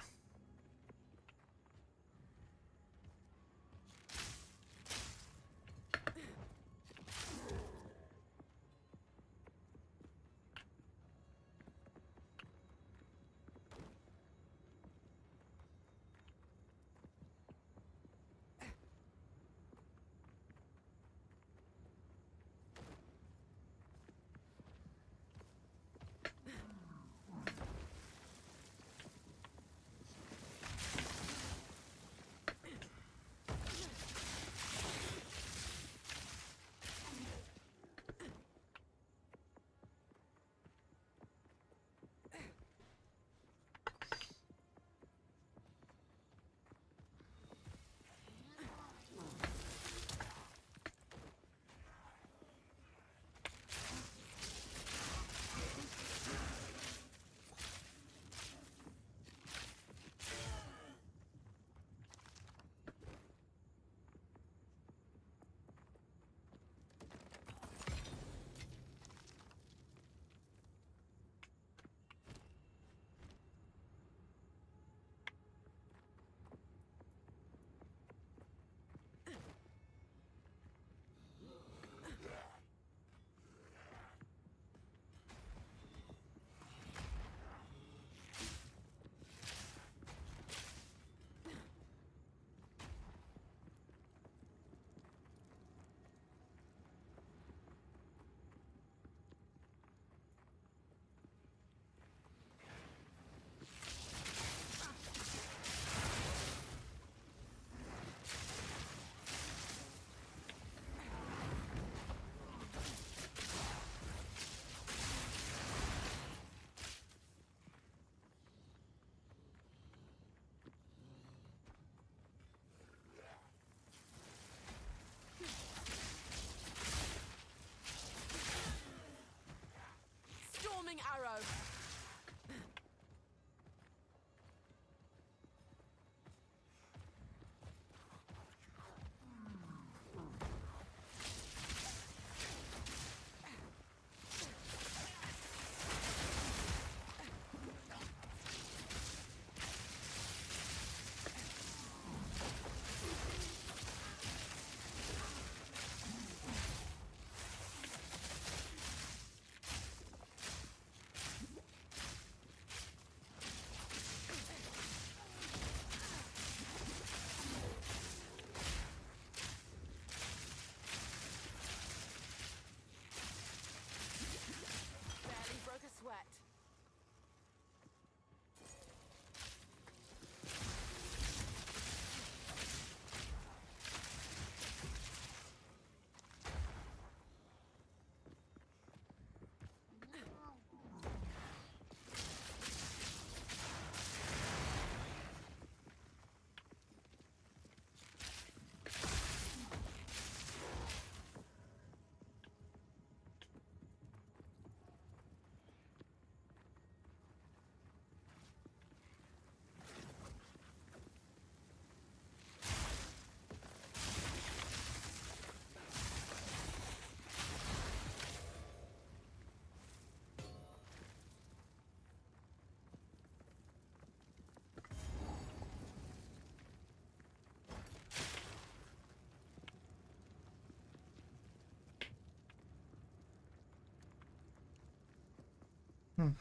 I'm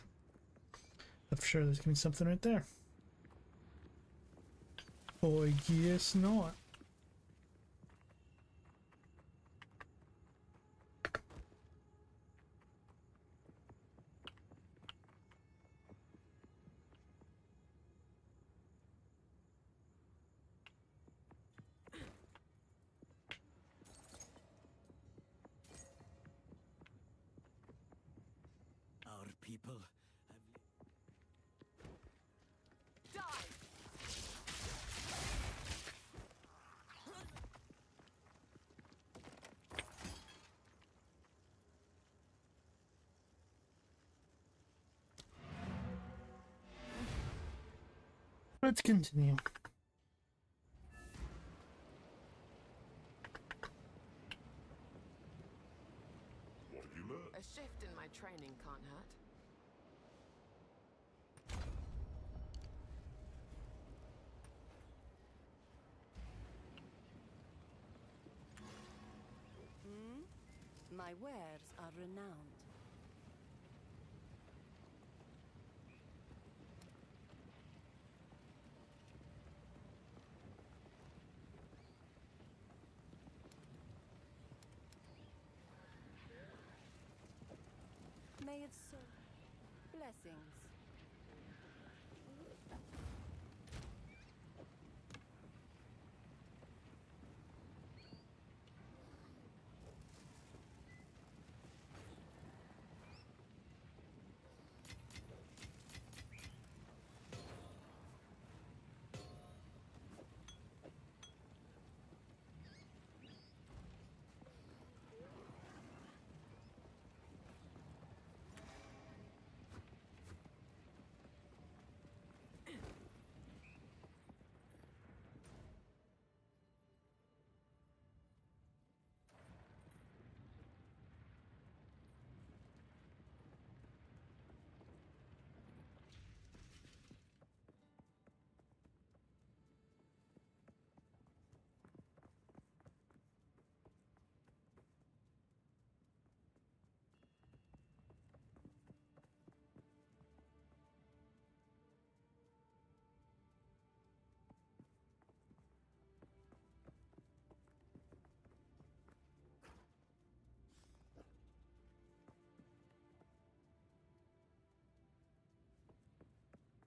sure there's gonna be something right there. Oh, I guess not. Our people have Let's continue. What have you learned? A shift in my training can't hurt. My wares are renowned. May it so. Blessings.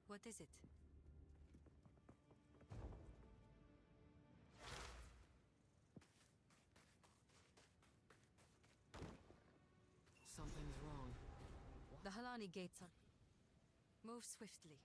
What is it? Something's wrong. The Halani gates are... Move swiftly.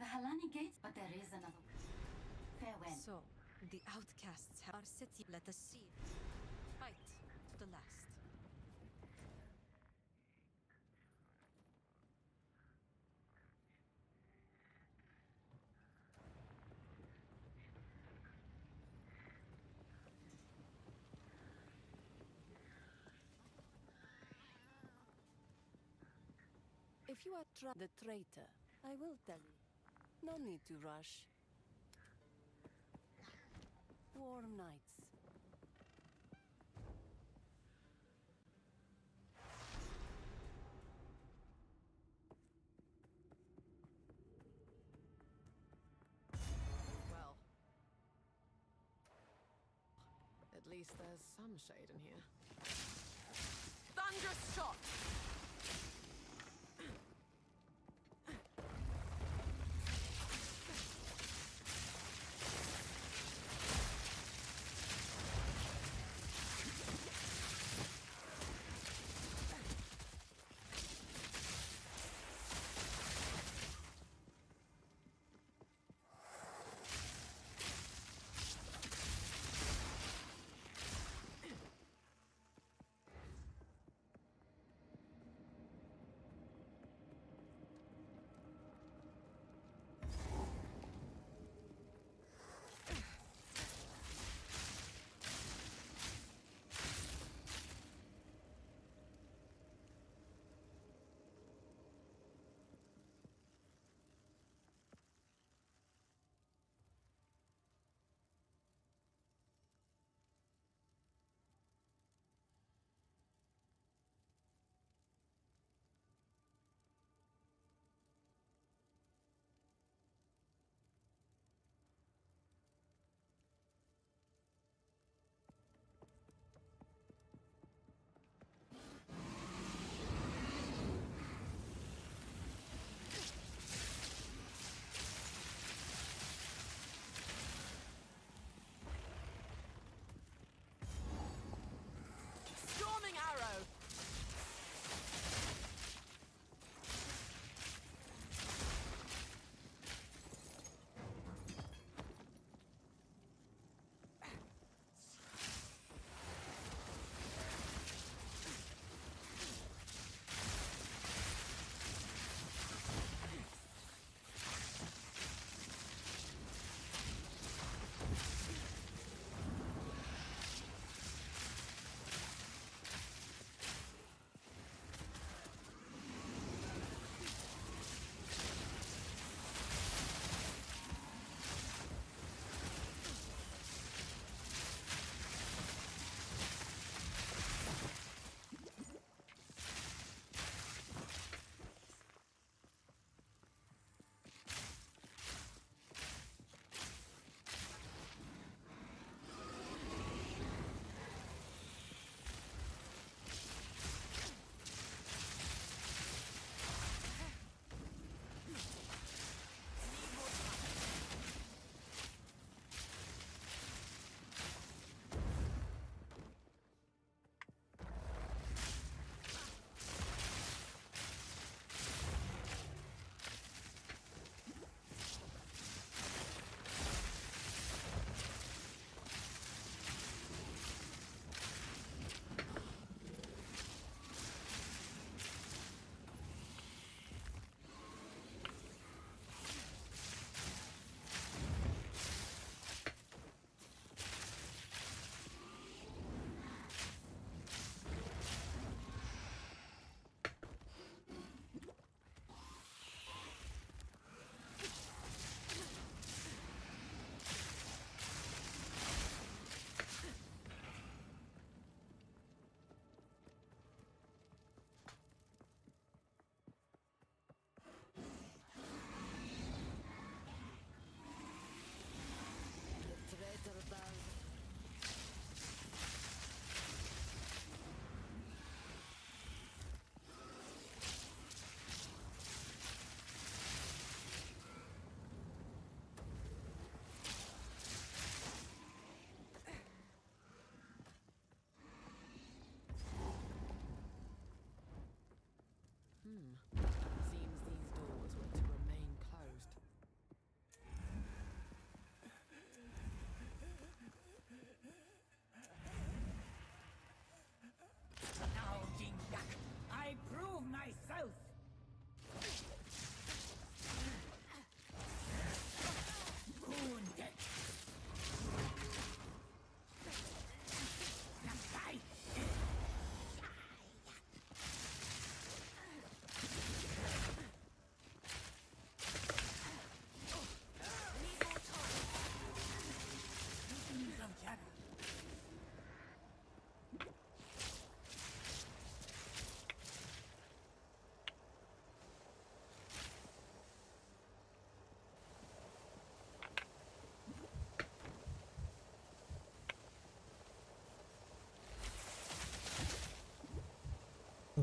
The Halani gates, but there is another. Farewell. So, the outcasts have our city. Let us see. Fight to the last. If you are the traitor, I will tell you. No need to rush. Warm nights. Well, at least there's some shade in here. Thunderous shot!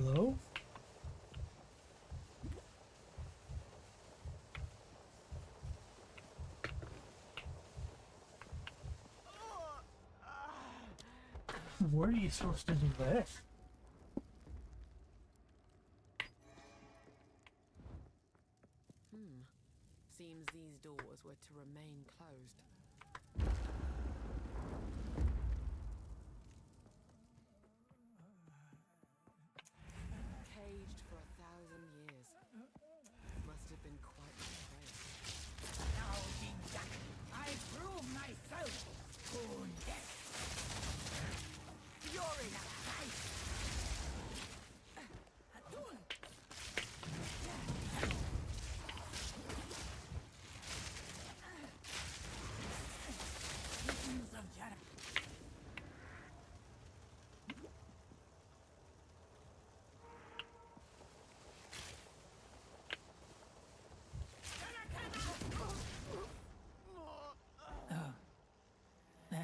Hello? What are you supposed to do there? Seems these doors were to remain closed. Caged for 1,000 years. Must have been quite the trail. Now, Jinja, I prove myself. Wounded. Fury light. Atun. Visions of Jara. Oh, I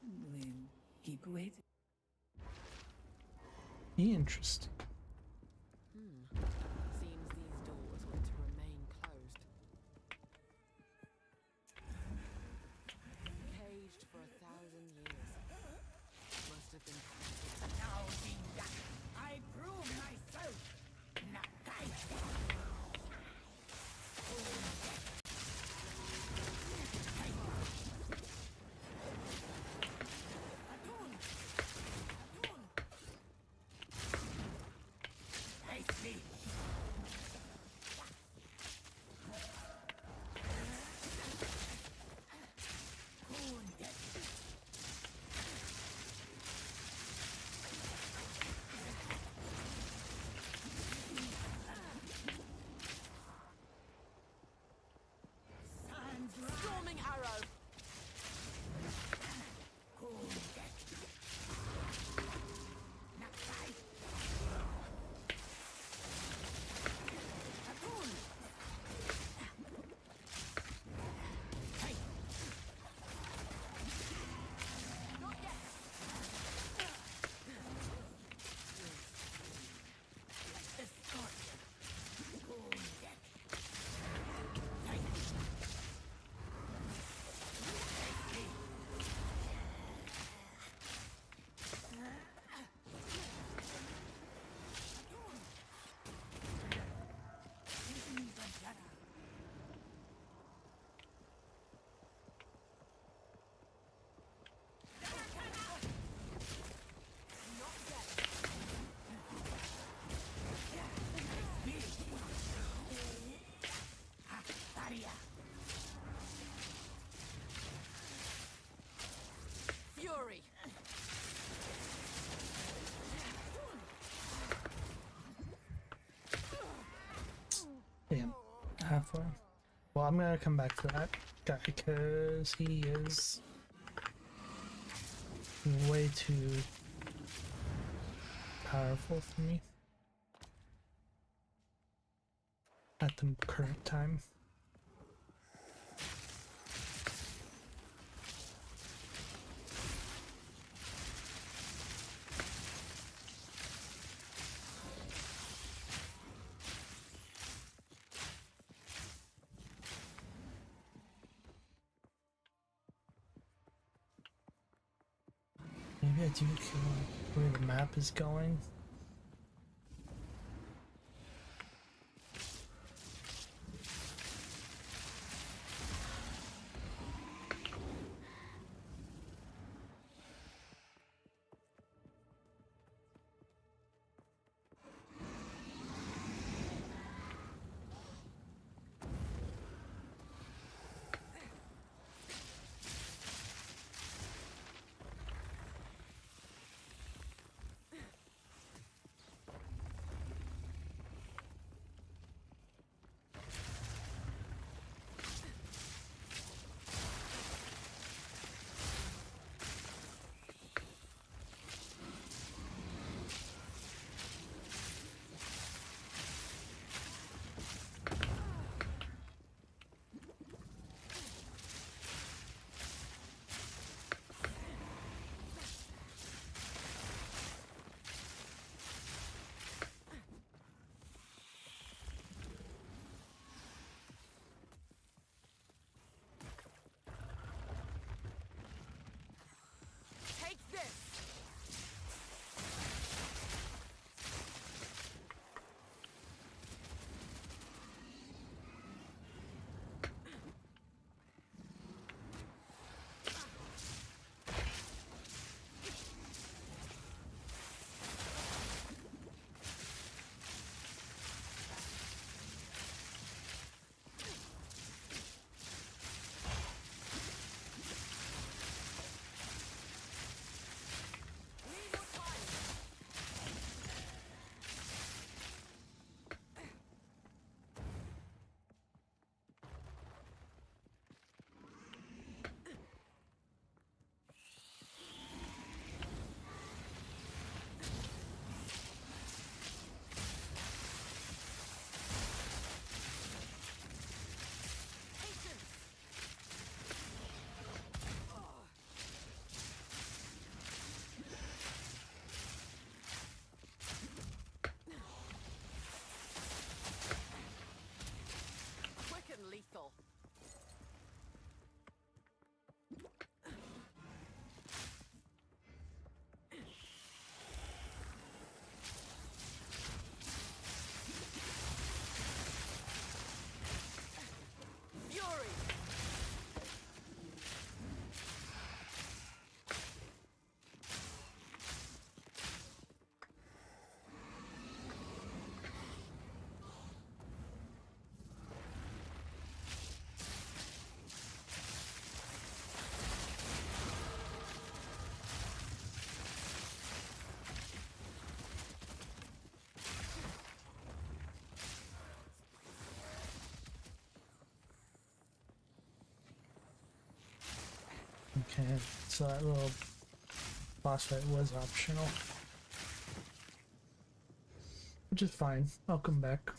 will keep waiting. Interesting. Seems these doors were to remain closed. Caged for 1,000 years. Must have been quite Now, Jinja, I prove myself. Nakai. Nicely. storming arrow. Fury. Damn. Halfway. Well, I'm gonna come back to that guy because he is way too powerful for me at the current time. Maybe I do kill where the map is going. lethal. Fury. Okay, so that little boss fight was optional. Which is fine. I'll come back.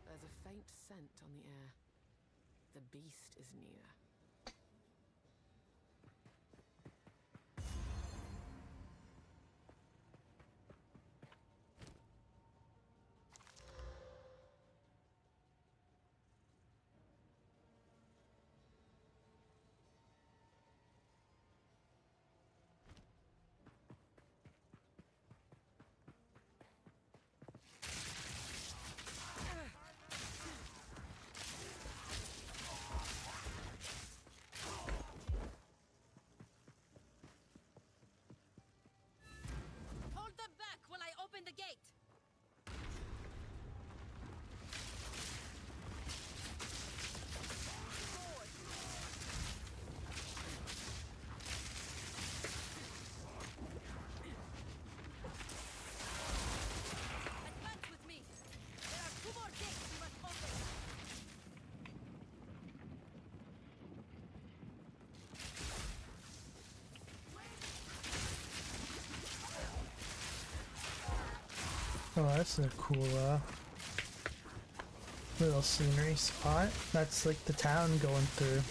There's a faint scent on the air. The beast is near. Hold them back while I open the gate! Advance with me! There are 2 more gates we must open! Oh, that's a cool little scenery spot. That's like the town going through.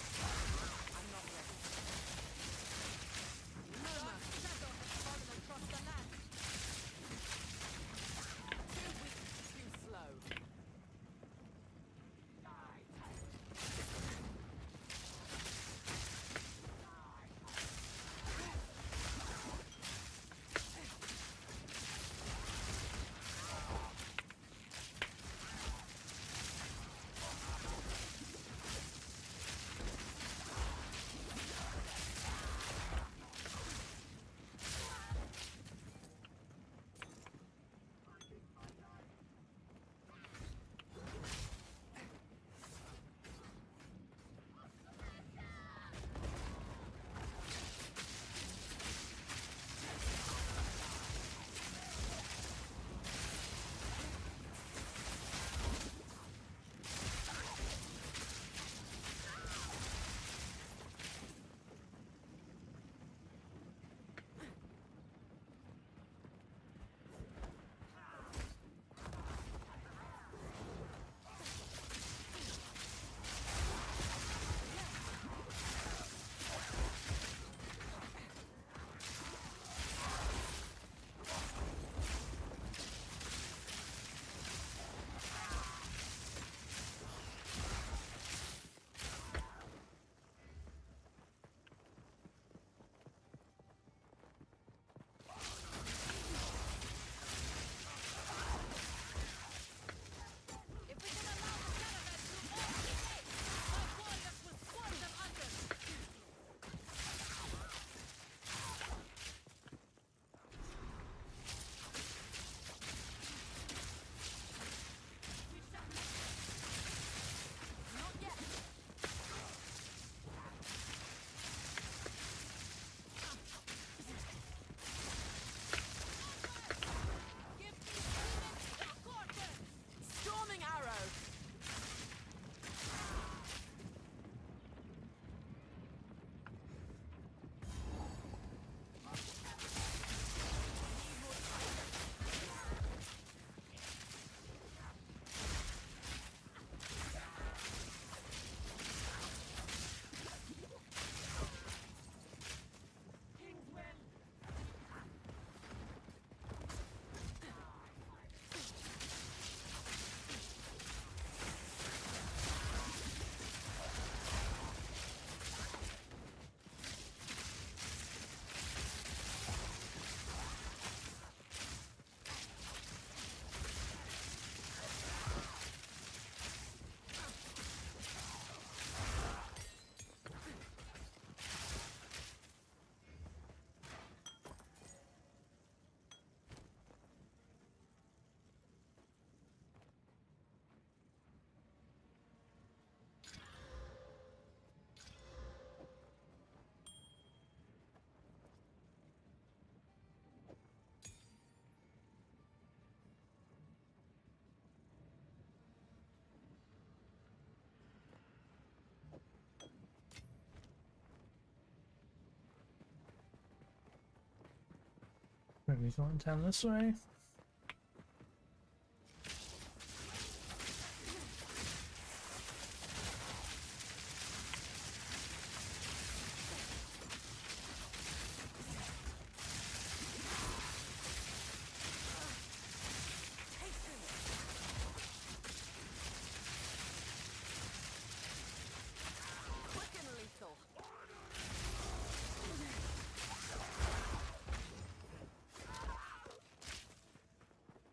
Are we going down this way?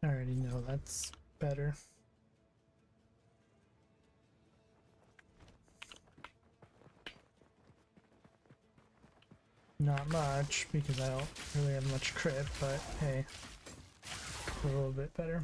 I already know that's better. Not much, because I don't really have much crit, but hey, a little bit better.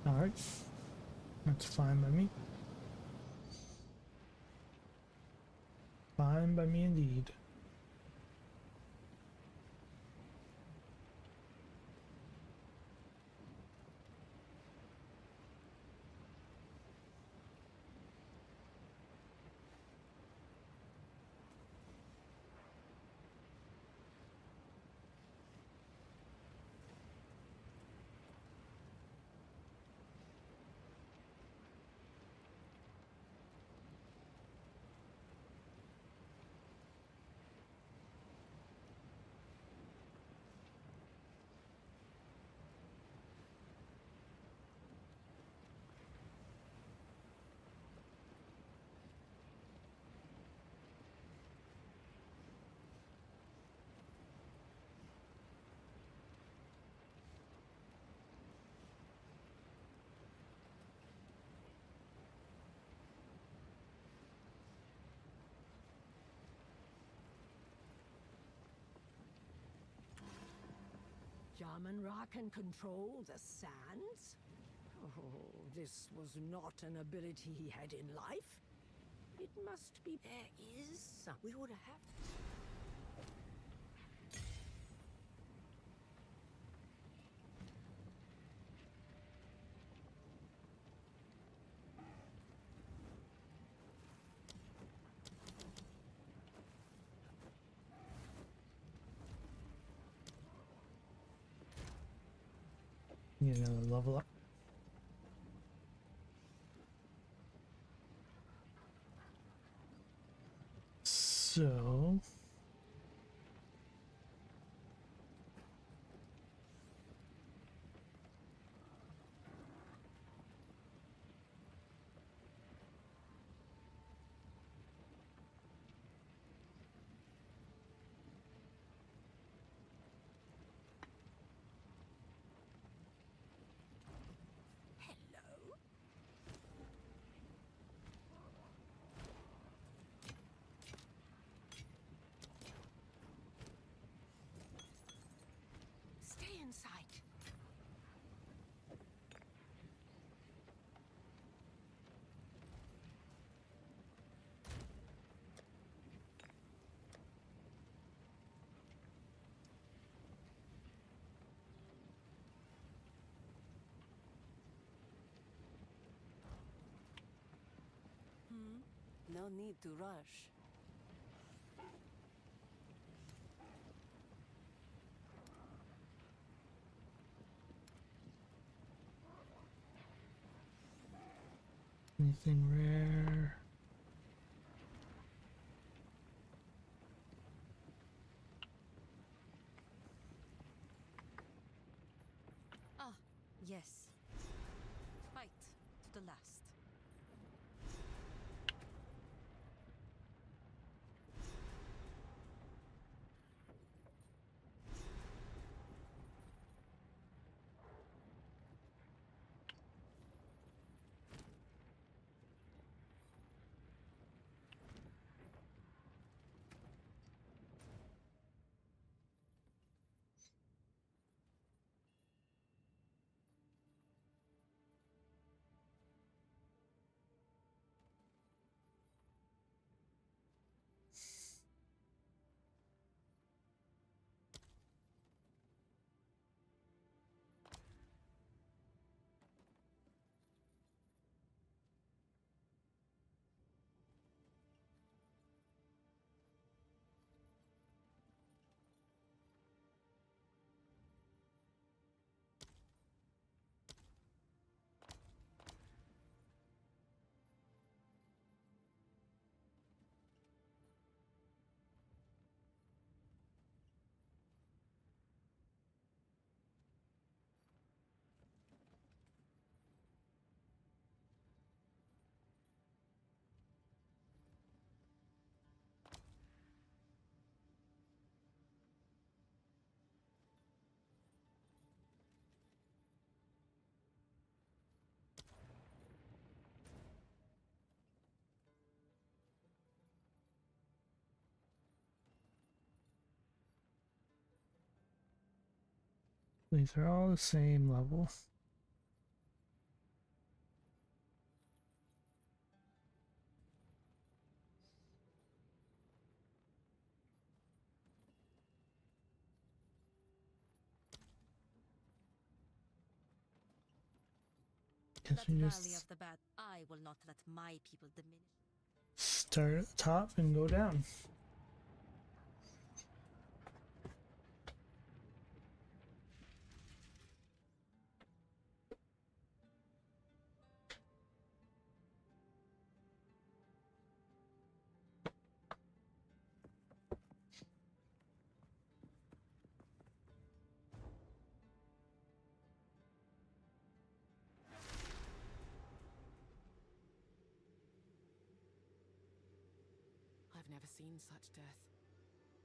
Alright, that's fine by me. Fine by me indeed. Shaman Ra can control the sands? Oh, this was not an ability he had in life. It must be there is some. We would have. Get another level up. So Hello? Stay in sight. No need to rush. anything rare? Ah, yes. Fight to the last. These are all the same level. Guess That we valley just of the bat. I will not let my people diminish. start at the top and go down. I've never seen such death.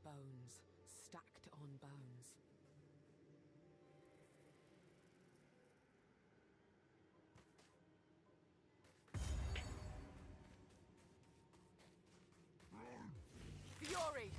Bones stacked on bones. Fury!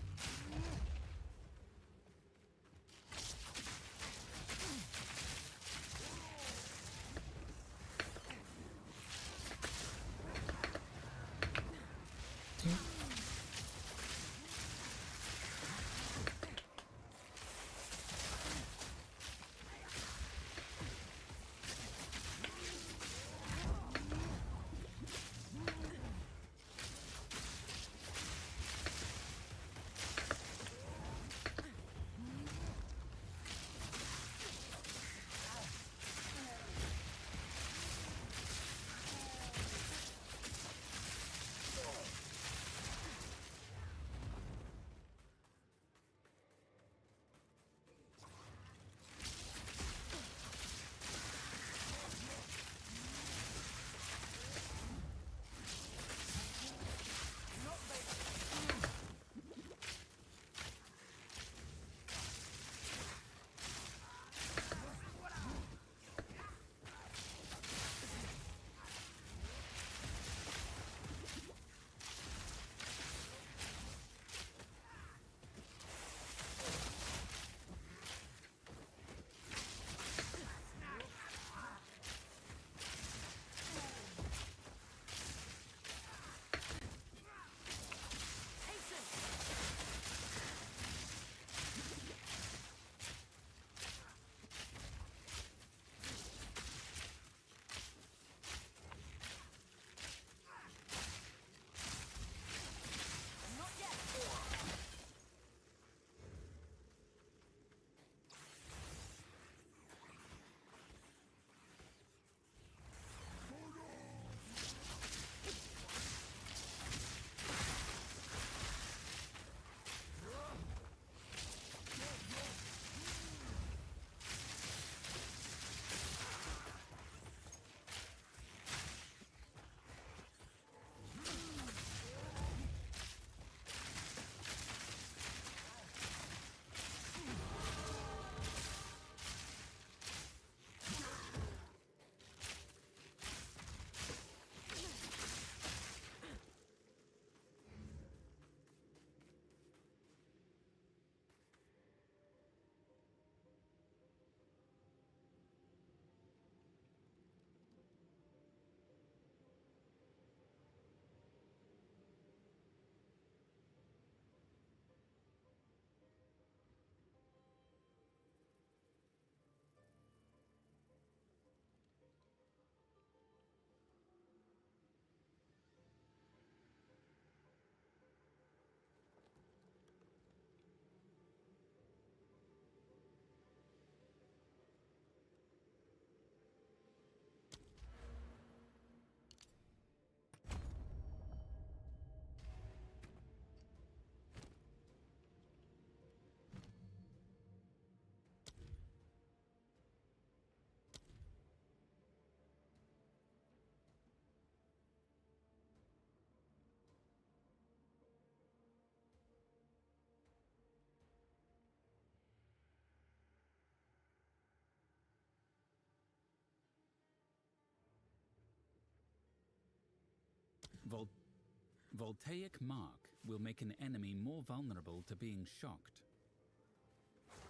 Voltaic Mark will make an enemy more vulnerable to being shocked.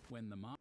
When the mark...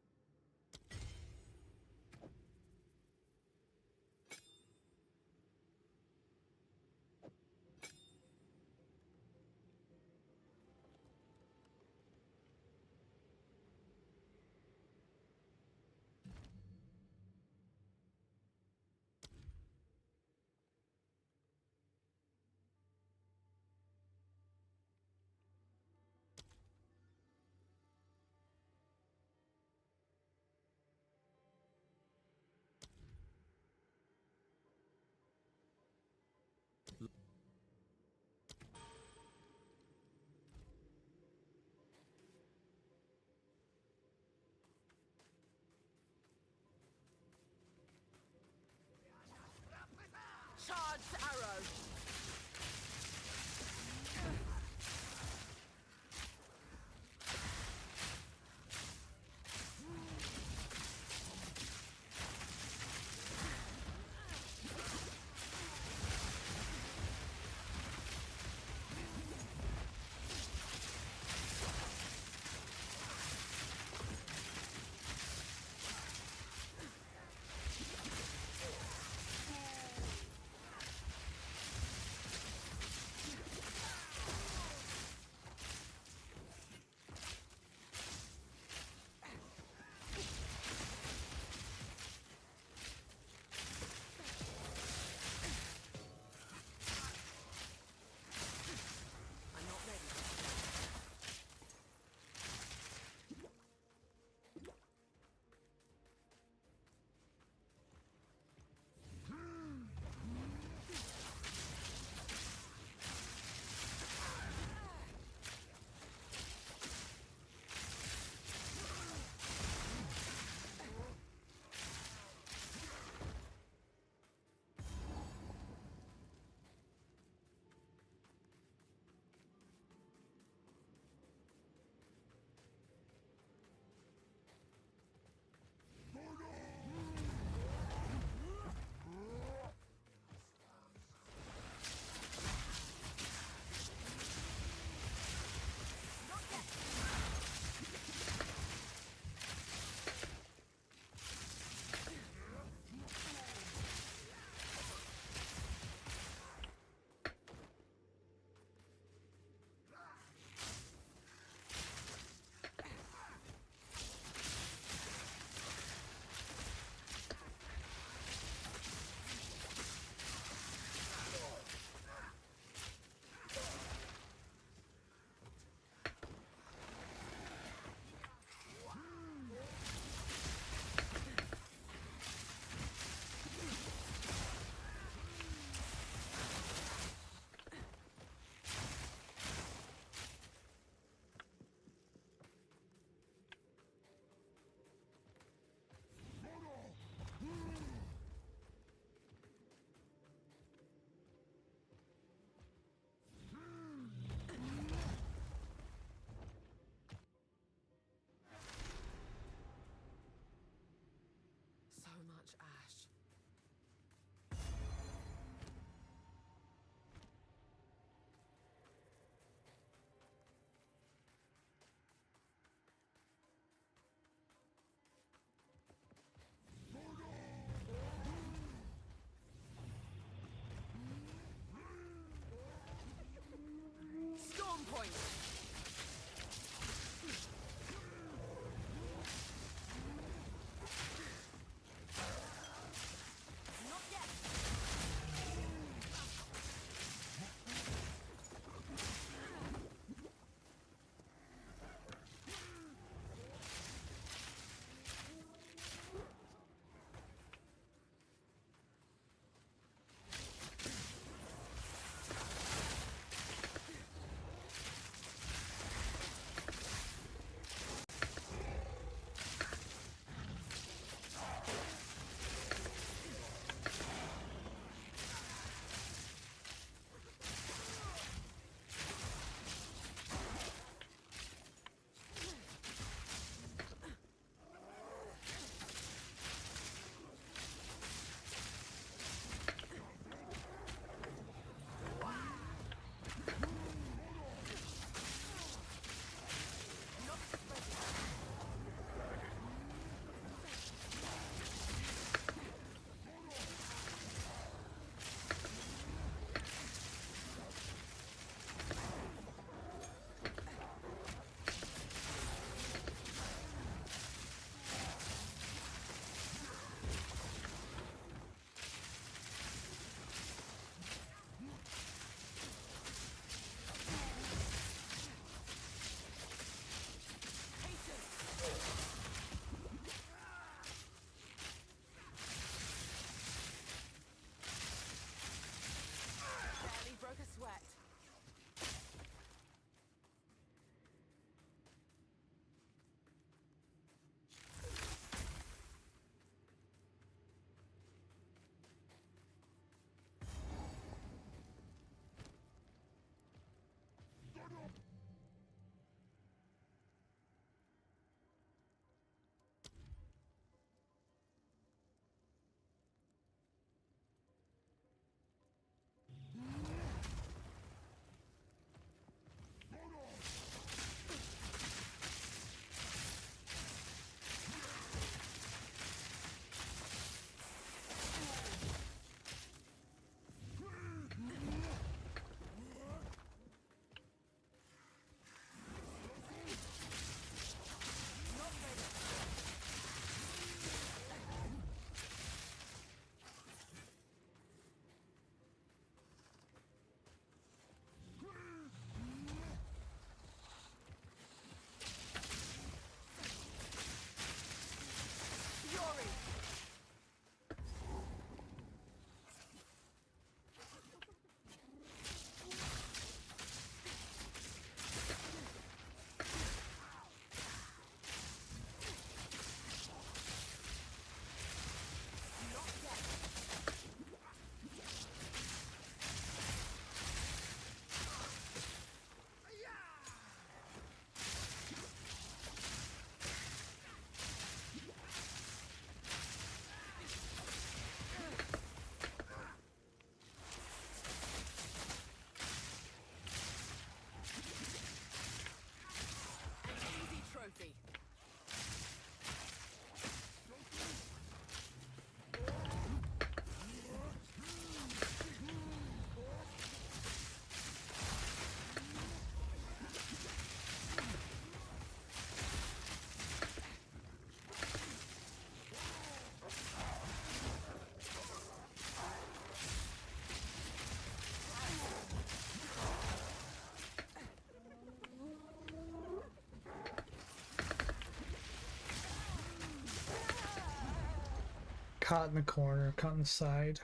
caught in the corner, caught in the side.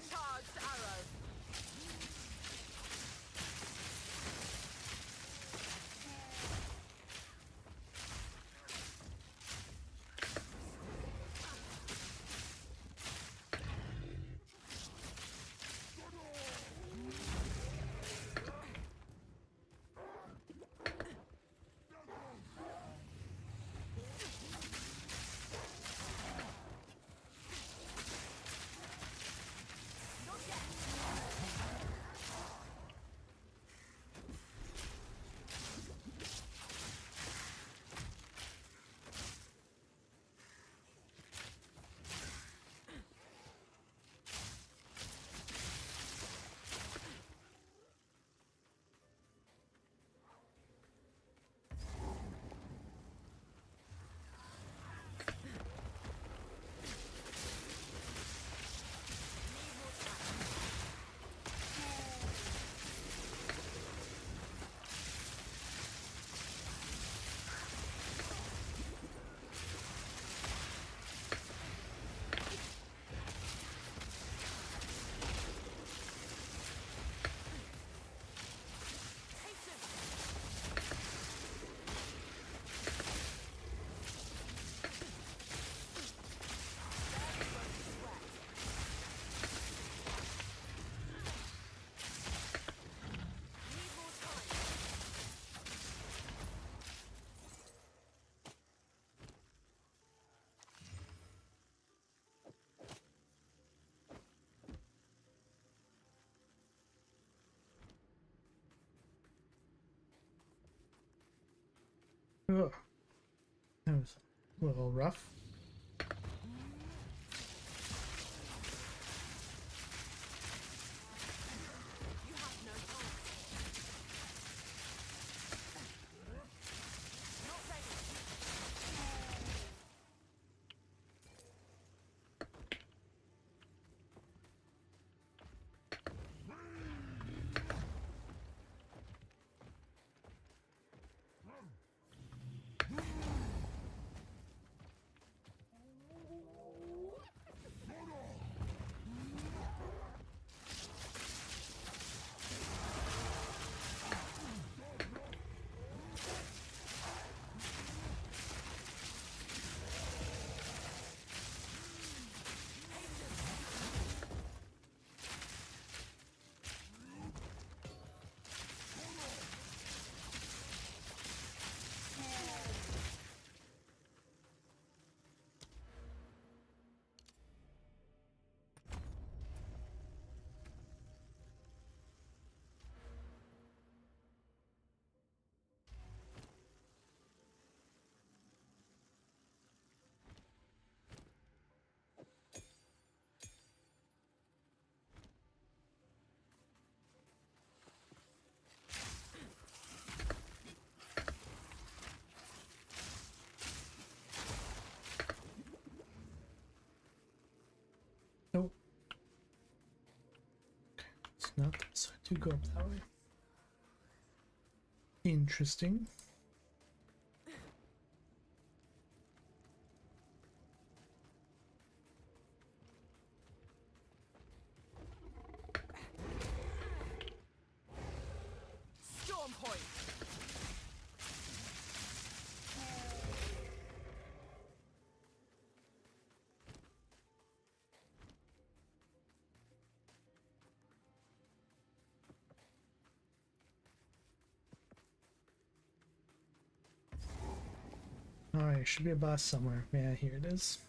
Charged arrow. Ugh. That was a little rough. Nope. Okay, it's not that, so I do go up that way. Interesting. Storm point. Alright, should be a boss somewhere. Yeah, here it is.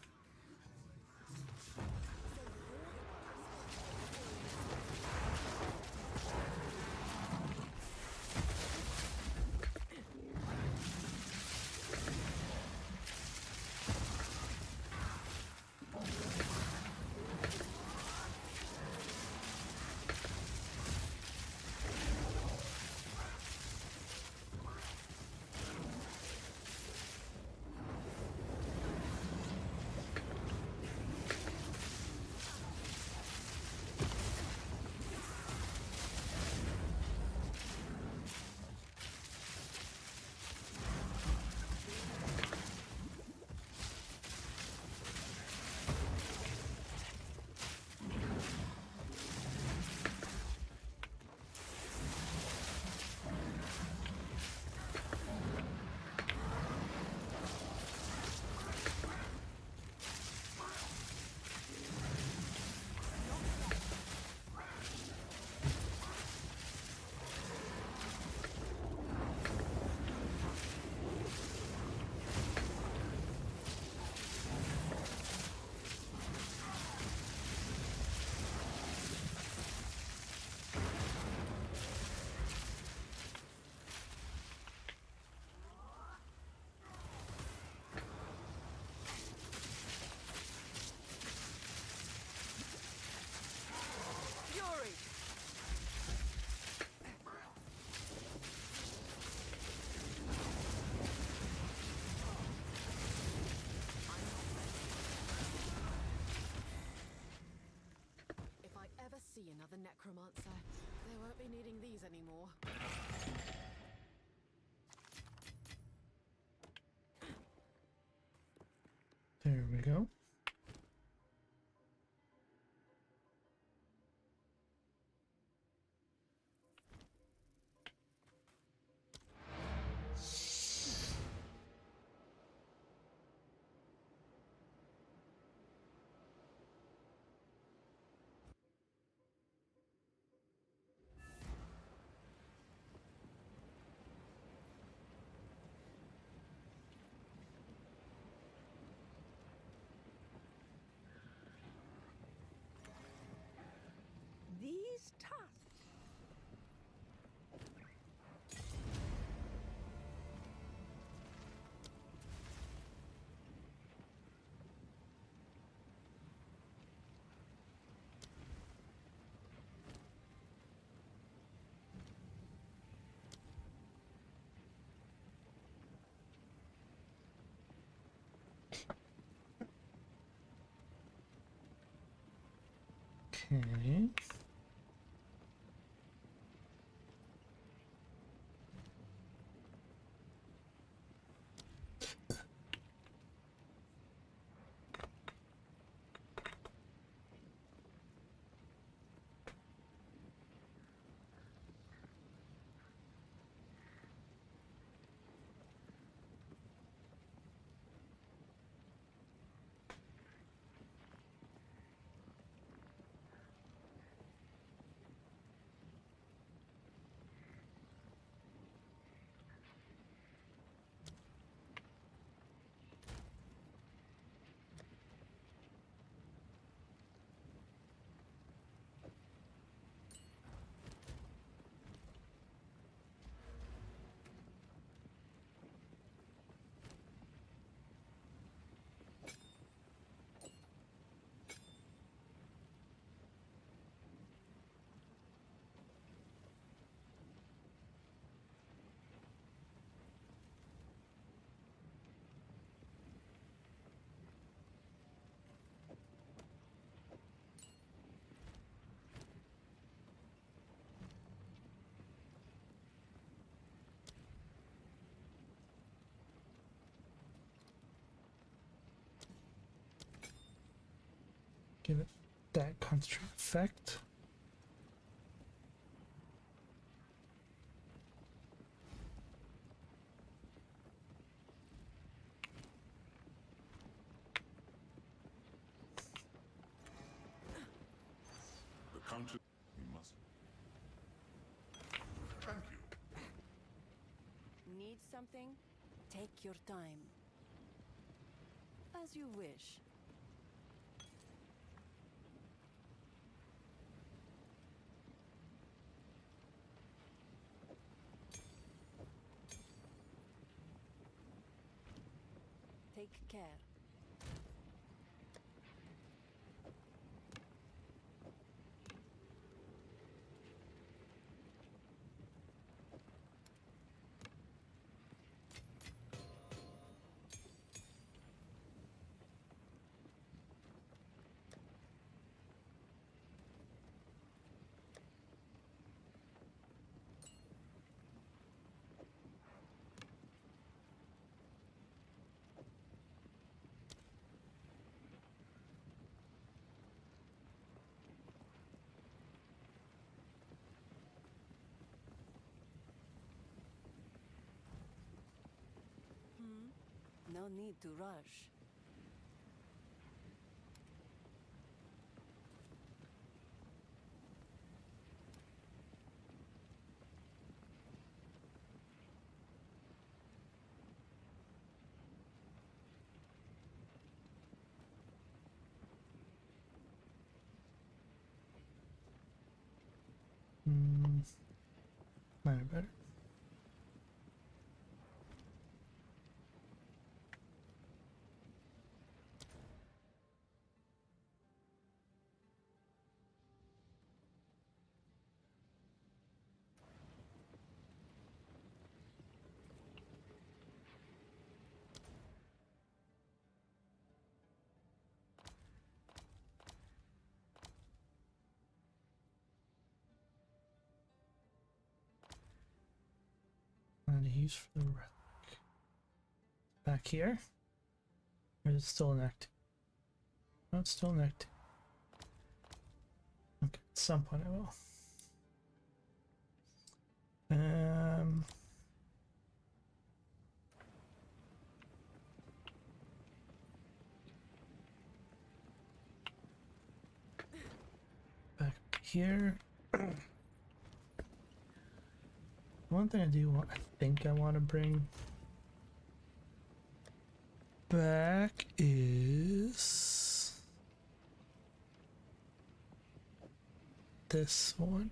There we go. These tusks. Okay. Give it that concentrate effect. The Countess, we must. Thank you. Need something? Take your time. As you wish. Take care. No need to rush. Might be better. And use for the relic. Back here. Or is it still an act? No, it's still an act. Okay, at some point I will. Back here. One thing I do want, I think I want to bring back is this one.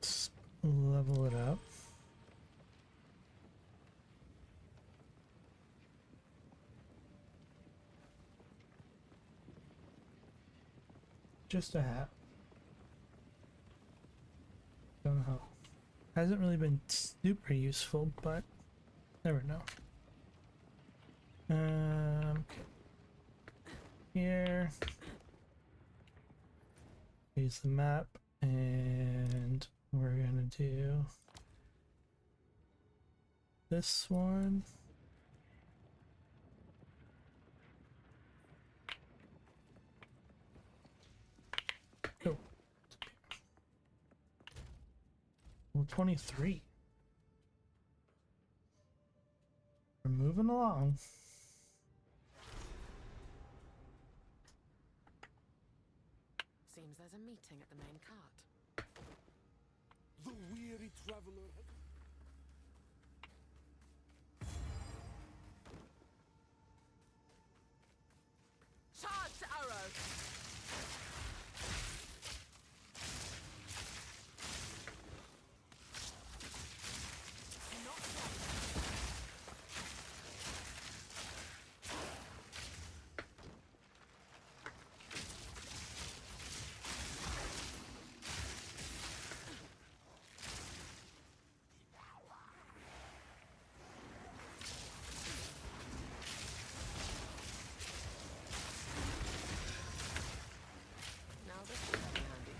Let's level it up. Just a hat. Don't know how. Hasn't really been super useful, but never know. Okay. Here. Use the map, and we're gonna do this one. Oh. Well, 23. We're moving along. Seems there's a meeting at the main cart. The weary traveler has... Charge arrow! Now this will come in handy.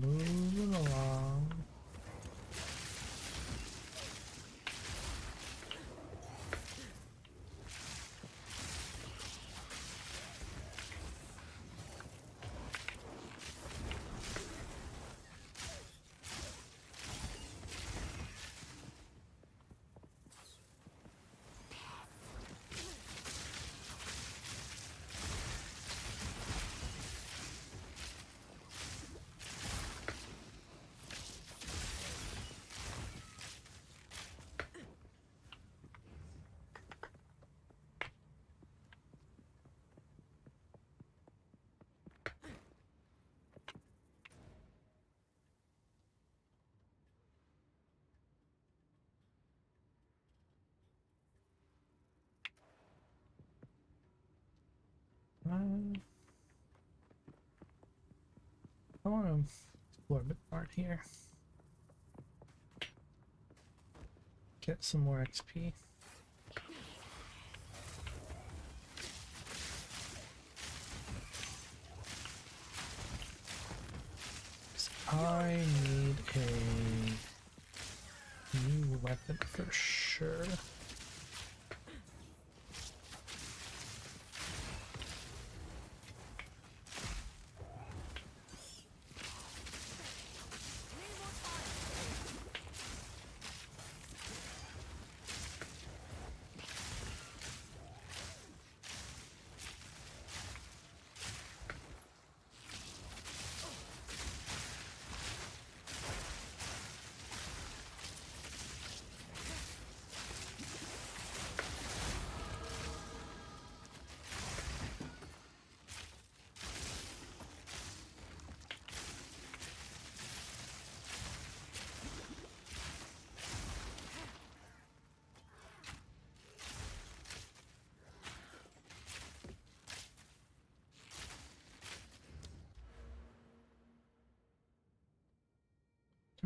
Moving along. I want to explore a bit more here. Get some more XP. I need a new weapon for sure.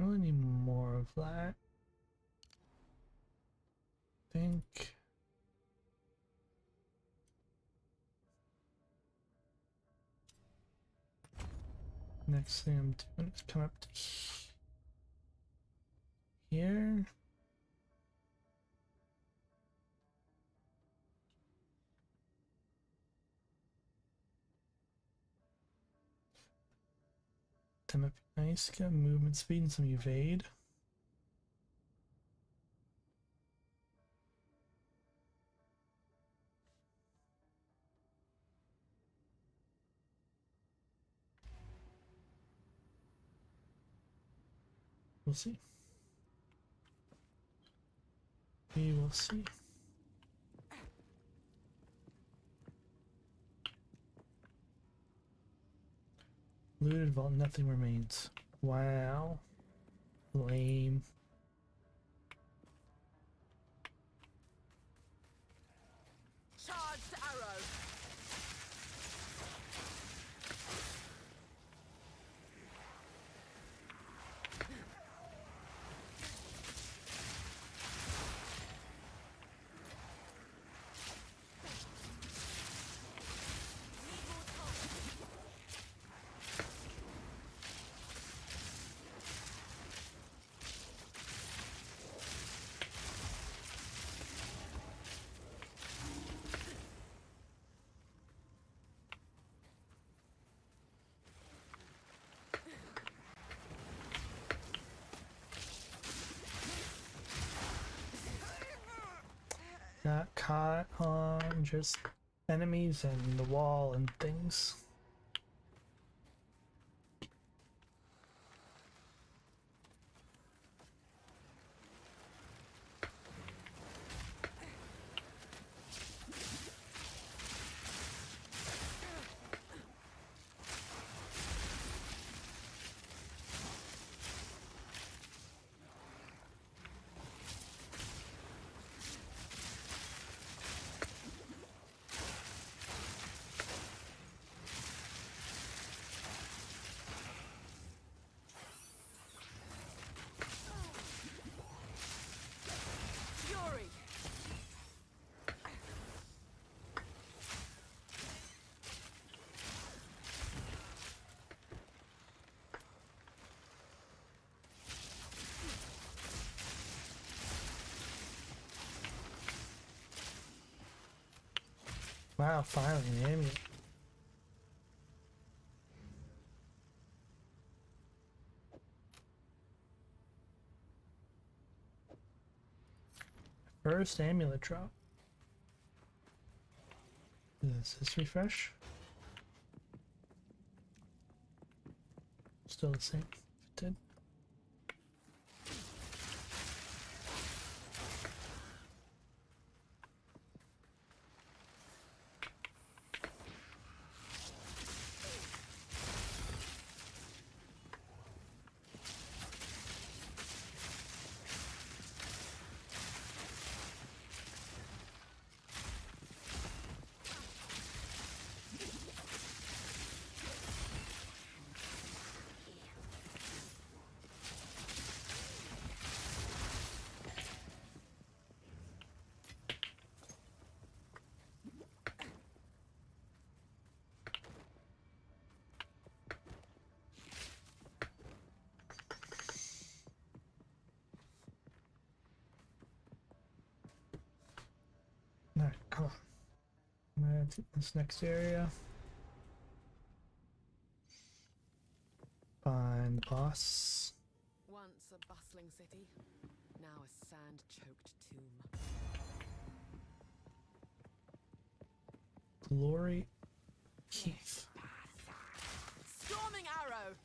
Really need more of that. I think. Next thing I'm doing is come up to here. That might be nice. Get movement speed and some evade. We'll see. We will see. Looted vault, nothing remains. Wow. Lame. Charged arrow. Got caught on just enemies and the wall and things. Fury. Wow, finally an amulet. First amulet drop. Does this refresh? Still the same. If it did. Alright, come on. I'm gonna take this next area. Find the boss. Once a bustling city, now a sand-choked tomb. Glory Keith. Storming arrow.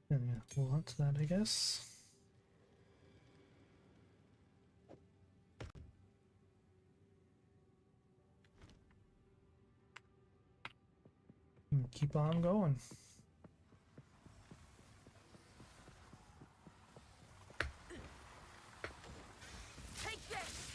Yeah, hold on to that, I guess. And keep on going. Take this!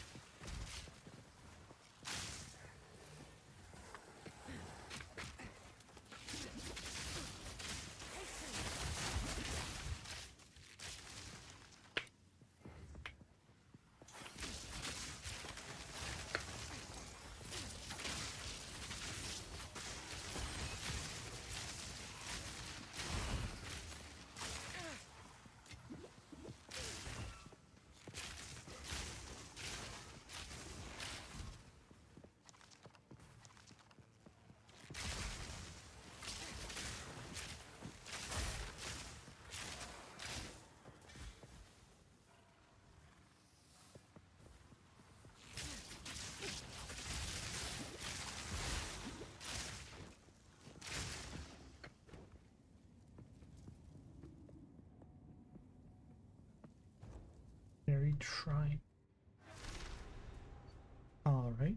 Very trying. All right.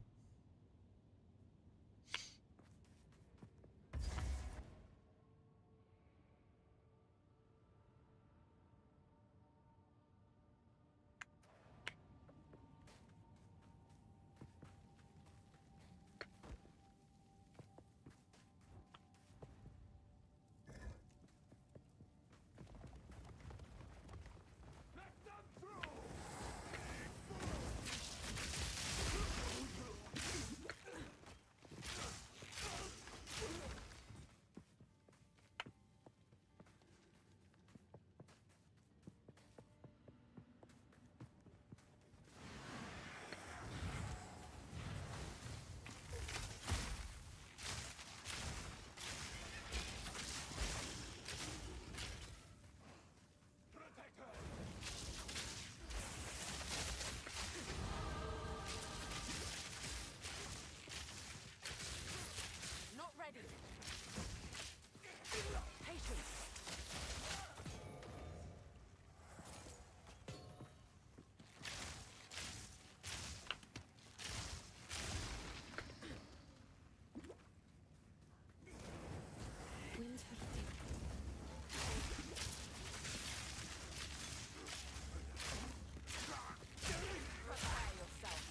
Not ready. Patience. Prepare yourself.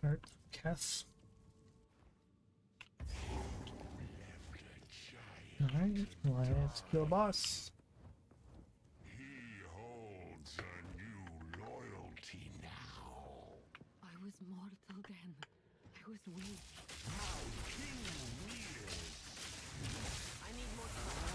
Alright, Cass. Alright, let's kill boss. He holds a new loyalty now. I was mortal then. I was weak. How King wields. I need more time.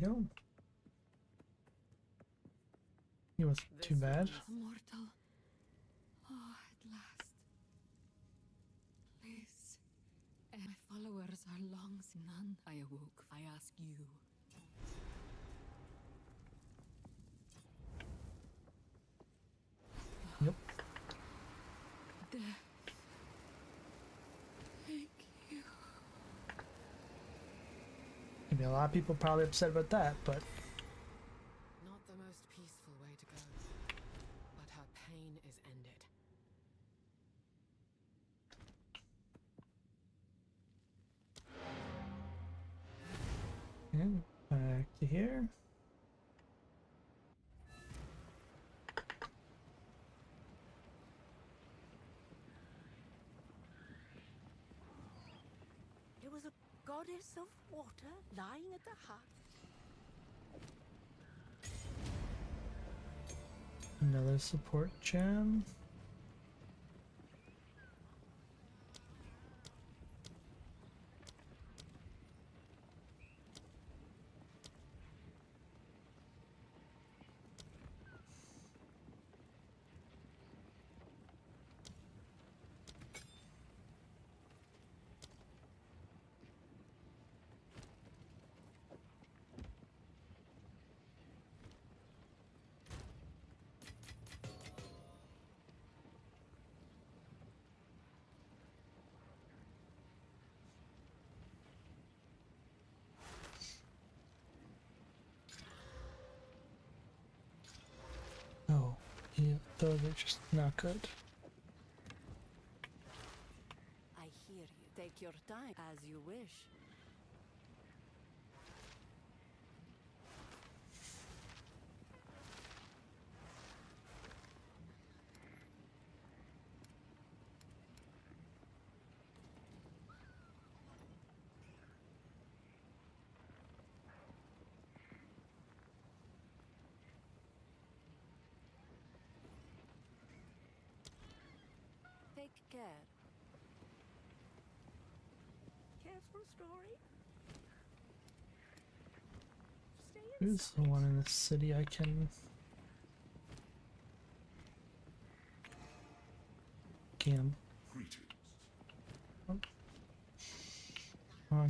go. He wasn't too bad. Mortal. Oh, at last. Please. My followers are long since none. I awoke. I ask you. Yep. Death. Thank you. I mean, a lot of people probably upset about that, but Not the most peaceful way to go, but her pain is ended. and back to here. There was a goddess of water lying at the heart. Another support gem. Oh, yeah, those are just not good. I hear you. Take your time, as you wish. Take care. Careful, story. Stay in. Who's the one in the city I can gamble?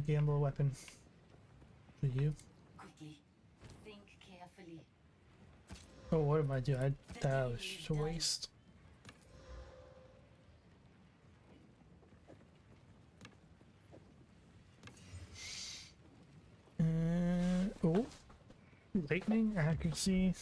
Gamble a weapon. For you. Quickly. Think carefully. Oh, what am I doing? That was just a waste. Oh, lightning accuracy.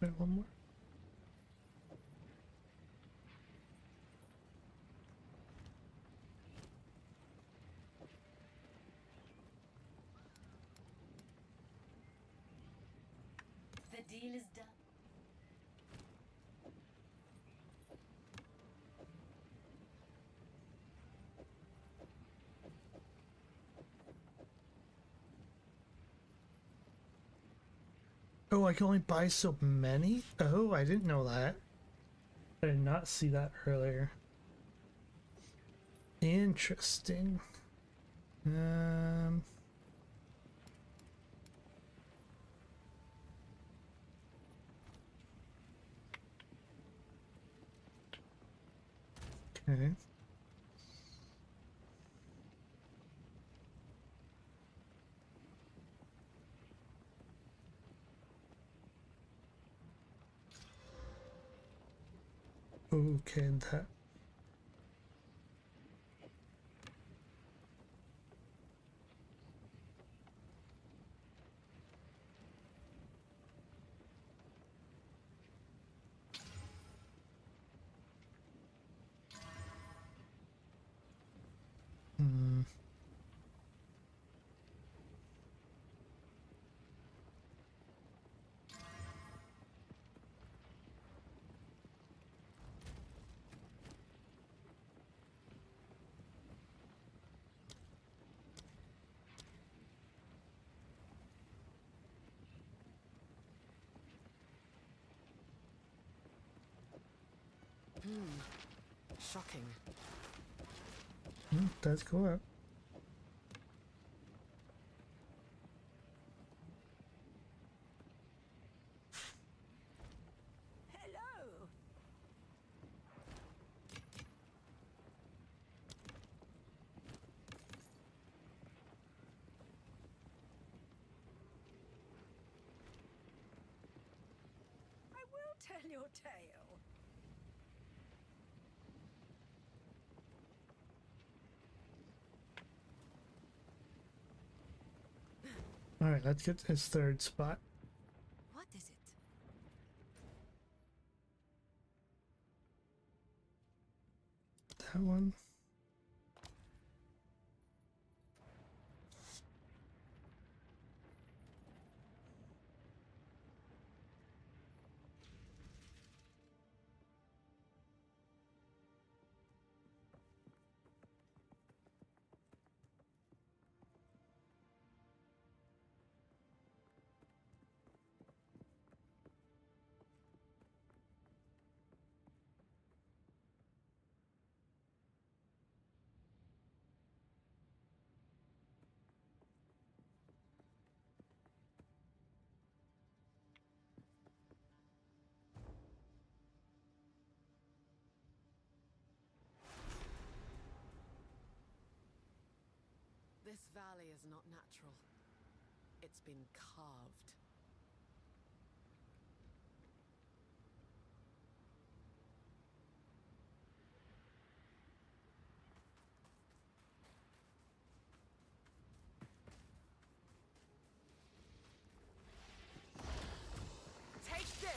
Wait, one more. The deal is done. Oh, I can only buy so many? Oh, I didn't know that. I did not see that earlier. Interesting. Okay. Okay, that. Hmm. Shocking. Does go up. Hello. I will tell your tale. All right, let's get his third spot. What is it? That one. This valley is not natural. It's been carved. Take this!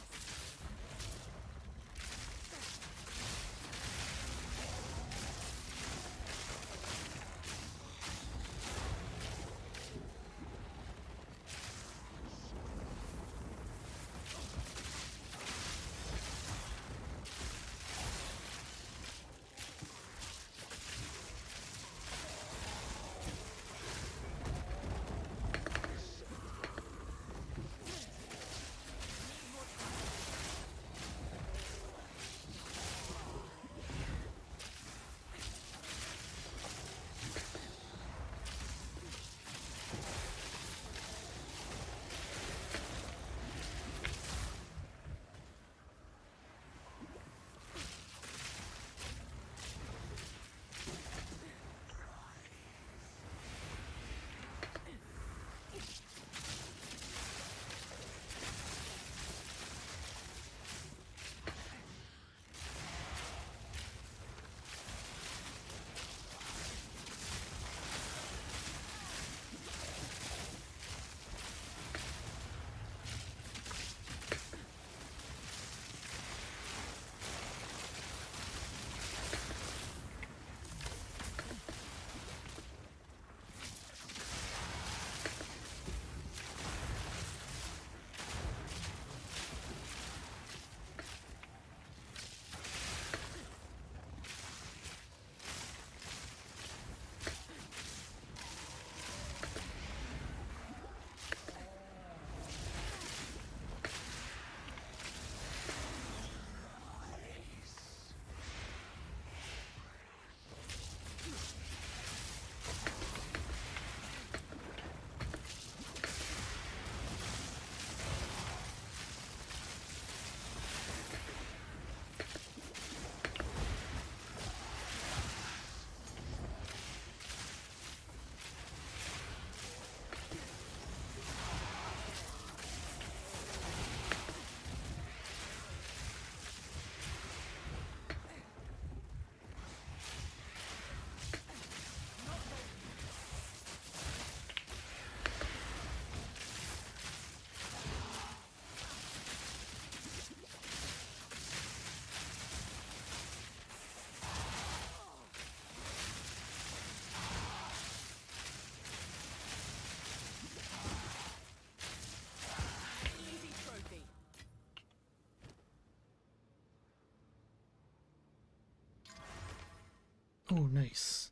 Oh, nice.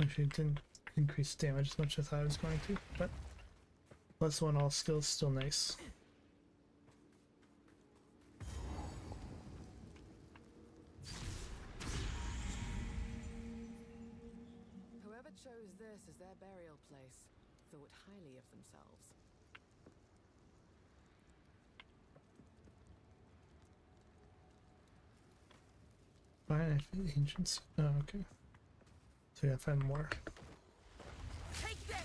Actually, it didn't increase damage as much as I thought I was going to, but +1 all skills, still nice. chose this as their burial place thought highly of themselves. Fine, I feel the ancients. Oh, okay. So yeah, find more. Take this!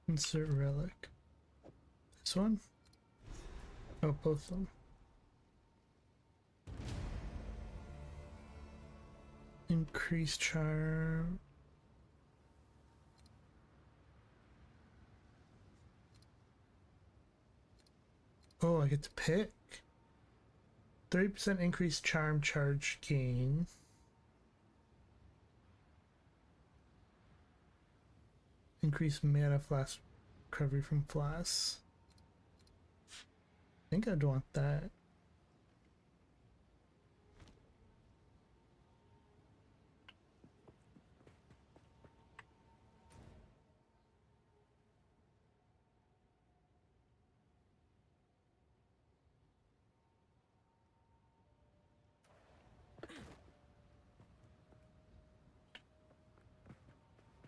Insert relic. This one? Oh, both of them. Increase charm. Oh, I get to pick. 30% increased charm charge gain. Increase mana flask recovery from flasks. I think I'd want that.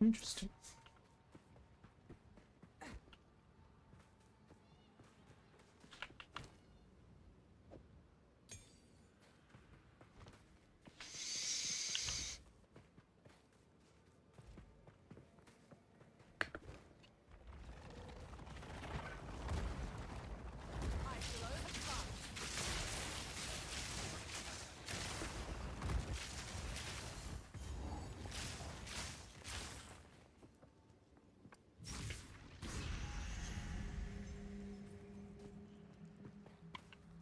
Interesting.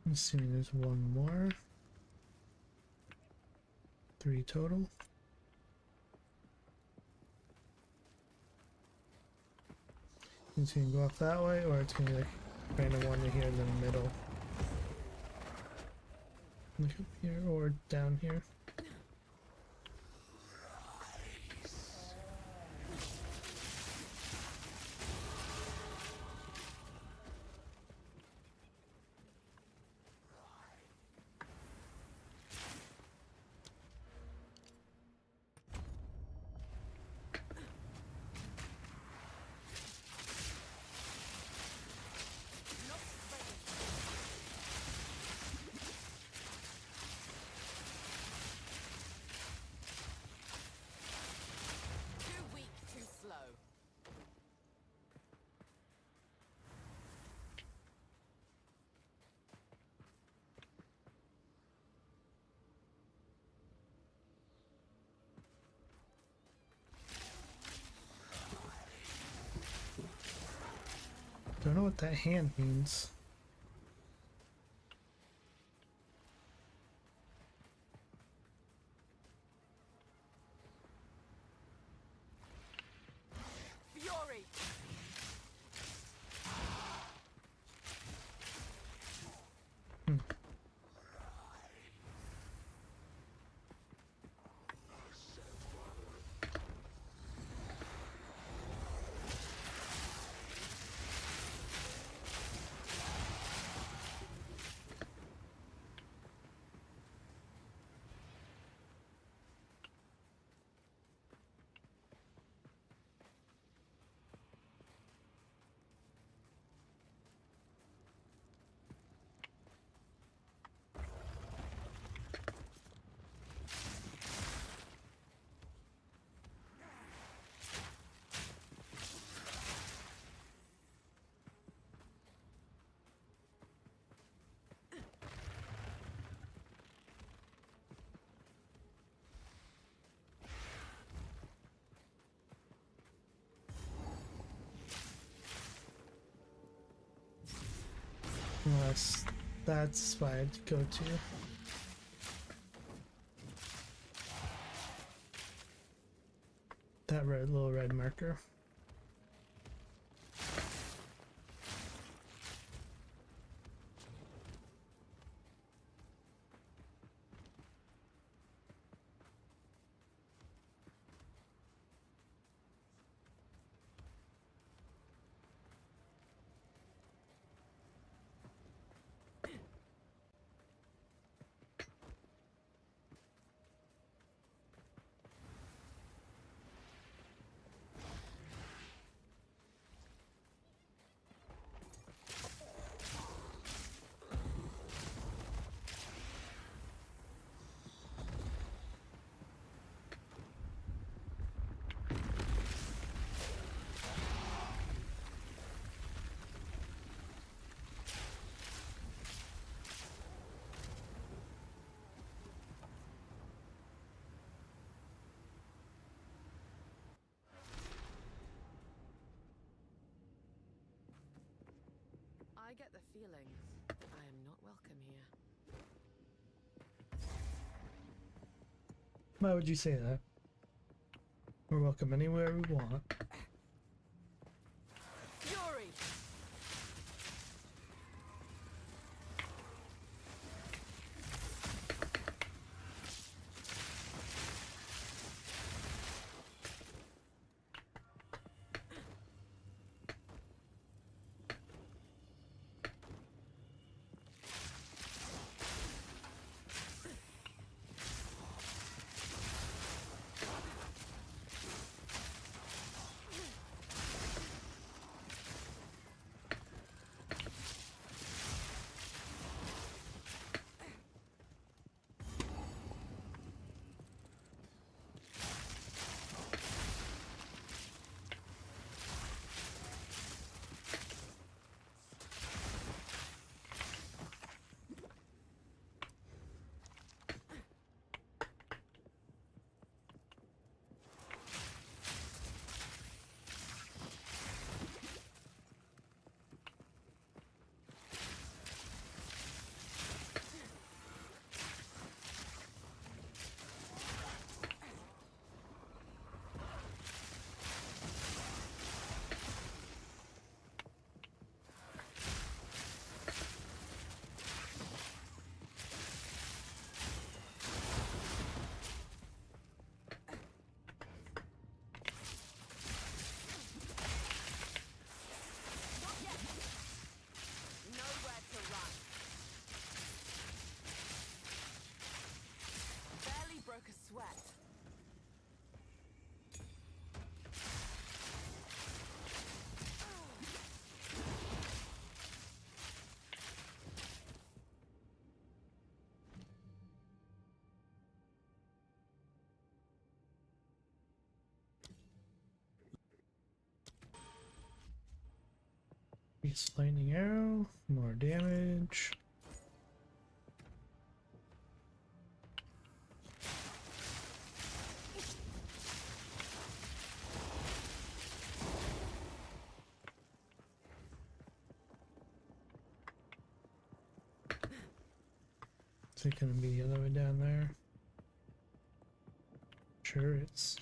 I'm assuming there's one more. 3 total. It's gonna go off that way, or it's gonna be like random one here in the middle. Like up here or down here. Don't know what that hand means. Fury! Unless that's why I have to go to. That little red marker. I get the feeling that I am not welcome here. Why would you say that? We're welcome anywhere we want. Fury! Nowhere to run. Barely broke a sweat. Beast lightning arrow, more damage. Is it gonna be the other way down there? Sure it's.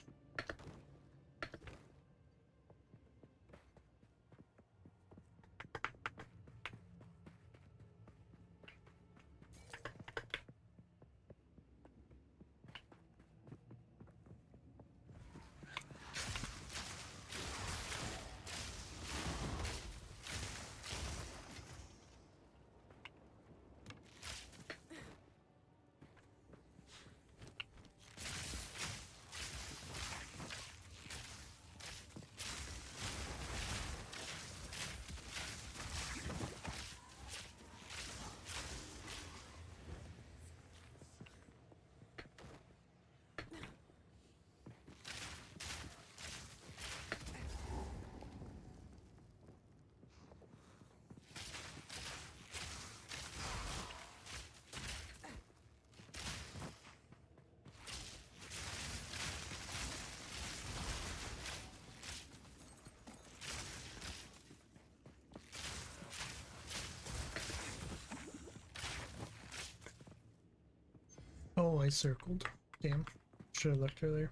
Oh, I circled. Damn. Should have looked earlier.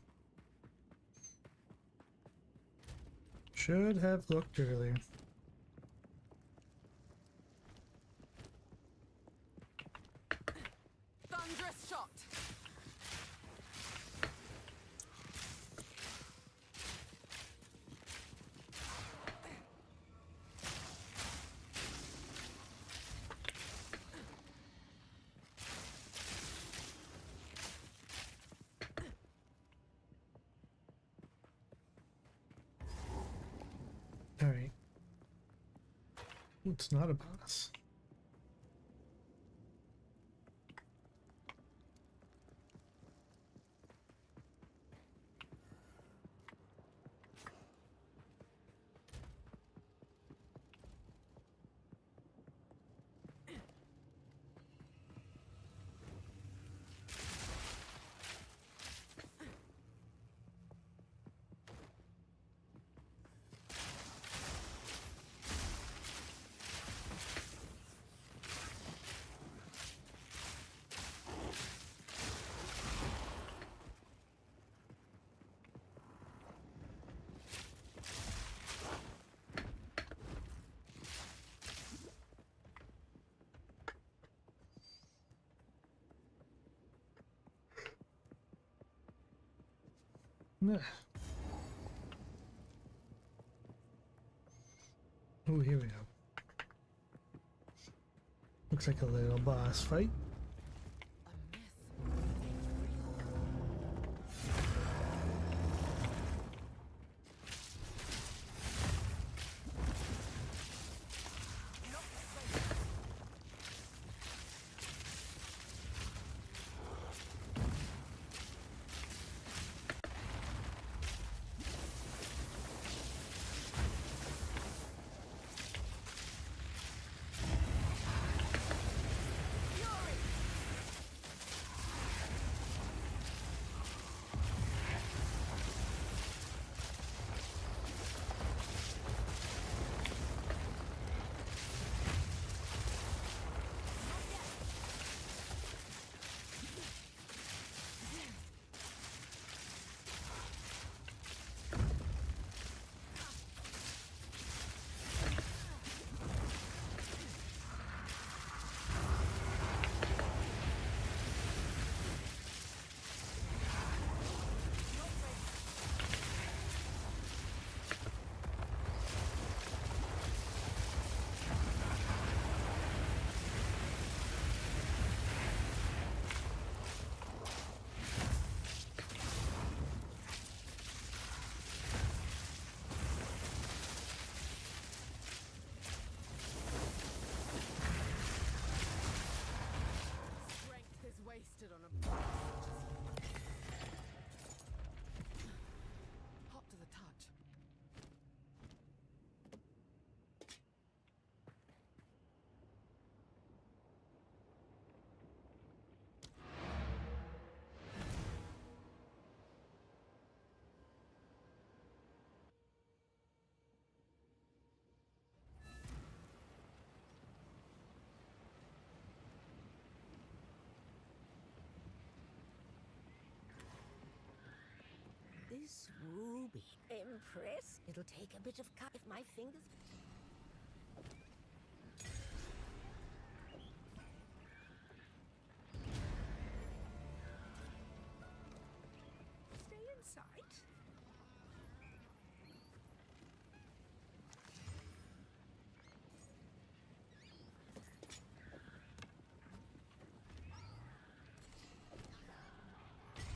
Should have looked earlier. Thunderous shot. Alright. It's not a boss. Oh, here we go. Looks like a little boss fight. this ruby. Impressed? It'll take a bit of cut if my fingers... Stay in sight.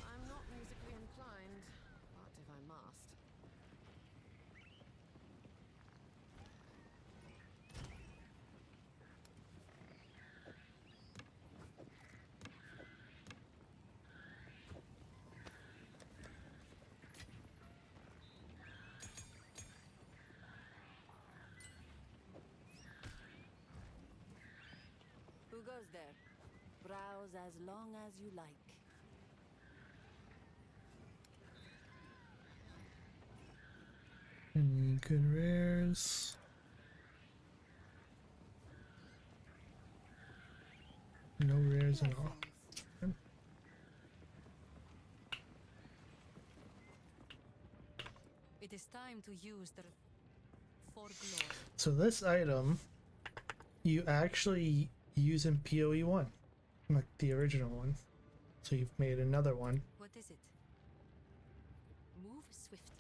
I'm not musically inclined, but if I must. Who goes there? Browse as long as you like. Any good rares? No rares at all. It is time to use the for glory. So this item, you actually use in PoE 1, like the original one. So you've made another one. What is it? Move swiftly.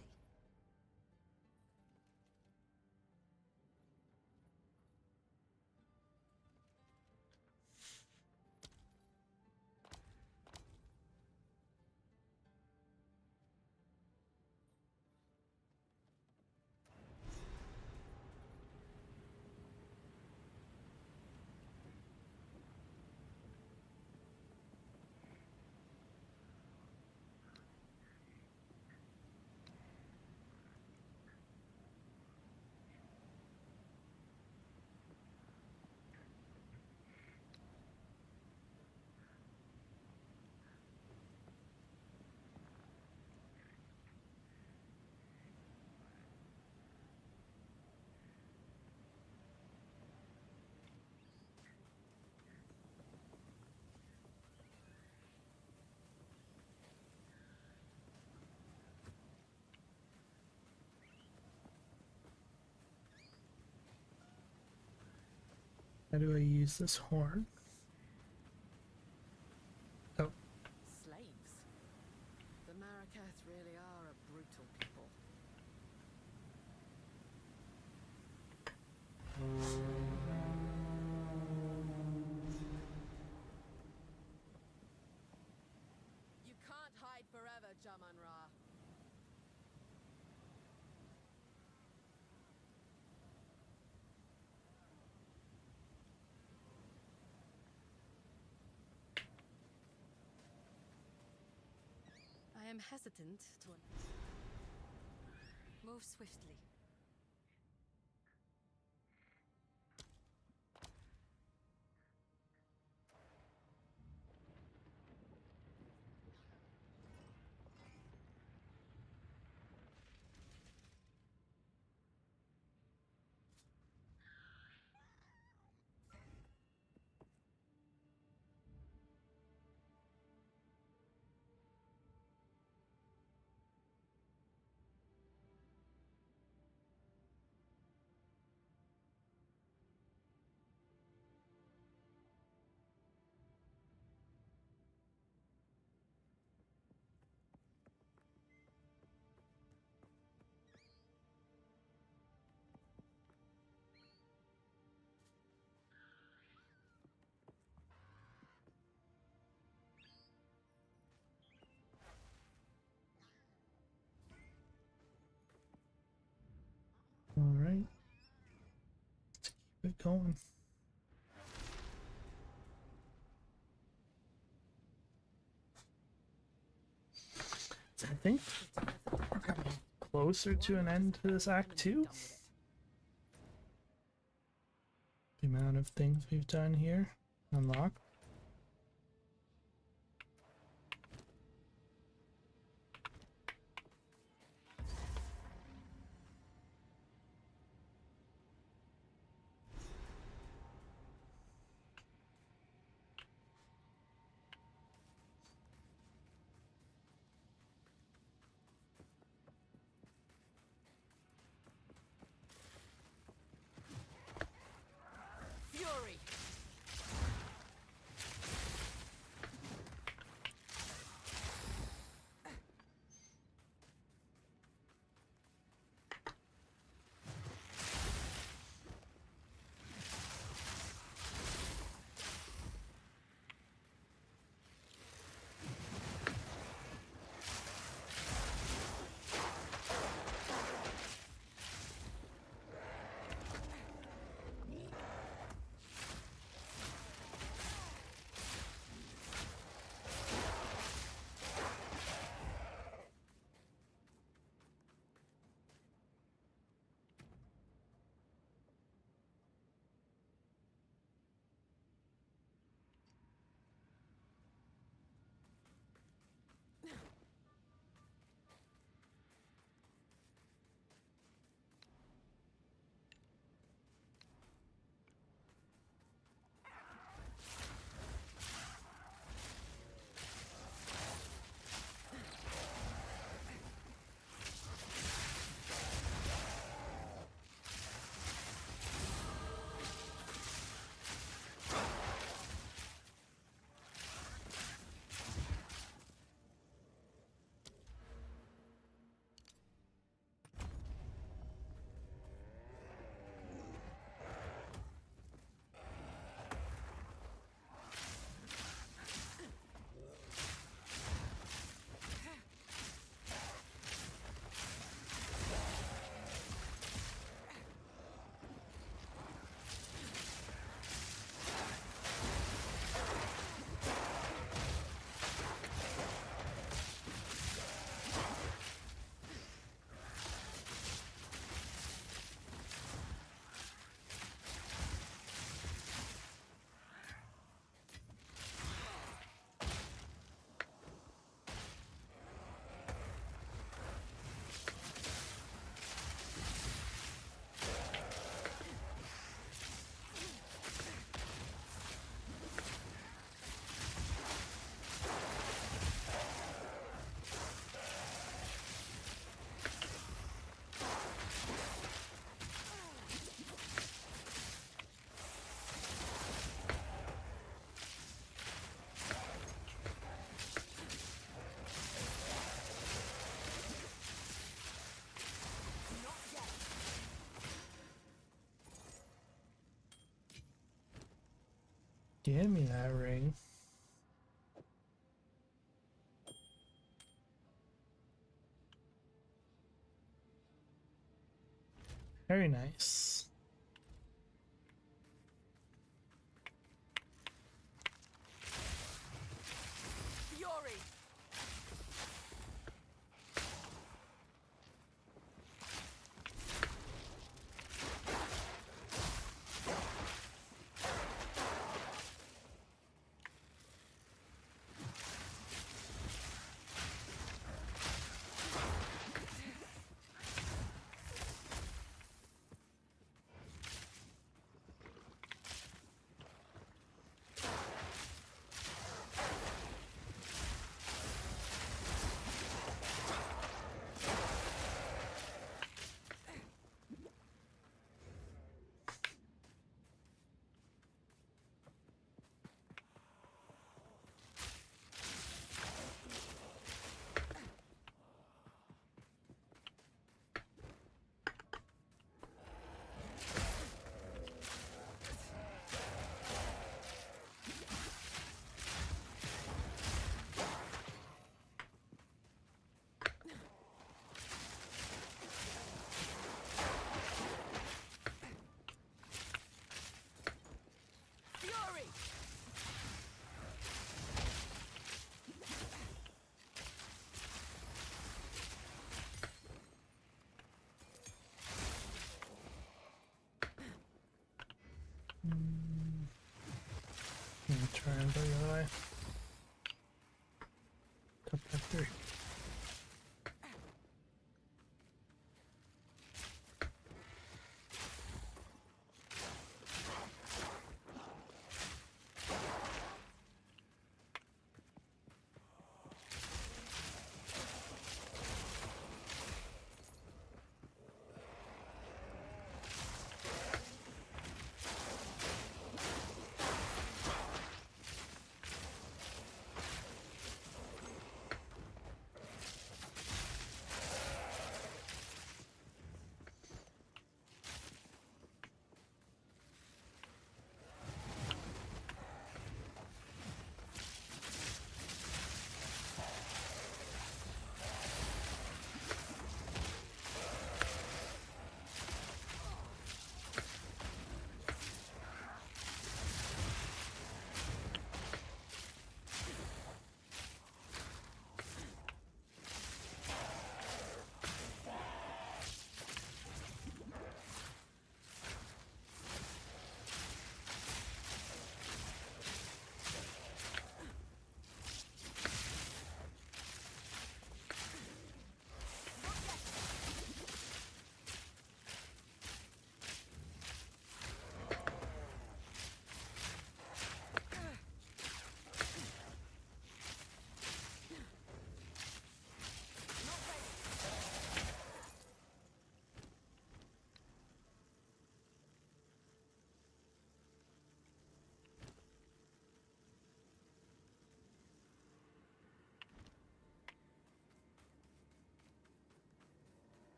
How do I use this horn? Oh. Slaves? The Marraketh really are a brutal people. You can't hide forever, Jaman-Ra. I am hesitant to move swiftly. All right. Let's keep it going. I think we're coming closer to an end to this act 2. The amount of things we've done here. Unlock. Give me that ring. Very nice. Fury! Try and go the other way. Cut that through.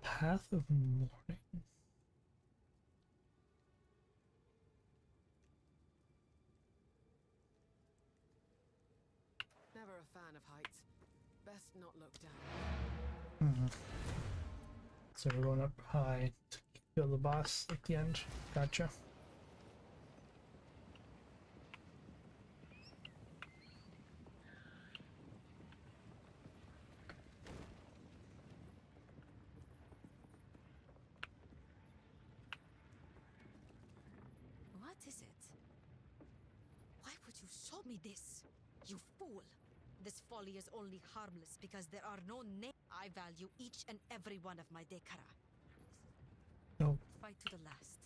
Path of Mourning. Never a fan of heights. Best not look down. So we're going up high to kill the boss at the end. Gotcha. What is it? Why would you show me this? You fool! This folly is only harmless because there are no names. I value each and every one of my Dekara. Oh. Fight to the last.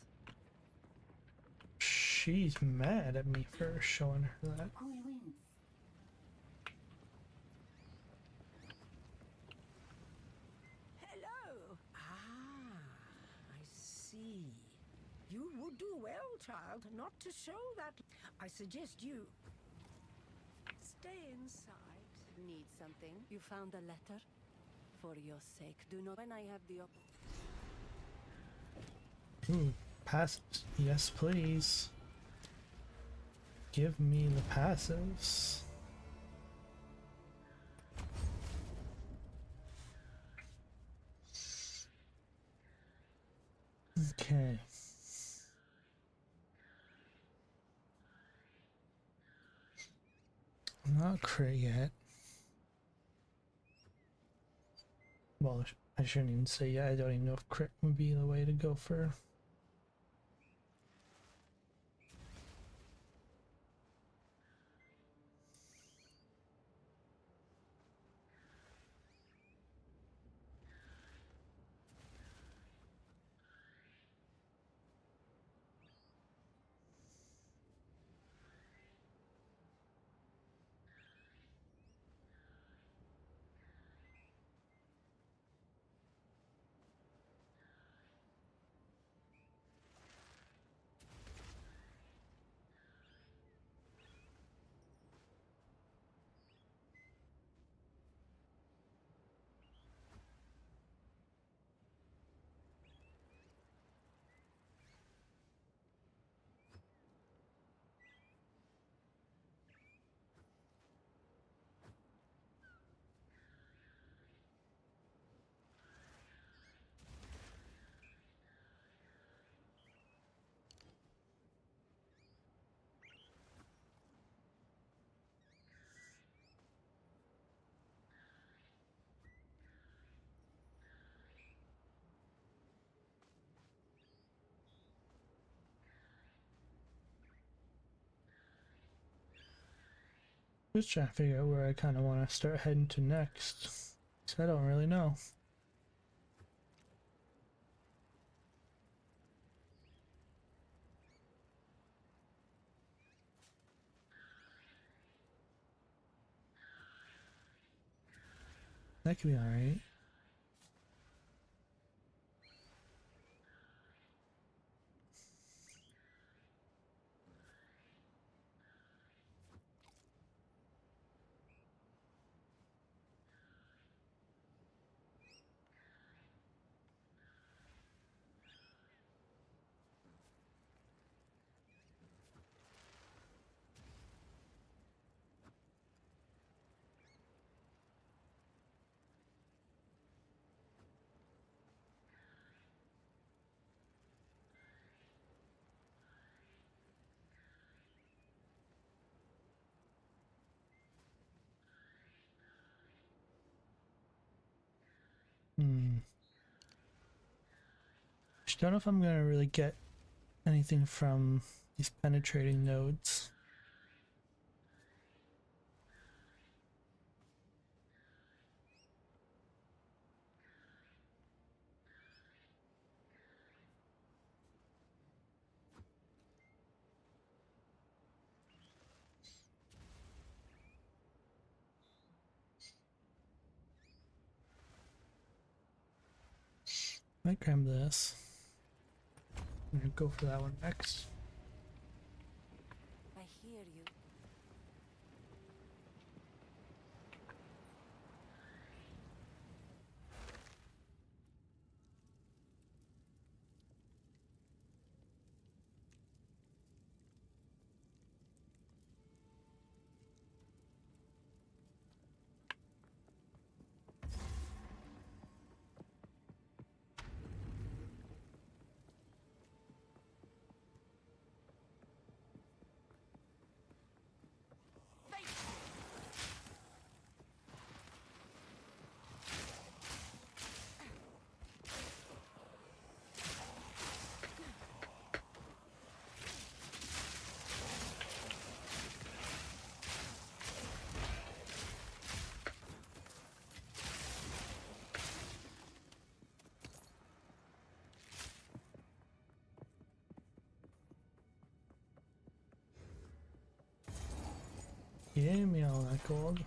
She's mad at me for showing her that. Cool wins. Hello. I see. You would do well, child, not to show that. I suggest you stay inside. Need something? You found a letter? For your sake, do not. When I have the Ooh, passives. Yes, please. Give me the passives. Okay. Not crit yet. Well, I shouldn't even say yet. I don't even know if crit would be the way to go for. Just trying to figure out where I kind of want to start heading to next. So I don't really know. That could be alright. Just don't know if I'm gonna really get anything from these penetrating nodes. Might grab this. I'm gonna go for that one next. I hear you. Give me all that gold.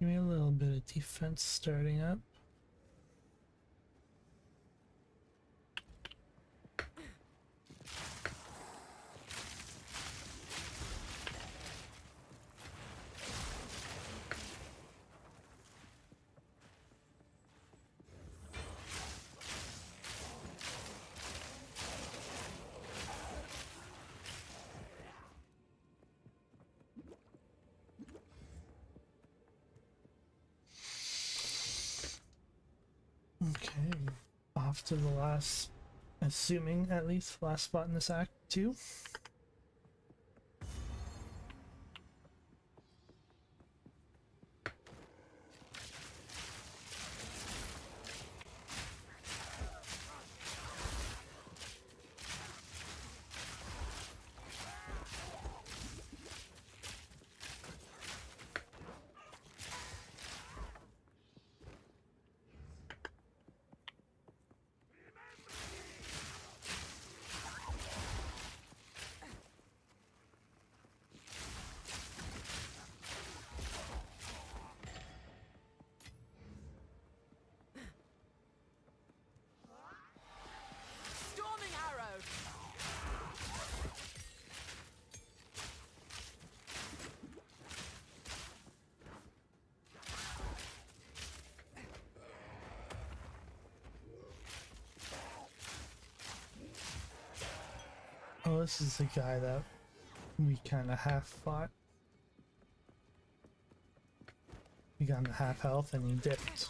Give me a little bit of defense starting up. Okay, off to the last, assuming at least last spot in this act 2. Storming arrow! Oh, this is the guy that we kind of half fought. He got him to half health and he dipped.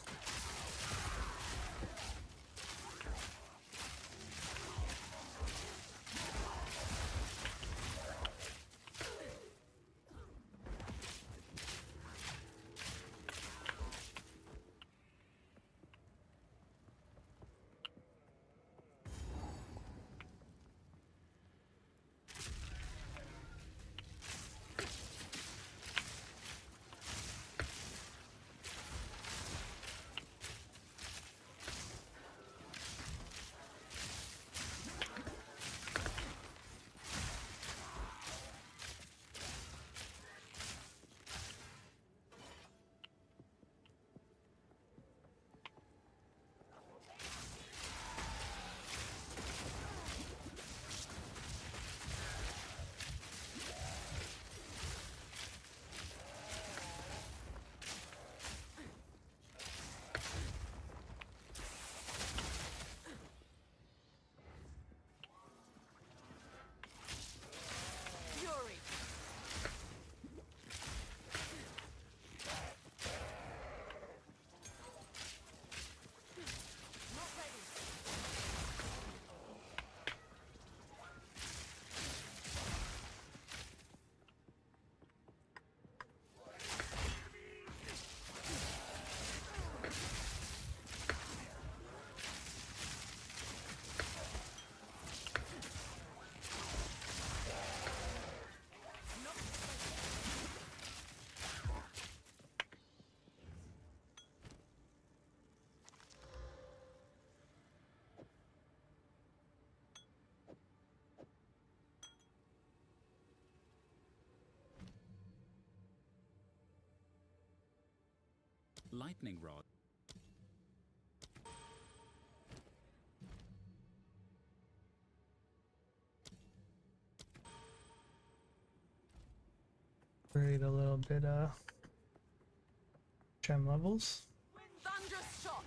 lightning rod. Create a little bit gem levels. Thunderous shot!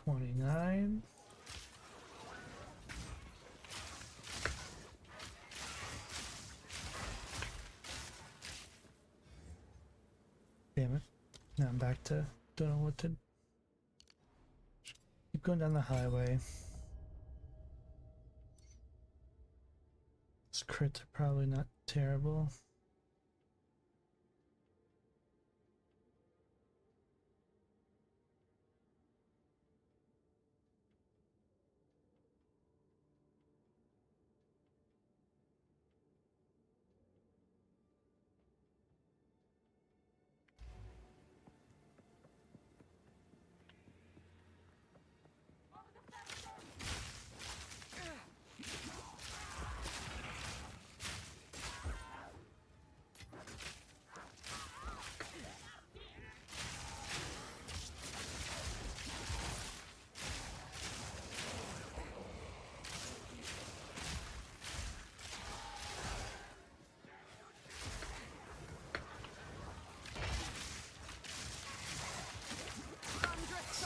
$29. Damn it. Now I'm back to don't know what to keep going down the highway. These crits are probably not terrible.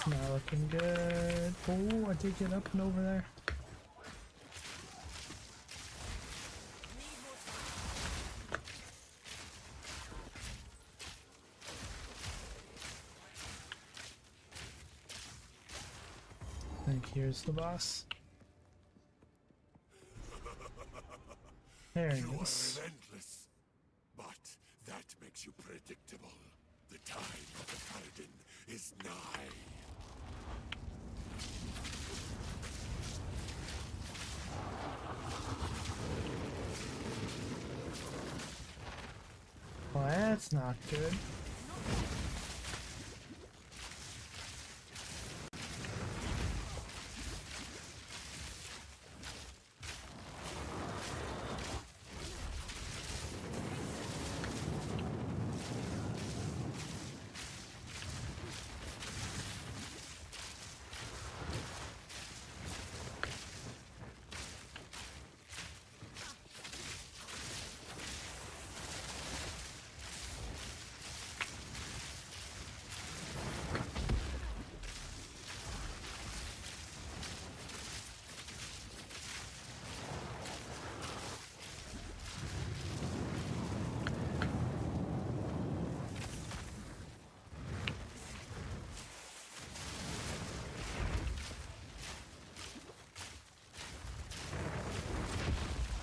Not looking good. Oh, I did get up and over there. I think here's the boss. There he You is. are relentless, but that makes you predictable. The time of the Paladin is nigh. Well, that's not good.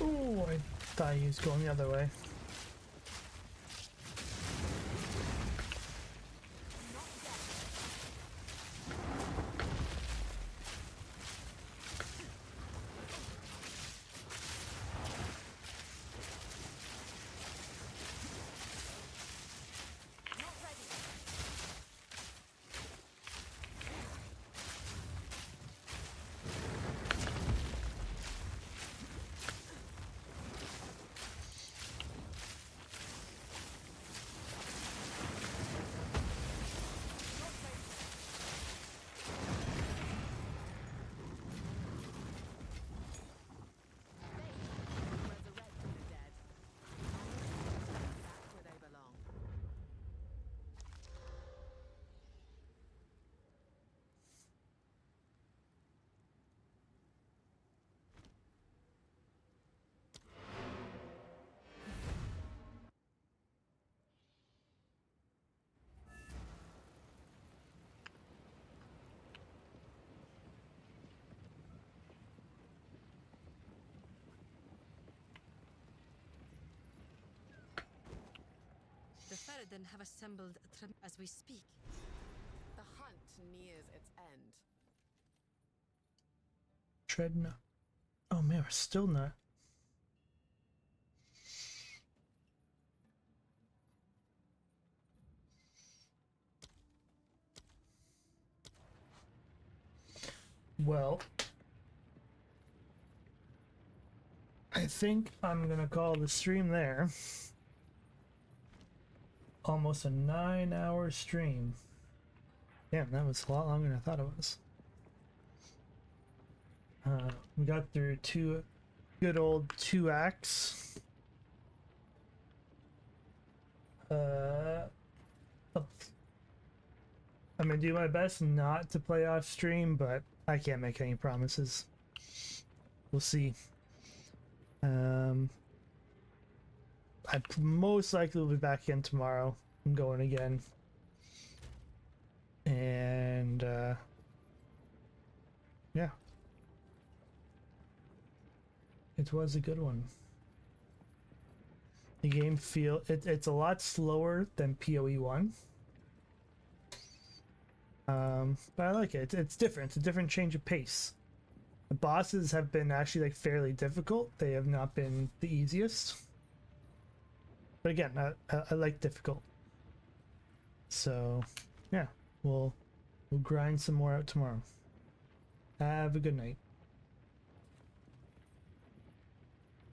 Oh, I thought he was going the other way. Illidan have assembled as we speak. The hunt nears its end. Treadna. Oh man, we're still not. Well, I think I'm gonna call the stream there. Almost a 9-hour stream. Damn, that was a lot longer than I thought it was. We got through good old 2 acts. I'm gonna do my best not to play off stream, but I can't make any promises. We'll see. I most likely will be back in tomorrow. I'm going again. And yeah. It was a good one. The game it's a lot slower than PoE 1. But I like it. It's different. It's a different change of pace. The bosses have been actually like fairly difficult. They have not been the easiest. But again, I like difficult. So yeah, we'll grind some more out tomorrow. Have a good night.